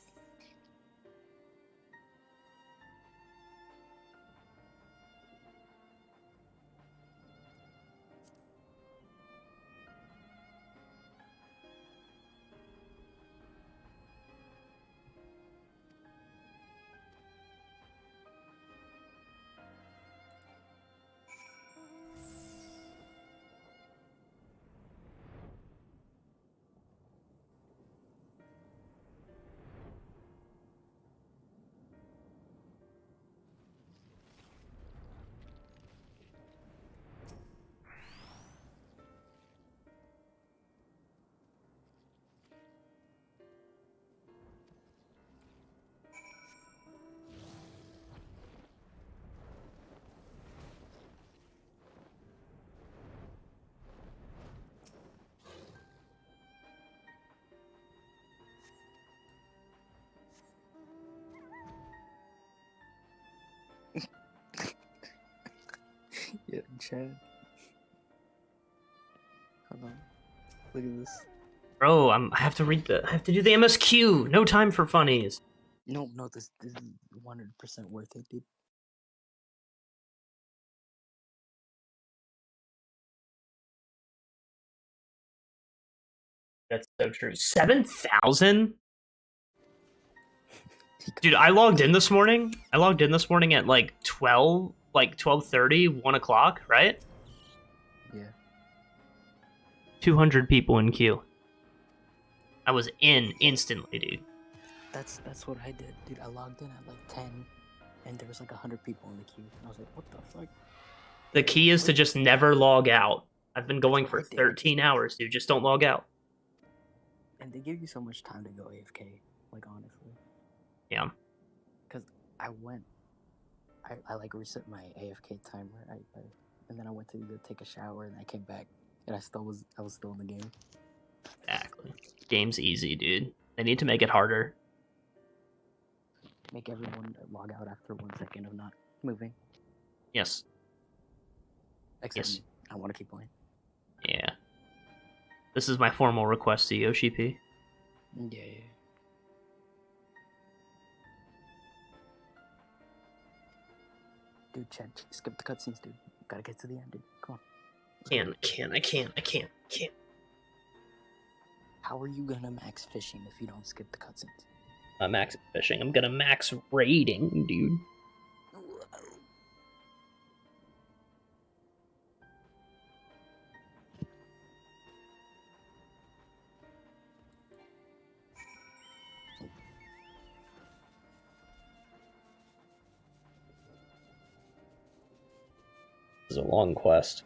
Chad. Hold on. Look at this. Bro, I have to do the MSQ. No time for funnies. No, this is 100% worth it, dude. That's so true. 7,000? Dude, I logged in this morning. I logged in this morning at like 12:30, 1 o'clock, right? Yeah. 200 people in queue. I was in instantly, dude. That's what I did, dude. I logged in at like 10, and there was like 100 people in the queue. And I was like, what the fuck? The key is to just never log out. I've been going for 13 hours, dude. Just don't log out. And they give you so much time to go AFK, like honestly. Yeah. Cause I like reset my AFK timer. And then I went to go take a shower, and I came back, and I was still in the game. Exactly. Game's easy, dude. They need to make it harder. Make everyone log out after 1 second of not moving. Yes. Except me. I want to keep playing. Yeah. This is my formal request to Yoshi P. Yeah. Dude, Chad, skip the cutscenes, dude. Gotta get to the end, dude. Come on. I can't. How are you gonna max fishing if you don't skip the cutscenes? Max fishing. I'm gonna max raiding, dude. This is a long quest.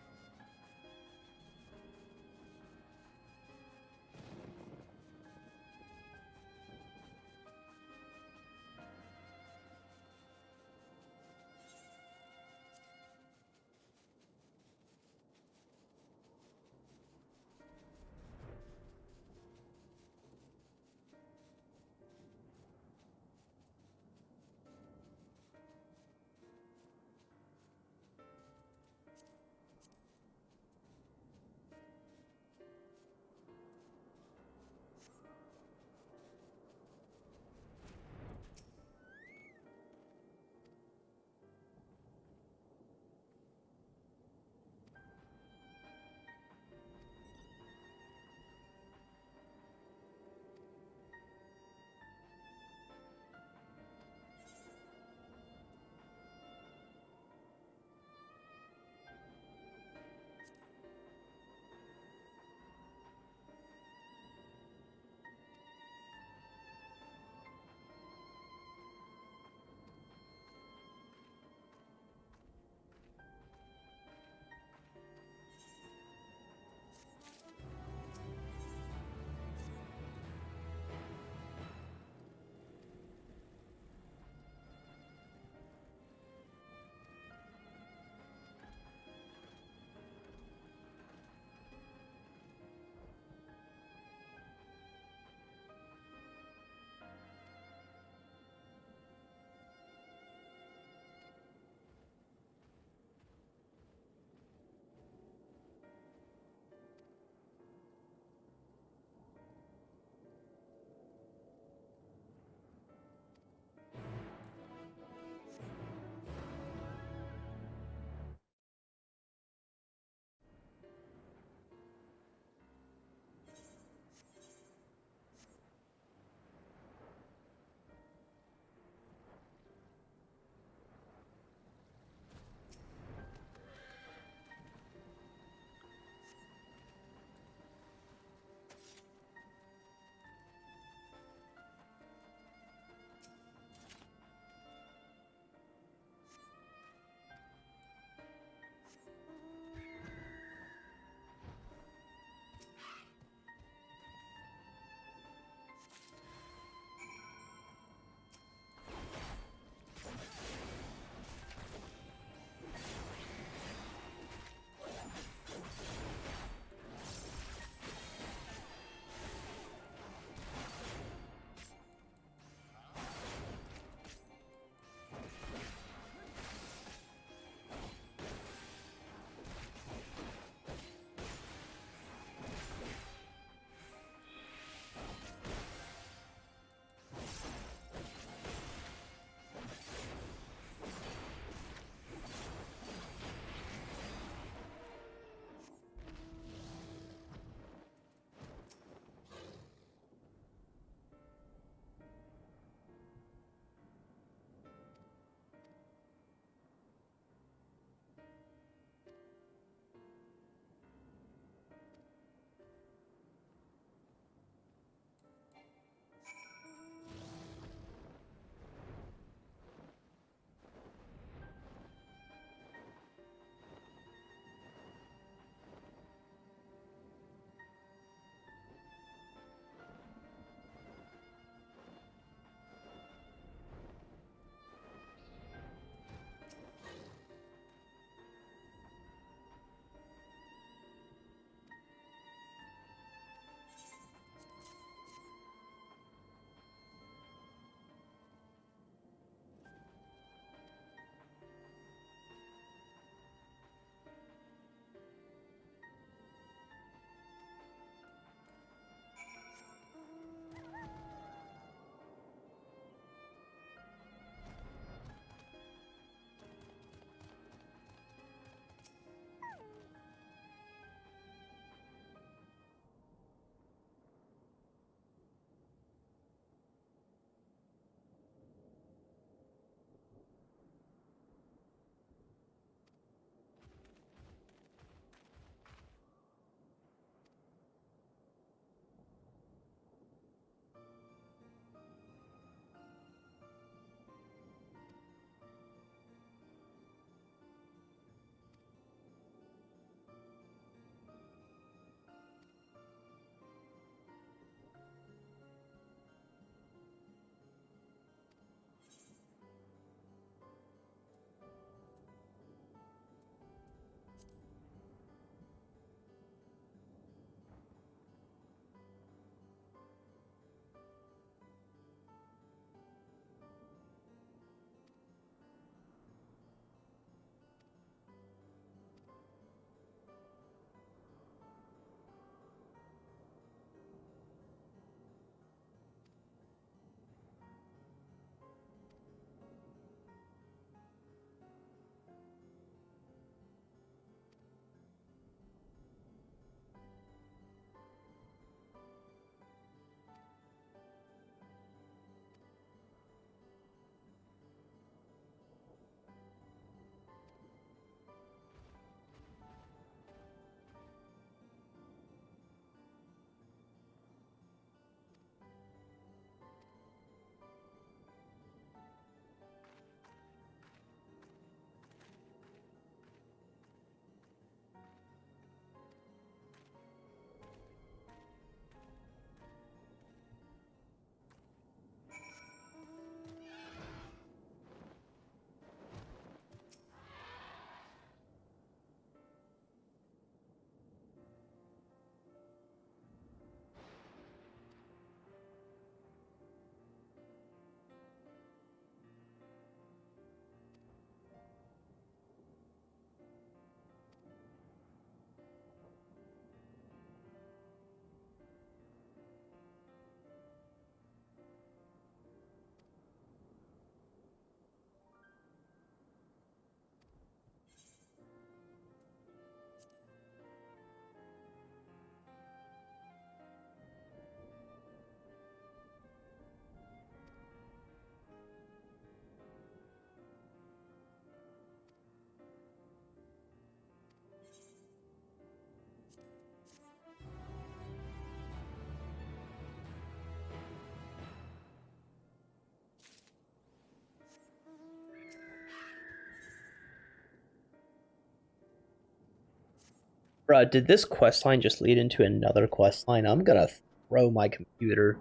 Bruh, did this quest line just lead into another quest line? I'm gonna throw my computer.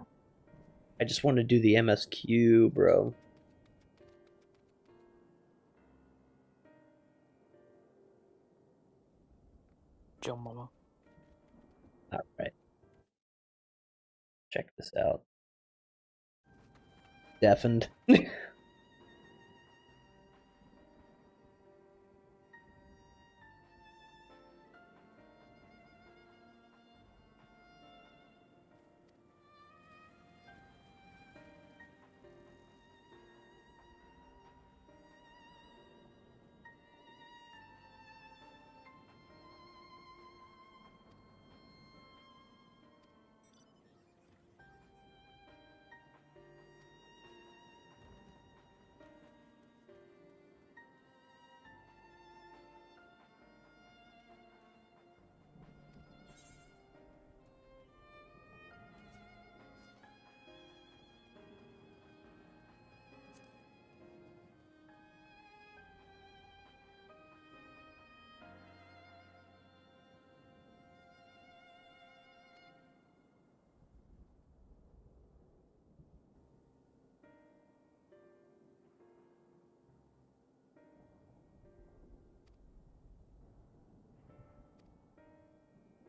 I just want to do the MSQ, bro. Joe Mama. Alright. Check this out. Deafened.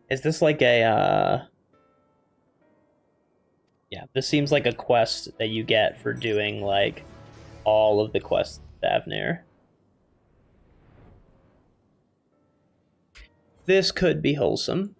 Is this like a, Yeah, this seems like a quest that you get for doing, like, all of the quests with Avnir. This could be wholesome.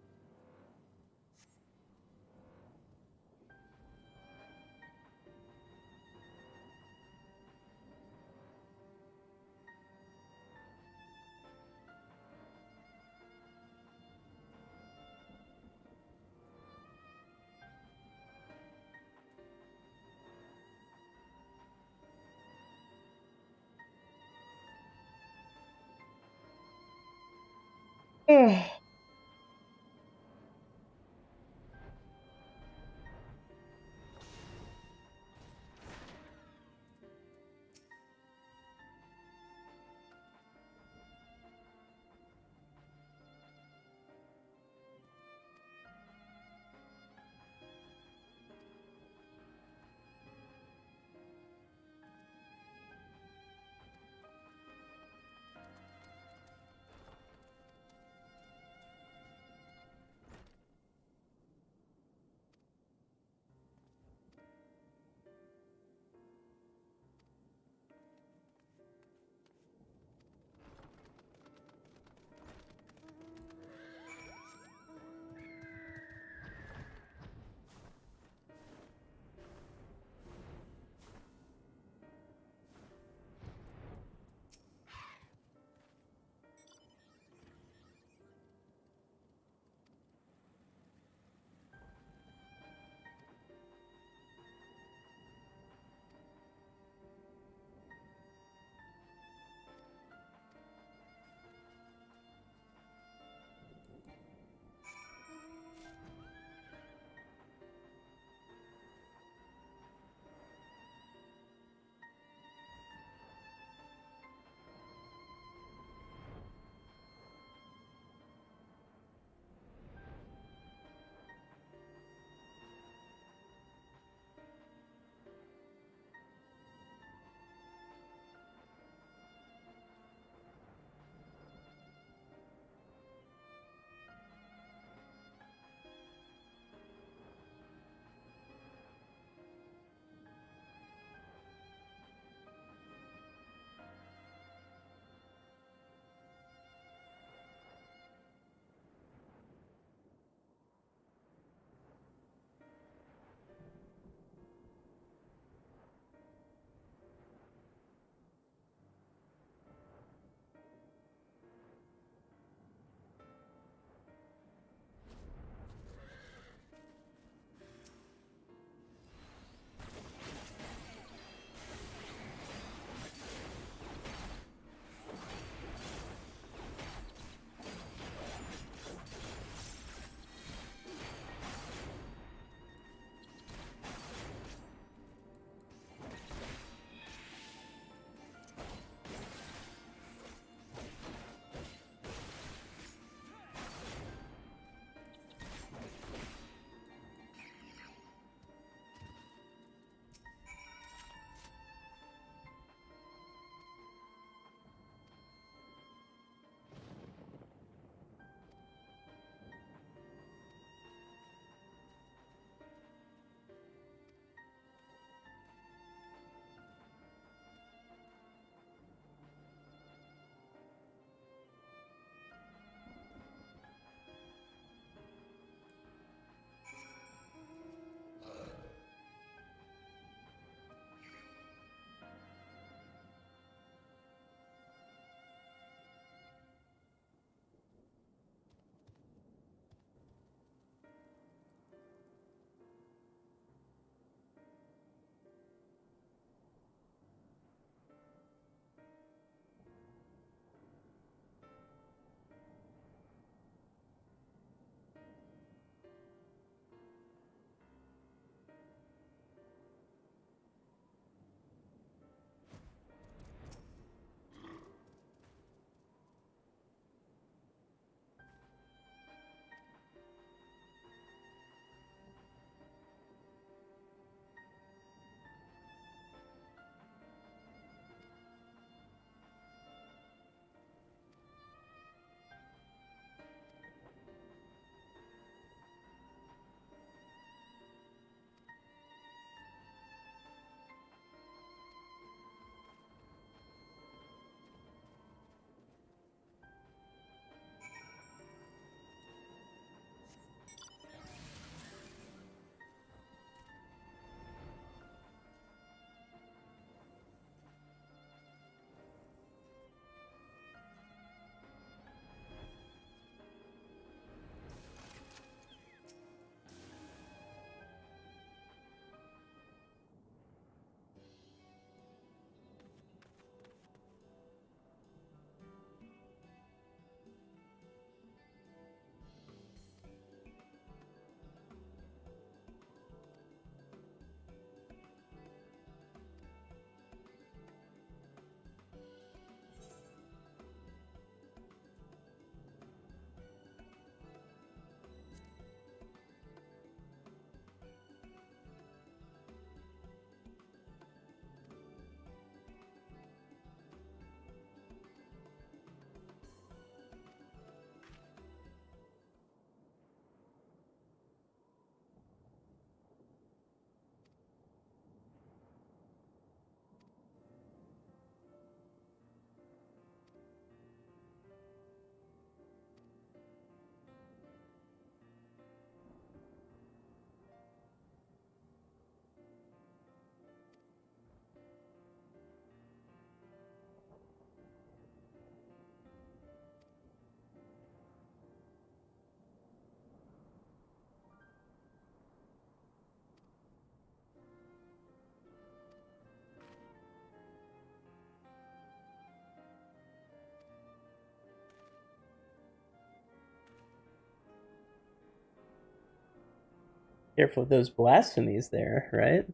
Careful with those blasphemies there, right?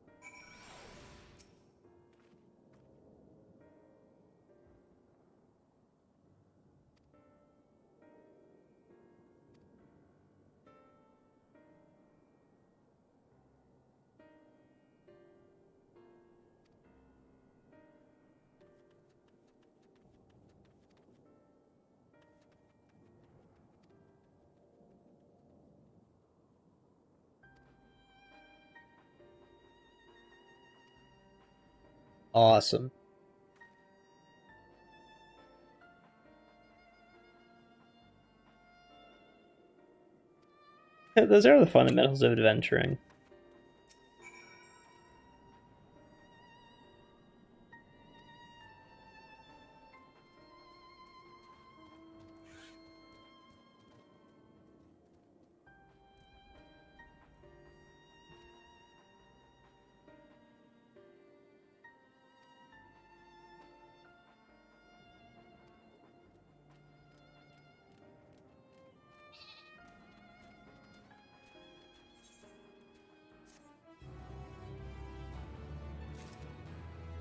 Awesome. Those are the fundamentals of adventuring.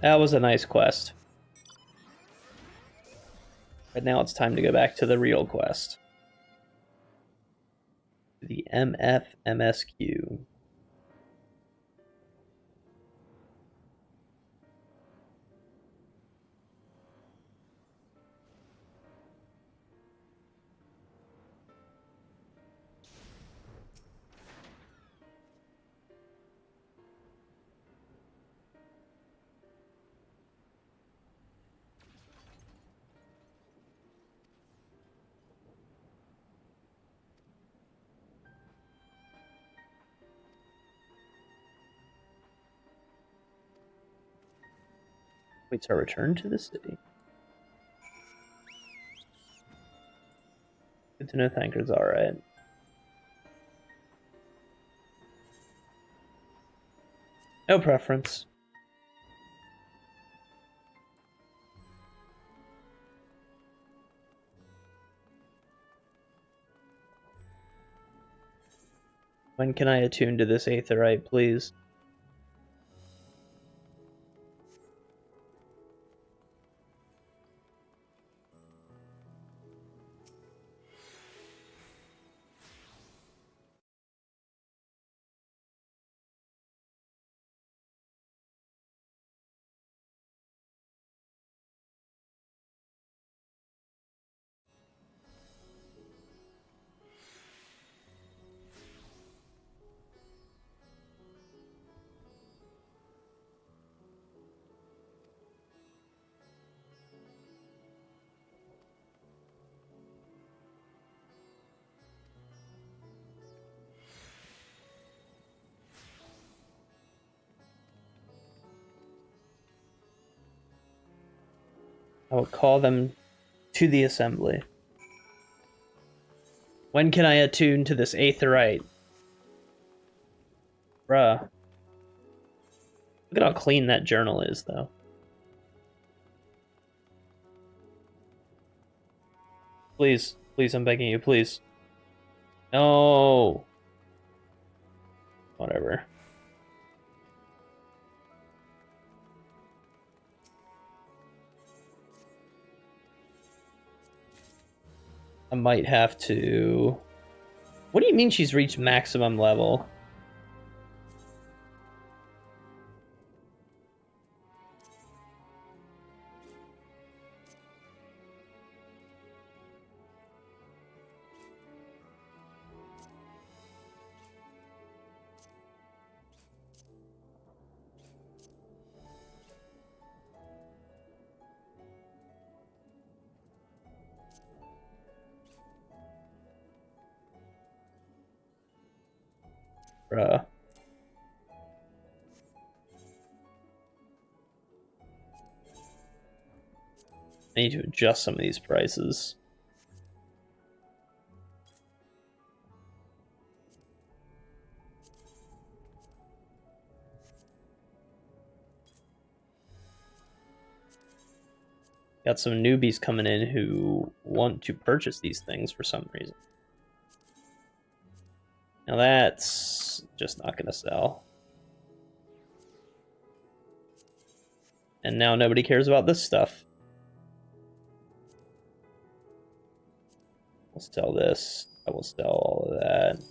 That was a nice quest. But now it's time to go back to the real quest. The MSQ. Waits our return to the city. Good to know Thanker's alright. No preference. When can I attune to this aetherite, please? I will call them to the assembly. When can I attune to this aetherite? Bruh. Look at how clean that journal is, though. Please. Please, I'm begging you, please. No. Whatever. I might have to... What do you mean she's reached maximum level? Bruh. I need to adjust some of these prices. Got some newbies coming in who want to purchase these things for some reason. Now that's just not gonna sell. And now nobody cares about this stuff. We'll sell this. I will sell all of that.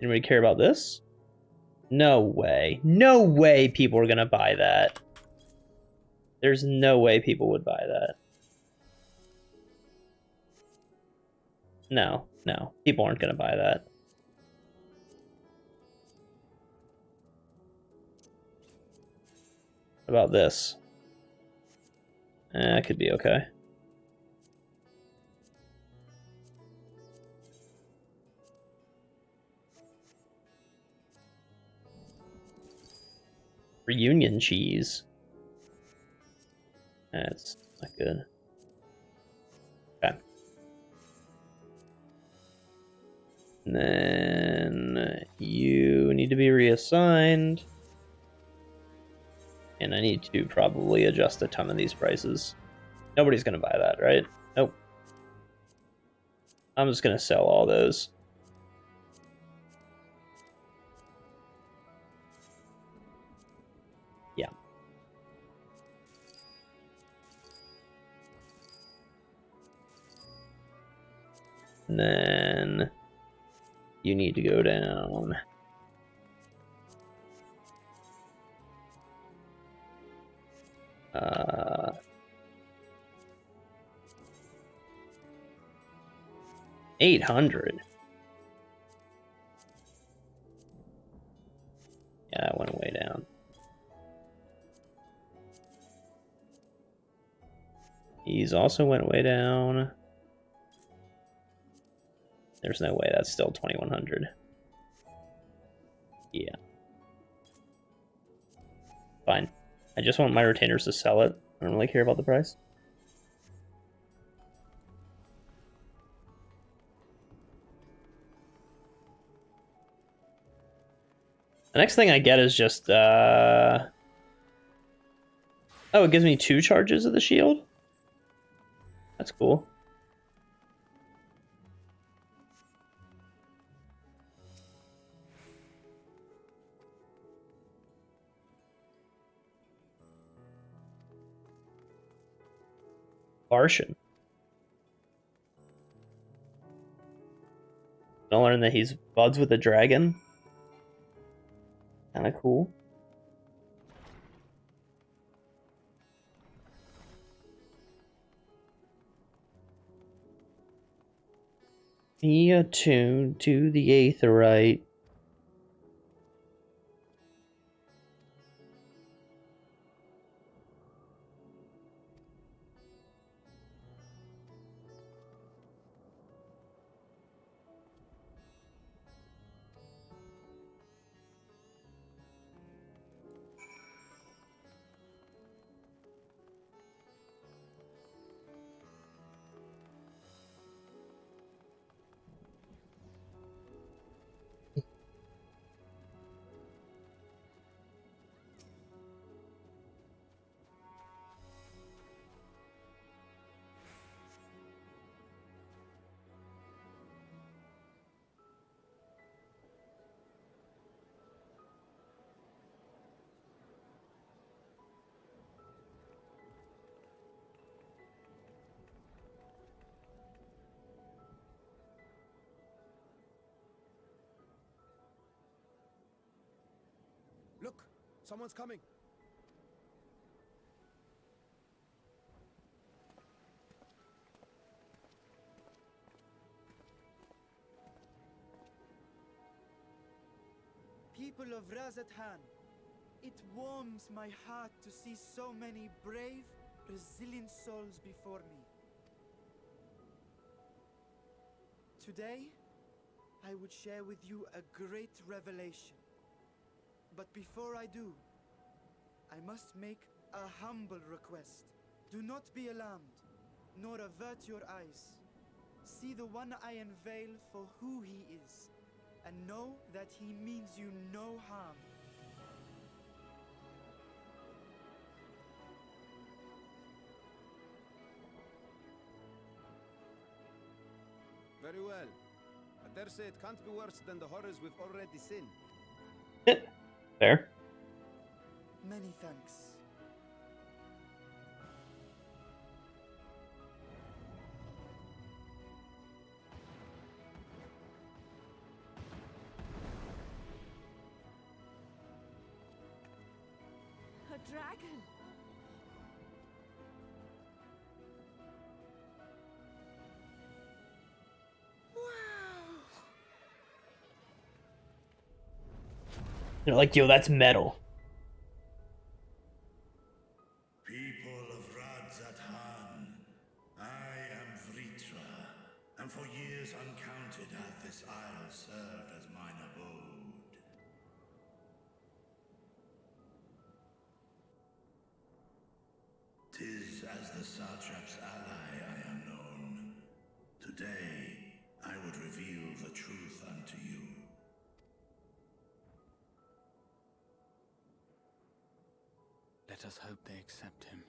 Anybody care about this? No way. No way people are gonna buy that. There's no way people would buy that. No, no. People aren't gonna buy that. What about this? It could be okay. Reunion cheese. That's not good. Okay. And then you need to be reassigned. And I need to probably adjust a ton of these prices. Nobody's gonna buy that, right? Nope. I'm just gonna sell all those. Yeah. And then you need to go down. $800. Yeah, that went way down. He's also went way down. There's no way that's still 2100. Yeah. Fine. I just want my retainers to sell it. I don't really care about the price. The next thing I get is just, oh, it gives me 2 charges of the shield? That's cool. Barshin. I learned that he's buds with a dragon. Kinda cool. Be attuned to the Aetheryte. Look! Someone's coming! People of Razathan, it warms my heart to see so many brave, resilient souls before me. Today, I would share with you a great revelation. But before I do, I must make a humble request. Do not be alarmed, nor avert your eyes. See the one I unveil for who he is, and know that he means you no harm. Very well. dare say it can't be worse than the horrors we've already seen. Fair. Many thanks. A dragon! They're like, yo, that's metal. People of Radzathan, I am Vritra, and for years uncounted hath this isle served as mine abode. Tis as the Satrap's ally I am known. Today, I would reveal the truth unto you. Let us hope they accept him.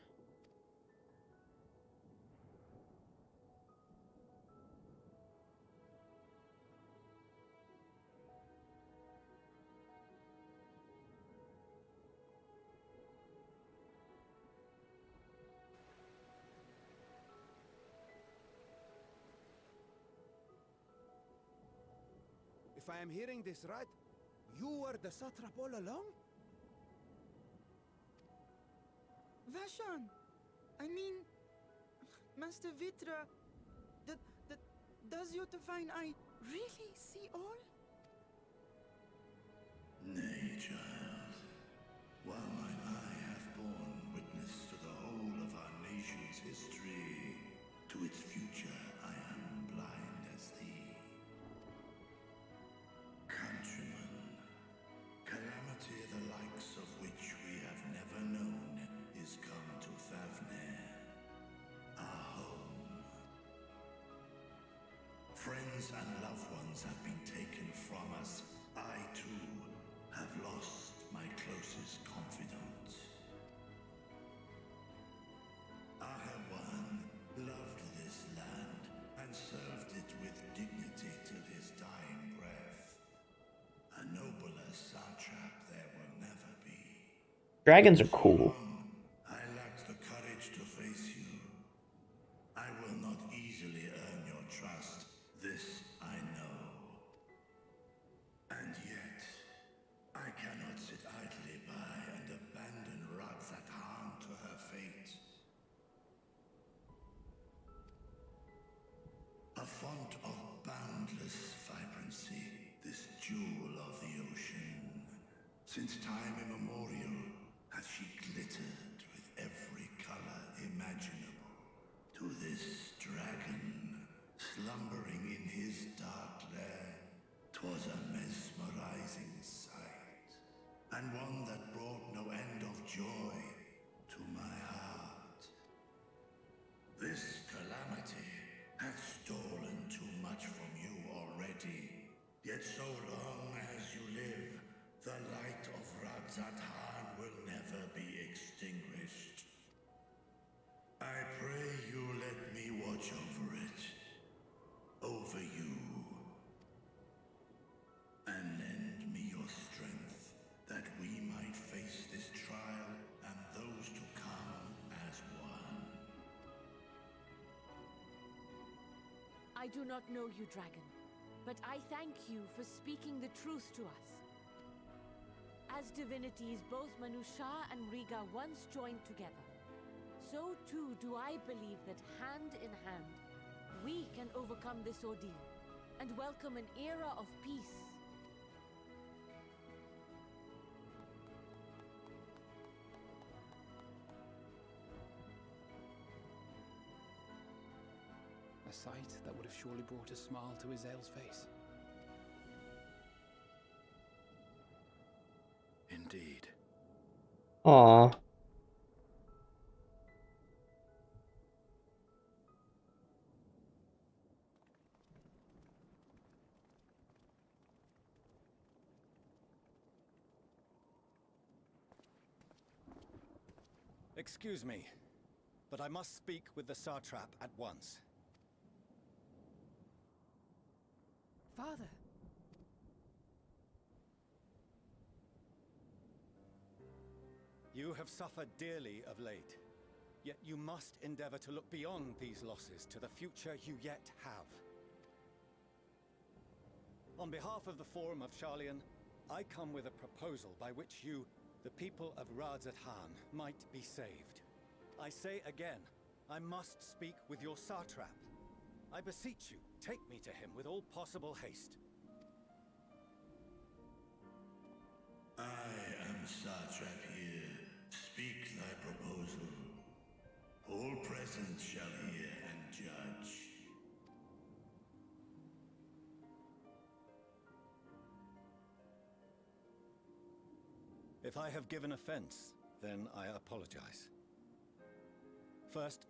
If I am hearing this right, you were the satrap all along? Vashan! I mean, Master Vitra, does your divine eye really see all? Nay, child. While mine eye hath borne witness to the whole of our nation's history, to its future I am blind as thee. Countrymen, calamity the likes of which we have never known is come to Favner, our home. Friends and loved ones have been taken from us. I, too, have lost my closest confidant. Ahewan loved this land and served it with dignity till his dying breath. A nobler satrap there will never be. Dragons are cool. I lacked the courage to face you. I will not easily earn your trust, this I know. And yet, I cannot sit idly by and abandon Radzathan to her fate. A font of boundless vibrancy, this jewel of the ocean. Since time immemorial, hath she glittered with every color imaginable. To this dragon, slumbering in his dark lair, 'twas a mesmerizing sight, and one that brought no end of joy to my heart. This calamity hath stolen too much from you already, yet so long as you live, the light of Radzathan will never be extinguished. I pray you let me watch over it, over you, and lend me your strength, that we might face this trial and those to come as one. I do not know you, dragon, but I thank you for speaking the truth to us. As divinities, both Manusha and Riga once joined together, so too do I believe that hand in hand, we can overcome this ordeal and welcome an era of peace. A sight that would have surely brought a smile to Azael's face. Indeed. Aww. Excuse me, but I must speak with the satrap at once. Father! You have suffered dearly of late, yet you must endeavor to look beyond these losses to the future you yet have. On behalf of the Forum of Sharlayan, I come with a proposal by which you, the people of Radzat-Han, might be saved. I say again, I must speak with your satrap. I beseech you, take me to him with all possible haste. I am satrap here. Speak thy proposal. All present shall hear and judge. If I have given offense, then I apologize. First,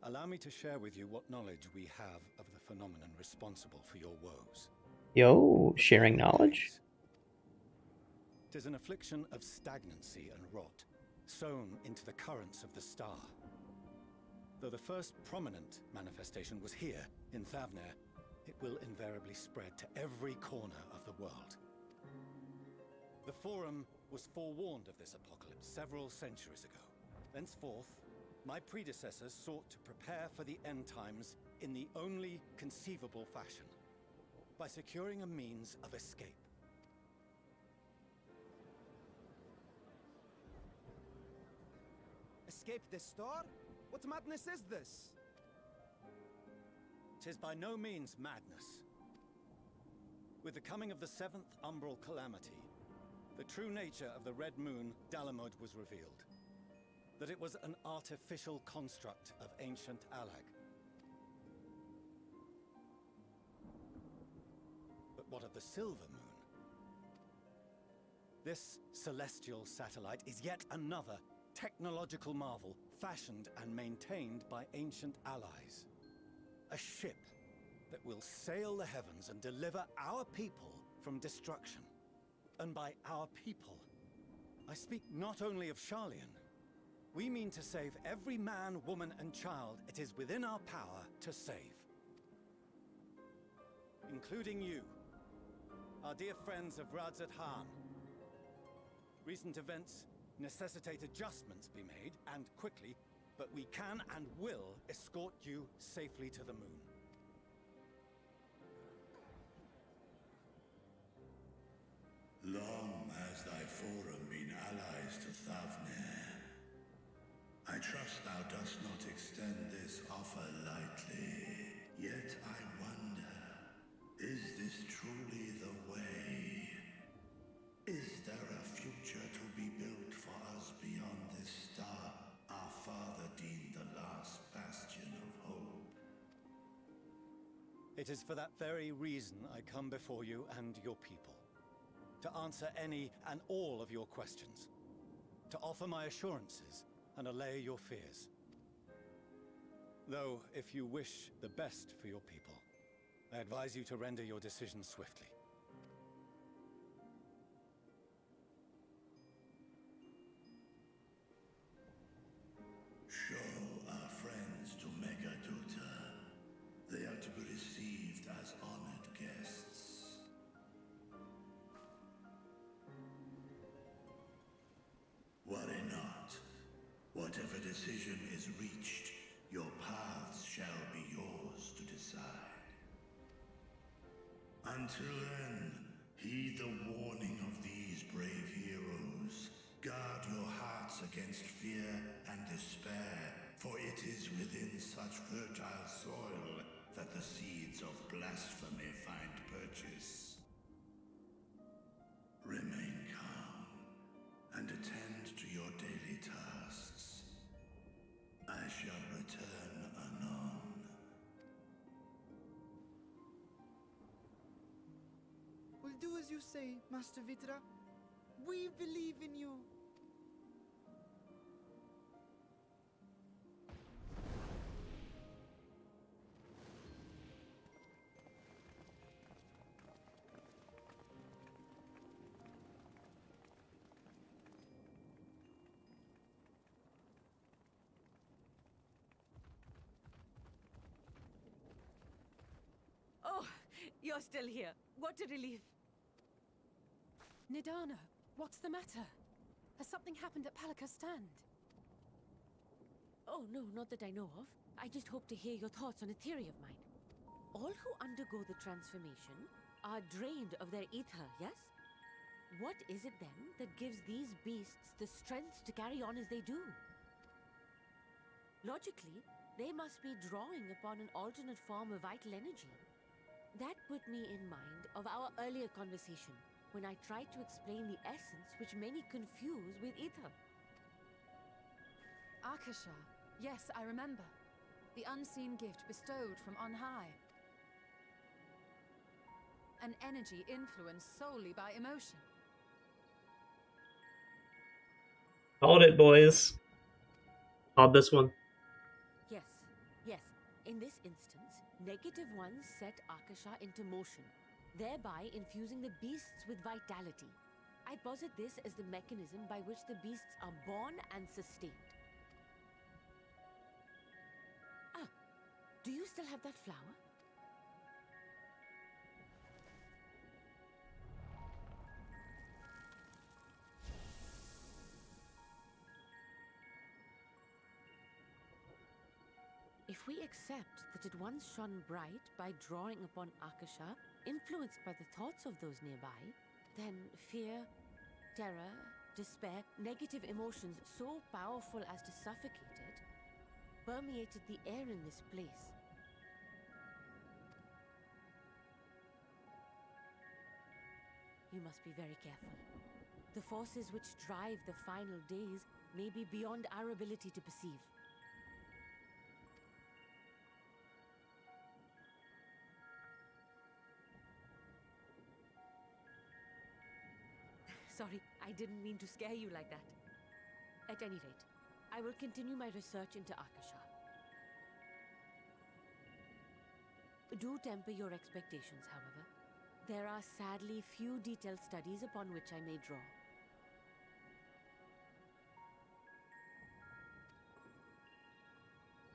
allow me to share with you what knowledge we have of the phenomenon responsible for your woes. Yo, sharing knowledge? Tis an affliction of stagnancy and rot, sown into the currents of the star. Though the first prominent manifestation was here, in Thavner, it will invariably spread to every corner of the world. The Forum was forewarned of this apocalypse several centuries ago. Thenceforth, my predecessors sought to prepare for the end times in the only conceivable fashion, by securing a means of escape. Escape the star? What madness is this? 'Tis by no means madness. With the coming of the 7th umbral calamity, the true nature of the Red Moon, Dalamud, was revealed. That it was an artificial construct of ancient Alag. But what of the Silver Moon? This celestial satellite is yet another technological marvel fashioned and maintained by ancient allies. A ship that will sail the heavens and deliver our people from destruction. And by our people, I speak not only of Sharlayan. We mean to save every man, woman, and child it is within our power to save. Including you, our dear friends of Radzat-Han. Recent events necessitate adjustments be made, and quickly, but we can and will escort you safely to the moon. Long has thy forum been allies to Thavner. I trust thou dost not extend this offer lightly. Yet I wonder, is this truly the way? Is there a future to be built for us beyond this star our father deemed the last bastion of hope? It is for that very reason I come before you and your people. To answer any and all of your questions. To offer my assurances and allay your fears. Though, if you wish the best for your people, I advise you to render your decision swiftly. Show our friends to Megaduta. They are to be received as honored guests. Worry not. Whatever decision is reached, your paths shall be yours to decide. Until then, heed the warning of these brave heroes. Guard your hearts against fear and despair, for it is within such fertile soil that the seeds of blasphemy find purchase. Remain calm and attend to your daily tasks. I shall return anon. We'll do as you say, Master Vitra. We believe in you. Oh, You're still here. What a relief. Nidana, what's the matter? Has something happened at Palaka's stand? Oh, no, not that I know of. I just hope to hear your thoughts on a theory of mine. All who undergo the transformation are drained of their ether, yes? What is it then that gives these beasts the strength to carry on as they do? Logically, they must be drawing upon an alternate form of vital energy. That put me in mind of our earlier conversation, when I tried to explain the essence which many confuse with ether. Akasha. Yes, I remember. The unseen gift bestowed from on high. An energy influenced solely by emotion. Called it, boys. Called this one. Yes, yes. In this instance, negative ones set Akasha into motion, thereby infusing the beasts with vitality. I posit this as the mechanism by which the beasts are born and sustained. Ah, do you still have that flower? If we accept that it once shone bright by drawing upon Akasha, influenced by the thoughts of those nearby, then fear, terror, despair, negative emotions so powerful as to suffocate it, permeated the air in this place. You must be very careful. The forces which drive the final days may be beyond our ability to perceive. Sorry, I didn't mean to scare you like that. At any rate, I will continue my research into Akasha. Do temper your expectations, however. There are sadly few detailed studies upon which I may draw.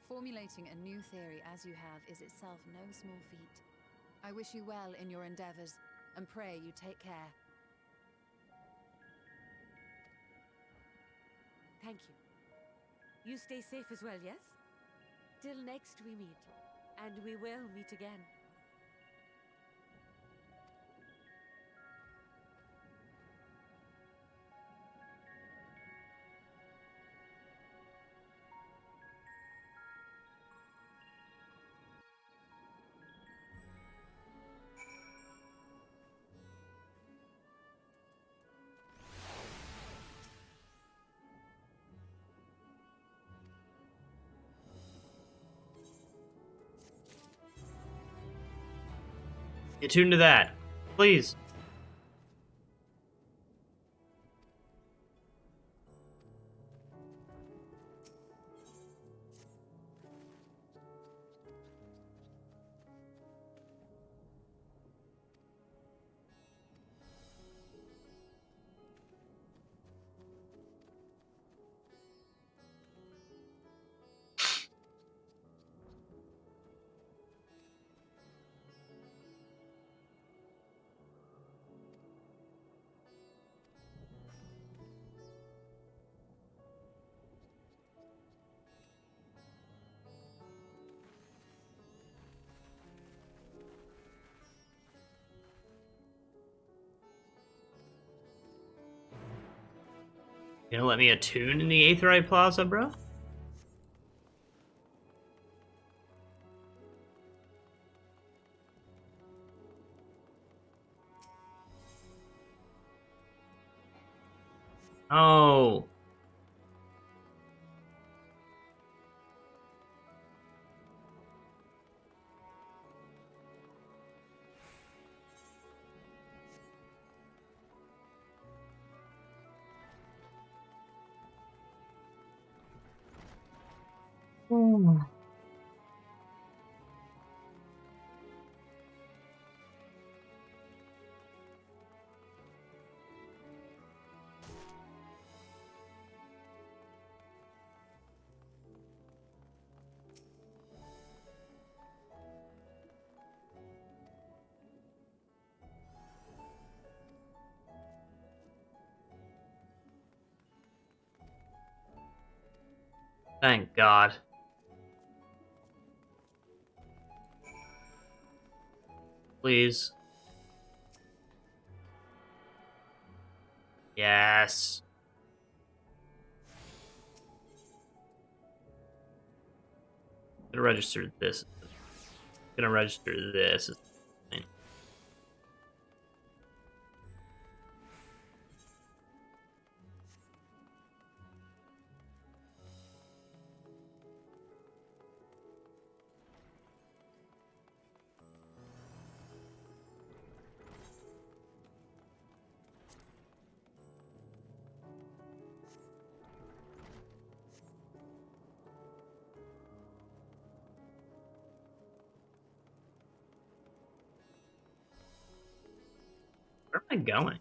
Formulating a new theory as you have is itself no small feat. I wish you well in your endeavors, and pray you take care. Thank you. You stay safe as well, yes? Till next we meet. And we will meet again. Get tuned to that, please. You gonna let me attune in the Aetheryte Plaza, bro? Oh. Thank God. Please. Yes. Gonna register this. Gonna register this. Where am I going?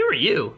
Who are you?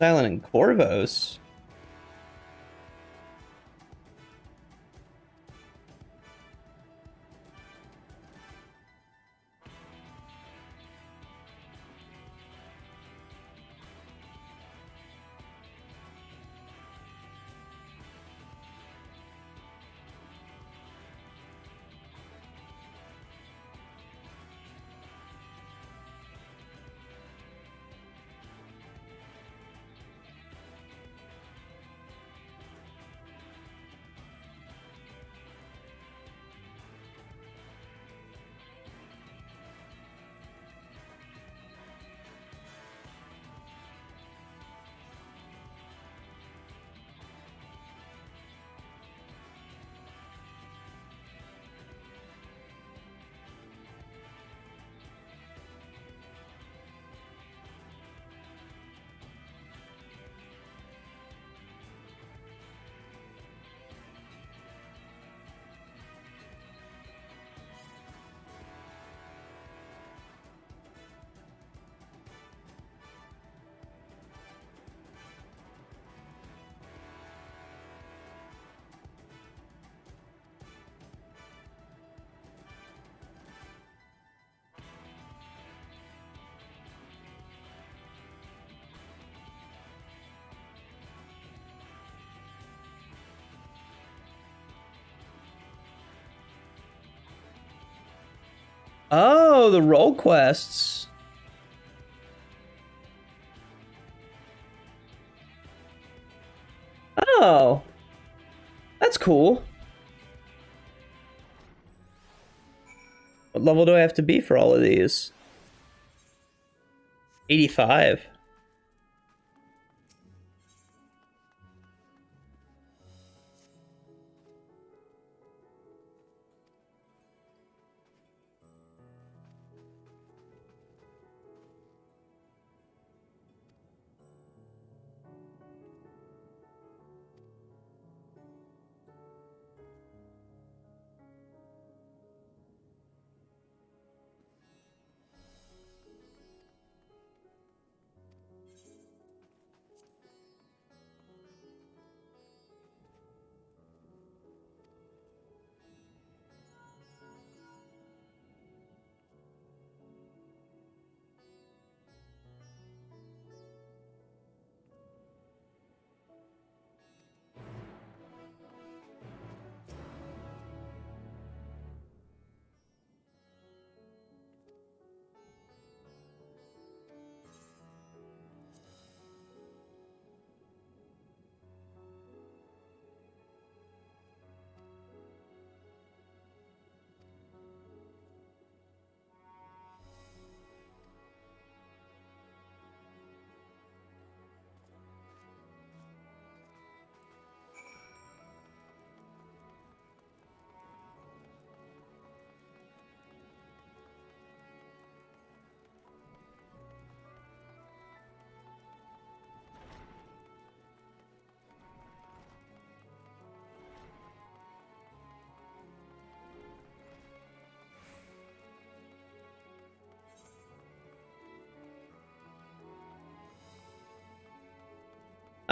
Silent and Corvos. Oh, the role quests. Oh. That's cool. What level do I have to be for all of these? 85.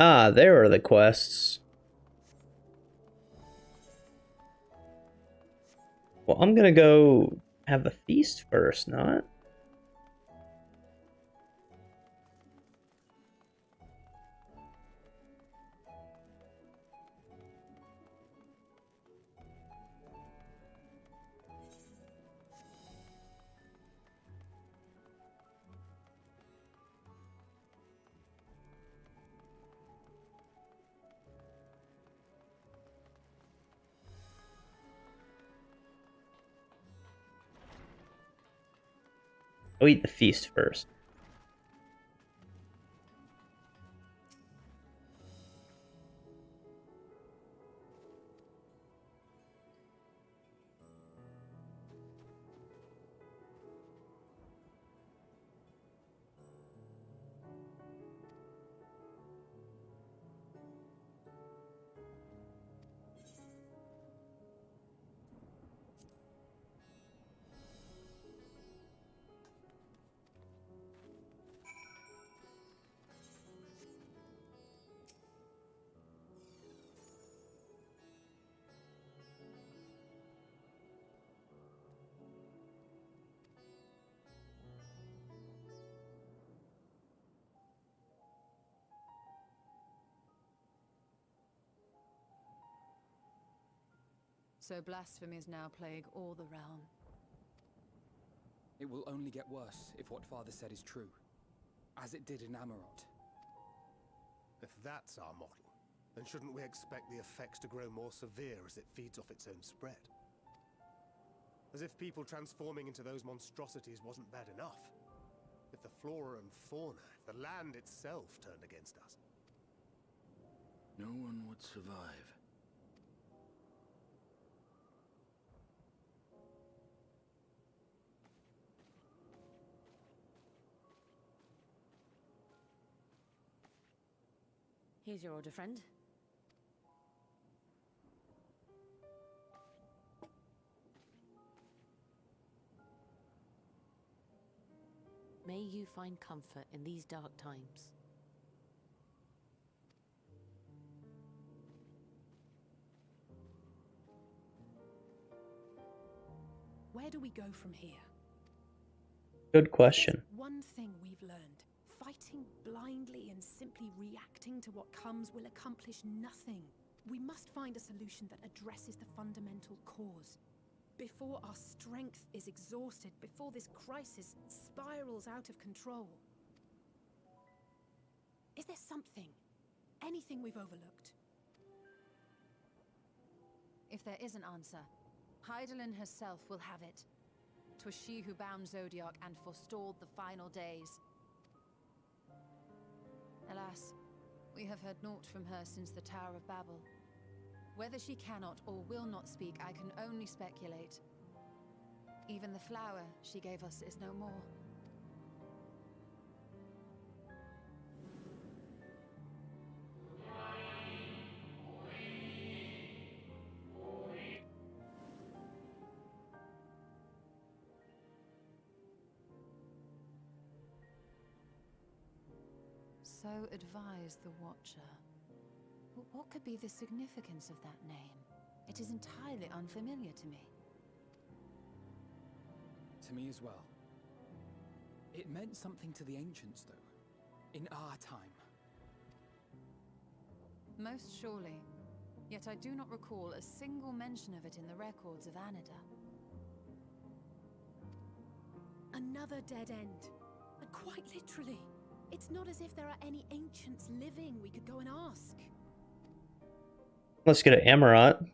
Ah, there are the quests. Well, I'm gonna go have the feast first, not? I'll eat the feast first. So blasphemies now plague all the realm. It will only get worse if what Father said is true, as it did in Amarot. If that's our model, then shouldn't we expect the effects to grow more severe as it feeds off its own spread? As if people transforming into those monstrosities wasn't bad enough. If the flora and fauna, if the land itself turned against us. No one would survive. Here's your order, friend. May you find comfort in these dark times. Where do we go from here? Good question. One thing we've learned. Fighting blindly and simply reacting to what comes will accomplish nothing. We must find a solution that addresses the fundamental cause. Before our strength is exhausted, before this crisis spirals out of control. Is there something, anything we've overlooked? If there is an answer, Hydaelyn herself will have it. 'Twas she who bound Zodiac and forestalled the final days. Alas, we have heard naught from her since the Tower of Babel. Whether she cannot or will not speak, I can only speculate. Even the flower she gave us is no more. So advised the Watcher. But what could be the significance of that name? It is entirely unfamiliar to me. To me as well. It meant something to the ancients, though. In our time. Most surely. Yet I do not recall a single mention of it in the records of Anida. Another dead end. And quite literally. It's not as if there are any ancients living we could go and ask. Let's get an Amaranth.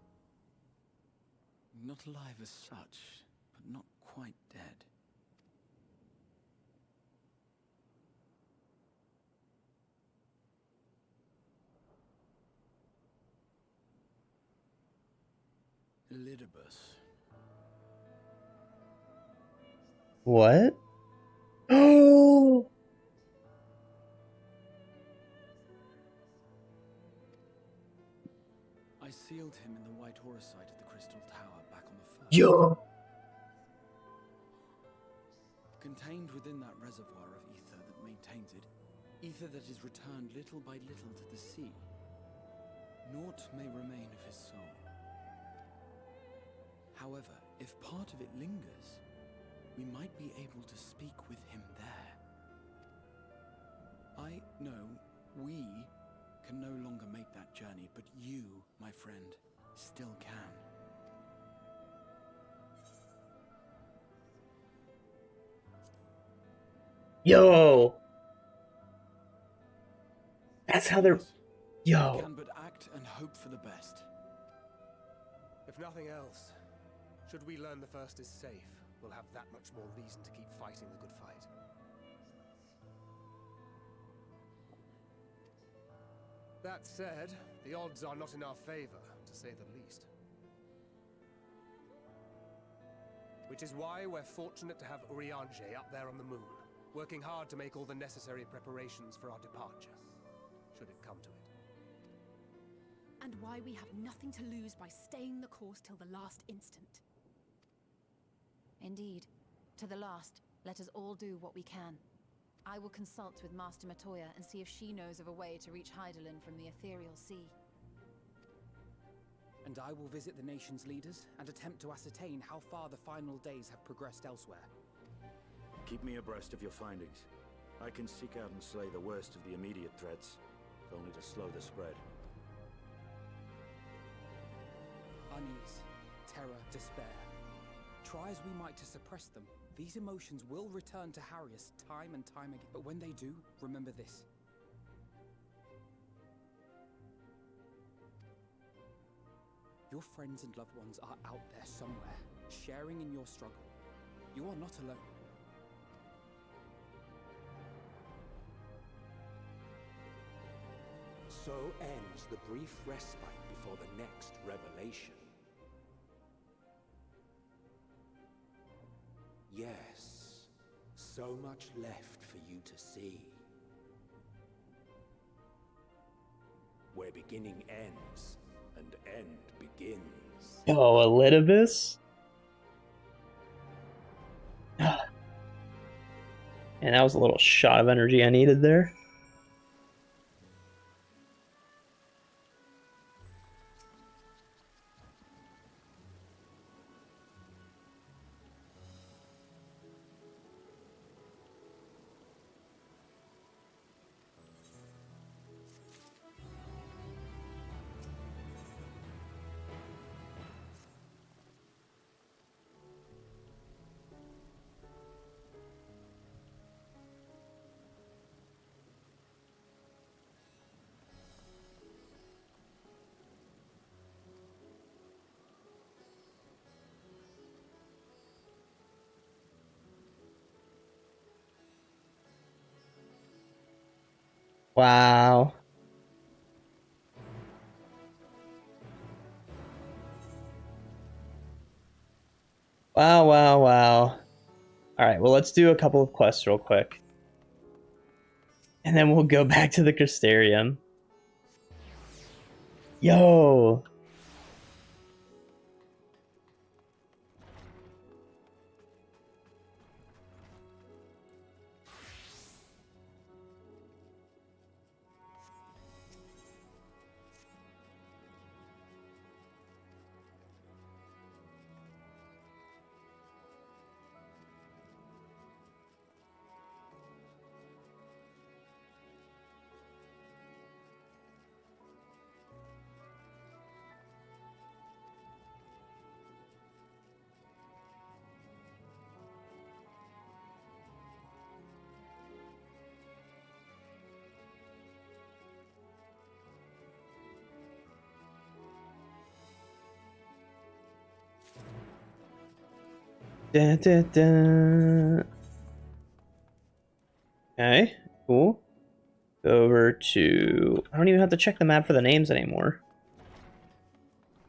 Not alive as such, but not quite dead. Elidibus. What? Oh! I sealed him in the White Horus site at the Crystal Tower back on the first. Yo! Contained within that reservoir of ether that maintains it, ether that is returned little by little to the sea, naught may remain of his soul. However, if part of it lingers, we might be able to speak with him there. I know we can no longer make that journey, but you, my friend, still can. Yo! That's how they're... We Yo! can but act and hope for the best. If nothing else, should we learn the First is safe, we'll have that much more reason to keep fighting the good fight. That said, the odds are not in our favor, to say the least. Which is why we're fortunate to have Urianger up there on the moon, working hard to make all the necessary preparations for our departure, should it come to it. And why we have nothing to lose by staying the course till the last instant. Indeed. To the last, let us all do what we can. I will consult with Master Matoya and see if she knows of a way to reach Hydaelyn from the ethereal sea. And I will visit the nation's leaders and attempt to ascertain how far the final days have progressed elsewhere. Keep me abreast of your findings. I can seek out and slay the worst of the immediate threats, if only to slow the spread. Unease, terror, despair. Try as we might to suppress them, these emotions will return to harry us time and time again. But when they do, remember this. Your friends and loved ones are out there somewhere, sharing in your struggle. You are not alone. So ends the brief respite before the next revelation. Yes, so much left for you to see. Where beginning ends and end begins. Yo, Elidibus? And that was a little shot of energy I needed there. Wow. Wow, wow, wow. Alright, well, let's do a couple of quests real quick. And then we'll go back to the Crystarium. Yo! Dun, dun, dun. Okay, cool. Go over to... I don't even have to check the map for the names anymore.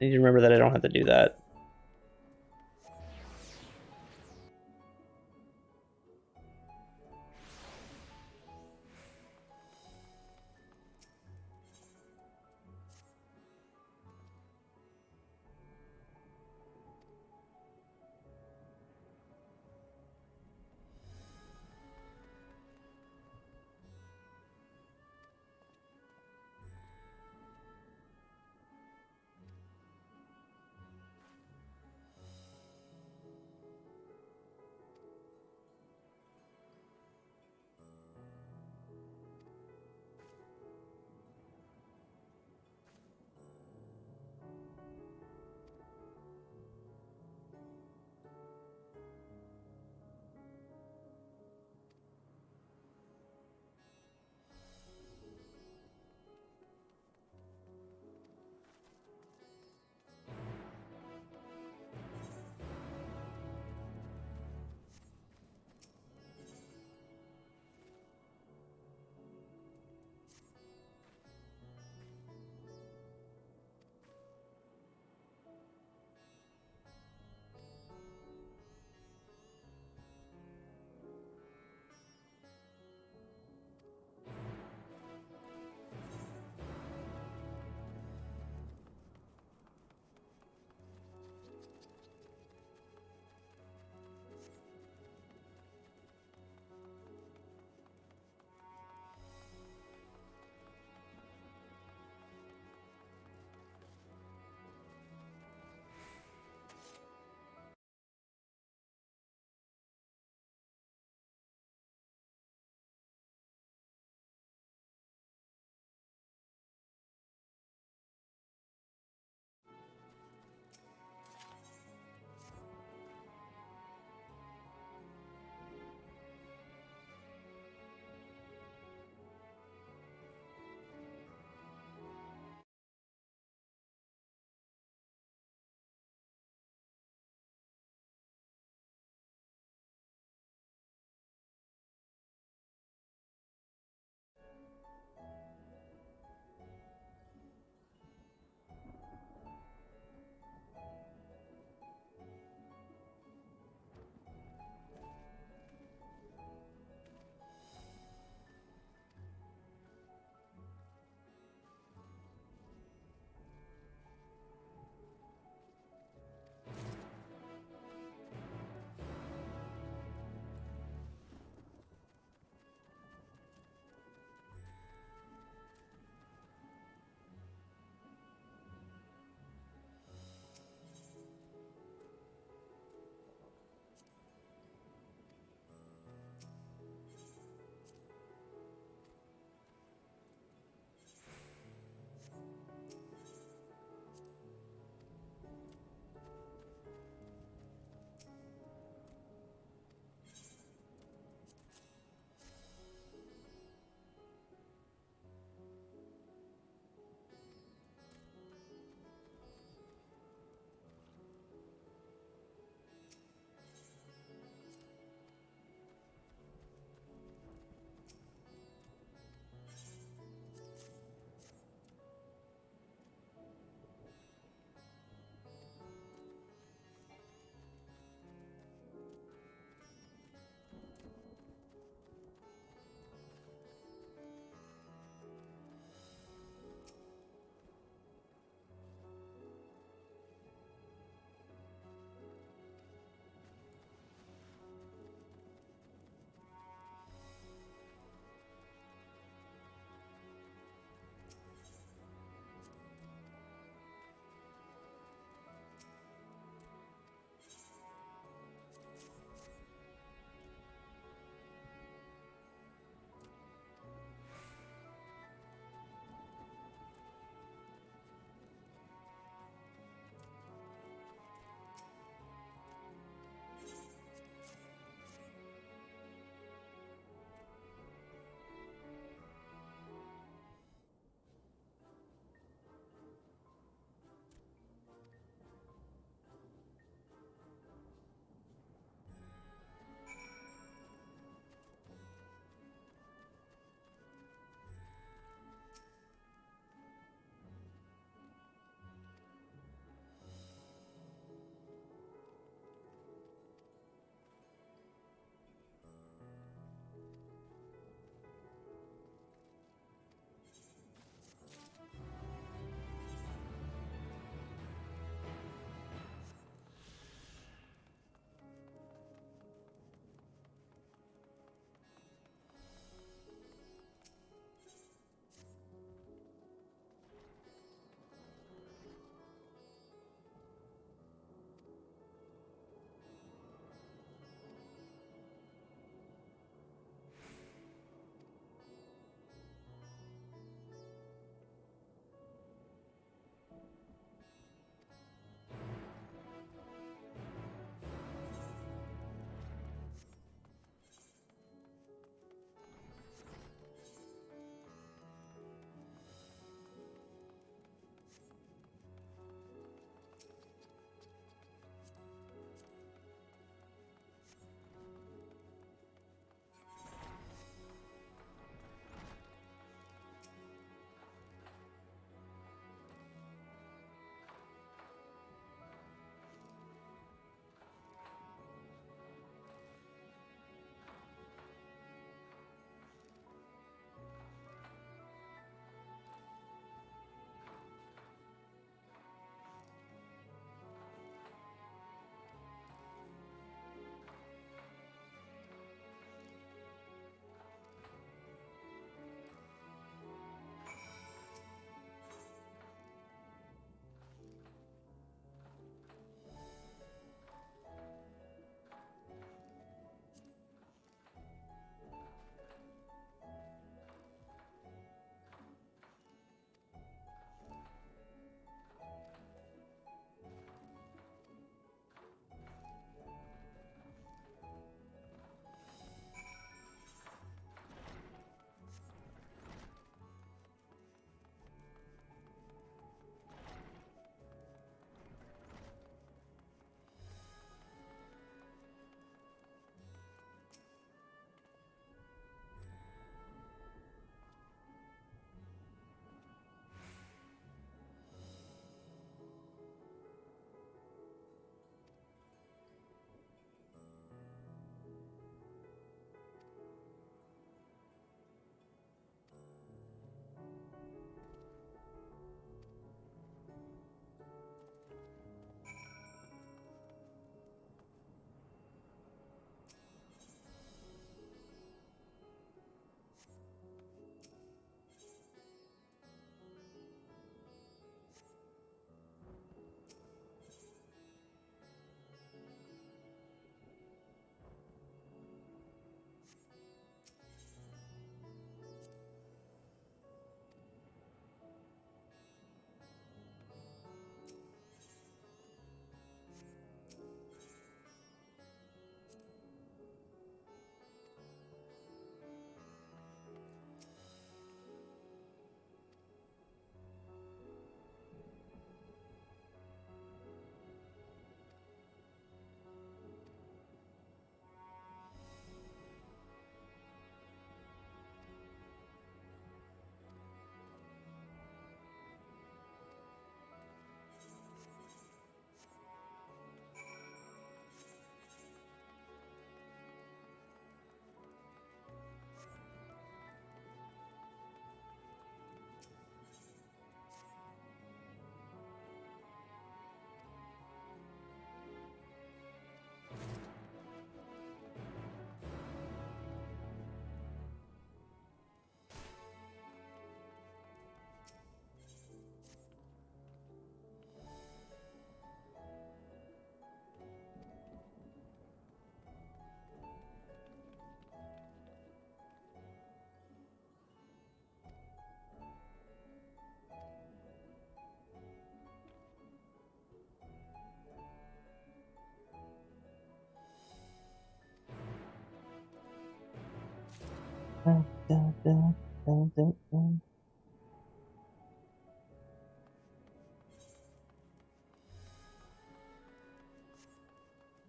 I need to remember that I don't have to do that.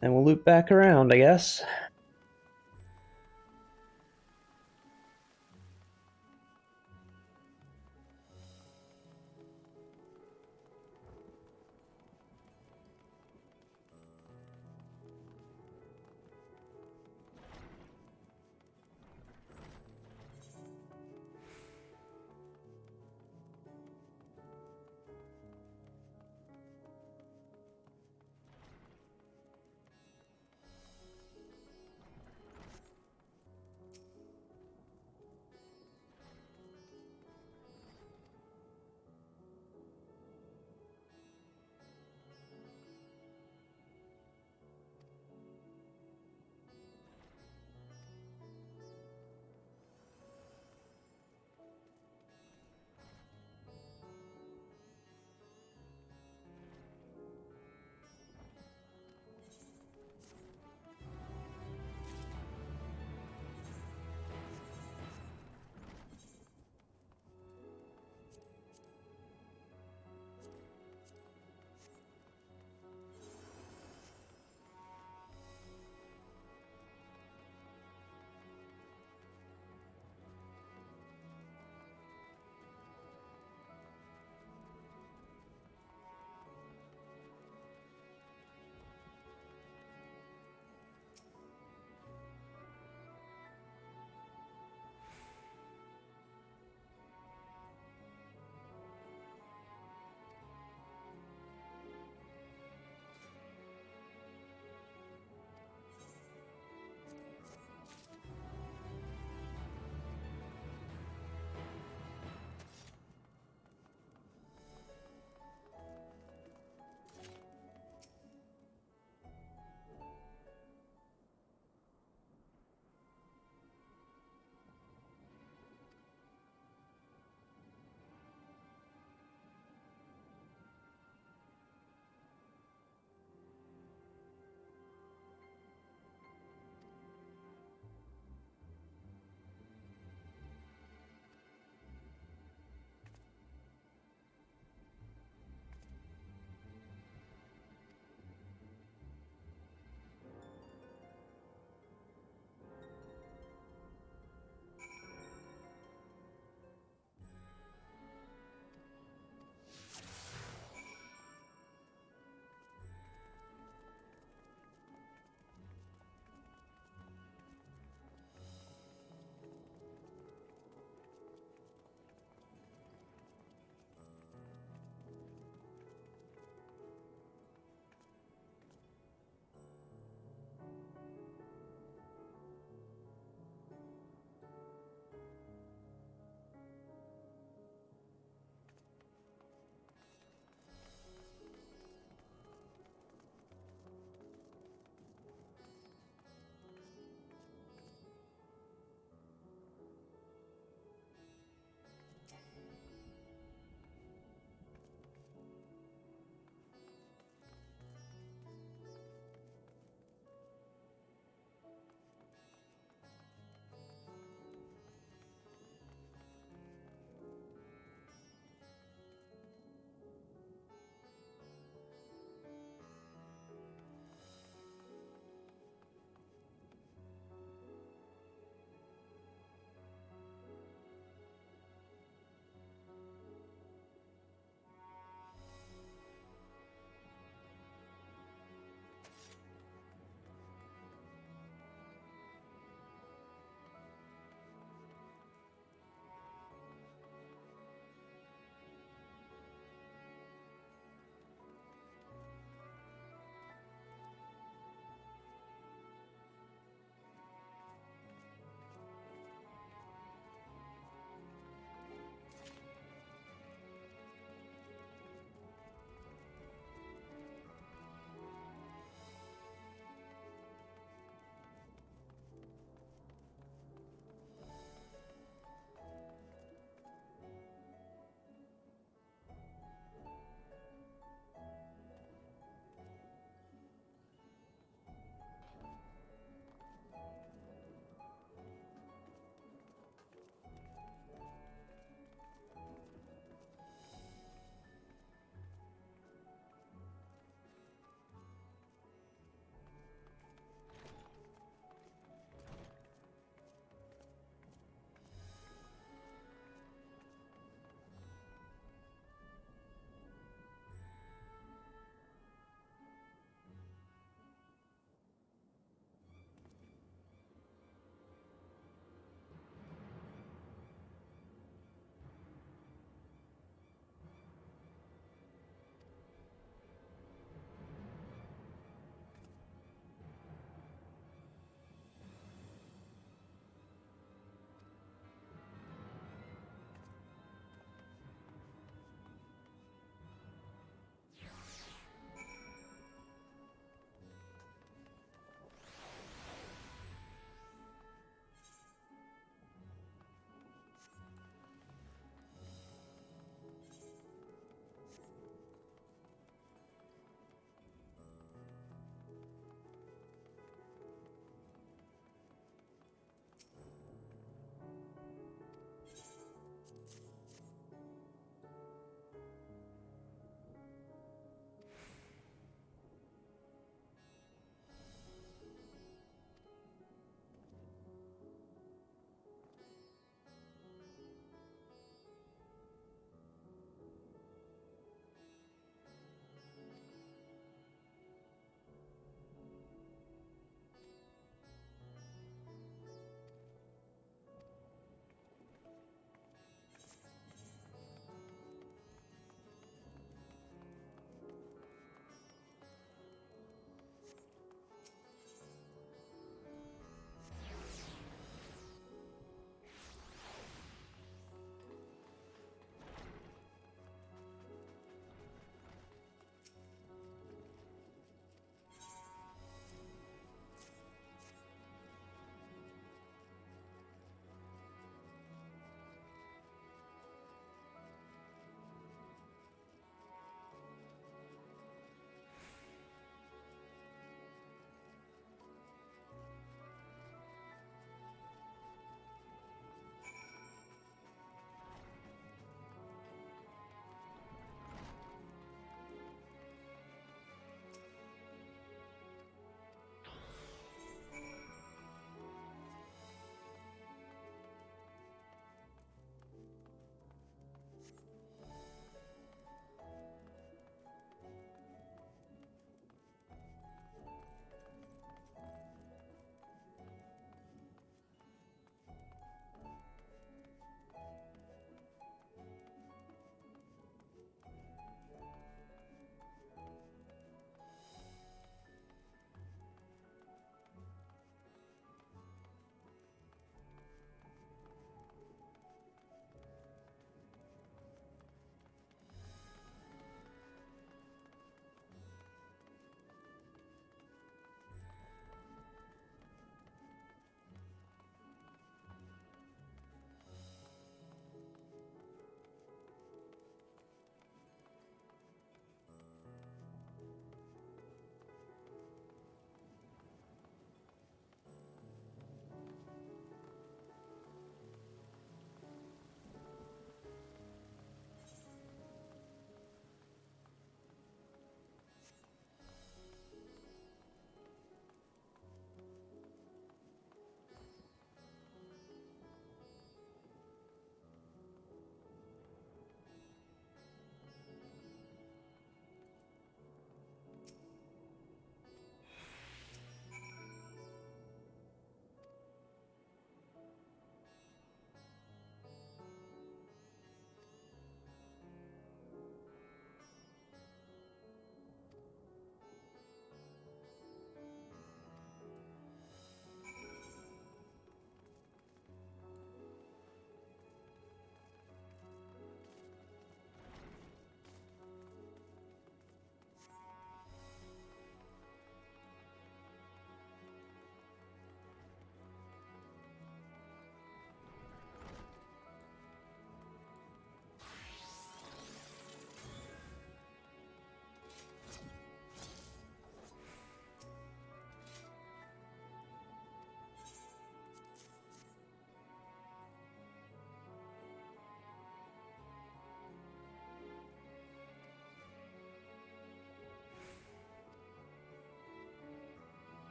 And we'll loop back around, I guess.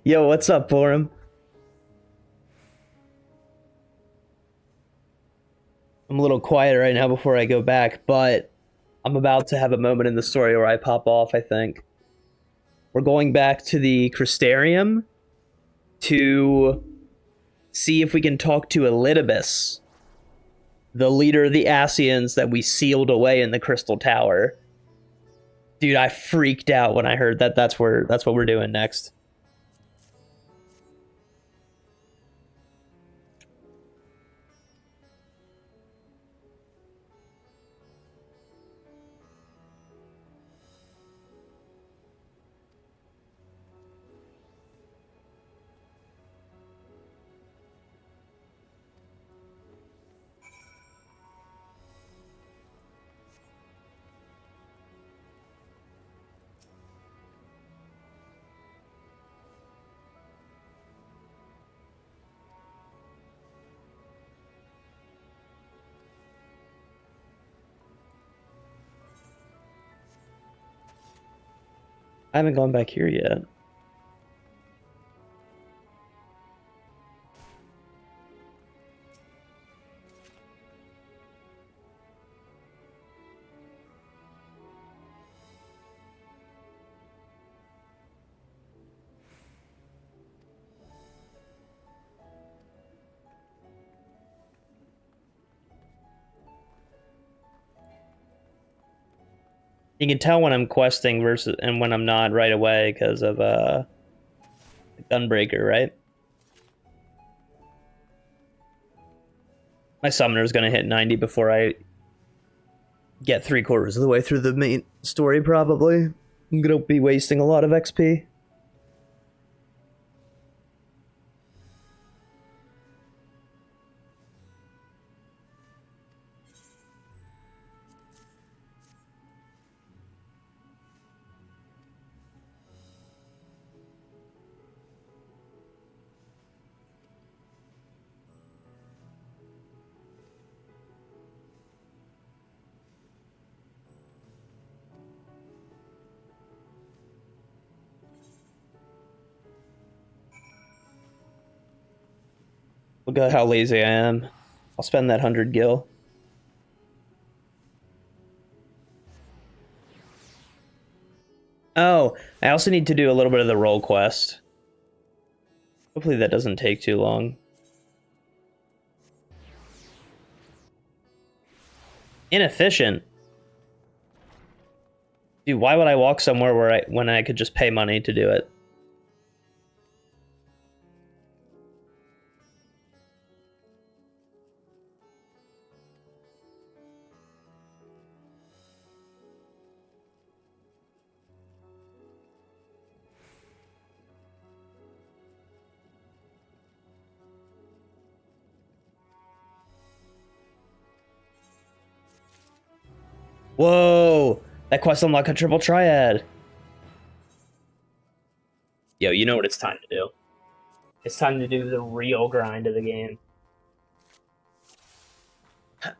Yo, what's up, Borum? I'm a little quiet right now before I go back, but I'm about to have a moment in the story where I pop off, I think. We're going back to the Crystarium to see if we can talk to Elidibus, the leader of the Asians that we sealed away in the Crystal Tower. Dude, I freaked out when I heard that that's what we're doing next. I haven't gone back here yet. You can tell when I'm questing versus and when I'm not right away because of Gunbreaker, right? My summoner's gonna hit 90 before I get 3/4 of the way through the main story, probably. I'm gonna be wasting a lot of XP. Look at how lazy I am. I'll spend that 100 gil. Oh, I also need to do a little bit of the role quest. Hopefully that doesn't take too long. Inefficient. Dude, why would I walk somewhere where when I could just pay money to do it? Whoa! That quest unlocked a triple triad. Yo, you know what it's time to do. It's time to do the real grind of the game.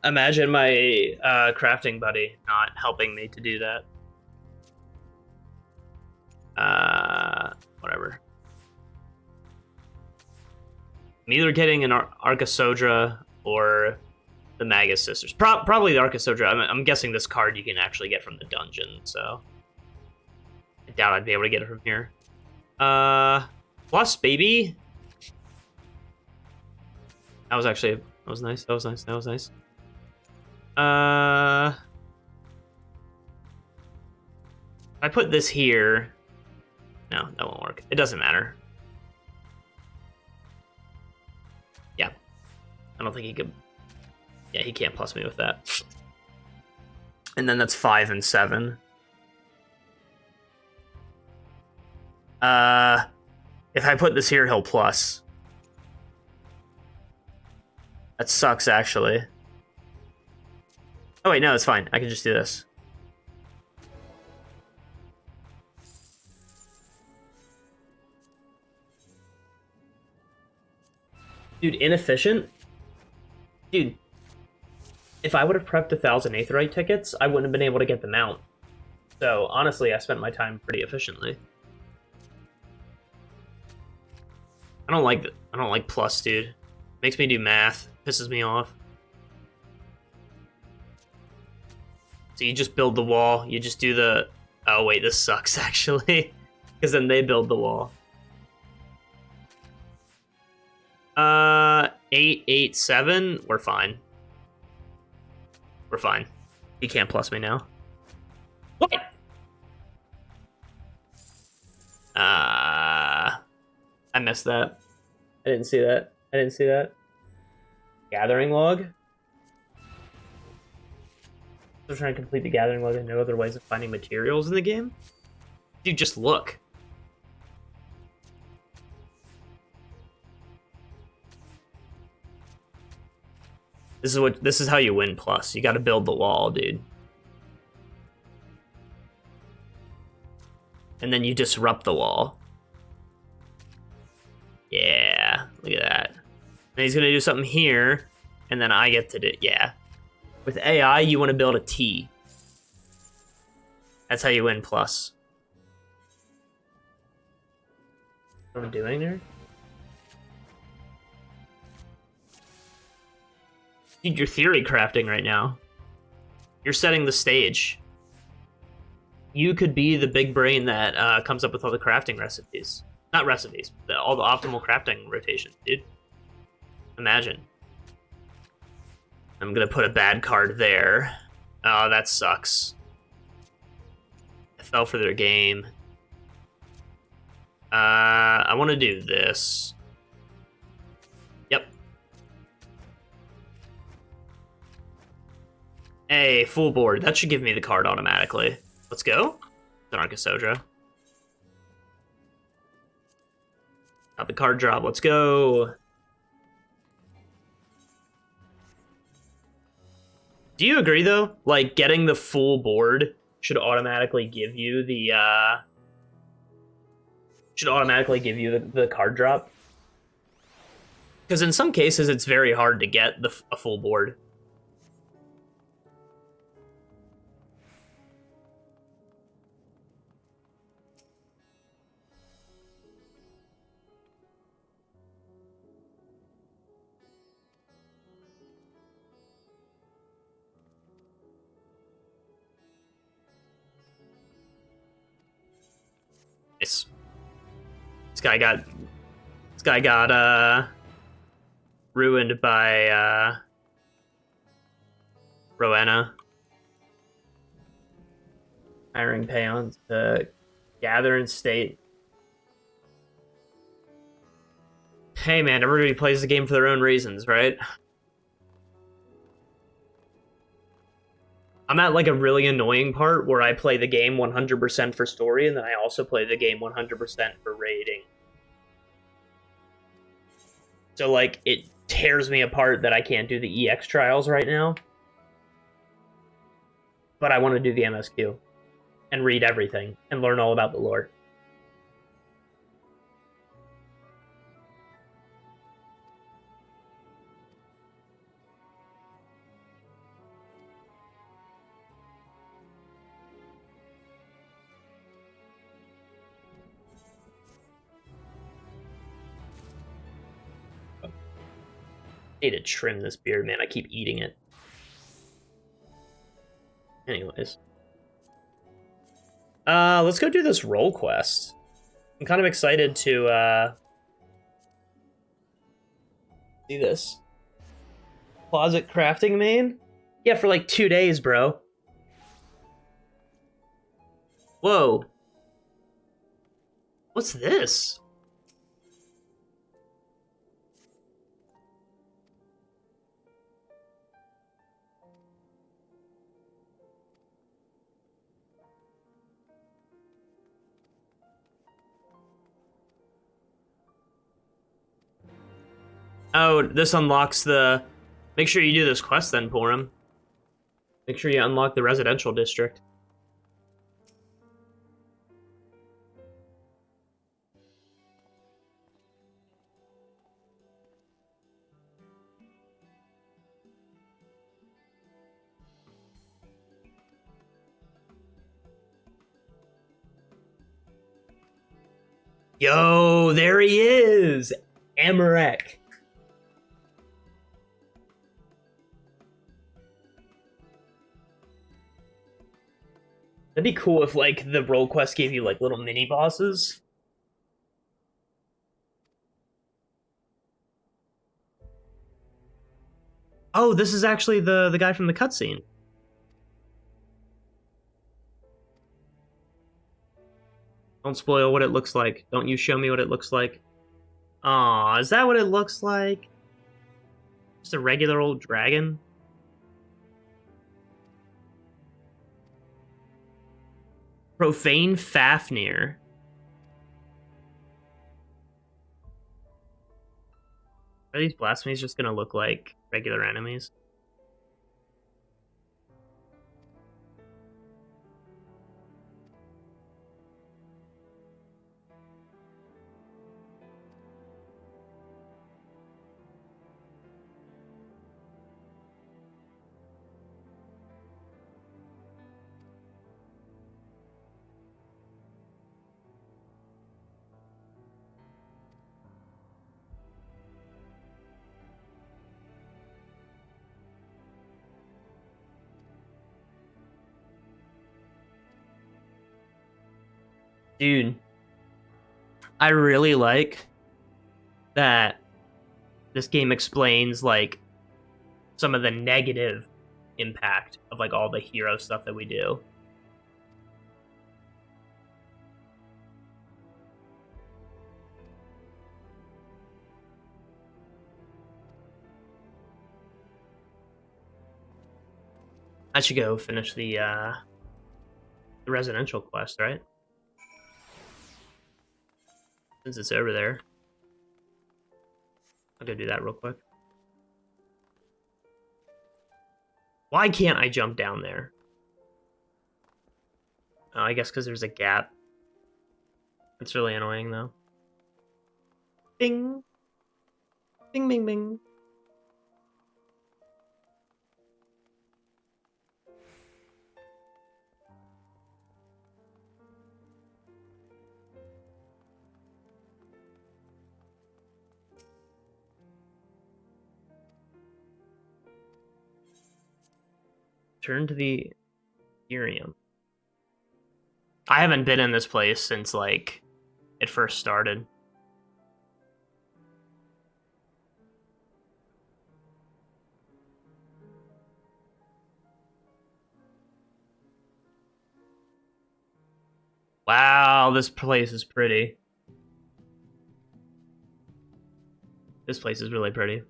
Imagine my crafting buddy not helping me to do that. Whatever. I'm either getting an Arcasodra or the Magus Sisters. Probably the Arcasodra. I'm guessing this card you can actually get from the dungeon, so I doubt I'd be able to get it from here. Plus, baby. That was actually that was nice. That was nice. That was nice. If I put this here, no, that won't work. It doesn't matter. Yeah, I don't think he could. Yeah, he can't plus me with that. And then that's 5 and 7. If I put this here, he'll plus. That sucks, actually. Oh wait, no, it's fine. I can just do this. Dude, inefficient? Dude, if I would have prepped 1,000 Aetheryte tickets, I wouldn't have been able to get the mount. So, honestly, I spent my time pretty efficiently. I don't like plus, dude. Makes me do math. Pisses me off. So you just build the wall. You just do the... Oh, wait, this sucks, actually. Because then they build the wall. 8, 8, 7. We're fine. We're fine. He can't plus me now. What? I missed that. I didn't see that. I didn't see that. Gathering log? Still trying to complete the gathering log and no other ways of finding materials in the game? Dude, just look. This is how you win plus. You gotta build the wall, dude. And then you disrupt the wall. Yeah, look at that. And he's gonna do something here, and then I get to do, yeah. With AI, you want to build a T. That's how you win plus. What am I doing there? Dude, you're theory crafting right now. You're setting the stage. You could be the big brain that comes up with all the crafting recipes. Not recipes, but all the optimal crafting rotations, dude. Imagine. I'm gonna put a bad card there. Oh, that sucks. I fell for their game. I want to do this. Yep. Hey, full board. That should give me the card automatically. Let's go. Dark Sodra. Got the card drop. Let's go. Do you agree, though? Like, getting the full board should automatically give you the, the card drop? Because in some cases, it's very hard to get a full board. Nice. This guy got ruined by Rowena. Hiring peons to gather in state. Hey man, everybody plays the game for their own reasons, right? I'm at like a really annoying part where I play the game 100% for story, and then I also play the game 100% for raiding. So like, it tears me apart that I can't do the EX trials right now. But I want to do the MSQ. And read everything, and learn all about the lore. I need to trim this beard, man. I keep eating it. Anyways. Let's go do this role quest. I'm kind of excited to, do this. Closet crafting main? Yeah, for like 2 days, bro. Whoa. What's this? Oh, this unlocks the... Make sure you do this quest then, Porum. Make sure you unlock the residential district. Yo, there he is! Amarek. That'd be cool if, like, the role quest gave you, like, little mini-bosses. Oh, this is actually the guy from the cutscene. Don't spoil what it looks like. Don't you show me what it looks like. Aw, is that what it looks like? Just a regular old dragon? Profane Fafnir. Are these blasphemies just gonna look like regular enemies? Dude, I really like that this game explains, like, some of the negative impact of, like, all the hero stuff that we do. I should go finish the residential quest, right? Since it's over there. I'll go do that real quick. Why can't I jump down there? Oh, I guess because there's a gap. It's really annoying, though. Bing! Bing, bing, bing. Turn to the Ethereum. I haven't been in this place since, like, it first started. Wow, this place is pretty. This place is really pretty.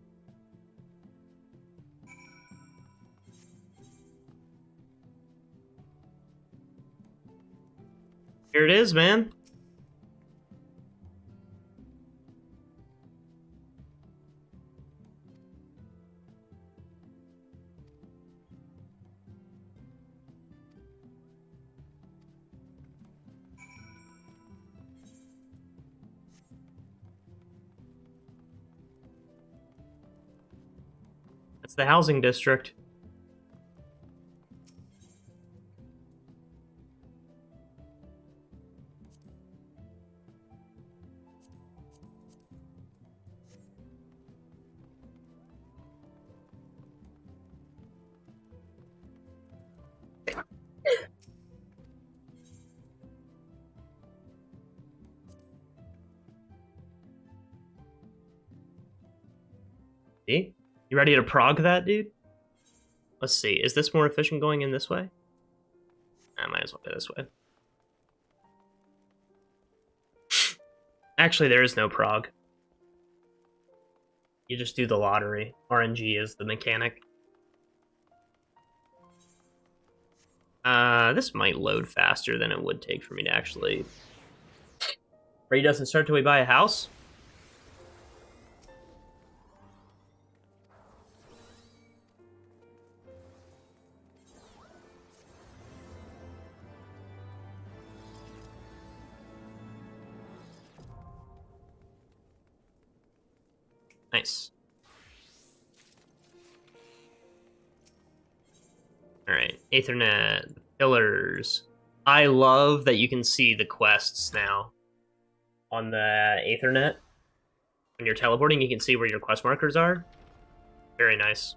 Here it is, man. That's the housing district. See? You ready to prog that, dude? Let's see. Is this more efficient going in this way? I might as well go this way. Actually, there is no prog. You just do the lottery. RNG is the mechanic. This might load faster than it would take for me to actually... Raid doesn't start till we buy a house? Nice. Alright, Aethernet, pillars. I love that you can see the quests now on the Aethernet. when you're teleporting, you can see where your quest markers are. Very nice.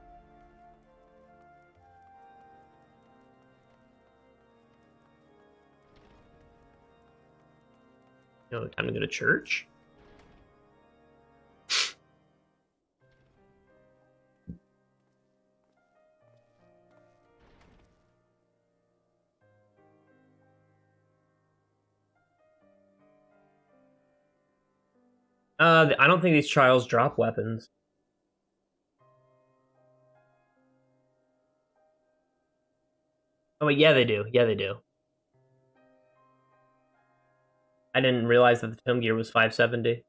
No, time to go to church. I don't think these trials drop weapons. Oh, wait, yeah, they do. Yeah, they do. I didn't realize that the tome gear was 570.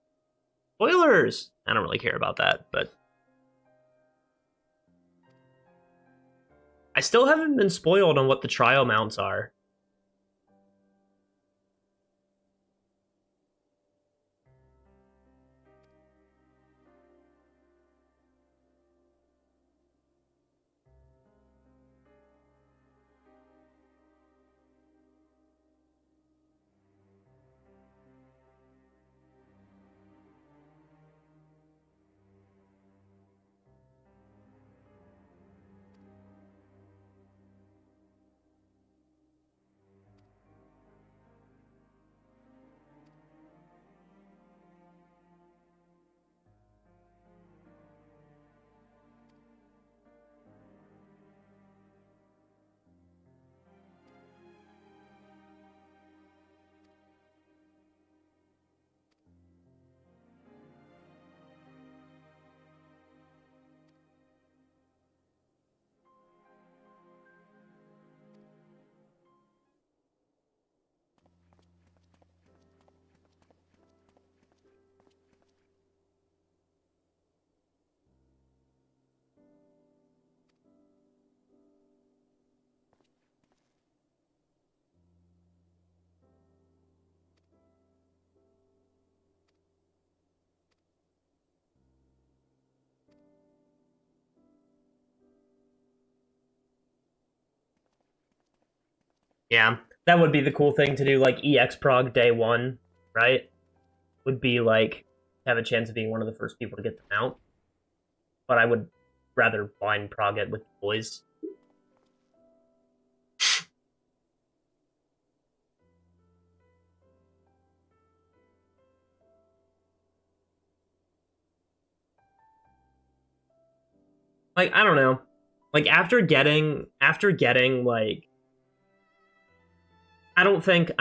Spoilers! I don't really care about that, but... I still haven't been spoiled on what the trial mounts are. Yeah, that would be the cool thing to do, like, EX prog day one, right? Would be, like, have a chance of being one of the first people to get the mount. But I would rather blind prog it with the boys. Like, I don't know. Like, after getting, like... I don't think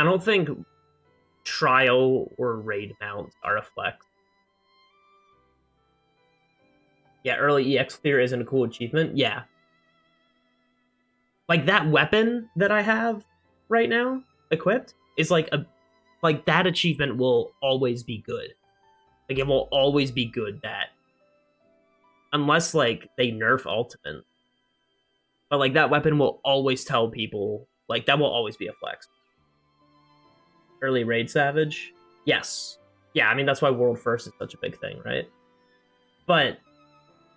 trial or raid mounts are a flex. Yeah, early EX clear isn't a cool achievement. Yeah. Like, that weapon that I have right now, equipped, is like a... Like, that achievement will always be good. Like, it will always be good, that. Unless, like, they nerf ultimate. But, like, that weapon will always tell people... Like, that will always be a flex. Early raid savage? Yes. Yeah, I mean, that's why world first is such a big thing, right? But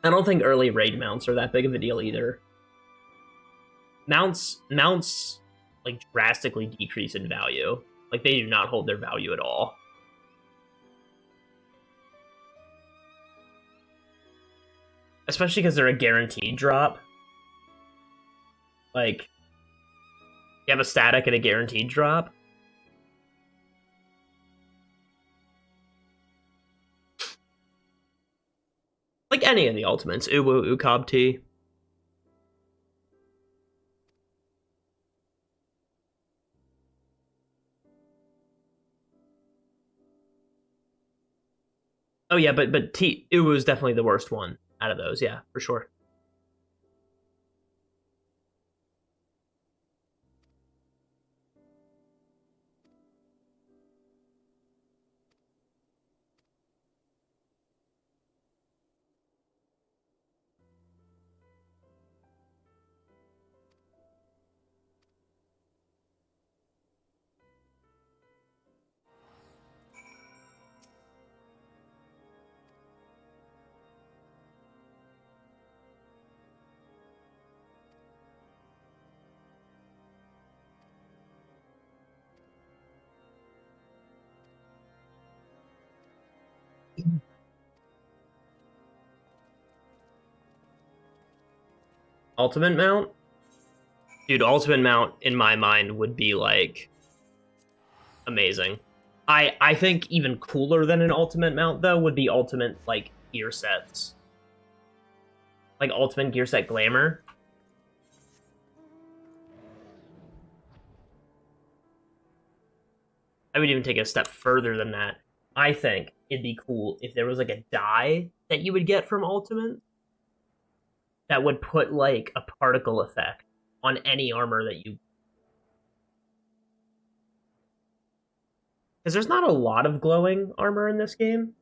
I don't think early raid mounts are that big of a deal either. Mounts, like, drastically decrease in value. Like, they do not hold their value at all. Especially because they're a guaranteed drop. Like, you have a static and a guaranteed drop. Like any of the ultimates. Uwu, Ukab T. Oh yeah, but Uwu is definitely the worst one out of those, yeah, for sure. Ultimate mount? Dude, ultimate mount in my mind would be like amazing. I think even cooler than an ultimate mount though would be ultimate like gear sets. Like ultimate gear set glamour. I would even take it a step further than that. I think it'd be cool if there was like a die that you would get from ultimate that would put like a particle effect on any armor that you. Because there's not a lot of glowing armor in this game.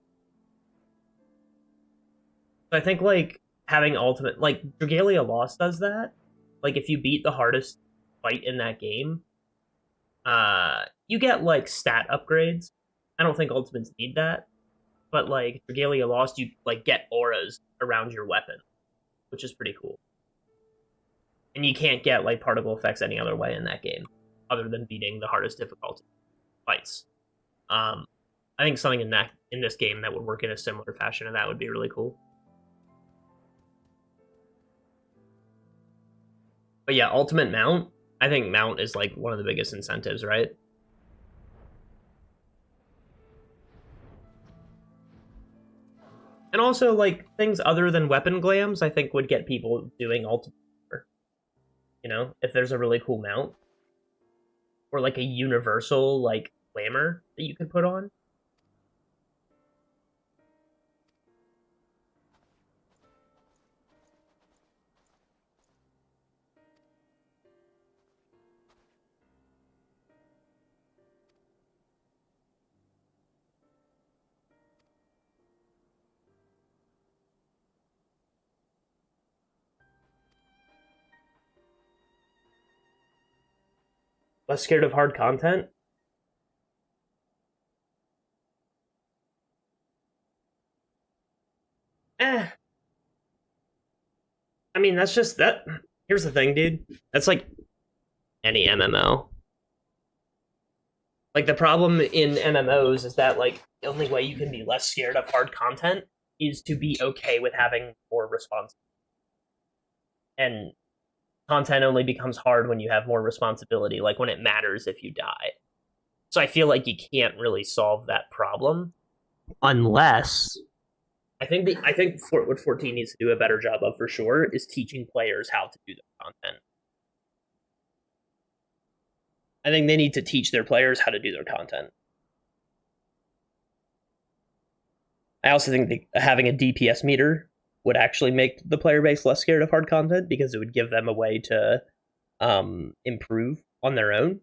So I think like having ultimate, like Dragalia Lost does that. Like if you beat the hardest fight in that game, you get like stat upgrades. I don't think ultimates need that, but like Dragalia Lost, you like get auras around your weapon, which is pretty cool. And you can't get like particle effects any other way in that game, other than beating the hardest difficulty fights. I think something in this game that would work in a similar fashion, and that would be really cool. But yeah, ultimate mount. I think mount is like one of the biggest incentives, right? And also like things other than weapon glams, I think would get people doing ultimate. You know, if there's a really cool mount or like a universal like glamour that you could put on. Less scared of hard content? I mean, that's just that. Here's the thing, dude. That's like any MMO. Like the problem in MMOs is that like the only way you can be less scared of hard content is to be okay with having more responsibility. And content only becomes hard when you have more responsibility, like when it matters if you die. So I feel like you can't really solve that problem unless I think what 14 needs to do a better job of for sure is teaching players how to do the content. I think they need to teach their players how to do their content. I also think having a DPS meter would actually make the player base less scared of hard content because it would give them a way to improve on their own.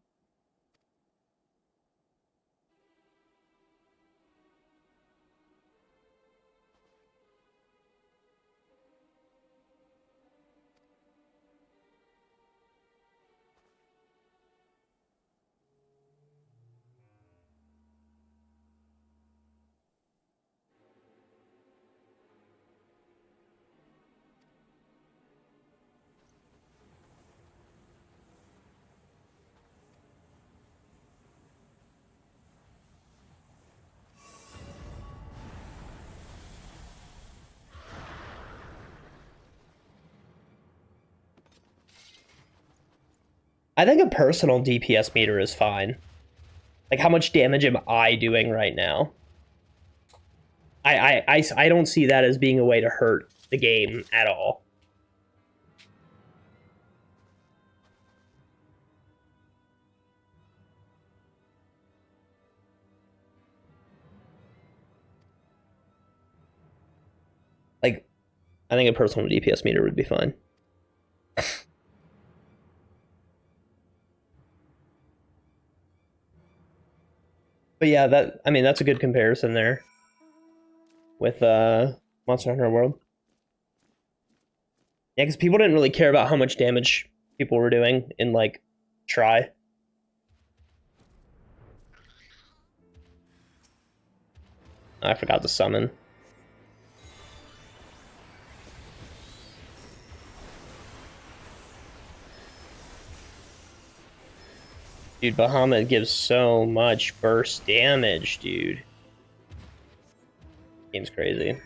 I think a personal DPS meter is fine. Like, how much damage am I doing right now? I don't see that as being a way to hurt the game at all. Like, I think a personal DPS meter would be fine. But yeah, that's a good comparison there with Monster Hunter World. Yeah, because people didn't really care about how much damage people were doing in like try. I forgot to summon. Dude, Bahamut gives so much burst damage, dude. Game's crazy.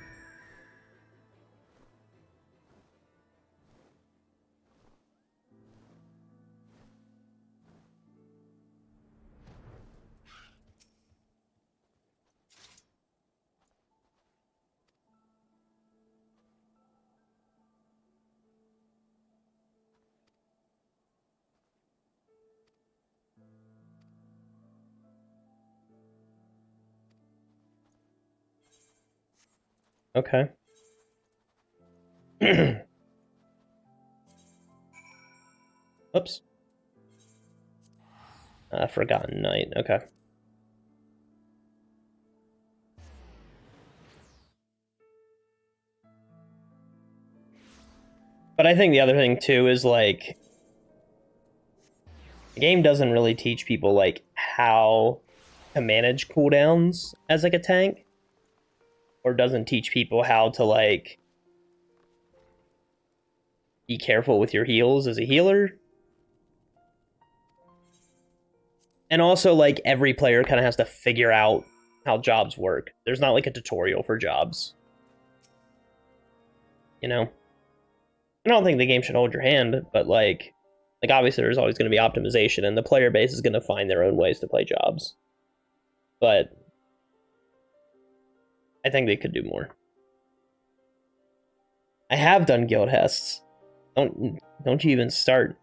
Okay. Oops. Forgotten Knight. Okay. But I think the other thing too is like the game doesn't really teach people like how to manage cooldowns as like a tank, or doesn't teach people how to like be careful with your heals as a healer. And also like every player kind of has to figure out how jobs work. There's not like a tutorial for jobs. You know? I don't think the game should hold your hand, but like obviously there's always going to be optimization, and the player base is going to find their own ways to play jobs. But I think they could do more. I have done guild hests. Don't you even start.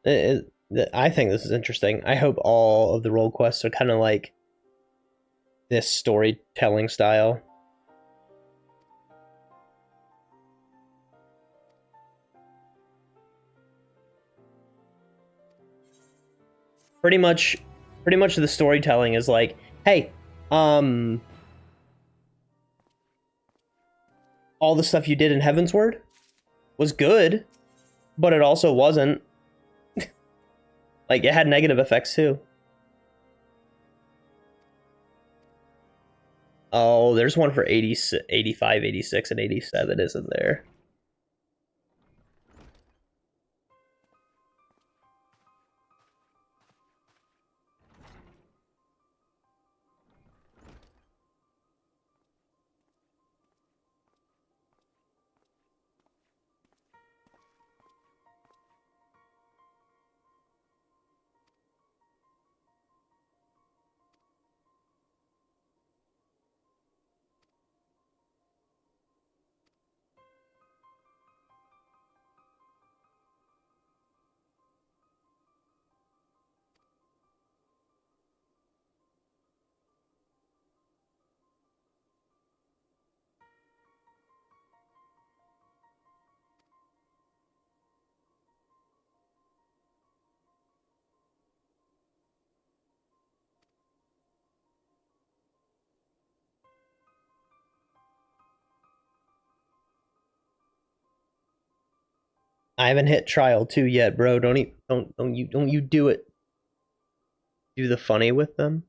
I think this is interesting. I hope all of the role quests are kind of like this storytelling style. Pretty much the storytelling is like, hey, all the stuff you did in Heavensward was good, but it also wasn't. Like, it had negative effects too. Oh, there's one for 80, 85, 86, and 87, isn't there? I haven't hit trial 2 yet, bro. Don't you do it. Do the funny with them.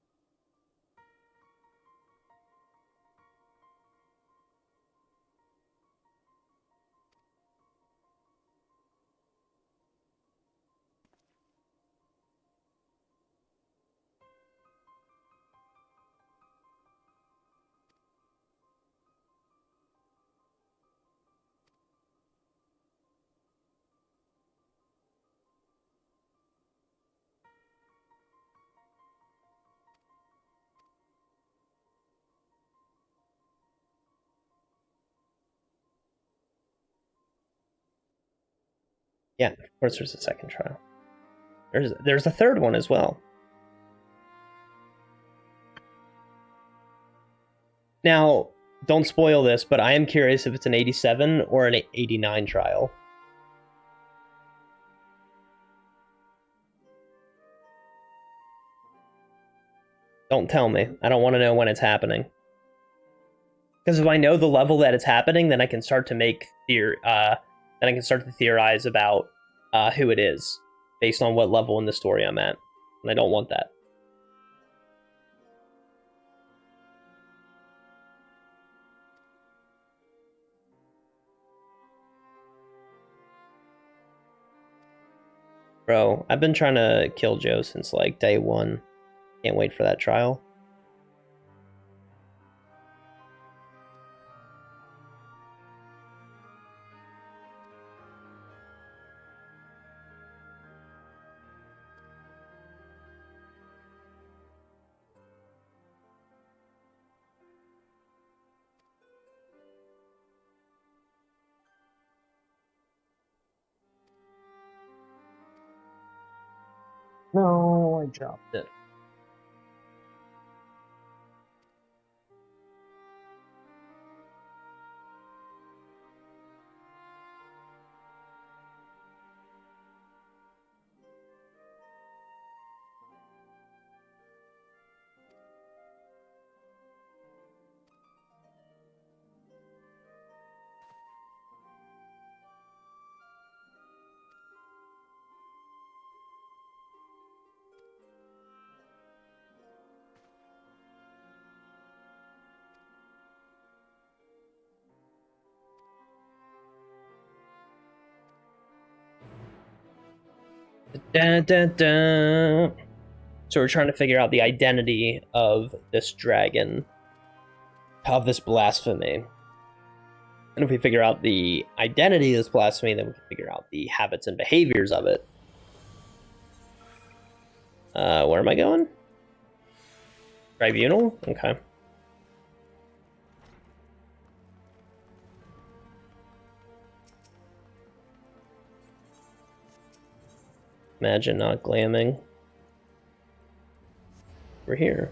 Yeah, of course there's a second trial. There's a third one as well. Now, don't spoil this, but I am curious if it's an 87 or an 89 trial. Don't tell me. I don't want to know when it's happening. Because if I know the level that it's happening, then I can start to make then I can start to theorize about who it is. based on what level in the story I'm at. And I don't want that. Bro, I've been trying to kill Joe since like day one. Can't wait for that trial. No, I dropped it. Dun, dun, dun. So we're trying to figure out the identity of this dragon, of this blasphemy. And if we figure out the identity of this blasphemy, then we can figure out the habits and behaviors of it. Where am I going? Tribunal? Okay. Imagine not glamming. We're here.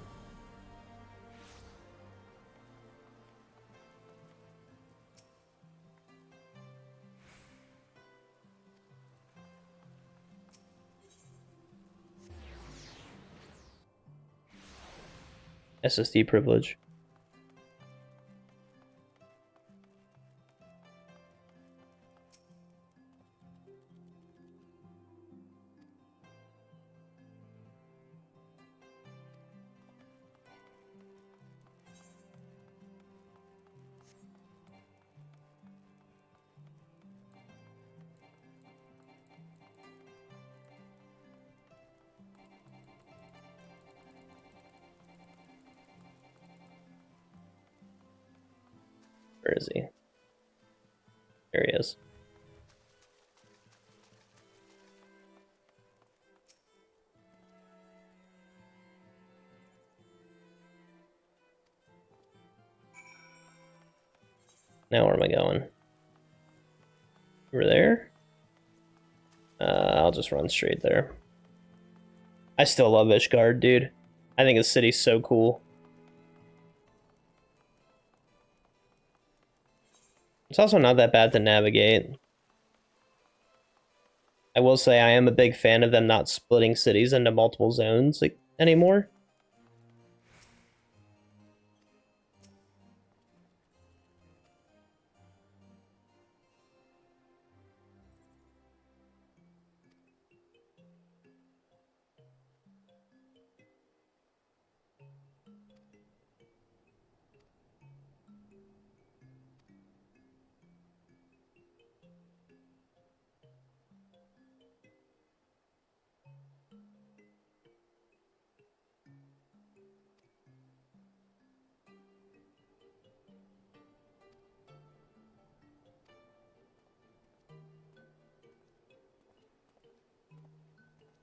SSD privilege. Where is he? There he is. Now where am I going? Over there? I'll just run straight there. I still love Ishgard, dude. I think the city's so cool. It's also not that bad to navigate. I will say I am a big fan of them not splitting cities into multiple zones like anymore.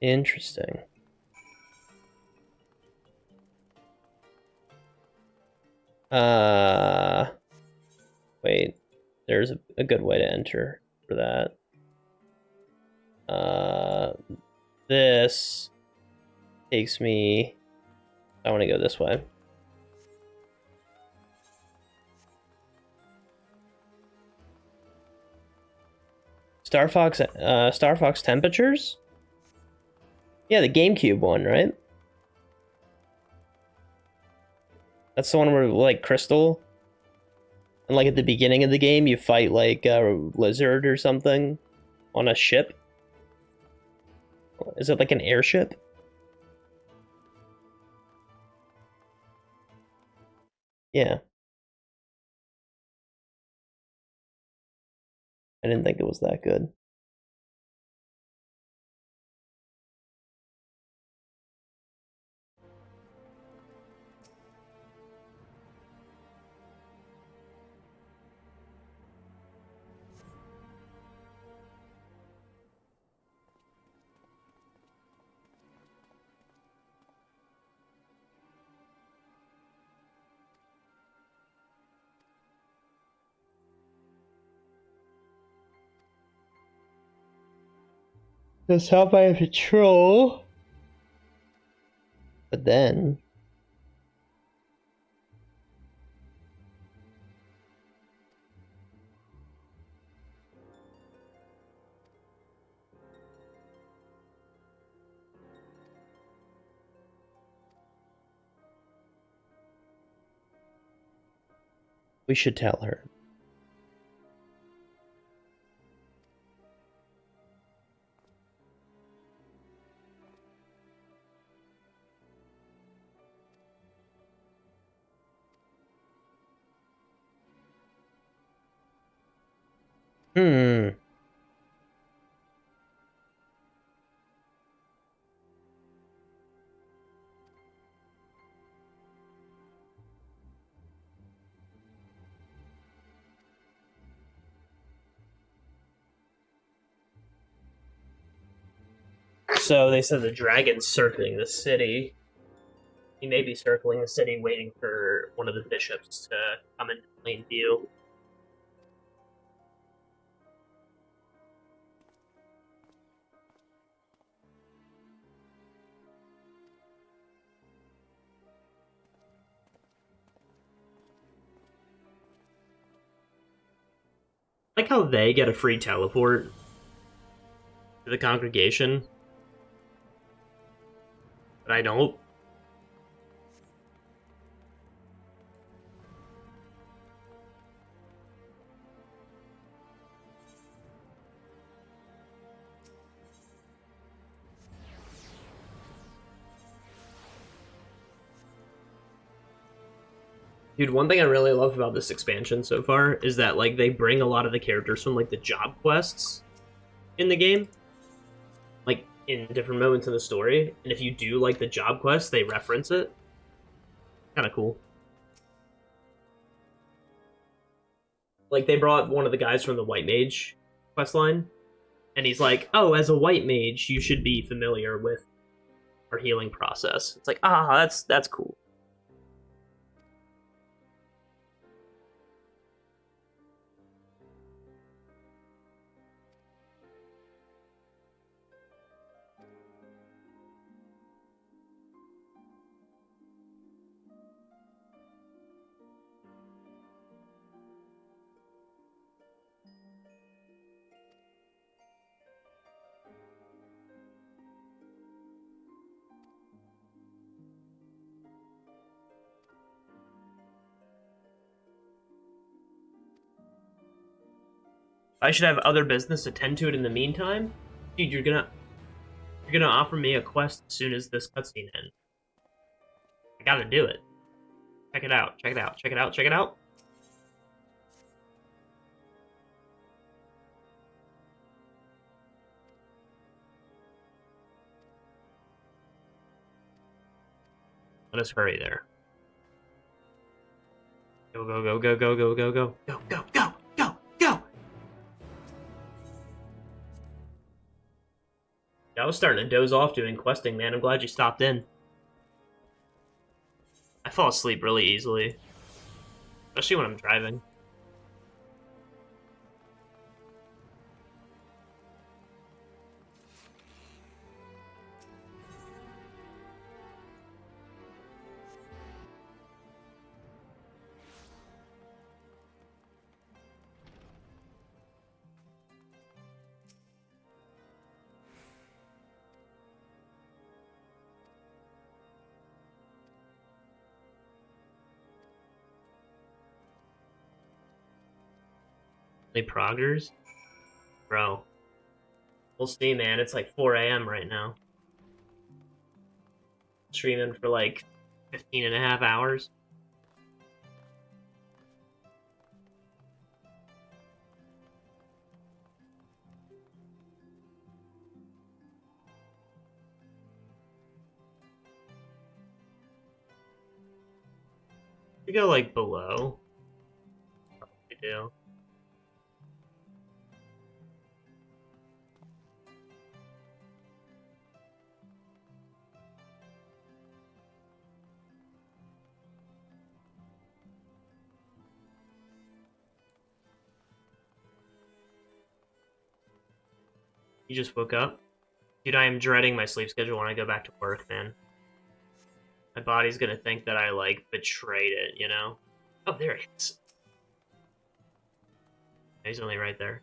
Interesting. Wait. There's a good way to enter for that. This takes me... I want to go this way. Star Fox temperatures? Yeah, the GameCube one, right? That's the one where, like, Crystal, and, like, at the beginning of the game, you fight, like, a lizard or something on a ship. Is it like an airship? Yeah. I didn't think it was that good. That's how by patrol. But then we should tell her. Hmm. So they said the dragon's circling the city. He may be circling the city waiting for one of the bishops to come into plain view. Like how they get a free teleport to the congregation, but I don't. Dude, one thing I really love about this expansion so far is that like they bring a lot of the characters from like the job quests in the game, like in different moments in the story, and if you do like the job quest, they reference it. Kind of cool. Like they brought one of the guys from the White Mage quest line, and he's like, "Oh, as a White Mage, you should be familiar with our healing process." It's like, that's cool. I should have other business attend to it in the meantime. Dude, you're gonna offer me a quest as soon as this cutscene ends. I gotta do it. Check it out. Check it out. Check it out. Check it out. Let us hurry there. Go, go, go, go, go, go, go, go, go, go, go, go, go! Yeah, I was starting to doze off doing questing, man. I'm glad you stopped in. I fall asleep really easily. Especially when I'm driving. They proggers? Bro. We'll see, man. It's like 4 a.m. right now. Streaming for like 15 and a half hours. You go like below. Probably do. You just woke up? Dude, I am dreading my sleep schedule when I go back to work, man. My body's gonna think that I, like, betrayed it, you know? Oh, there he is. He's only right there.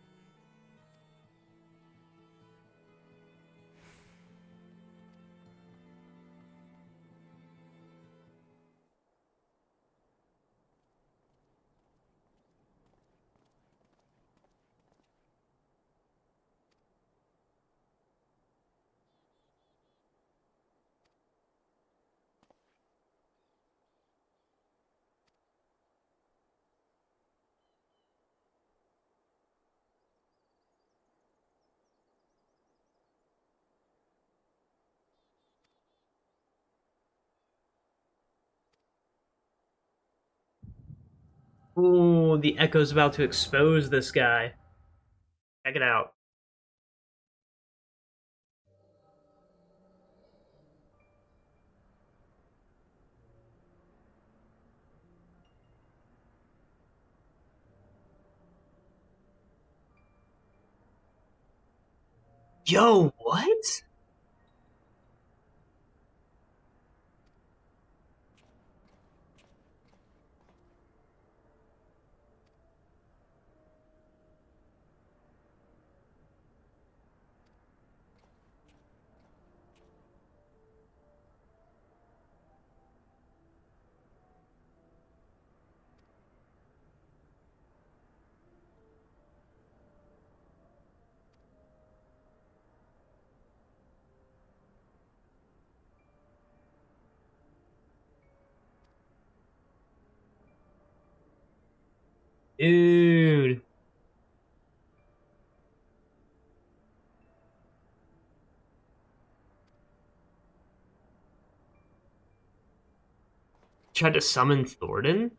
Ooh, the Echo's about to expose this guy. Check it out. Yo, what? Dude. Tried to summon Thornton?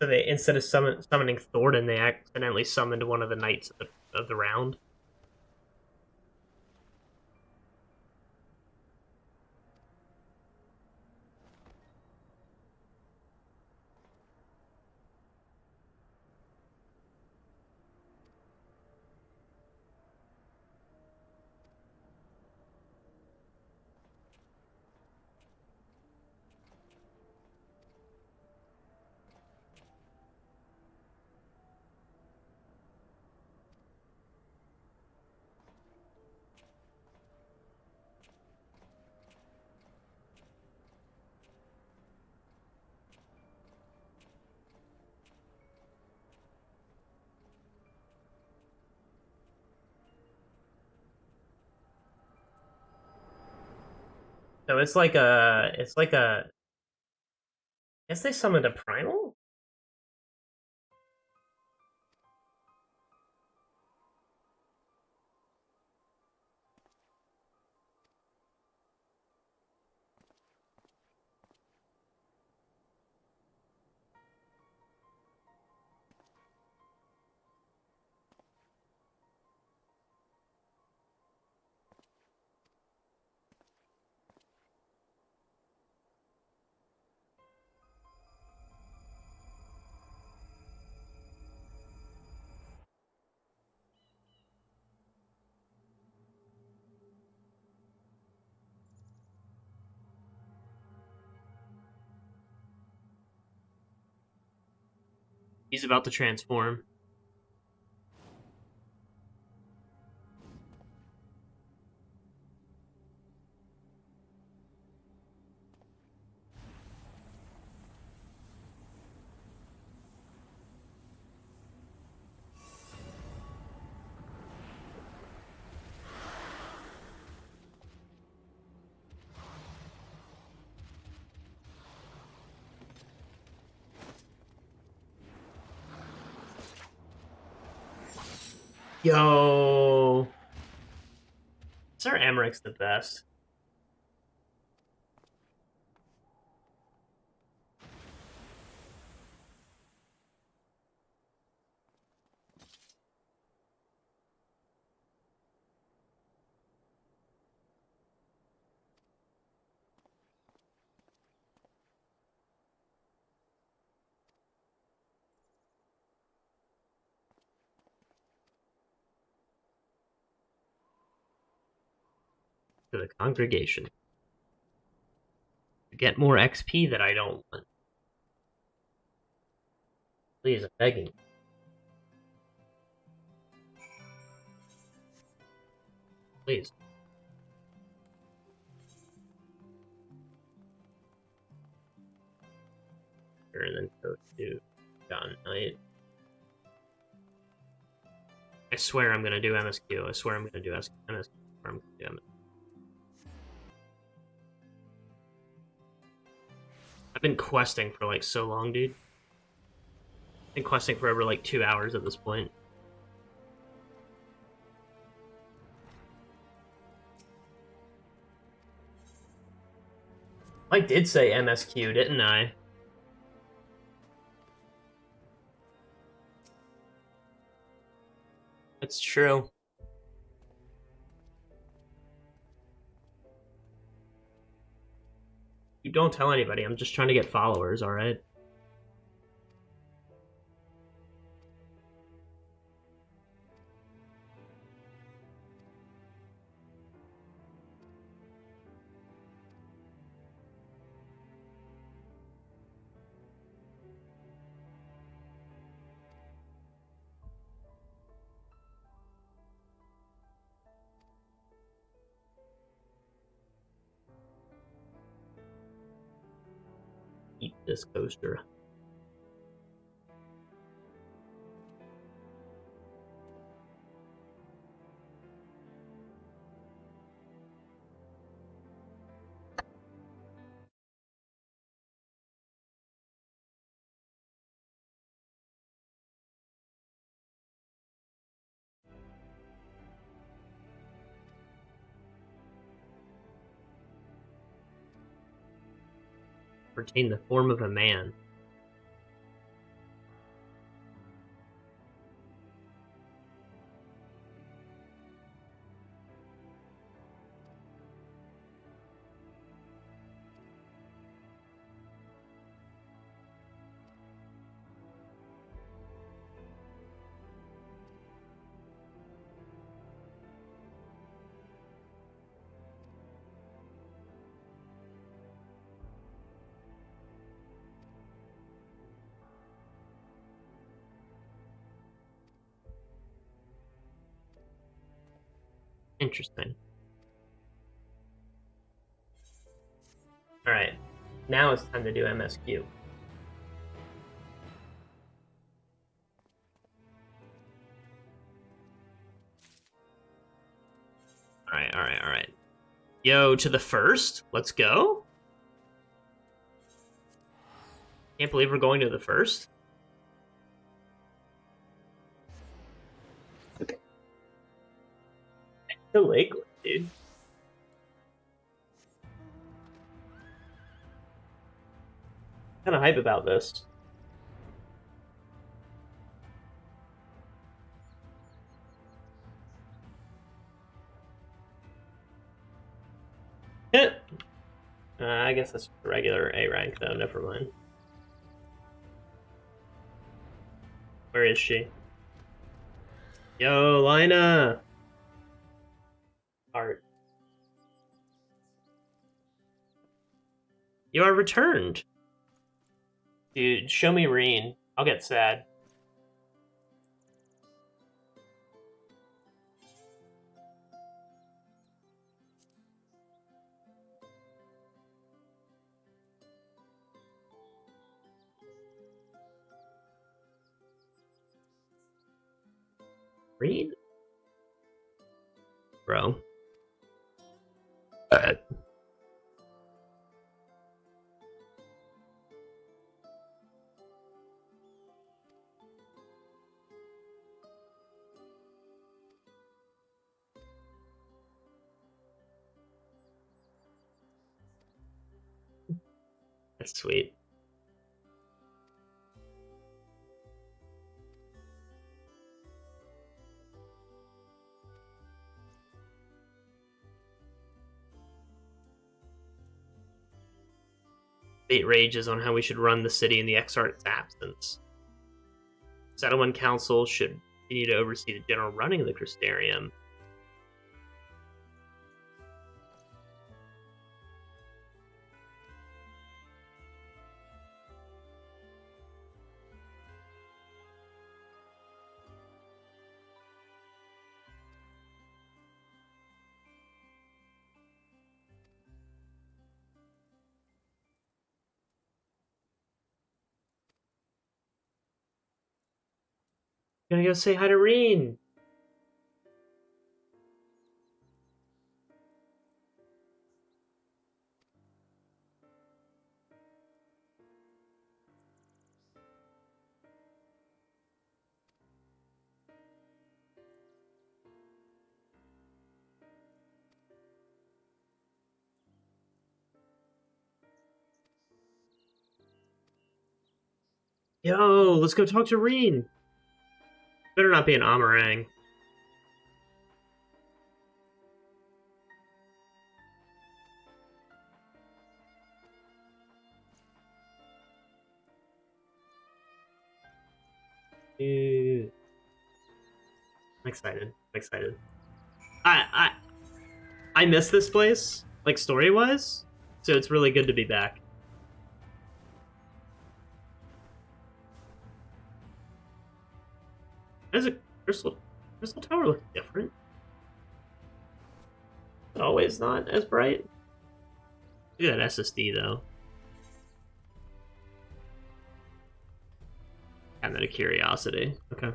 So they, instead of summoning Thornton, they accidentally summoned one of the knights of the round. So it's like a, I guess they summoned a primal? He's about to transform. Yo! Sir Emmerich's the best. To the congregation. To get more XP that I don't want. Please, I'm begging. Please. And then go to John Knight. I swear I'm gonna do MSQ. I swear I'm gonna do MSQ. I'm gonna do MSQ. I've been questing for like so long, dude. I've been questing for over like 2 hours at this point. I did say MSQ, didn't I? It's true. You don't tell anybody. I'm just trying to get followers, alright? Eat this coaster. Retain the form of a man. Interesting. Alright. Now it's time to do MSQ. Alright. Yo, to the first? Let's go? Can't believe we're going to the first. The Lakeland, dude. Kind of hype about this. I guess that's regular A rank though, never mind. Where is she? Yo, Lina! Art. You are returned! Dude, show me Reen. I'll get sad. Read? Bro. That's sweet. Debate rages on how we should run the city in the Exarch's absence. Settlement Council should continue to oversee the general running of the Crystarium. Gonna go say hi to Reen. Yo, let's go talk to Reen. Better not be an Amarang. Dude. I'm excited. I'm excited. I miss this place, like story-wise, so it's really good to be back. As a crystal tower looks different. Always not as bright. Look at that SSD though. Kind of a curiosity. Okay.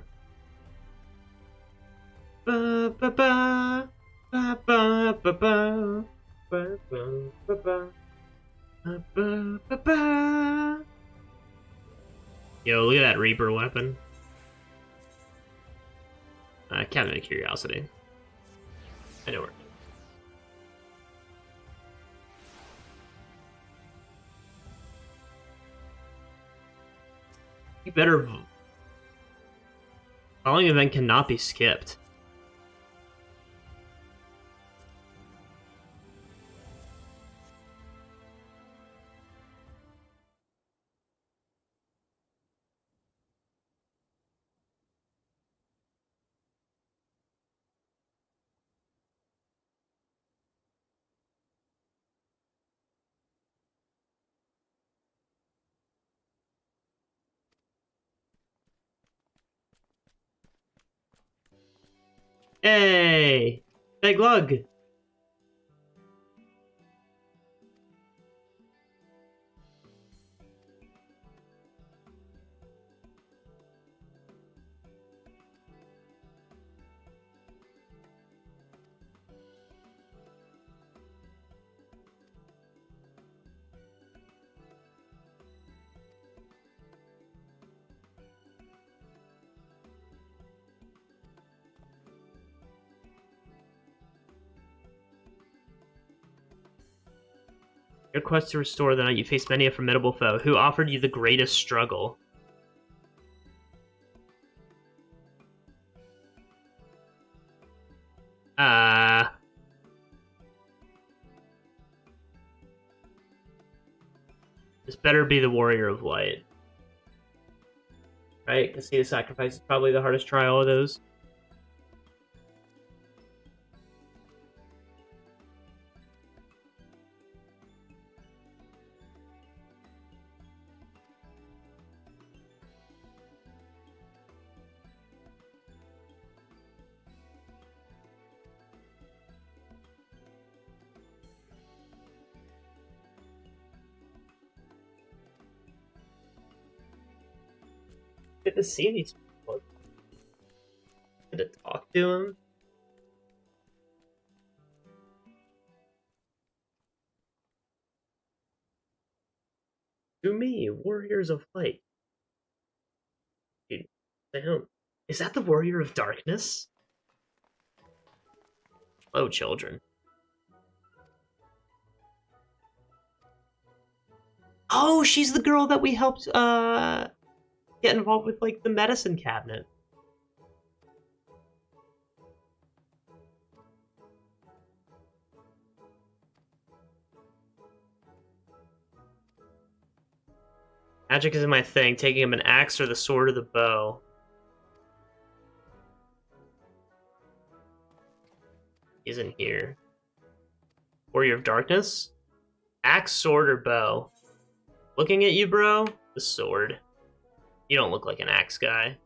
Ba ba ba ba ba ba ba ba ba ba ba ba ba ba. Yo, look at that Reaper weapon. Cabinet of Curiosity. I know where. You better. Following event cannot be skipped. Hey! Big lug! Your quest to restore the night you faced many a formidable foe. Who offered you the greatest struggle? This better be the Warrior of Light. Right? Because see, the sacrifice is probably the hardest trial of those. Good to see these people. Good to talk. talk to him. To me, Warriors of Light. Dude, damn. Is that the Warrior of Darkness? Oh, children. Oh, she's the girl that we helped get involved with, like, the medicine cabinet. Magic isn't my thing. Taking him an axe or the sword or the bow. He's in here. Warrior of Darkness? Axe, sword, or bow? Looking at you, bro? The sword. You don't look like an axe guy.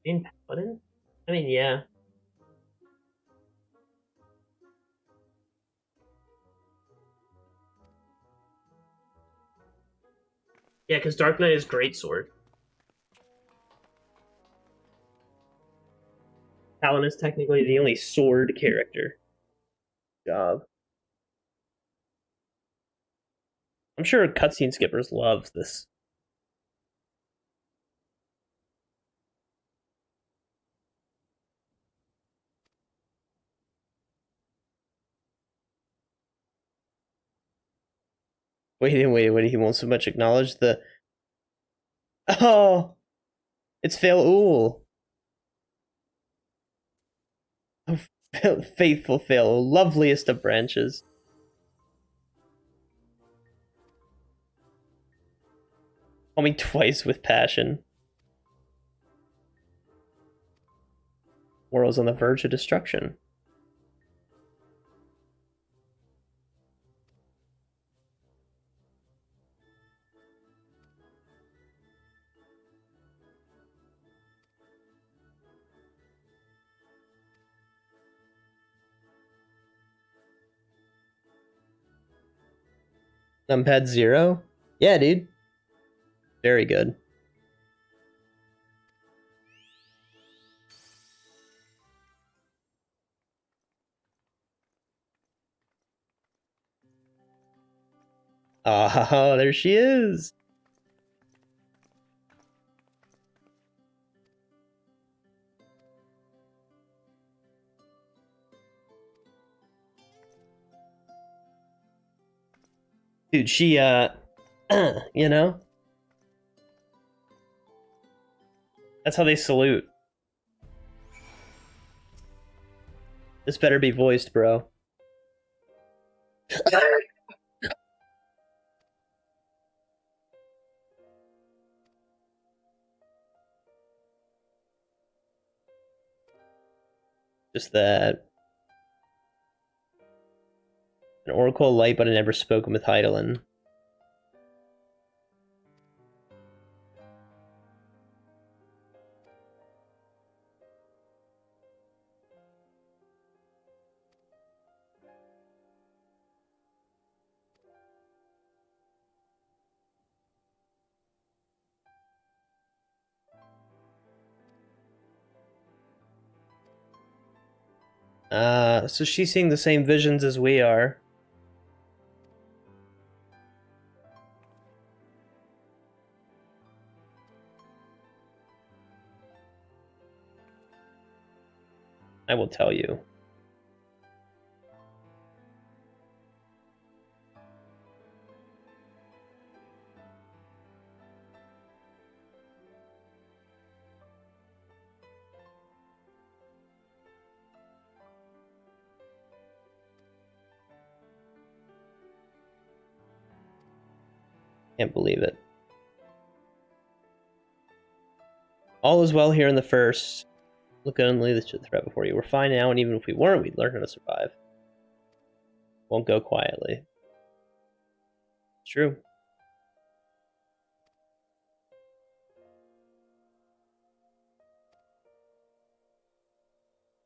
In Paladin? I mean, yeah. Yeah, because Dark Knight is greatsword. Paladin is technically the only sword character. Job. I'm sure cutscene skippers love this. Wait, he won't so much acknowledge the... Oh! It's Fail-Ul! Oh, faithful Fail-Ul, loveliest of branches. Call me twice with passion. World's on the verge of destruction. Numpad 0? Yeah, dude. Very good. Oh, there she is! Dude, she, you know? That's how they salute. This better be voiced, bro. Just that. An Oracle Light, but I never spoken with Heidelin. So she's seeing the same visions as we are. I will tell you. Can't believe it. All is well here in the first. Look only the threat before you. We're fine now, and even if we weren't, we'd learn how to survive. Won't go quietly. It's true.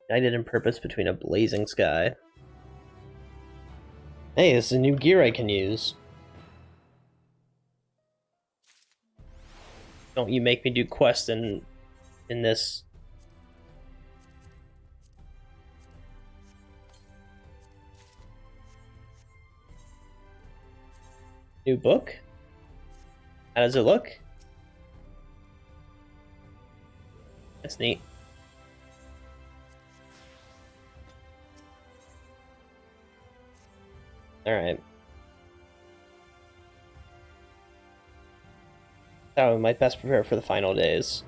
United in purpose between a blazing sky. Hey, this is a new gear I can use. Don't you make me do quests in this. New book? How does it look? That's neat. Alright. So we might best prepare for the final days.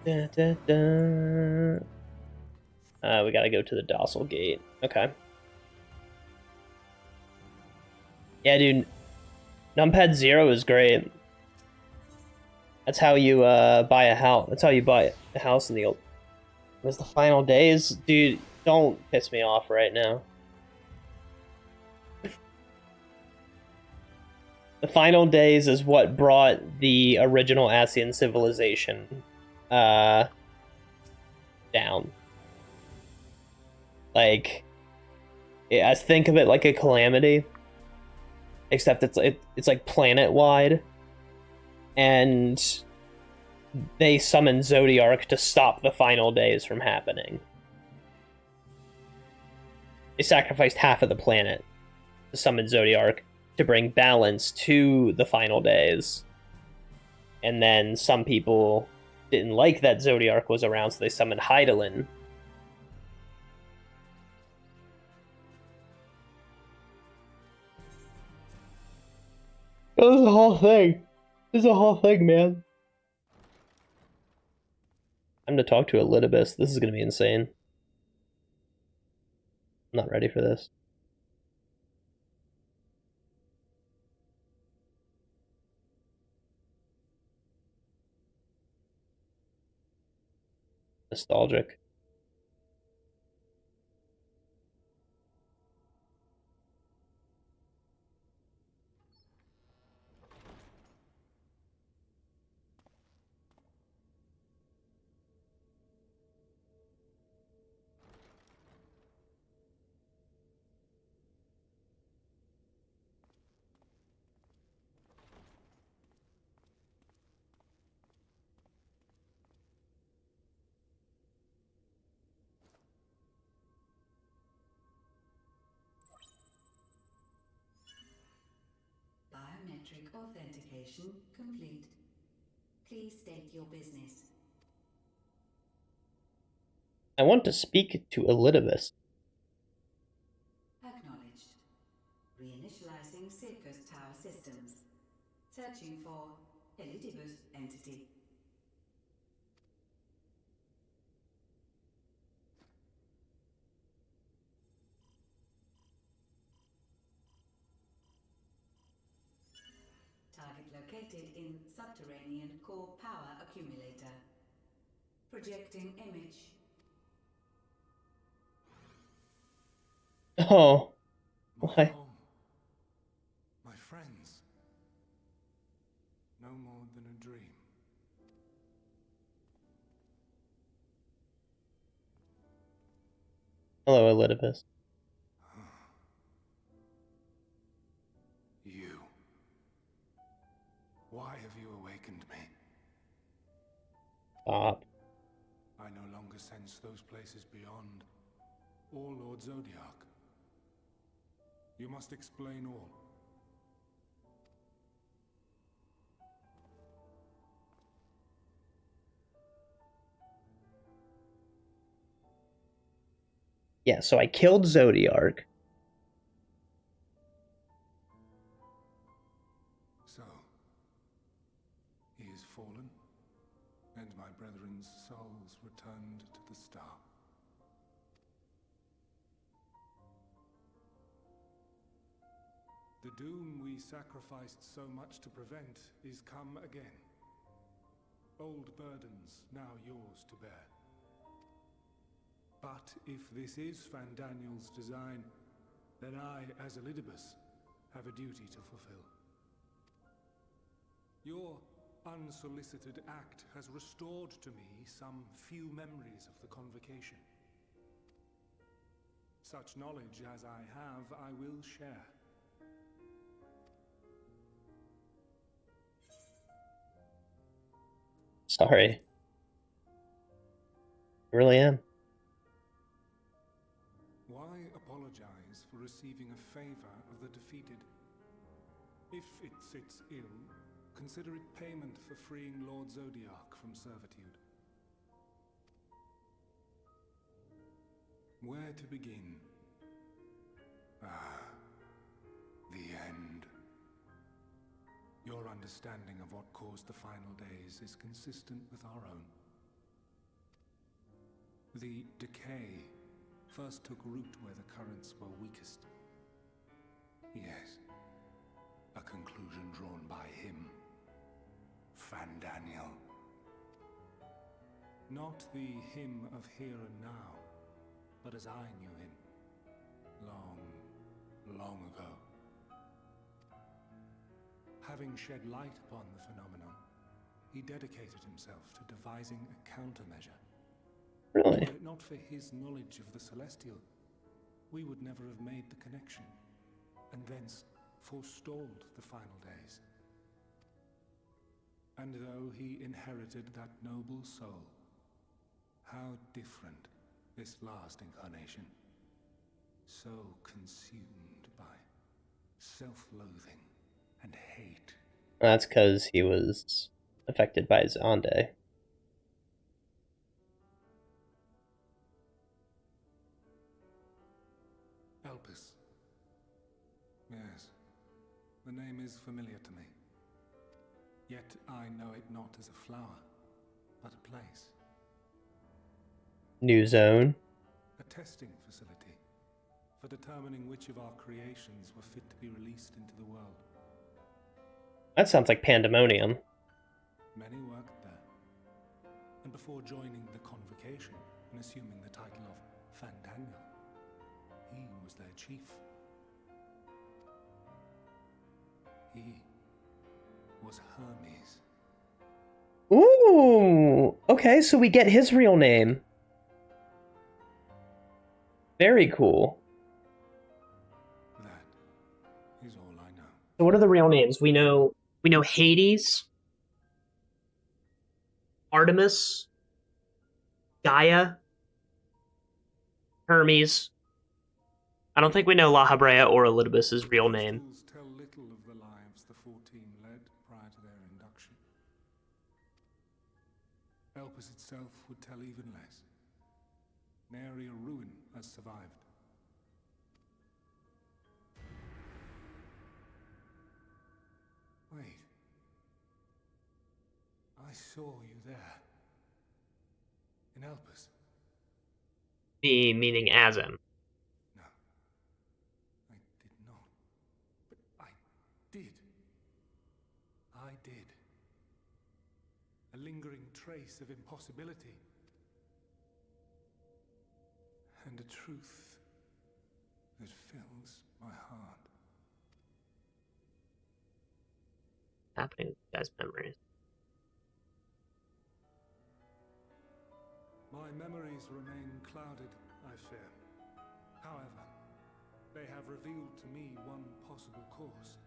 Da, da, da. We gotta go to the Docile Gate. Okay. Yeah, dude. Numpad 0 is great. That's how you buy a house. That's how you buy a house in the old. It was the final days, dude. Don't piss me off right now. The final days is what brought the original Asian civilization down. Like, I think of it like a calamity, except it's like planet wide, and they summon Zodiark to stop the final days from happening. They sacrificed half of the planet to summon Zodiark to bring balance to the final days. And then some people didn't like that Zodiark was around, so they summoned Hydaelyn. Oh, this is a whole thing. This is a whole thing, man. I'm gonna talk to Elidibus. This is gonna be insane. I'm not ready for this. Nostalgic. Biometric authentication complete. Please state your business. I want to speak to Elidibus. Acknowledged. Reinitializing Circus Tower systems. Searching for Elidibus entity. Target located in subterranean core power accumulator. Projecting image. Oh. Why? My friends. No more than a dream. Hello, Elidibus. You. Why have you awakened me? Stop. I no longer sense those places beyond, or Lord Zodiark. You must explain all. Yeah, so I killed Zodiark. So, he is fallen, and my brethren's souls returned to the star. The doom we sacrificed so much to prevent is come again. Old burdens now yours to bear. But if this is Fandaniel's design, then I, as Elidibus, have a duty to fulfill. Your unsolicited act has restored to me some few memories of the convocation. Such knowledge as I have, I will share. Sorry. I really am. Why apologize for receiving a favor of the defeated? If it sits ill, consider it payment for freeing Lord Zodiac from servitude. Where to begin? The end. Your understanding of what caused the final days is consistent with our own. The decay first took root where the currents were weakest. Yes, a conclusion drawn by him, Fandaniel. Not the him of here and now, but as I knew him, long ago. Having shed light upon the phenomenon, he dedicated himself to devising a countermeasure. Really? Were it not for his knowledge of the Celestial, we would never have made the connection, and thence forestalled the final days. And though he inherited that noble soul, how different this last incarnation, so consumed by self-loathing and hate. That's because he was affected by Zonde. Elpis. Yes, the name is familiar to me. Yet I know it not as a flower, but a place. New zone. A testing facility for determining which of our creations were fit to be released into the world. That sounds like pandemonium. Many worked there, and before joining the convocation and assuming the title of Fandaniel, he was their chief. He was Hermes. Ooh! Okay, so we get his real name. Very cool. That is all I know. So what are the real names? We know Hades, Artemis, Gaia, Hermes. I don't think we know La Habrea or Elidibus's real name. Schools tell little of the lives the 14 led prior to their induction. Elpis itself would tell even less. Nary a ruin has survived. Wait. I saw you there. In Elpis. Me meaning as in. No. I did not. But I did. I did. A lingering trace of impossibility. And a truth that fills my heart. Happening with you guys' memories. My memories remain clouded, I fear. However, they have revealed to me one possible course.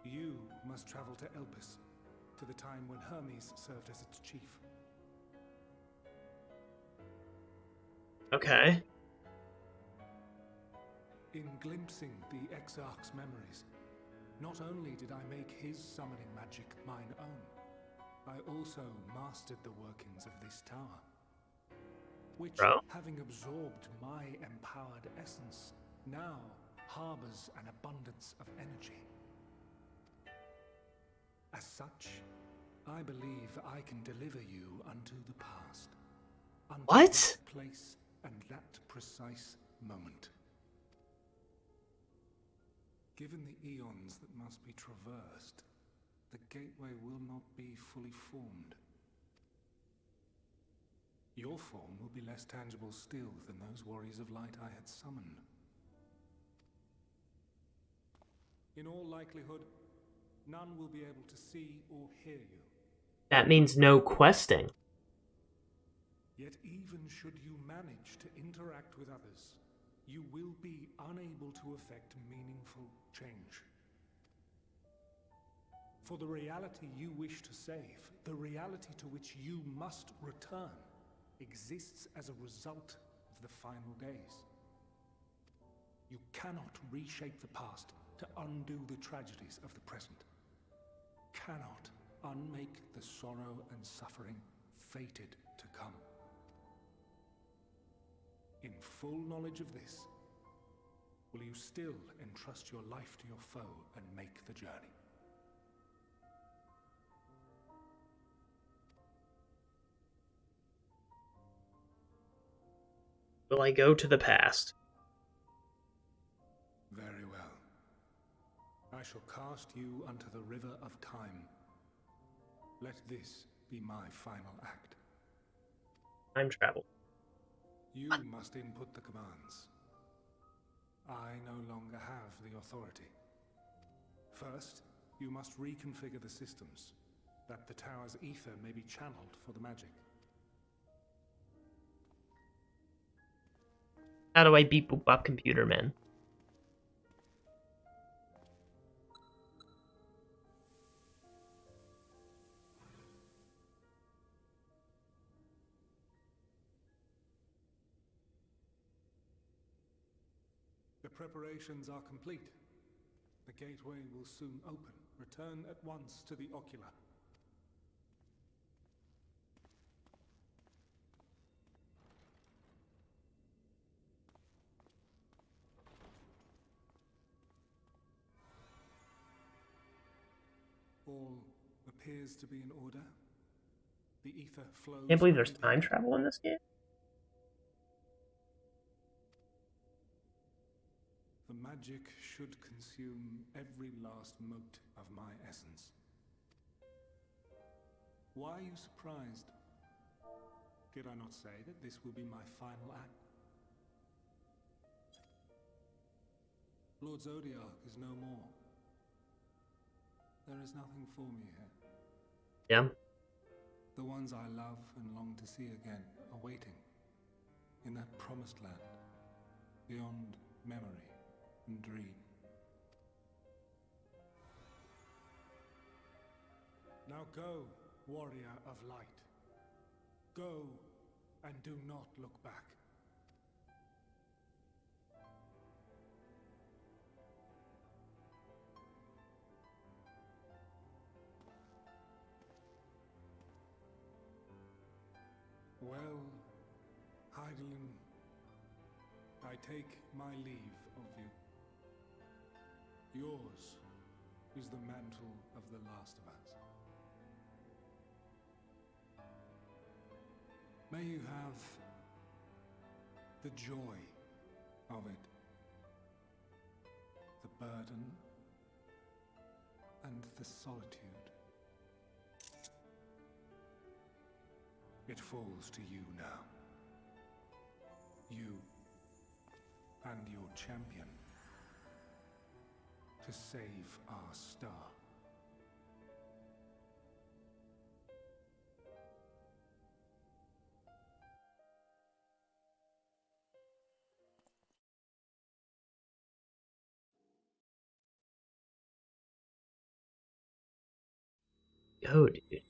You must travel to Elpis, to the time when Hermes served as its chief. Okay. In glimpsing the Exarch's memories, not only did I make his summoning magic mine own, I also mastered the workings of this tower, which, having absorbed my empowered essence, now harbors an abundance of energy. As such, I believe I can deliver you unto the past. Unto What? that place and that precise moment. Given the eons that must be traversed, the gateway will not be fully formed. Your form will be less tangible still than those warriors of light I had summoned. In all likelihood, none will be able to see or hear you. That means no questing. Yet even should you manage to interact with others, you will be unable to effect meaningful change. For the reality you wish to save, the reality to which you must return, exists as a result of the final days. You cannot reshape the past to undo the tragedies of the present. Cannot unmake the sorrow and suffering fated to come. In full knowledge of this, will you still entrust your life to your foe and make the journey? Will I go to the past? Very well. I shall cast you unto the river of time. Let this be my final act. Time travel. You must input the commands. I no longer have the authority. First, you must reconfigure the systems, that the tower's ether may be channeled for the magic. How do I beat Boop Bop Computer Man? The preparations are complete. The gateway will soon open. Return at once to the Ocula. All appears to be in order. The ether flows. Can't believe there's time travel in this game. The magic should consume every last mote of my essence. Why are you surprised? Did I not say that this will be my final act? Lord Zodiac is no more. There is nothing for me here. Yeah. The ones I love and long to see again are waiting in that promised land, beyond memory and dream. Now go, warrior of light. Go and do not look back. Well, Heidelin, I take my leave of you. Yours is the mantle of the last of us. May you have the joy of it, the burden and the solitude. It falls to you now. You and your champion to save our star. Go, dude.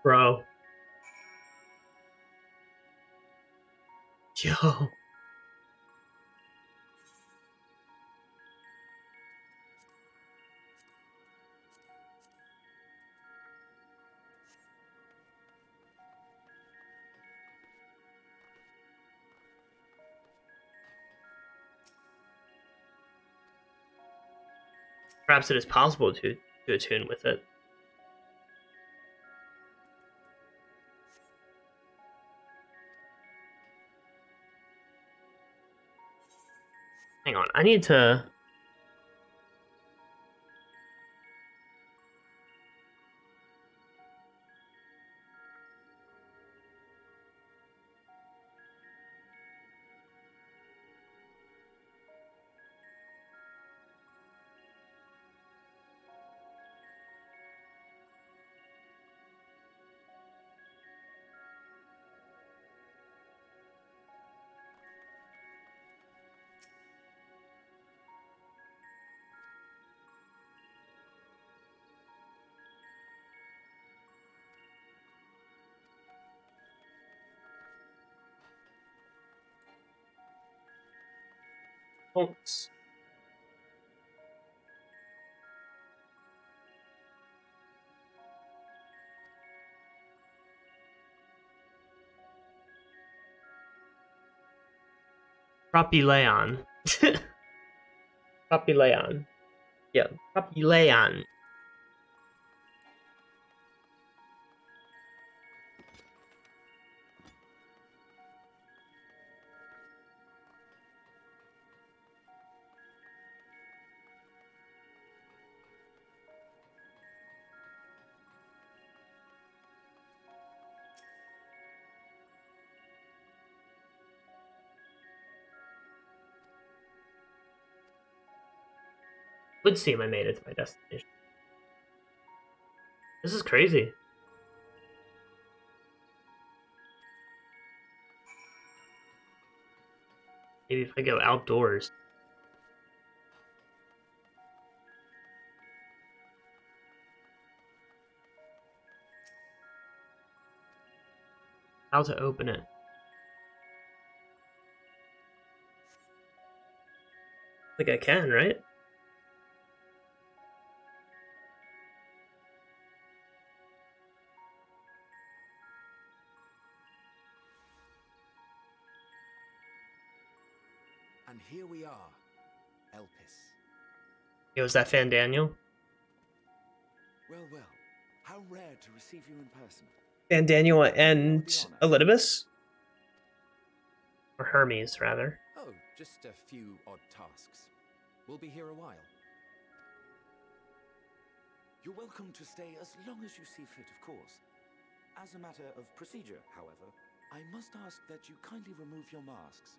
Bro. Yo. Perhaps it is possible to attune with it. Hang on, I need to... Oops. Propylaeon. Propylaeon. Yeah, Propylaeon. Would seem I made it to my destination. This is crazy. Maybe if I go outdoors. How to open it. I think I can, right? And here we are, Elpis. Yo, is that Fan Daniel? Well, well. How rare to receive you in person. Fan Daniel and Elidibus? Or Hermes, rather. Oh, just a few odd tasks. We'll be here a while. You're welcome to stay as long as you see fit, of course. As a matter of procedure, however, I must ask that you kindly remove your masks.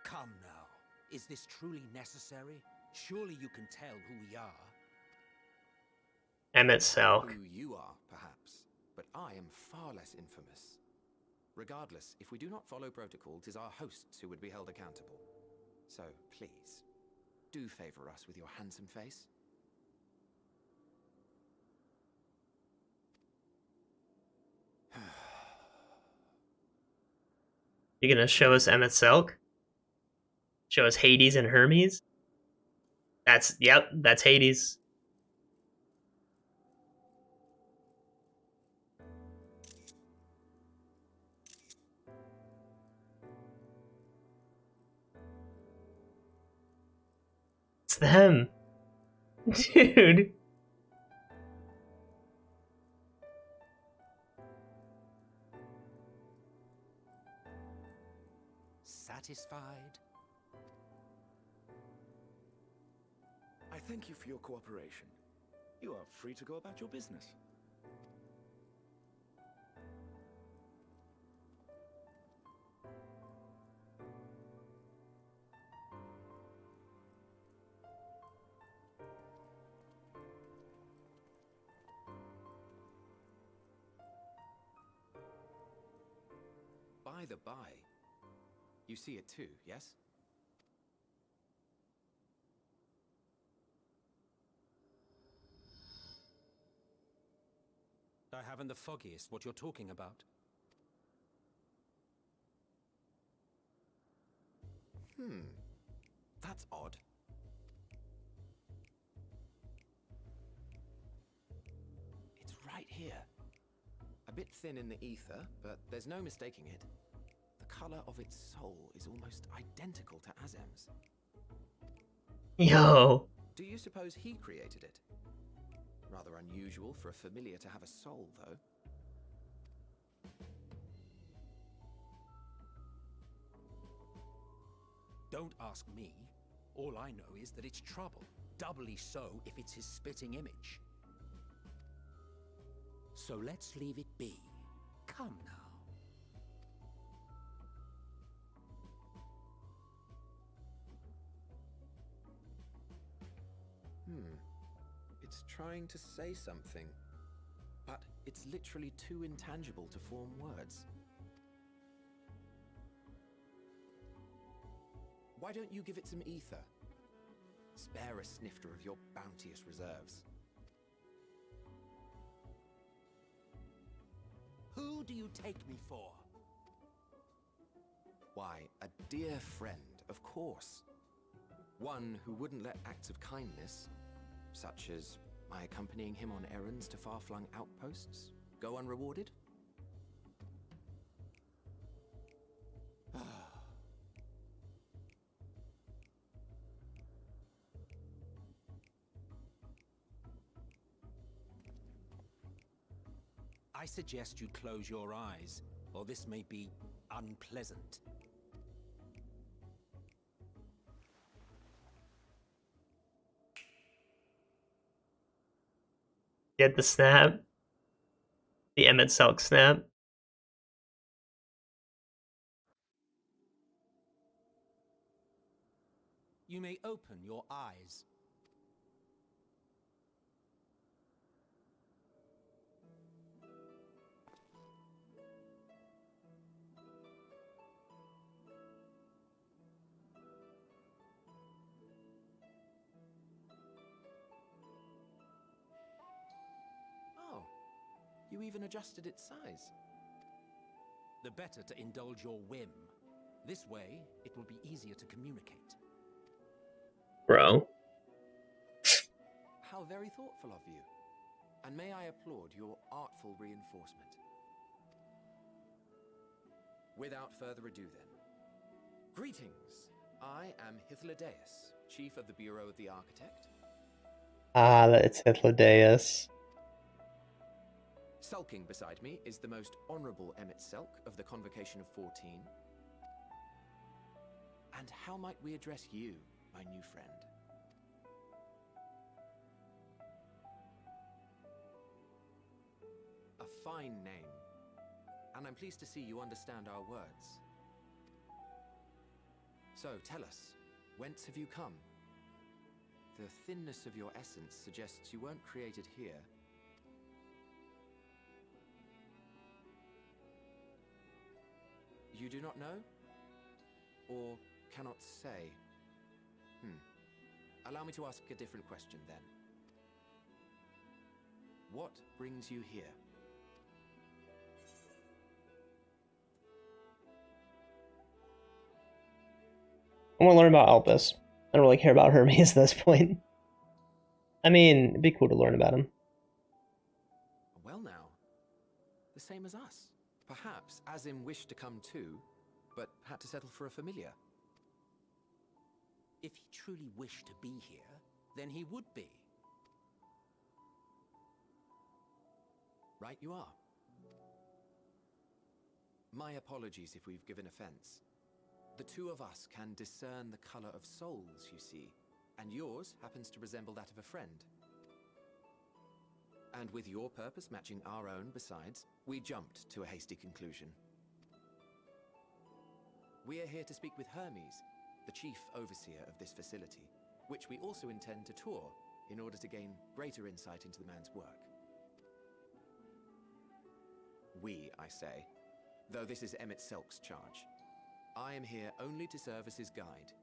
Come now. Is this truly necessary? Surely you can tell who we are. Emmett Selk. Who you are, perhaps. But I am far less infamous. Regardless, if we do not follow protocol, 'tis our hosts who would be held accountable. So, please, do favor us with your handsome face. You gonna show us Emmett Selk? Show us Hades and Hermes? Yep, that's Hades. It's them. Dude. Satisfied? I thank you for your cooperation. You are free to go about your business. By the by, you see it too, yes? haven't the foggiest what you're talking about. That's odd. It's right here. A bit thin in the ether, but there's no mistaking it. The color of its soul is almost identical to Azem's. Yo. Do you suppose he created it? Rather unusual for a familiar to have a soul, though. Don't ask me. All I know is that it's trouble. Doubly so if it's his spitting image. So let's leave it be. Come now. It's trying to say something, but it's literally too intangible to form words. Why don't you give it some ether? Spare a snifter of your bounteous reserves. Who do you take me for? Why, a dear friend, of course. One who wouldn't let acts of kindness, such as my accompanying him on errands to far-flung outposts, go unrewarded? I suggest you close your eyes, or this may be unpleasant. Get the snap. The Emmett Selk snap. You may open your eyes. Oh, you even adjusted its size. The better to indulge your whim. This way, it will be easier to communicate. Bro. How very thoughtful of you. And may I applaud your artful reinforcement. Without further ado then. Greetings. I am Hythlodaeus, Chief of the Bureau of the Architect. Ah, it's Hythlodaeus. Sulking beside me is the most honorable Emmett Selk of the Convocation of 14. And how might we address you, my new friend? A fine name. And I'm pleased to see you understand our words. So, tell us, whence have you come? The thinness of your essence suggests you weren't created here. You do not know? Or cannot say? Allow me to ask a different question then. What brings you here? I want to learn about Elpis. I don't really care about Hermes at this point. I mean, it'd be cool to learn about him. Well now, the same as us. Perhaps Azim wished to come too, but had to settle for a familiar. If he truly wished to be here, then he would be. Right you are. My apologies if we've given offense. The two of us can discern the color of souls, you see, and yours happens to resemble that of a friend. And with your purpose matching our own besides, we jumped to a hasty conclusion. We are here to speak with Hermes, the chief overseer of this facility, which we also intend to tour in order to gain greater insight into the man's work. We, I say, though this is Emmett Selk's charge. I am here only to serve as his guide.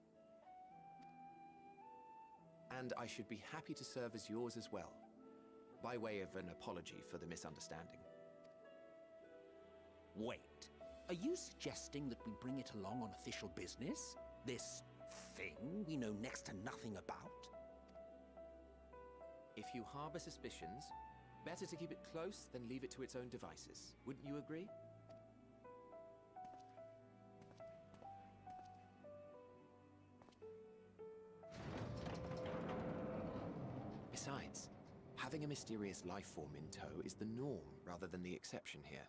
And I should be happy to serve as yours as well, by way of an apology for the misunderstanding. Wait, are you suggesting that we bring it along on official business? This thing we know next to nothing about? If you harbor suspicions, better to keep it close than leave it to its own devices. Wouldn't you agree? Besides, having a mysterious life form in tow is the norm rather than the exception here.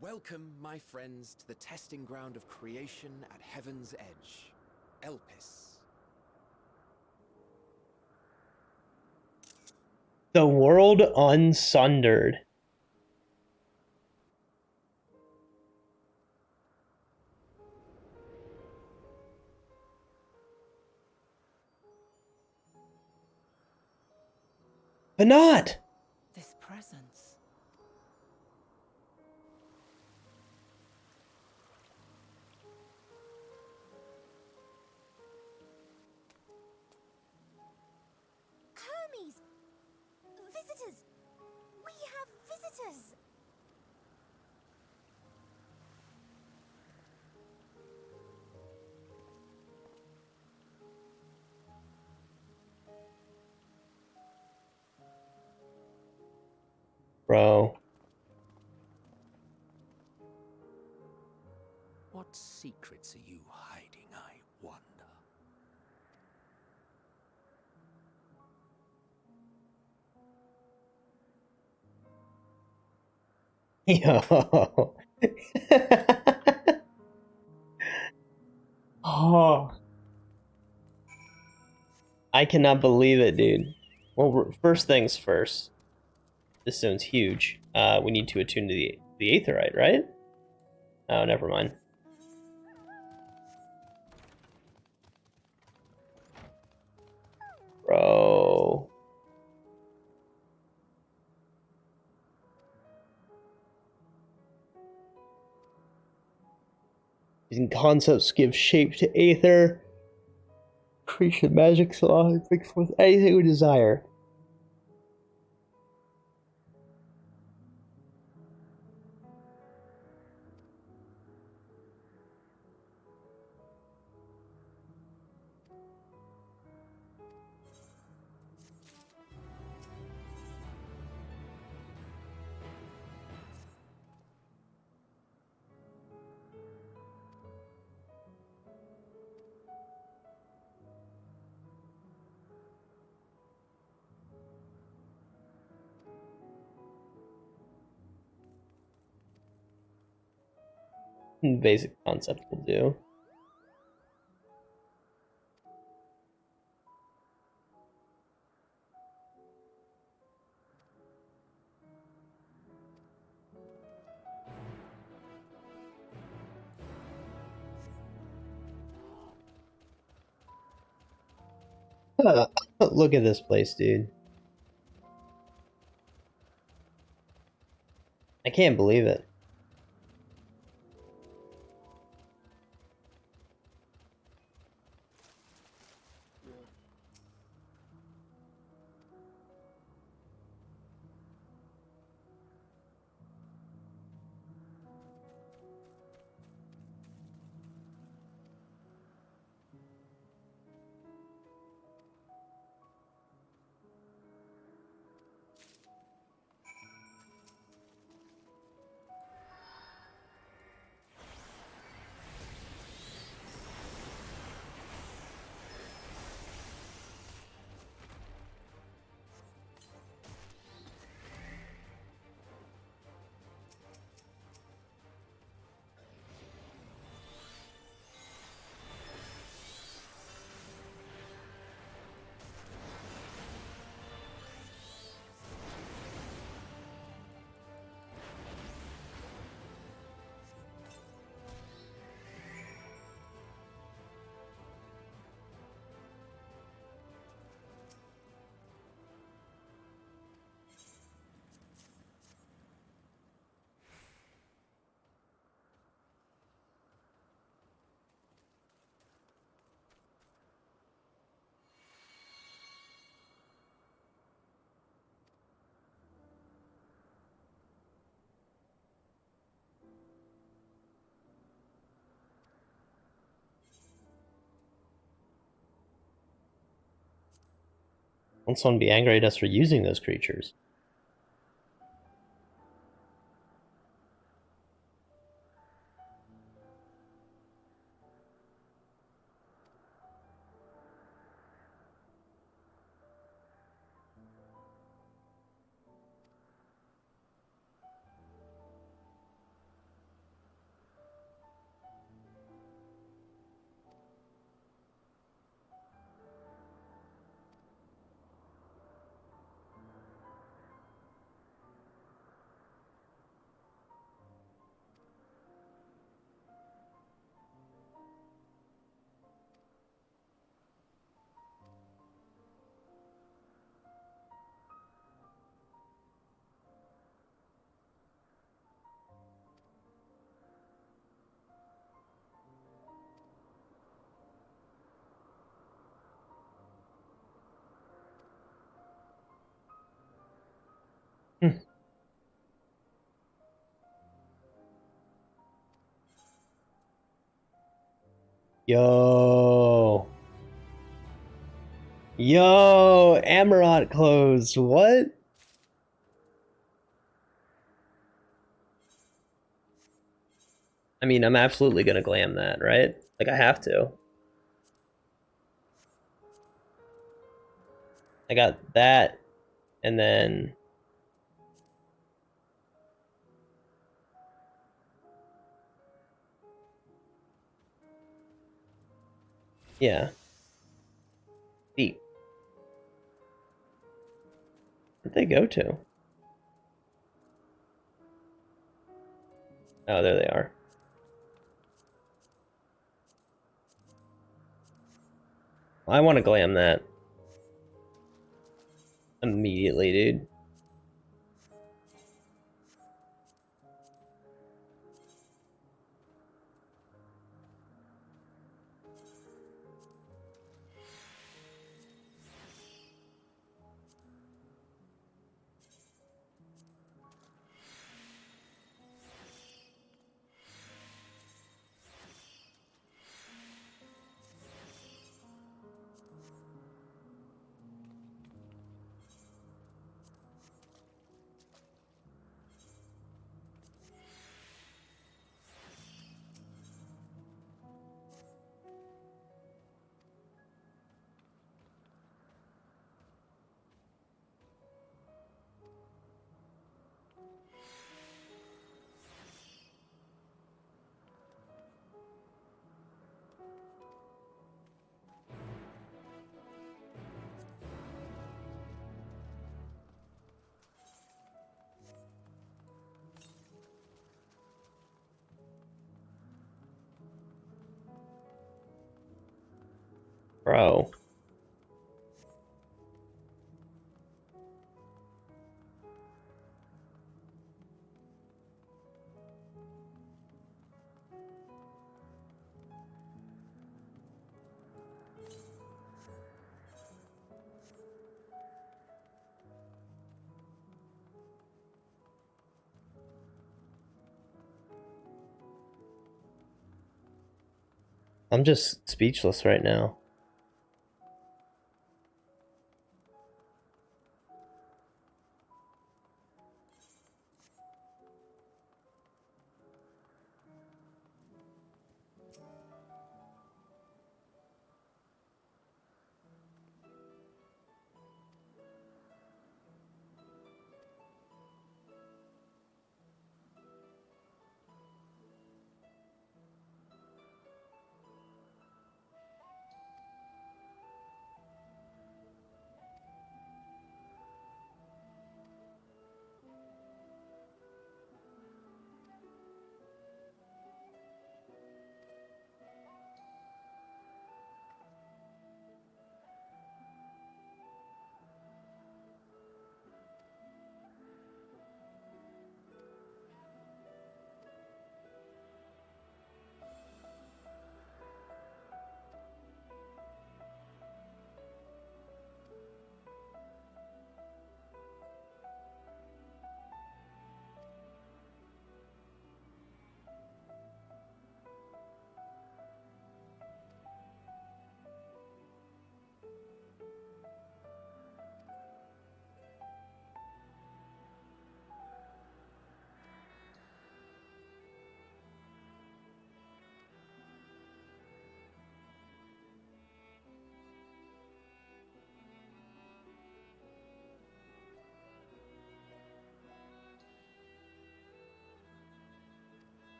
Welcome, my friends, to the testing ground of creation at Heaven's Edge, Elpis. The world unsundered. But not. This presence. Hermes! Visitors! We have visitors! Bro. What secrets are you hiding, I wonder? Yo. Oh. I cannot believe it, dude. Well, first things first. This zone's huge. We need to attune to the Aetherite, right? Oh, never mind. Bro. Using concepts give shape to Aether. Creation magic saw, bring forth anything we desire. Basic concept will do. Look at this place, dude. I can't believe it. Won't someone be angry at us for using those creatures? Yo. Yo, Amarant clothes. What? I mean, I'm absolutely gonna glam that, right? Like, I have to. I got that, and then... yeah. Deep. Where'd they go to? Oh, there they are. I want to glam that. Immediately, dude. Bro. I'm just speechless right now.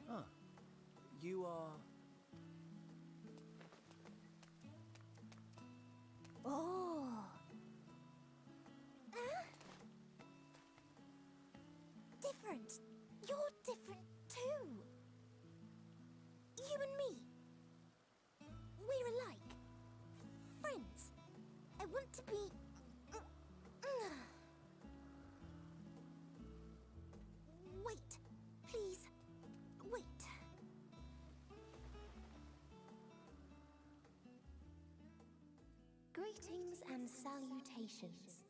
Ah, you are... Oh. Different. You're different too. You and me. We're alike. Friends. I want to be... Wait. Please. Wait. Greetings and salutations.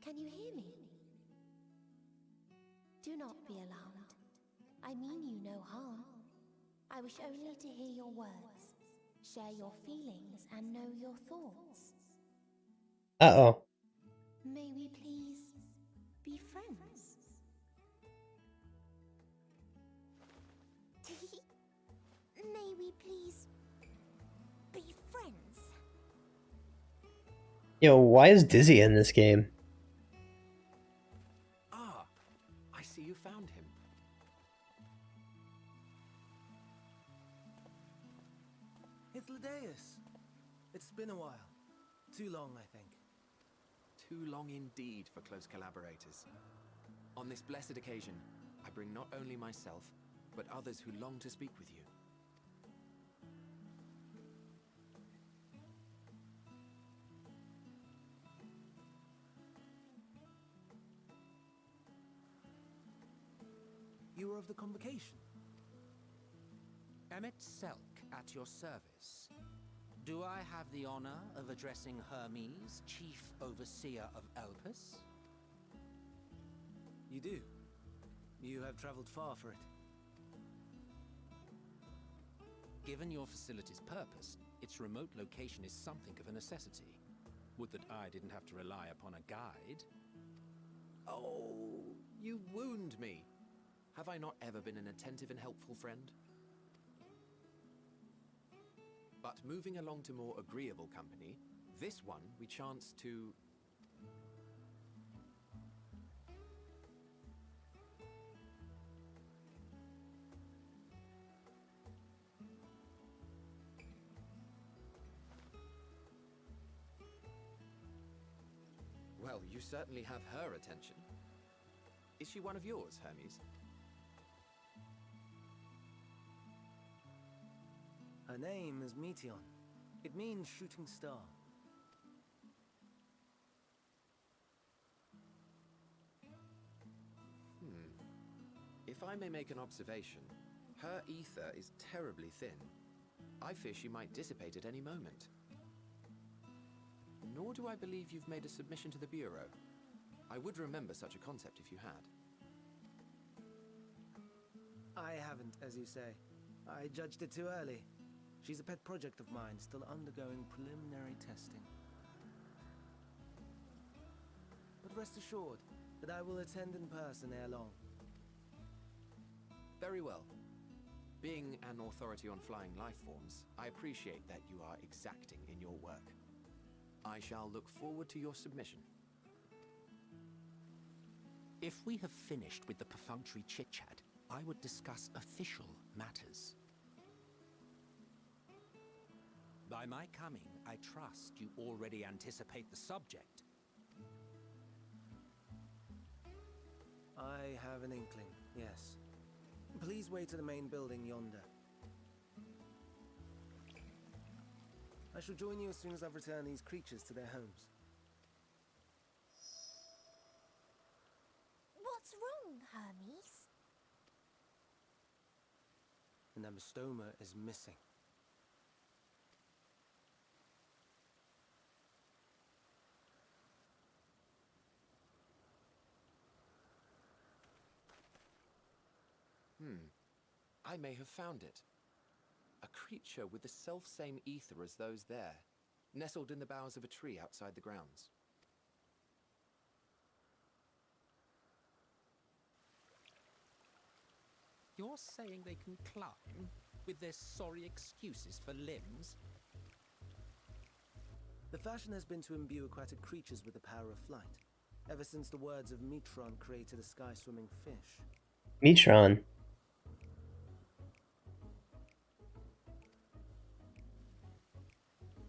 Can you hear me? Do not be alarmed. I mean you no harm. I wish only to hear your words, share your feelings, and know your thoughts. Uh-oh. May we please be friends? May we please be friends? Yo, why is Dizzy in this game? Ah, I see you found him. It's Ladeus. It's been a while. Too long, I think. Too long indeed for close collaborators. On this blessed occasion, I bring not only myself, but others who long to speak with you. You were of the convocation. Emmet Selk at your service. Do I have the honor of addressing Hermes, Chief Overseer of Elpis? You do. You have traveled far for it. Given your facility's purpose, its remote location is something of a necessity. Would that I didn't have to rely upon a guide. Oh, you wound me. Have I not ever been an attentive and helpful friend? But moving along to more agreeable company, this one we chance to... Well, you certainly have her attention. Is she one of yours, Hermes? Her name is Meteon. It means shooting star. If I may make an observation, her ether is terribly thin. I fear she might dissipate at any moment. Nor do I believe you've made a submission to the Bureau. I would remember such a concept if you had. I haven't, as you say. I judged it too early. She's a pet project of mine, still undergoing preliminary testing. But rest assured that I will attend in person ere long. Very well. Being an authority on flying life forms, I appreciate that you are exacting in your work. I shall look forward to your submission. If we have finished with the perfunctory chit-chat, I would discuss official matters. By my coming, I trust you already anticipate the subject. I have an inkling, yes. Please wait to the main building yonder. I shall join you as soon as I've returned these creatures to their homes. What's wrong, Hermes? The Namastoma is missing. I may have found it. A creature with the self-same ether as those there, nestled in the boughs of a tree outside the grounds. You're saying they can climb, with their sorry excuses for limbs? The fashion has been to imbue aquatic creatures with the power of flight, ever since the words of Metron created a sky-swimming fish. Metron.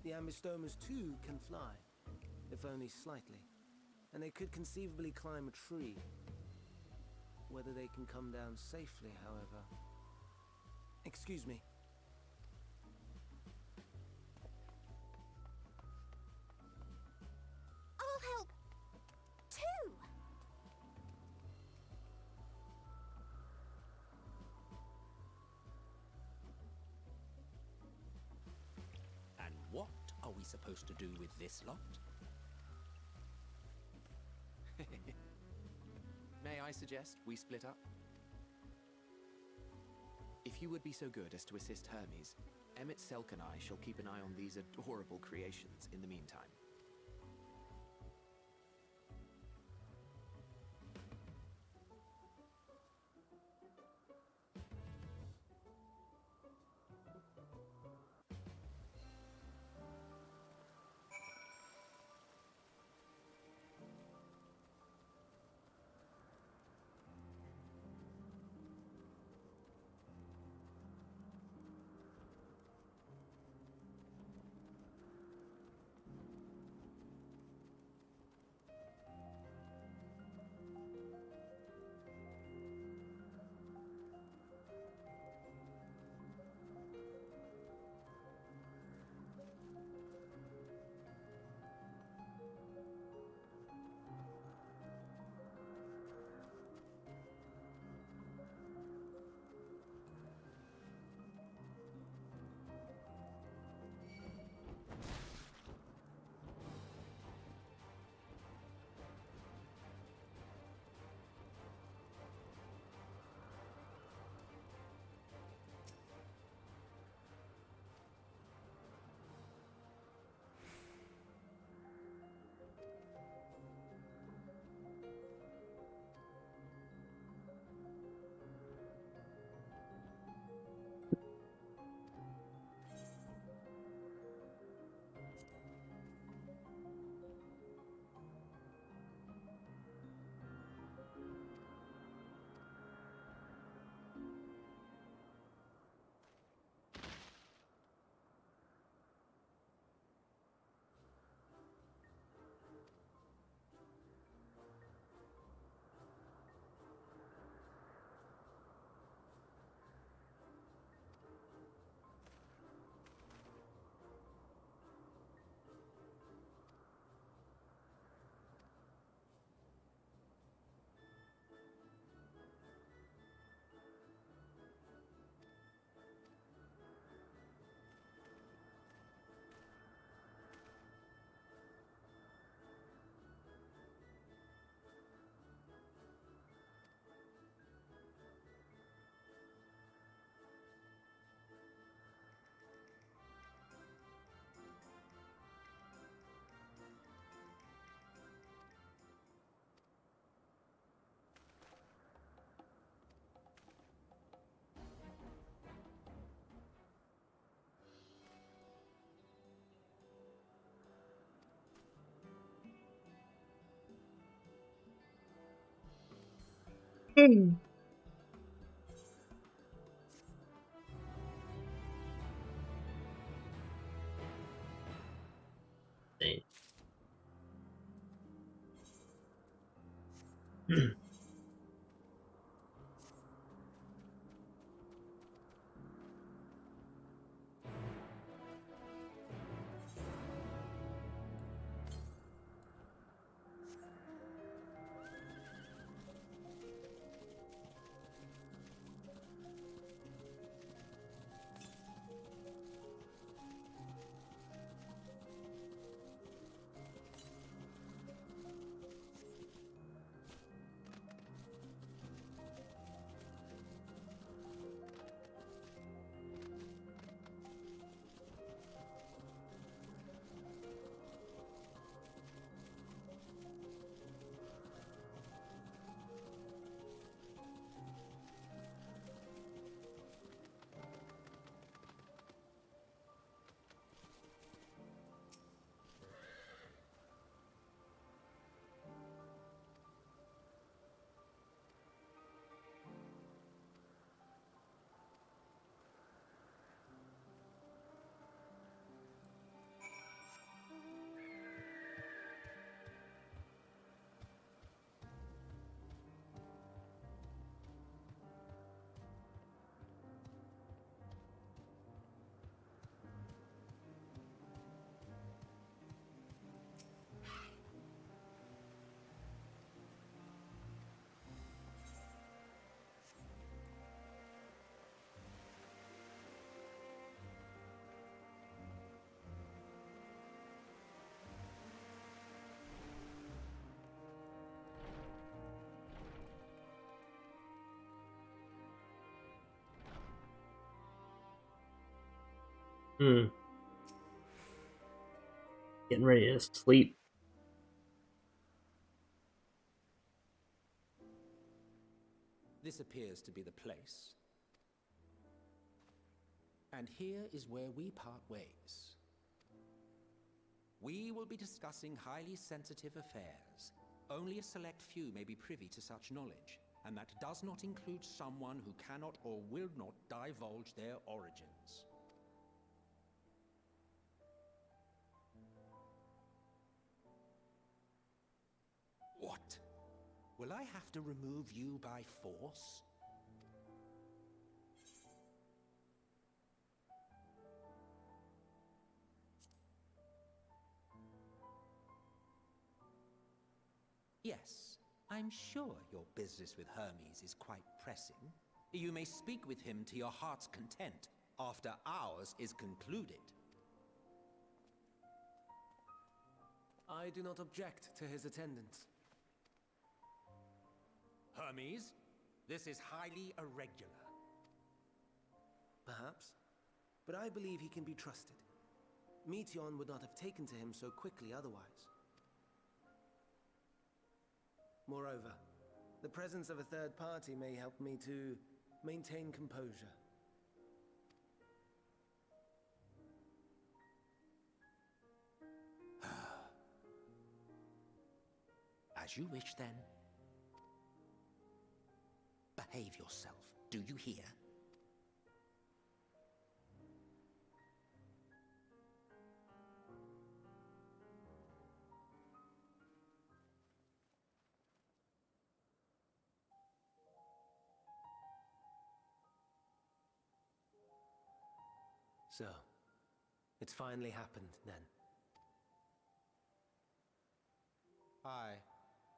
The Ambistomas too can fly, if only slightly, and they could conceivably climb a tree. Whether they can come down safely, however. Excuse me. I'll help too. And what are we supposed to do with this lot? May I suggest we split up? If you would be so good as to assist Hermes, Emmett Selk and I shall keep an eye on these adorable creations in the meantime. Hmm. Getting ready to sleep. This appears to be the place. And here is where we part ways. We will be discussing highly sensitive affairs. Only a select few may be privy to such knowledge, and that does not include someone who cannot or will not divulge their origins. What? Will I have to remove you by force? Yes, I'm sure your business with Hermes is quite pressing. You may speak with him to your heart's content after ours is concluded. I do not object to his attendance. Hermes, this is highly irregular. Perhaps, but I believe he can be trusted. Meteon would not have taken to him so quickly otherwise. Moreover, the presence of a third party may help me to maintain composure. As you wish, then. Behave yourself, do you hear? So, it's finally happened, then. Aye.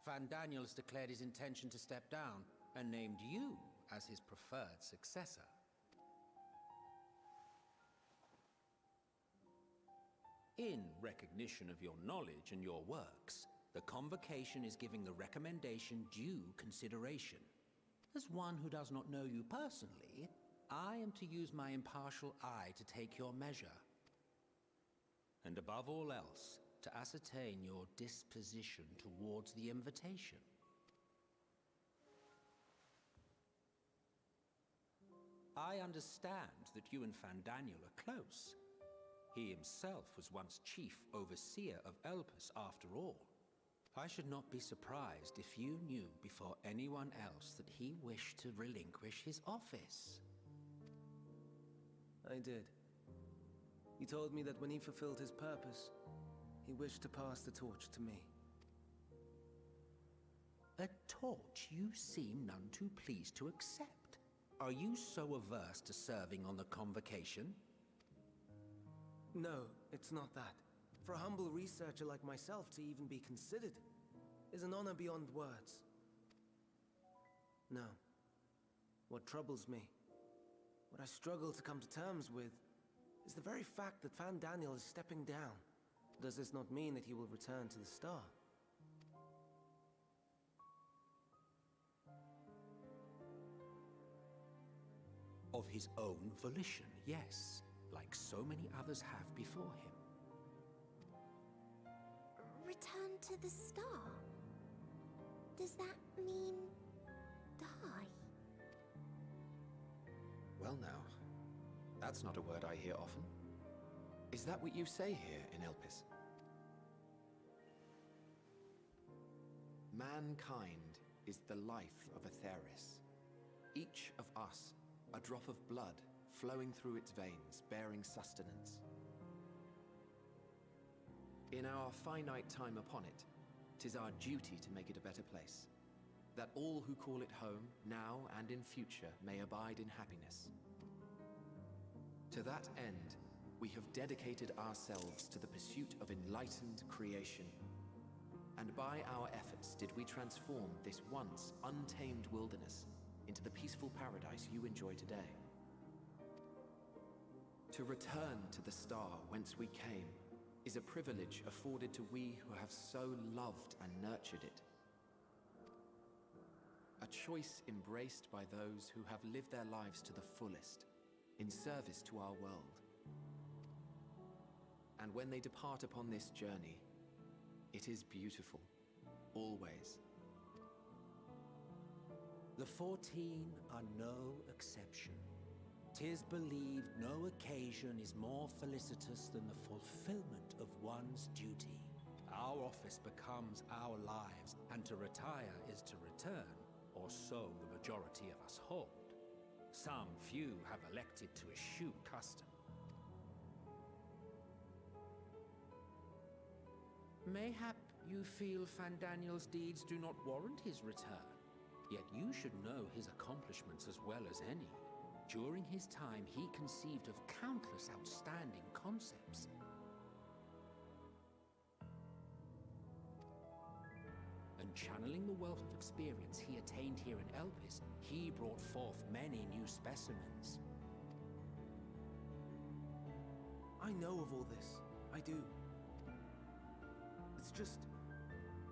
Van Daniels declared his intention to step down and named you as his preferred successor. In recognition of your knowledge and your works, the Convocation is giving the recommendation due consideration. As one who does not know you personally, I am to use my impartial eye to take your measure. And above all else, to ascertain your disposition towards the invitation. I understand that you and Fandaniel are close. He himself was once chief overseer of Elpis after all. I should not be surprised if you knew before anyone else that he wished to relinquish his office. I did. He told me that when he fulfilled his purpose, he wished to pass the torch to me. A torch you seem none too pleased to accept. Are you so averse to serving on the Convocation? No, it's not that. For a humble researcher like myself to even be considered is an honor beyond words. No. What troubles me, what I struggle to come to terms with, is the very fact that Fandaniel is stepping down. Does this not mean that he will return to the Star? Of his own volition, yes, like so many others have before him. Return to the Star? Does that mean die? Well now, that's not a word I hear often. Is that what you say here in Elpis? Mankind is the life of Atheris. Each of us, a drop of blood flowing through its veins, bearing sustenance. In our finite time upon it, 'tis our duty to make it a better place, that all who call it home, now and in future, may abide in happiness. To that end, we have dedicated ourselves to the pursuit of enlightened creation. And by our efforts did we transform this once untamed wilderness into the peaceful paradise you enjoy today. To return to the star whence we came is a privilege afforded to we who have so loved and nurtured it. A choice embraced by those who have lived their lives to the fullest, in service to our world. And when they depart upon this journey, it is beautiful, always. The 14 are no exception. 'Tis believed no occasion is more felicitous than the fulfillment of one's duty. Our office becomes our lives, and to retire is to return, or so the majority of us hold. Some few have elected to eschew custom. Mayhap you feel Fandaniel's deeds do not warrant his return. Yet you should know his accomplishments as well as any. During his time, he conceived of countless outstanding concepts. And channeling the wealth of experience he attained here in Elpis, he brought forth many new specimens. I know of all this. I do. It's just,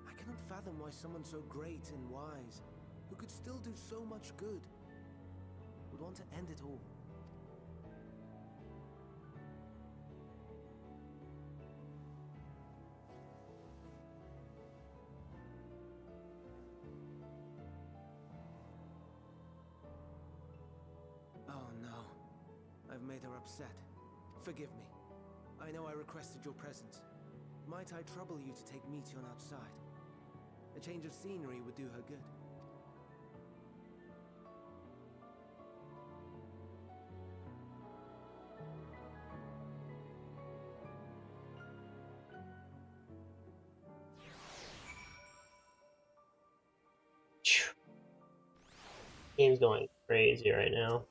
I cannot fathom why someone so great and wise, who could still do so much good, would want to end it all. Oh no. I've made her upset. Forgive me. I know I requested your presence. Might I trouble you to take Meteon outside? A change of scenery would do her good. Game's going crazy right now.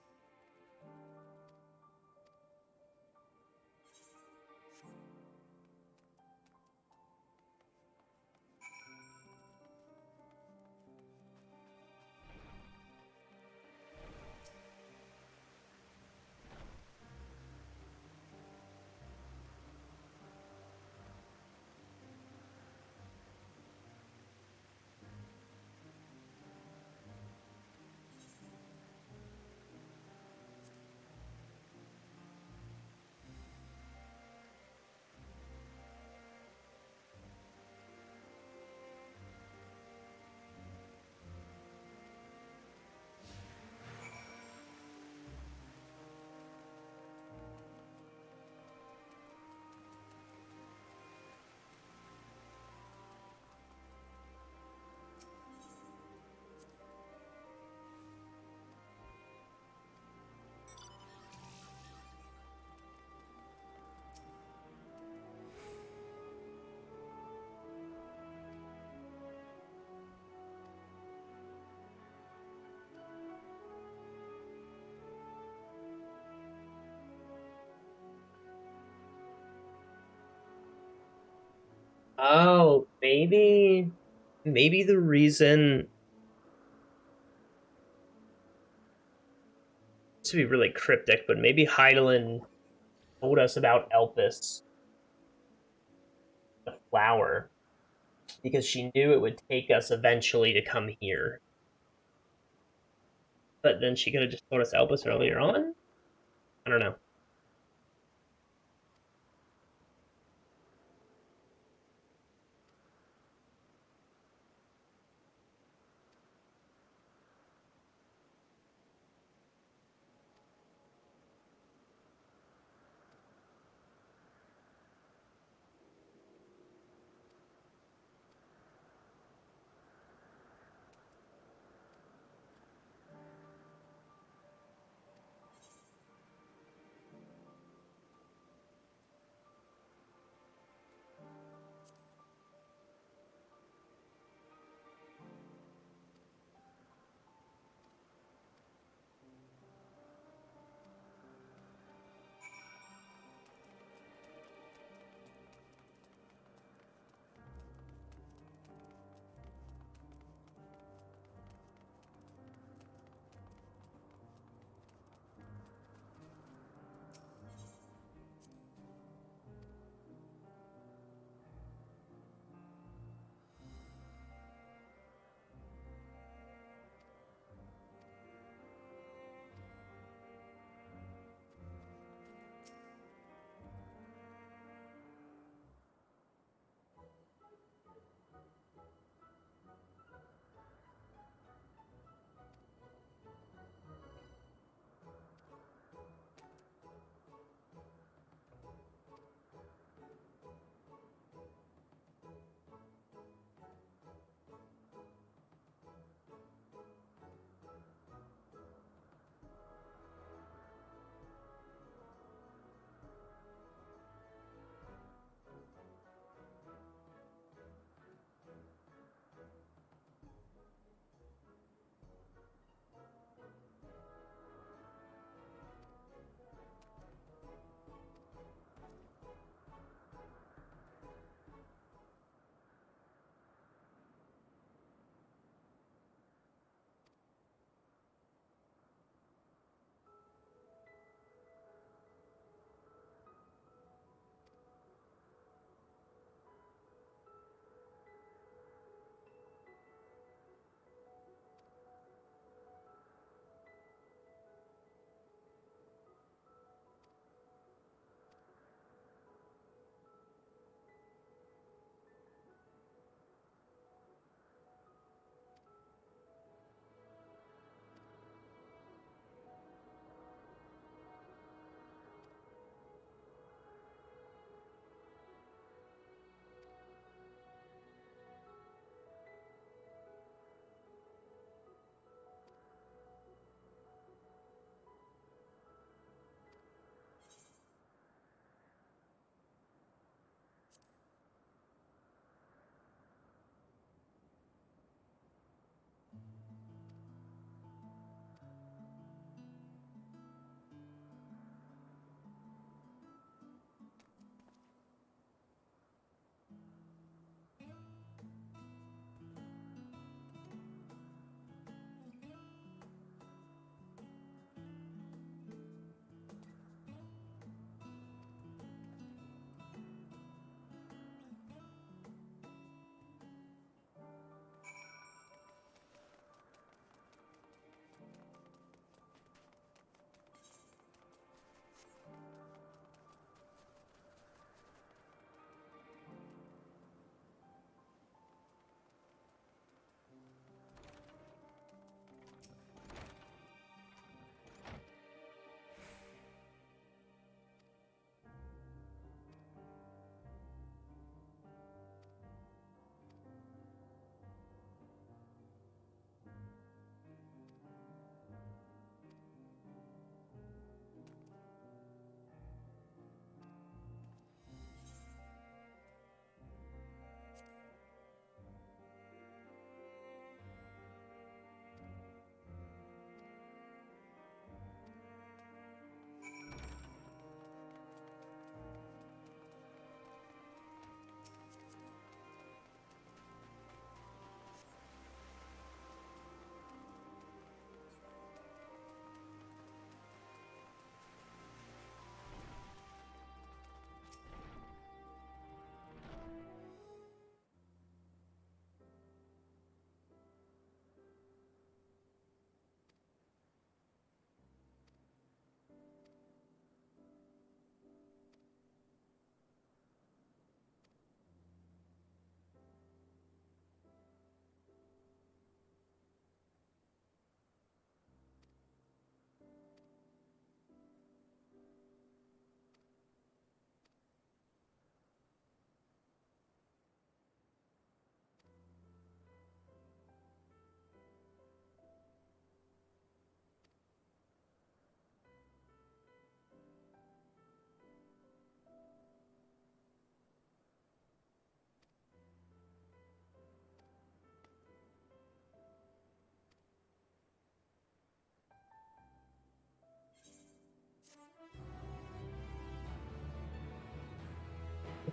Oh, maybe the reason, to be really cryptic, but maybe Heidelin told us about Elpis, the flower, because she knew it would take us eventually to come here. But then she could have just told us Elpis earlier on? I don't know.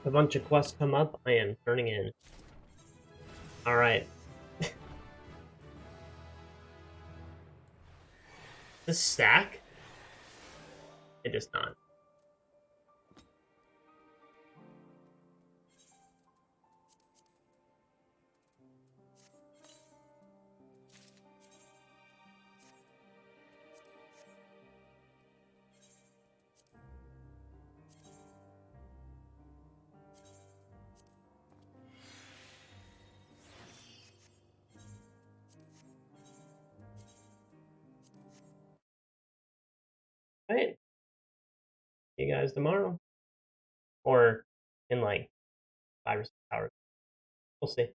a bunch of quests come up, I am turning in. Alright. This stack? It does not. Right. See you guys tomorrow. Or in like 5 or 6 hours. We'll see.